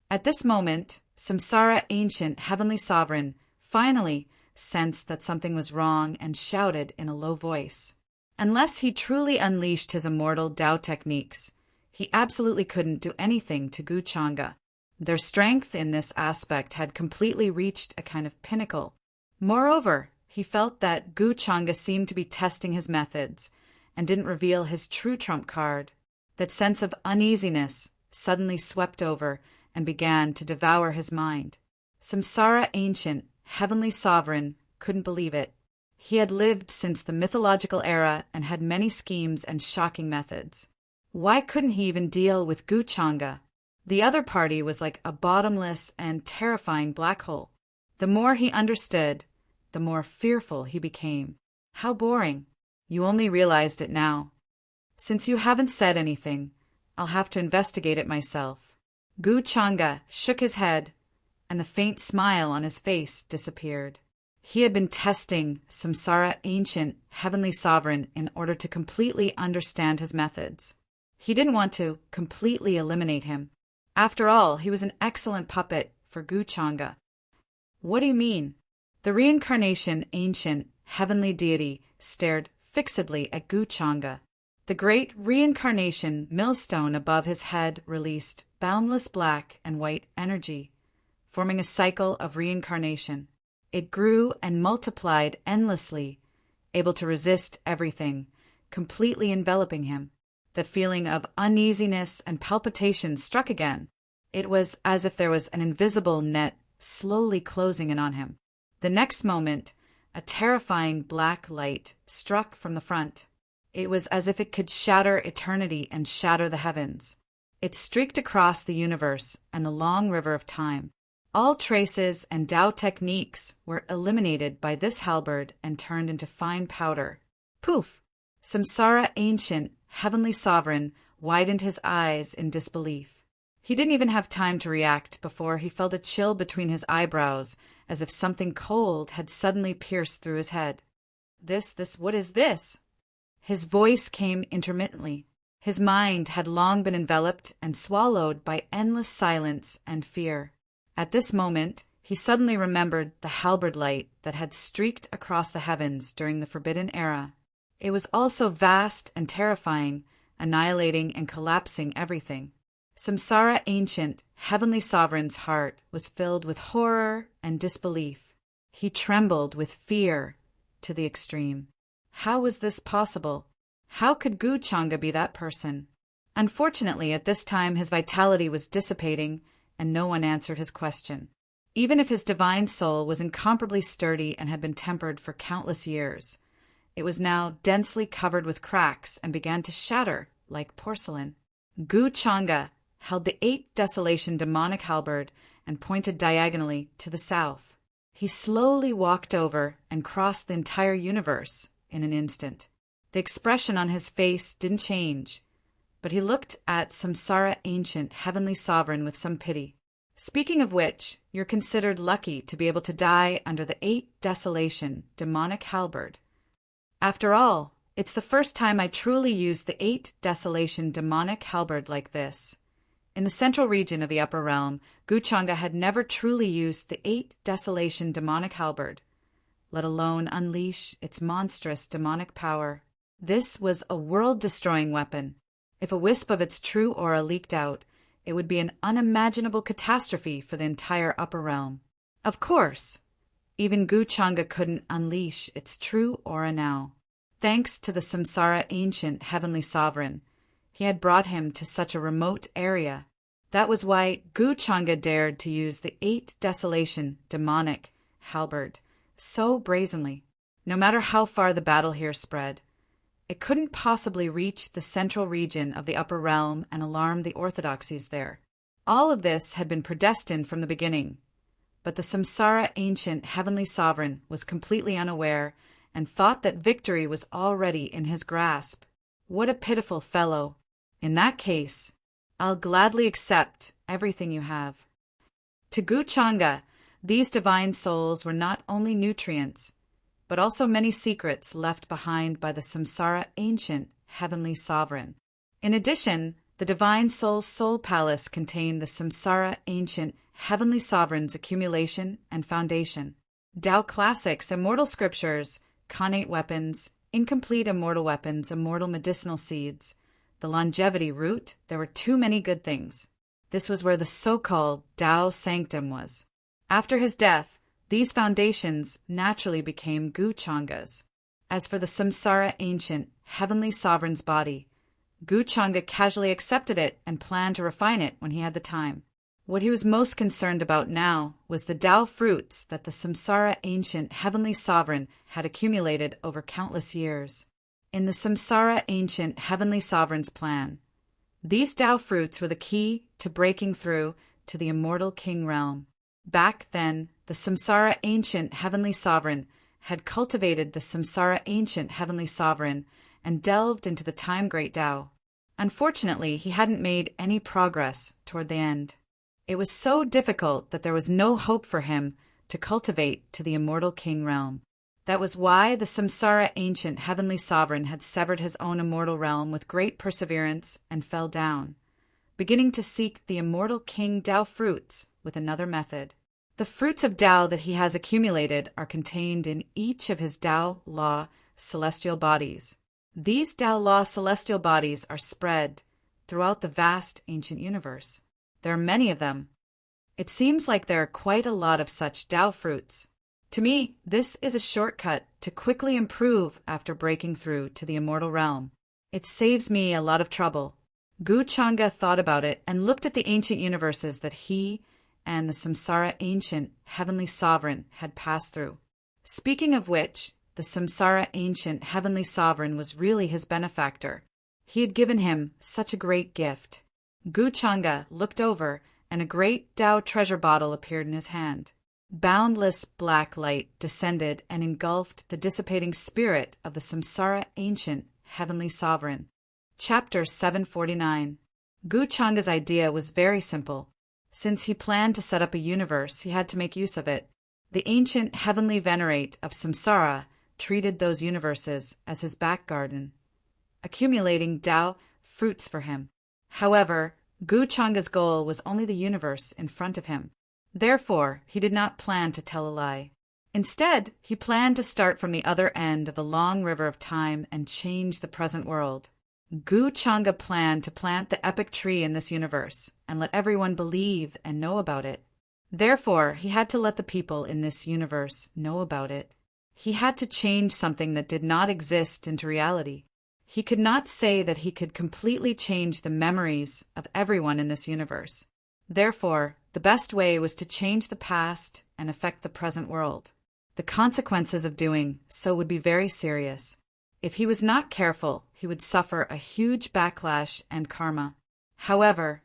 At this moment, Samsara ancient heavenly sovereign finally sensed that something was wrong and shouted in a low voice. Unless he truly unleashed his immortal Tao techniques, he absolutely couldn't do anything to Gu Changa. Their strength in this aspect had completely reached a kind of pinnacle. Moreover, he felt that Gu Changa seemed to be testing his methods and didn't reveal his true trump card. That sense of uneasiness suddenly swept over and began to devour his mind. Samsara ancient, heavenly sovereign, couldn't believe it. He had lived since the mythological era and had many schemes and shocking methods. Why couldn't he even deal with Gu Changa? The other party was like a bottomless and terrifying black hole. The more he understood, the more fearful he became. How boring. You only realized it now. Since you haven't said anything, I'll have to investigate it myself. Gu Changa shook his head, and the faint smile on his face disappeared. He had been testing Samsara ancient heavenly sovereign in order to completely understand his methods. He didn't want to completely eliminate him. After all, he was an excellent puppet for Gu Changa. What do you mean? The reincarnation ancient heavenly deity stared fixedly at Gu Changa. The great reincarnation millstone above his head released boundless black and white energy, forming a cycle of reincarnation. It grew and multiplied endlessly, able to resist everything, completely enveloping him. The feeling of uneasiness and palpitation struck again. It was as if there was an invisible net slowly closing in on him. The next moment, a terrifying black light struck from the front. It was as if it could shatter eternity and shatter the heavens. It streaked across the universe and the long river of time. All traces and Tao techniques were eliminated by this halberd and turned into fine powder. Poof! Samsara ancient, heavenly sovereign, widened his eyes in disbelief. He didn't even have time to react before he felt a chill between his eyebrows, as if something cold had suddenly pierced through his head. What is this? His voice came intermittently. His mind had long been enveloped and swallowed by endless silence and fear. At this moment, he suddenly remembered the halberd light that had streaked across the heavens during the Forbidden Era. It was also vast and terrifying, annihilating and collapsing everything. Samsara ancient, heavenly sovereign's heart was filled with horror and disbelief. He trembled with fear to the extreme. How was this possible? How could Gu Changa be that person? Unfortunately, at this time his vitality was dissipating, and no one answered his question. Even if his divine soul was incomparably sturdy and had been tempered for countless years, it was now densely covered with cracks and began to shatter like porcelain. Gu Changa held the 8th Desolation demonic halberd and pointed diagonally to the south. He slowly walked over and crossed the entire universe in an instant. The expression on his face didn't change, but he looked at Samsara Ancient Heavenly Sovereign with some pity. Speaking of which, you're considered lucky to be able to die under the 8th Desolation demonic halberd. After all, it's the first time I truly used the 8th Desolation demonic halberd like this. In the central region of the Upper Realm, Gu Changa had never truly used the 8th Desolation demonic halberd, let alone unleash its monstrous demonic power. This was a world-destroying weapon. If a wisp of its true aura leaked out, it would be an unimaginable catastrophe for the entire Upper Realm. Of course, even Gu Changa couldn't unleash its true aura now. Thanks to the Samsara Ancient Heavenly Sovereign, he had brought him to such a remote area. That was why Gu Changa dared to use the 8th Desolation demonic halberd so brazenly. No matter how far the battle here spread, it couldn't possibly reach the central region of the Upper Realm and alarm the orthodoxies there. All of this had been predestined from the beginning, but the Samsara Ancient Heavenly Sovereign was completely unaware and thought that victory was already in his grasp. What a pitiful fellow! In that case, I'll gladly accept everything you have. To Gu Changa, these divine souls were not only nutrients, but also many secrets left behind by the Samsara Ancient Heavenly Sovereign. In addition, the divine soul's soul palace contained the Samsara Ancient Heavenly Sovereign's accumulation and foundation. Tao classics, immortal scriptures, connate weapons, incomplete immortal weapons, immortal medicinal seeds, the longevity root, there were too many good things. This was where the so-called Tao Sanctum was. After his death, these foundations naturally became Gu Changa's. As for the Samsara Ancient Heavenly Sovereign's body, Gu Changa casually accepted it and planned to refine it when he had the time. What he was most concerned about now was the Tao fruits that the Samsara Ancient Heavenly Sovereign had accumulated over countless years. In the Samsara Ancient Heavenly Sovereign's plan, these Tao fruits were the key to breaking through to the immortal king realm. Back then, the Samsara Ancient Heavenly Sovereign had cultivated the Samsara Ancient Heavenly Sovereign and delved into the time-great Tao. Unfortunately, he hadn't made any progress toward the end. It was so difficult that there was no hope for him to cultivate to the immortal king realm. That was why the Samsara Ancient Heavenly Sovereign had severed his own immortal realm with great perseverance and fell down, beginning to seek the immortal king Tao fruits with another method. The fruits of Tao that he has accumulated are contained in each of his Tao Law celestial bodies. These Tao Law celestial bodies are spread throughout the vast ancient universe. There are many of them. It seems like there are quite a lot of such Tao fruits. To me, this is a shortcut to quickly improve after breaking through to the immortal realm. It saves me a lot of trouble. Gu Changa thought about it and looked at the ancient universes that he and the Samsara Ancient Heavenly Sovereign had passed through. Speaking of which, the Samsara Ancient Heavenly Sovereign was really his benefactor. He had given him such a great gift. Gu Changa looked over, and a great Tao treasure bottle appeared in his hand. Boundless black light descended and engulfed the dissipating spirit of the Samsara Ancient Heavenly Sovereign. Chapter 749. Gu Changa's idea was very simple. Since he planned to set up a universe, he had to make use of it. The ancient heavenly venerate of Samsara treated those universes as his back garden, accumulating Tao fruits for him. However, Gu Changa's goal was only the universe in front of him. Therefore, he did not plan to tell a lie. Instead, he planned to start from the other end of the long river of time and change the present world. Gu Changa planned to plant the epic tree in this universe and let everyone believe and know about it. Therefore, he had to let the people in this universe know about it. He had to change something that did not exist into reality. He could not say that he could completely change the memories of everyone in this universe. Therefore, the best way was to change the past and affect the present world. The consequences of doing so would be very serious. If he was not careful, he would suffer a huge backlash and karma. However,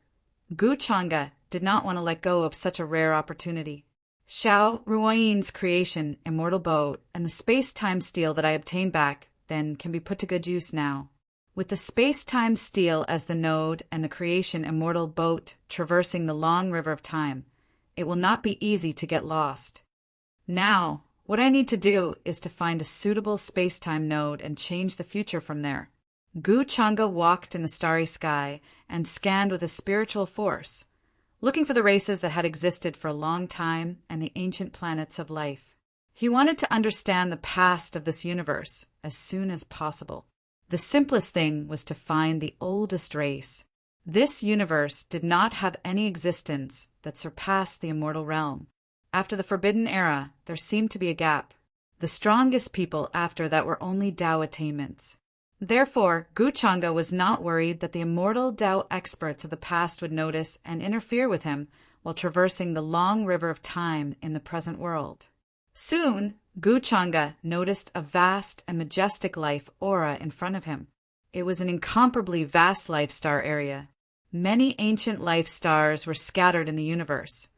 Gu Changa did not want to let go of such a rare opportunity. Xiao Ruoyin's creation, Immortal Boat, and the space-time steel that I obtained back then can be put to good use now. With the space-time steel as the node and the creation Immortal Boat traversing the long river of time, it will not be easy to get lost. Now, what I need to do is to find a suitable space-time node and change the future from there. Gu Changa walked in the starry sky and scanned with a spiritual force, looking for the races that had existed for a long time and the ancient planets of life. He wanted to understand the past of this universe as soon as possible. The simplest thing was to find the oldest race. This universe did not have any existence that surpassed the immortal realm. After the Forbidden Era, there seemed to be a gap. The strongest people after that were only Tao attainments. Therefore, Gu Changa was not worried that the immortal Tao experts of the past would notice and interfere with him while traversing the long river of time in the present world. Soon, Gu Changa noticed a vast and majestic life aura in front of him. It was an incomparably vast life star area. Many ancient life stars were scattered in the universe,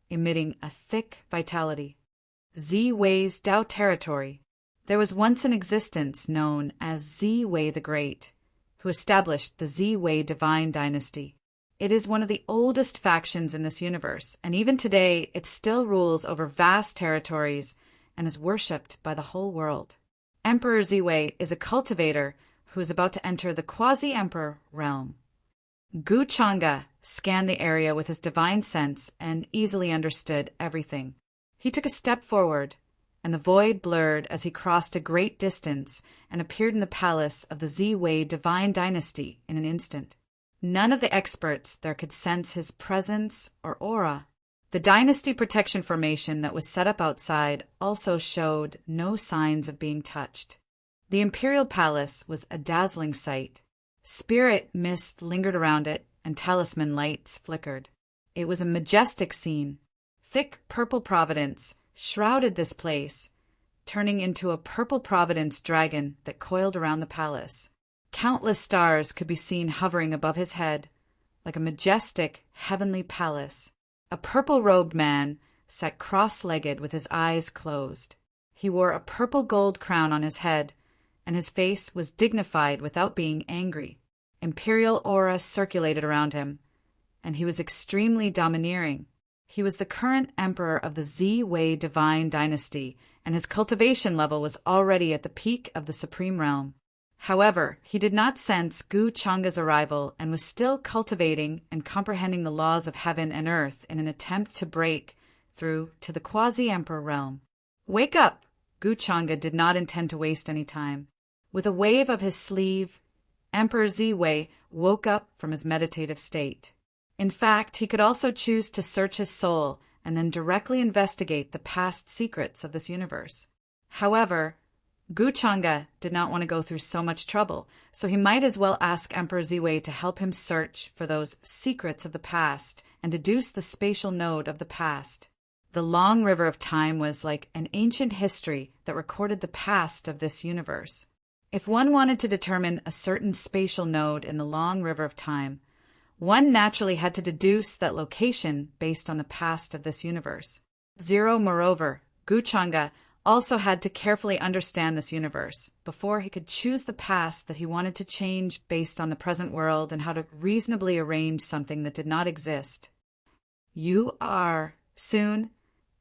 emitting a thick vitality. Zi-Wei's Tao territory. There was once an existence known as Zi-Wei the Great, who established the Zi-Wei divine dynasty. It is one of the oldest factions in this universe, and even today it still rules over vast territories and is worshipped by the whole world. Emperor Zi-Wei is a cultivator who is about to enter the quasi-emperor realm. Gu Changa scanned the area with his divine sense and easily understood everything. He took a step forward, and the void blurred as he crossed a great distance and appeared in the palace of the Zi-Wei divine dynasty in an instant. None of the experts there could sense his presence or aura. The dynasty protection formation that was set up outside also showed no signs of being touched. The imperial palace was a dazzling sight. Spirit mist lingered around it, and talisman lights flickered. It was a majestic scene. Thick purple providence shrouded this place, turning into a purple providence dragon that coiled around the palace. Countless stars could be seen hovering above his head, like a majestic heavenly palace. A purple-robed man sat cross-legged with his eyes closed. He wore a purple gold crown on his head, and his face was dignified without being angry. Imperial aura circulated around him, and he was extremely domineering. He was the current emperor of the Zi-Wei divine dynasty, and his cultivation level was already at the peak of the supreme realm. However, he did not sense Gu Changa's arrival and was still cultivating and comprehending the laws of heaven and earth in an attempt to break through to the quasi-emperor realm. "Wake up!" Gu Changa did not intend to waste any time. With a wave of his sleeve, Emperor Zi-Wei woke up from his meditative state. In fact, he could also choose to search his soul and then directly investigate the past secrets of this universe. However, Gu Changa did not want to go through so much trouble, so he might as well ask Emperor Zi-Wei to help him search for those secrets of the past and deduce the spatial node of the past. The long river of time was like an ancient history that recorded the past of this universe. If one wanted to determine a certain spatial node in the long river of time, one naturally had to deduce that location based on the past of this universe. Moreover, Gu Changa also had to carefully understand this universe before he could choose the past that he wanted to change based on the present world and how to reasonably arrange something that did not exist. Soon,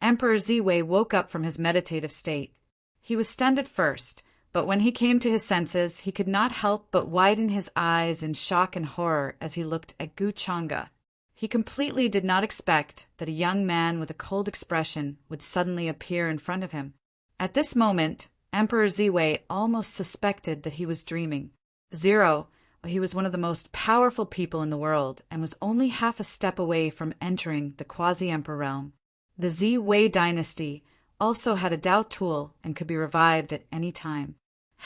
Emperor Zi-Wei woke up from his meditative state. He was stunned at first, but when he came to his senses, he could not help but widen his eyes in shock and horror as he looked at Gu Changa. He completely did not expect that a young man with a cold expression would suddenly appear in front of him. At this moment, Emperor Zi-Wei almost suspected that he was dreaming. He was one of the most powerful people in the world and was only half a step away from entering the quasi-emperor realm. The Zi-Wei dynasty also had a Tao tool and could be revived at any time.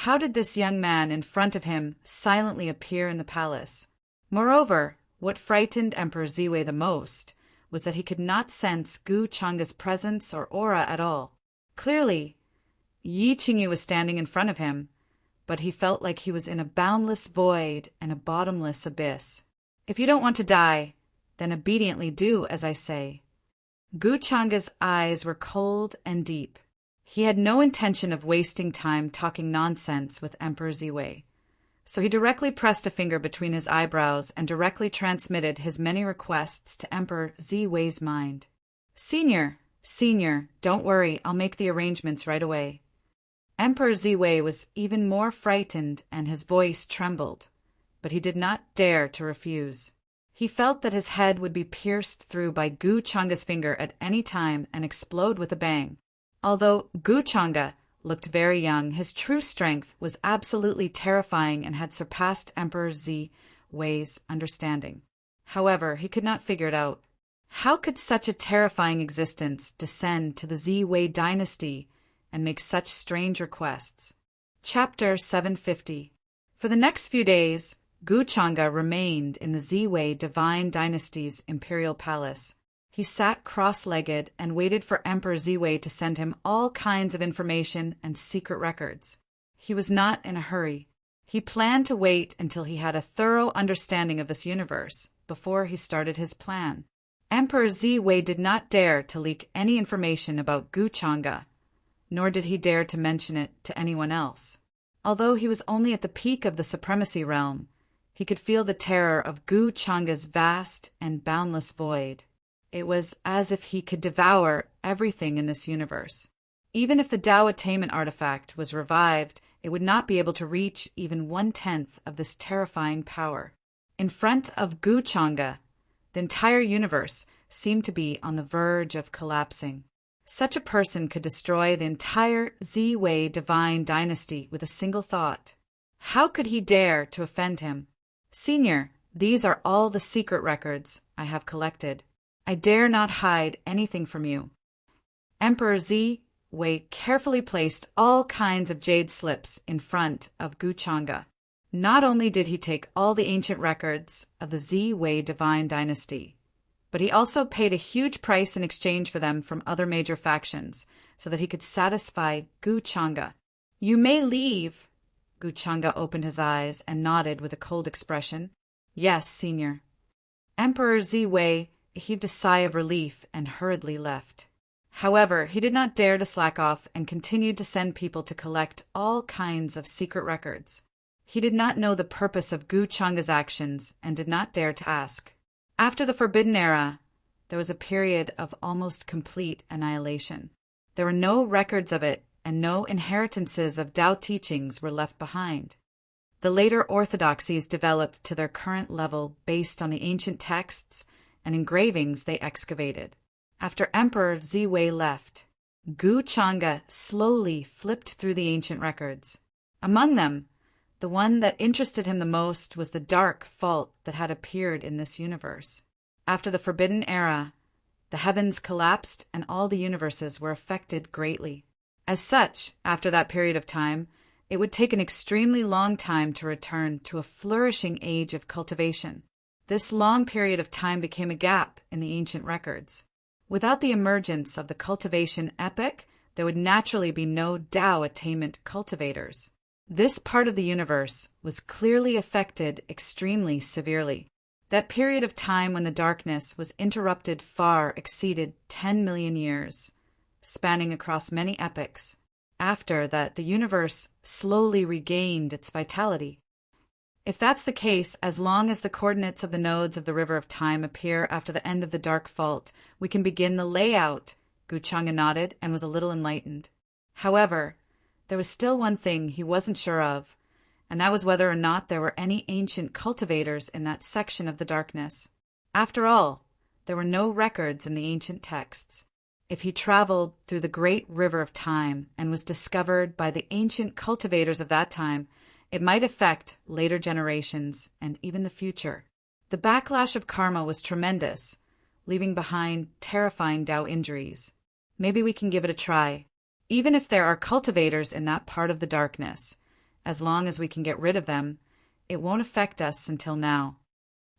How did this young man in front of him silently appear in the palace? Moreover, what frightened Emperor Ziwei the most was that he could not sense Gu Changa's presence or aura at all. Clearly, Yi Qingyu was standing in front of him, but he felt like he was in a boundless void and a bottomless abyss. If you don't want to die, then obediently do as I say. Gu Changa's eyes were cold and deep. He had no intention of wasting time talking nonsense with Emperor Ziwei, so he directly pressed a finger between his eyebrows and directly transmitted his many requests to Emperor Ziwei's mind. Senior, don't worry, I'll make the arrangements right away. Emperor Ziwei was even more frightened and his voice trembled, but he did not dare to refuse. He felt that his head would be pierced through by Gu Changa's finger at any time and explode with a bang. Although Gu Changa looked very young, his true strength was absolutely terrifying and had surpassed Emperor Ziwei's understanding. However, he could not figure it out. How could such a terrifying existence descend to the Ziwei dynasty and make such strange requests? Chapter 750. For the next few days, Gu Changa remained in the Ziwei divine dynasty's imperial palace. He sat cross-legged and waited for Emperor Ziwei to send him all kinds of information and secret records. He was not in a hurry. He planned to wait until he had a thorough understanding of this universe before he started his plan. Emperor Ziwei did not dare to leak any information about Gu Changa, nor did he dare to mention it to anyone else. Although he was only at the peak of the supremacy realm, he could feel the terror of Gu Changa's vast and boundless void. It was as if he could devour everything in this universe. Even if the Tao Attainment artifact was revived, it would not be able to reach even 1/10 of this terrifying power. In front of Gu Changa, the entire universe seemed to be on the verge of collapsing. Such a person could destroy the entire Ziwei divine dynasty with a single thought. How could he dare to offend him? Senior, these are all the secret records I have collected. I dare not hide anything from you. Emperor Ziwei carefully placed all kinds of jade slips in front of Gu Changa. Not only did he take all the ancient records of the Ziwei divine dynasty, but he also paid a huge price in exchange for them from other major factions, so that he could satisfy Gu Changa. You may leave. Gu Changa opened his eyes and nodded with a cold expression. Yes, senior. Emperor Ziwei heaved a sigh of relief and hurriedly left. However, he did not dare to slack off and continued to send people to collect all kinds of secret records. He did not know the purpose of Gu Changa's actions and did not dare to ask. After the Forbidden Era, there was a period of almost complete annihilation. There were no records of it, and no inheritances of Tao teachings were left behind. The later orthodoxies developed to their current level based on the ancient texts and engravings they excavated. After Emperor Ziwei left, Gu Changa slowly flipped through the ancient records. Among them, the one that interested him the most was the dark fault that had appeared in this universe. After the Forbidden Era, the heavens collapsed and all the universes were affected greatly. As such, after that period of time, it would take an extremely long time to return to a flourishing age of cultivation. This long period of time became a gap in the ancient records. Without the emergence of the cultivation epoch, there would naturally be no Tao attainment cultivators. This part of the universe was clearly affected extremely severely. That period of time when the darkness was interrupted far exceeded 10 million years, spanning across many epochs. After that, the universe slowly regained its vitality. If that's the case, as long as the coordinates of the nodes of the River of Time appear after the end of the Dark Fault, we can begin the layout. Gu Changa nodded and was a little enlightened. However, there was still one thing he wasn't sure of, and that was whether or not there were any ancient cultivators in that section of the darkness. After all, there were no records in the ancient texts. If he traveled through the great river of time and was discovered by the ancient cultivators of that time, it might affect later generations and even the future. The backlash of karma was tremendous, leaving behind terrifying Tao injuries. Maybe we can give it a try. Even if there are cultivators in that part of the darkness, as long as we can get rid of them, it won't affect us until now.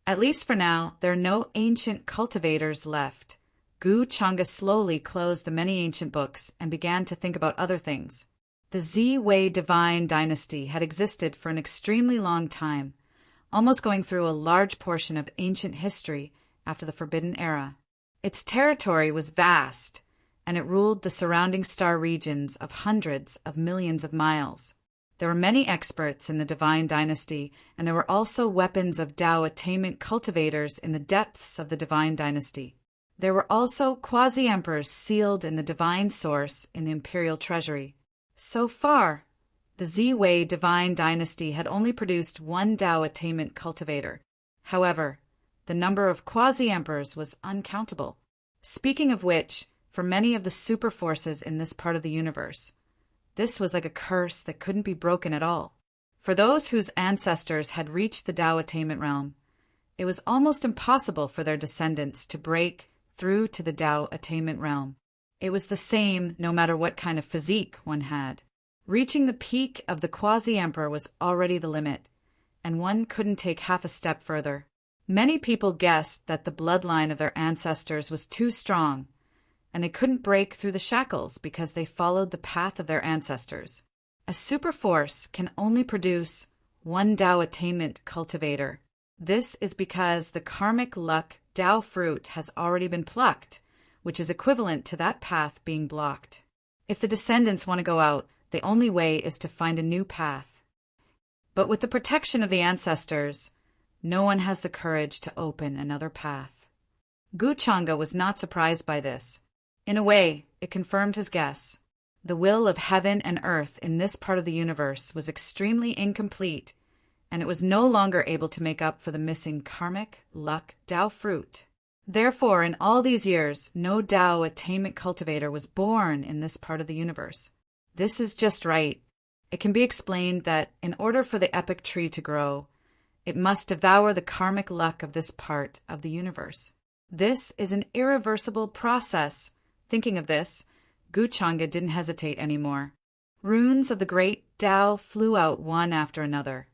At least for now, there are no ancient cultivators left. Gu Changa slowly closed the many ancient books and began to think about other things. The Zi-Wei divine dynasty had existed for an extremely long time, almost going through a large portion of ancient history after the Forbidden Era. Its territory was vast, and it ruled the surrounding star regions of hundreds of millions of miles. There were many experts in the divine dynasty, and there were also weapons of Tao attainment cultivators in the depths of the divine dynasty. There were also quasi-emperors sealed in the divine source in the imperial treasury. So far, the Zi-Wei divine dynasty had only produced one Tao attainment cultivator. However, the number of quasi-emperors was uncountable. Speaking of which, for many of the super forces in this part of the universe, this was like a curse that couldn't be broken at all. For those whose ancestors had reached the Tao attainment realm, it was almost impossible for their descendants to break through to the Tao attainment realm. It was the same no matter what kind of physique one had. Reaching the peak of the quasi-emperor was already the limit, and one couldn't take half a step further. Many people guessed that the bloodline of their ancestors was too strong, and they couldn't break through the shackles because they followed the path of their ancestors. A super force can only produce one Tao attainment cultivator. This is because the karmic luck Tao fruit has already been plucked, which is equivalent to that path being blocked. If the descendants want to go out, the only way is to find a new path. But with the protection of the ancestors, no one has the courage to open another path. Gu Changa was not surprised by this. In a way, it confirmed his guess. The will of heaven and earth in this part of the universe was extremely incomplete, and it was no longer able to make up for the missing karmic luck Tao fruit. Therefore, in all these years, no Tao attainment cultivator was born in this part of the universe. This is just right. It can be explained that in order for the epic tree to grow, it must devour the karmic luck of this part of the universe. This is an irreversible process. Thinking of this, Gu Changa didn't hesitate anymore. Runes of the great Tao flew out one after another,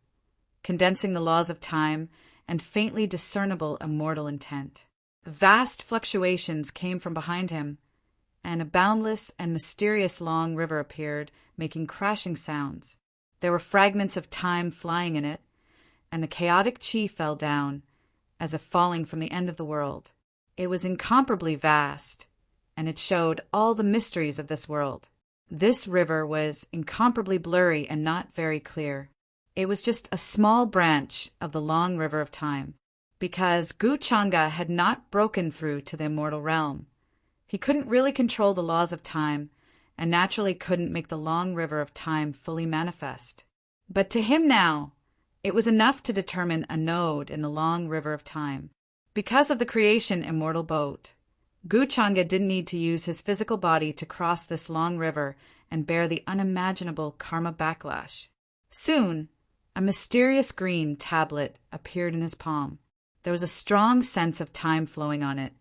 condensing the laws of time and faintly discernible immortal intent. Vast fluctuations came from behind him, and a boundless and mysterious long river appeared, making crashing sounds. There were fragments of time flying in it, and the chaotic chi fell down, as if falling from the end of the world. It was incomparably vast, and it showed all the mysteries of this world. This river was incomparably blurry and not very clear. It was just a small branch of the long river of time. Because Gu Changa had not broken through to the immortal realm, he couldn't really control the laws of time, and naturally couldn't make the long river of time fully manifest. But to him now, it was enough to determine a node in the long river of time. Because of the creation immortal boat, Gu Changa didn't need to use his physical body to cross this long river and bear the unimaginable karma backlash. Soon, a mysterious green tablet appeared in his palm. There was a strong sense of time flowing on it,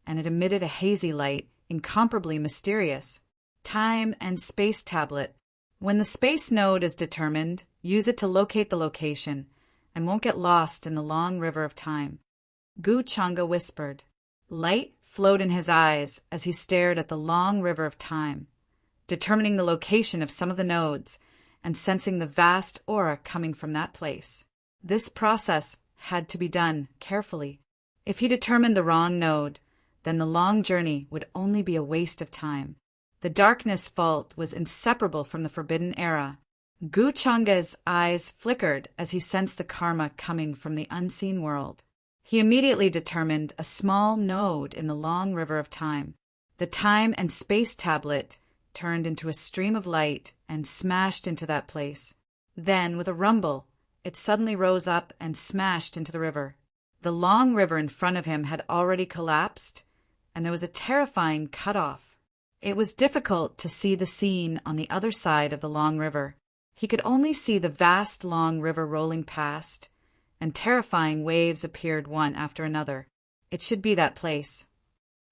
and it emitted a hazy light, incomparably mysterious. Time and space tablet. When the space node is determined, use it to locate the location, and won't get lost in the long river of time. Gu Changa whispered. Light flowed in his eyes as he stared at the long river of time, determining the location of some of the nodes and sensing the vast aura coming from that place. This process had to be done carefully. If he determined the wrong node, then the long journey would only be a waste of time. The darkness vault was inseparable from the Forbidden Era. Gu Changa's eyes flickered as he sensed the karma coming from the unseen world. He immediately determined a small node in the long river of time. The time and space tablet turned into a stream of light and smashed into that place. Then, with a rumble, it suddenly rose up and smashed into the river. The long river in front of him had already collapsed, and there was a terrifying cut-off. It was difficult to see the scene on the other side of the long river. He could only see the vast long river rolling past, and terrifying waves appeared one after another. It should be that place.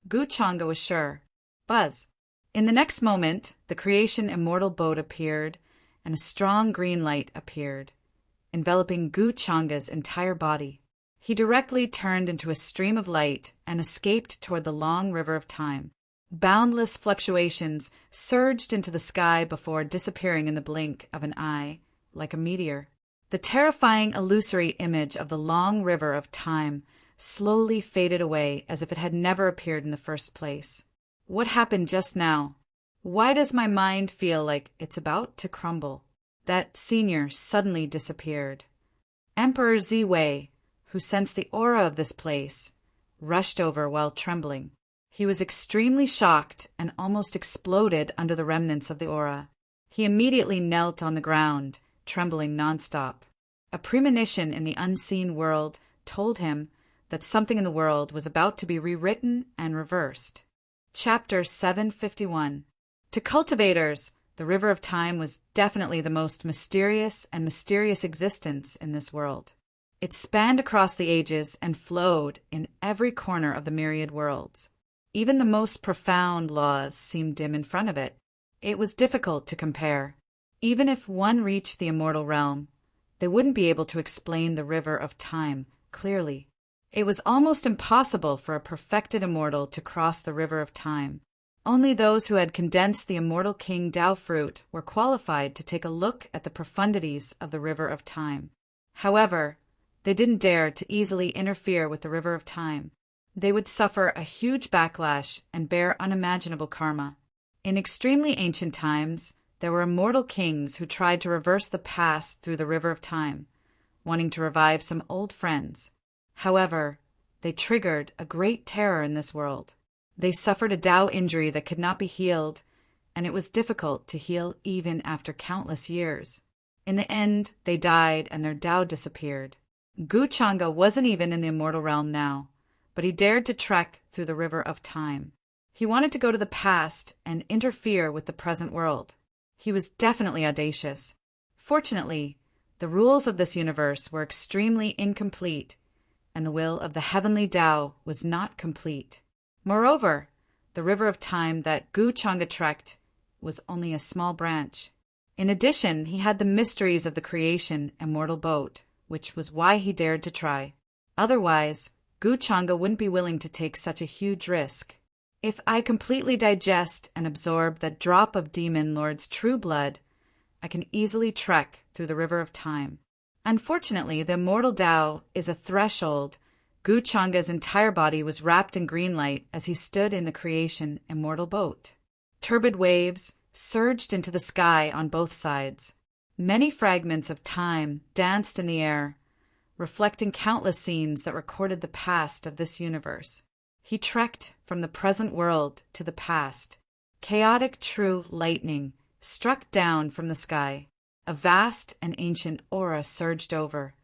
Gu Changa was sure. Buzz. In the next moment, the creation immortal boat appeared, and a strong green light appeared, enveloping Gu Changa's entire body. He directly turned into a stream of light and escaped toward the long river of time. Boundless fluctuations surged into the sky before disappearing in the blink of an eye, like a meteor. The terrifying illusory image of the long river of time slowly faded away as if it had never appeared in the first place. What happened just now? Why does my mind feel like it's about to crumble? That senior suddenly disappeared. Emperor Ziwei, who sensed the aura of this place, rushed over while trembling. He was extremely shocked and almost exploded under the remnants of the aura. He immediately knelt on the ground, trembling nonstop. A premonition in the unseen world told him that something in the world was about to be rewritten and reversed. Chapter 751. To cultivators, the River of Time was definitely the most mysterious existence in this world. It spanned across the ages and flowed in every corner of the myriad worlds. Even the most profound laws seemed dim in front of it. It was difficult to compare. Even if one reached the immortal realm, they wouldn't be able to explain the River of Time clearly. It was almost impossible for a perfected immortal to cross the River of Time. Only those who had condensed the immortal King Tao fruit were qualified to take a look at the profundities of the River of Time. However, they didn't dare to easily interfere with the River of Time. They would suffer a huge backlash and bear unimaginable karma. In extremely ancient times, there were immortal kings who tried to reverse the past through the River of Time, wanting to revive some old friends. However, they triggered a great terror in this world. They suffered a Tao injury that could not be healed, and it was difficult to heal even after countless years. In the end, they died and their Tao disappeared. Gu Changa wasn't even in the immortal realm now, but he dared to trek through the River of Time. He wanted to go to the past and interfere with the present world. He was definitely audacious. Fortunately, the rules of this universe were extremely incomplete, and the will of the heavenly Tao was not complete. Moreover, the River of Time that Gu Changa trekked was only a small branch. In addition, he had the mysteries of the creation immortal boat, which was why he dared to try. Otherwise, Gu Changa wouldn't be willing to take such a huge risk. If I completely digest and absorb that drop of Demon Lord's true blood, I can easily trek through the River of Time. Unfortunately, the immortal Tao is a threshold. Gu Changa's entire body was wrapped in green light as he stood in the creation immortal boat. Turbid waves surged into the sky on both sides. Many fragments of time danced in the air, reflecting countless scenes that recorded the past of this universe. He trekked from the present world to the past. Chaotic true lightning struck down from the sky. A vast and ancient aura surged over,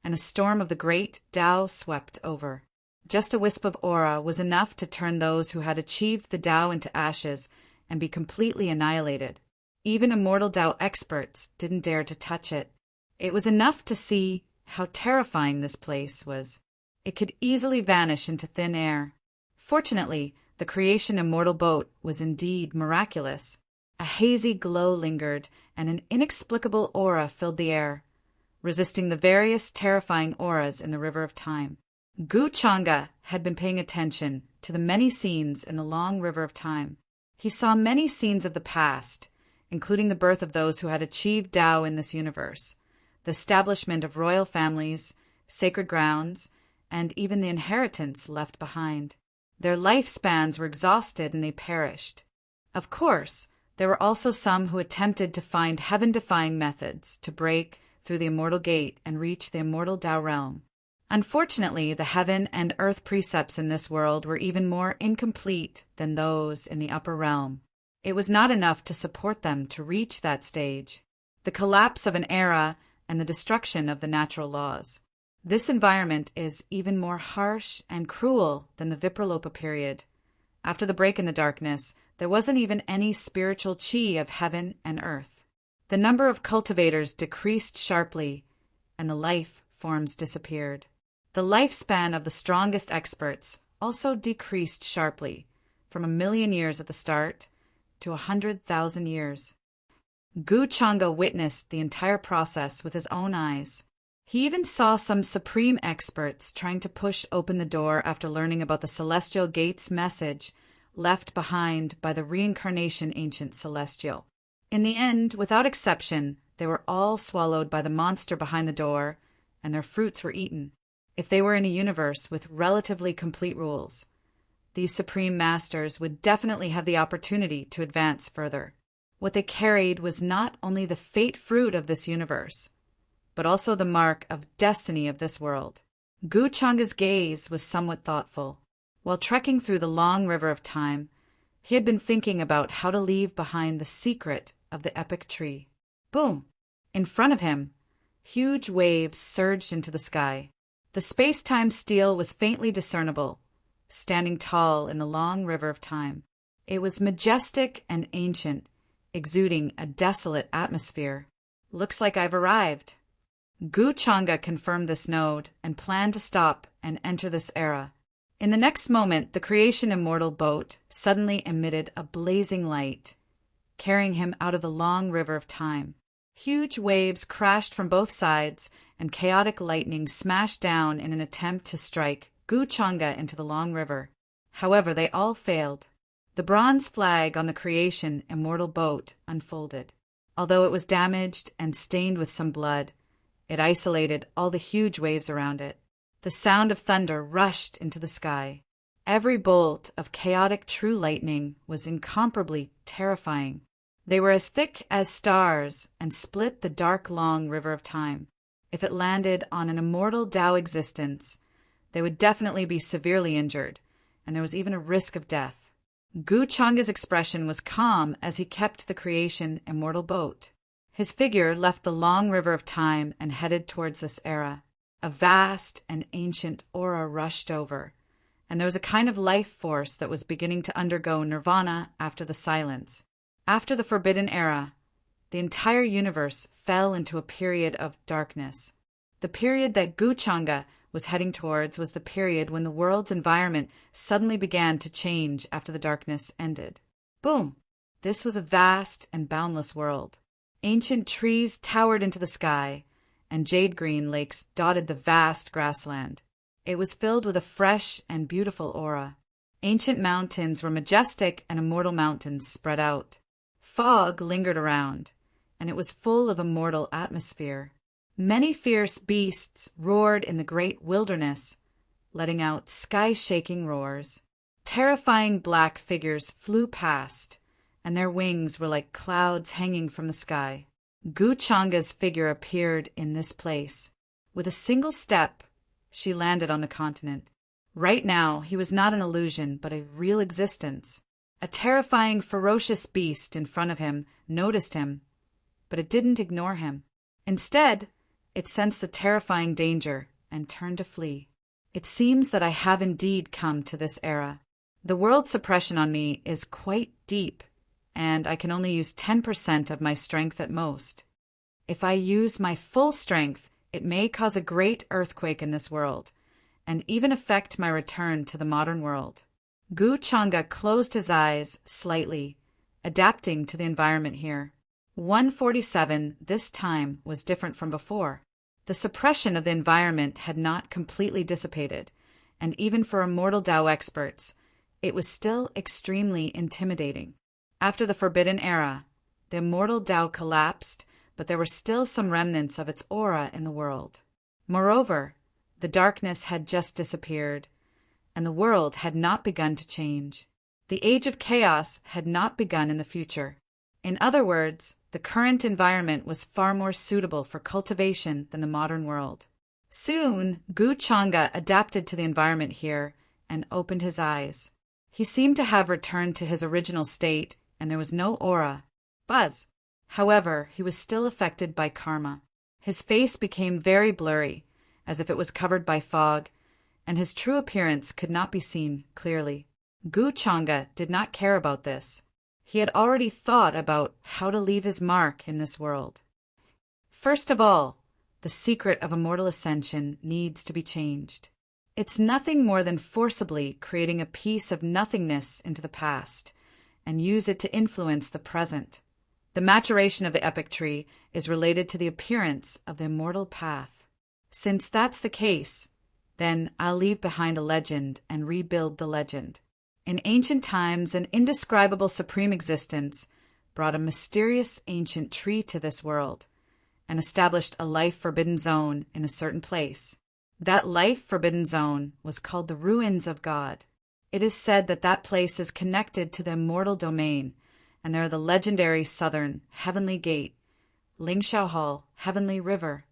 and a storm of the great Tao swept over. Just a wisp of aura was enough to turn those who had achieved the Tao into ashes and be completely annihilated. Even immortal Tao experts didn't dare to touch it. It was enough to see how terrifying this place was. It could easily vanish into thin air. Fortunately, the creation immortal boat was indeed miraculous. A hazy glow lingered, and an inexplicable aura filled the air, resisting the various terrifying auras in the River of Time. Gu Changa had been paying attention to the many scenes in the long River of Time. He saw many scenes of the past, including the birth of those who had achieved Tao in this universe, the establishment of royal families, sacred grounds, and even the inheritance left behind. Their lifespans were exhausted and they perished. Of course, there were also some who attempted to find heaven-defying methods to break through the immortal gate and reach the immortal Tao realm. Unfortunately, the heaven and earth precepts in this world were even more incomplete than those in the upper realm. It was not enough to support them to reach that stage. The collapse of an era and the destruction of the natural laws. This environment is even more harsh and cruel than the Vipralopa period. After the break in the darkness, there wasn't even any spiritual chi of heaven and earth. The number of cultivators decreased sharply, and the life forms disappeared. The lifespan of the strongest experts also decreased sharply, from 1,000,000 years at the start to 100,000 years. Gu Changa witnessed the entire process with his own eyes. He even saw some supreme experts trying to push open the door after learning about the Celestial Gate's message left behind by the reincarnation ancient Celestial. In the end, without exception, they were all swallowed by the monster behind the door, and their fruits were eaten. If they were in a universe with relatively complete rules, these supreme masters would definitely have the opportunity to advance further. What they carried was not only the fate fruit of this universe, but also the mark of destiny of this world. Gu Changa's gaze was somewhat thoughtful. While trekking through the long river of time, he had been thinking about how to leave behind the secret of the epic tree. Boom! In front of him, huge waves surged into the sky. The space-time steel was faintly discernible, standing tall in the long river of time. It was majestic and ancient, exuding a desolate atmosphere. Looks like I've arrived. Gu Changa confirmed this node and planned to stop and enter this era. In the next moment, the creation immortal boat suddenly emitted a blazing light, carrying him out of the long river of time. Huge waves crashed from both sides, and chaotic lightning smashed down in an attempt to strike Gu Changa into the long river. However, they all failed. The bronze flag on the creation immortal boat unfolded. Although it was damaged and stained with some blood, it isolated all the huge waves around it. The sound of thunder rushed into the sky. Every bolt of chaotic true lightning was incomparably terrifying. They were as thick as stars and split the dark long river of time. If it landed on an immortal Tao existence, they would definitely be severely injured, and there was even a risk of death. Gu Changa's expression was calm as he kept the creation immortal boat. His figure left the long river of time and headed towards this era. A vast and ancient aura rushed over, and there was a kind of life force that was beginning to undergo nirvana after the silence. After the Forbidden Era, the entire universe fell into a period of darkness. The period that Gu Changa was heading towards was the period when the world's environment suddenly began to change after the darkness ended. Boom! This was a vast and boundless world. Ancient trees towered into the sky, and jade-green lakes dotted the vast grassland. It was filled with a fresh and beautiful aura. Ancient mountains were majestic and immortal mountains spread out. Fog lingered around, and it was full of immortal atmosphere. Many fierce beasts roared in the great wilderness, letting out sky-shaking roars. Terrifying black figures flew past, and their wings were like clouds hanging from the sky. Gu Changa's figure appeared in this place. With a single step, she landed on the continent. Right now, he was not an illusion, but a real existence. A terrifying, ferocious beast in front of him noticed him, but it didn't ignore him. Instead, it sensed the terrifying danger and turned to flee. It seems that I have indeed come to this era. The world suppression on me is quite deep, and I can only use 10% of my strength at most. If I use my full strength, it may cause a great earthquake in this world, and even affect my return to the modern world. Gu Changa closed his eyes slightly, adapting to the environment here. 147 this time was different from before. The suppression of the environment had not completely dissipated, and even for immortal Tao experts, it was still extremely intimidating. After the Forbidden Era, the immortal Tao collapsed, but there were still some remnants of its aura in the world. Moreover, the darkness had just disappeared, and the world had not begun to change. The age of chaos had not begun in the future. In other words, the current environment was far more suitable for cultivation than the modern world. Soon, Gu Changa adapted to the environment here and opened his eyes. He seemed to have returned to his original state, and there was no aura. Buzz. However, he was still affected by karma. His face became very blurry, as if it was covered by fog, and his true appearance could not be seen clearly. Gu Changa did not care about this. He had already thought about how to leave his mark in this world. First of all, the secret of immortal ascension needs to be changed. It's nothing more than forcibly creating a piece of nothingness into the past and use it to influence the present. The maturation of the epic tree is related to the appearance of the immortal path. Since that's the case, then I'll leave behind a legend and rebuild the legend. In ancient times, an indescribable supreme existence brought a mysterious ancient tree to this world and established a life-forbidden zone in a certain place. That life-forbidden zone was called the Ruins of God. It is said that that place is connected to the immortal domain, and there are the legendary southern Heavenly Gate, Lingshao Hall, Heavenly River,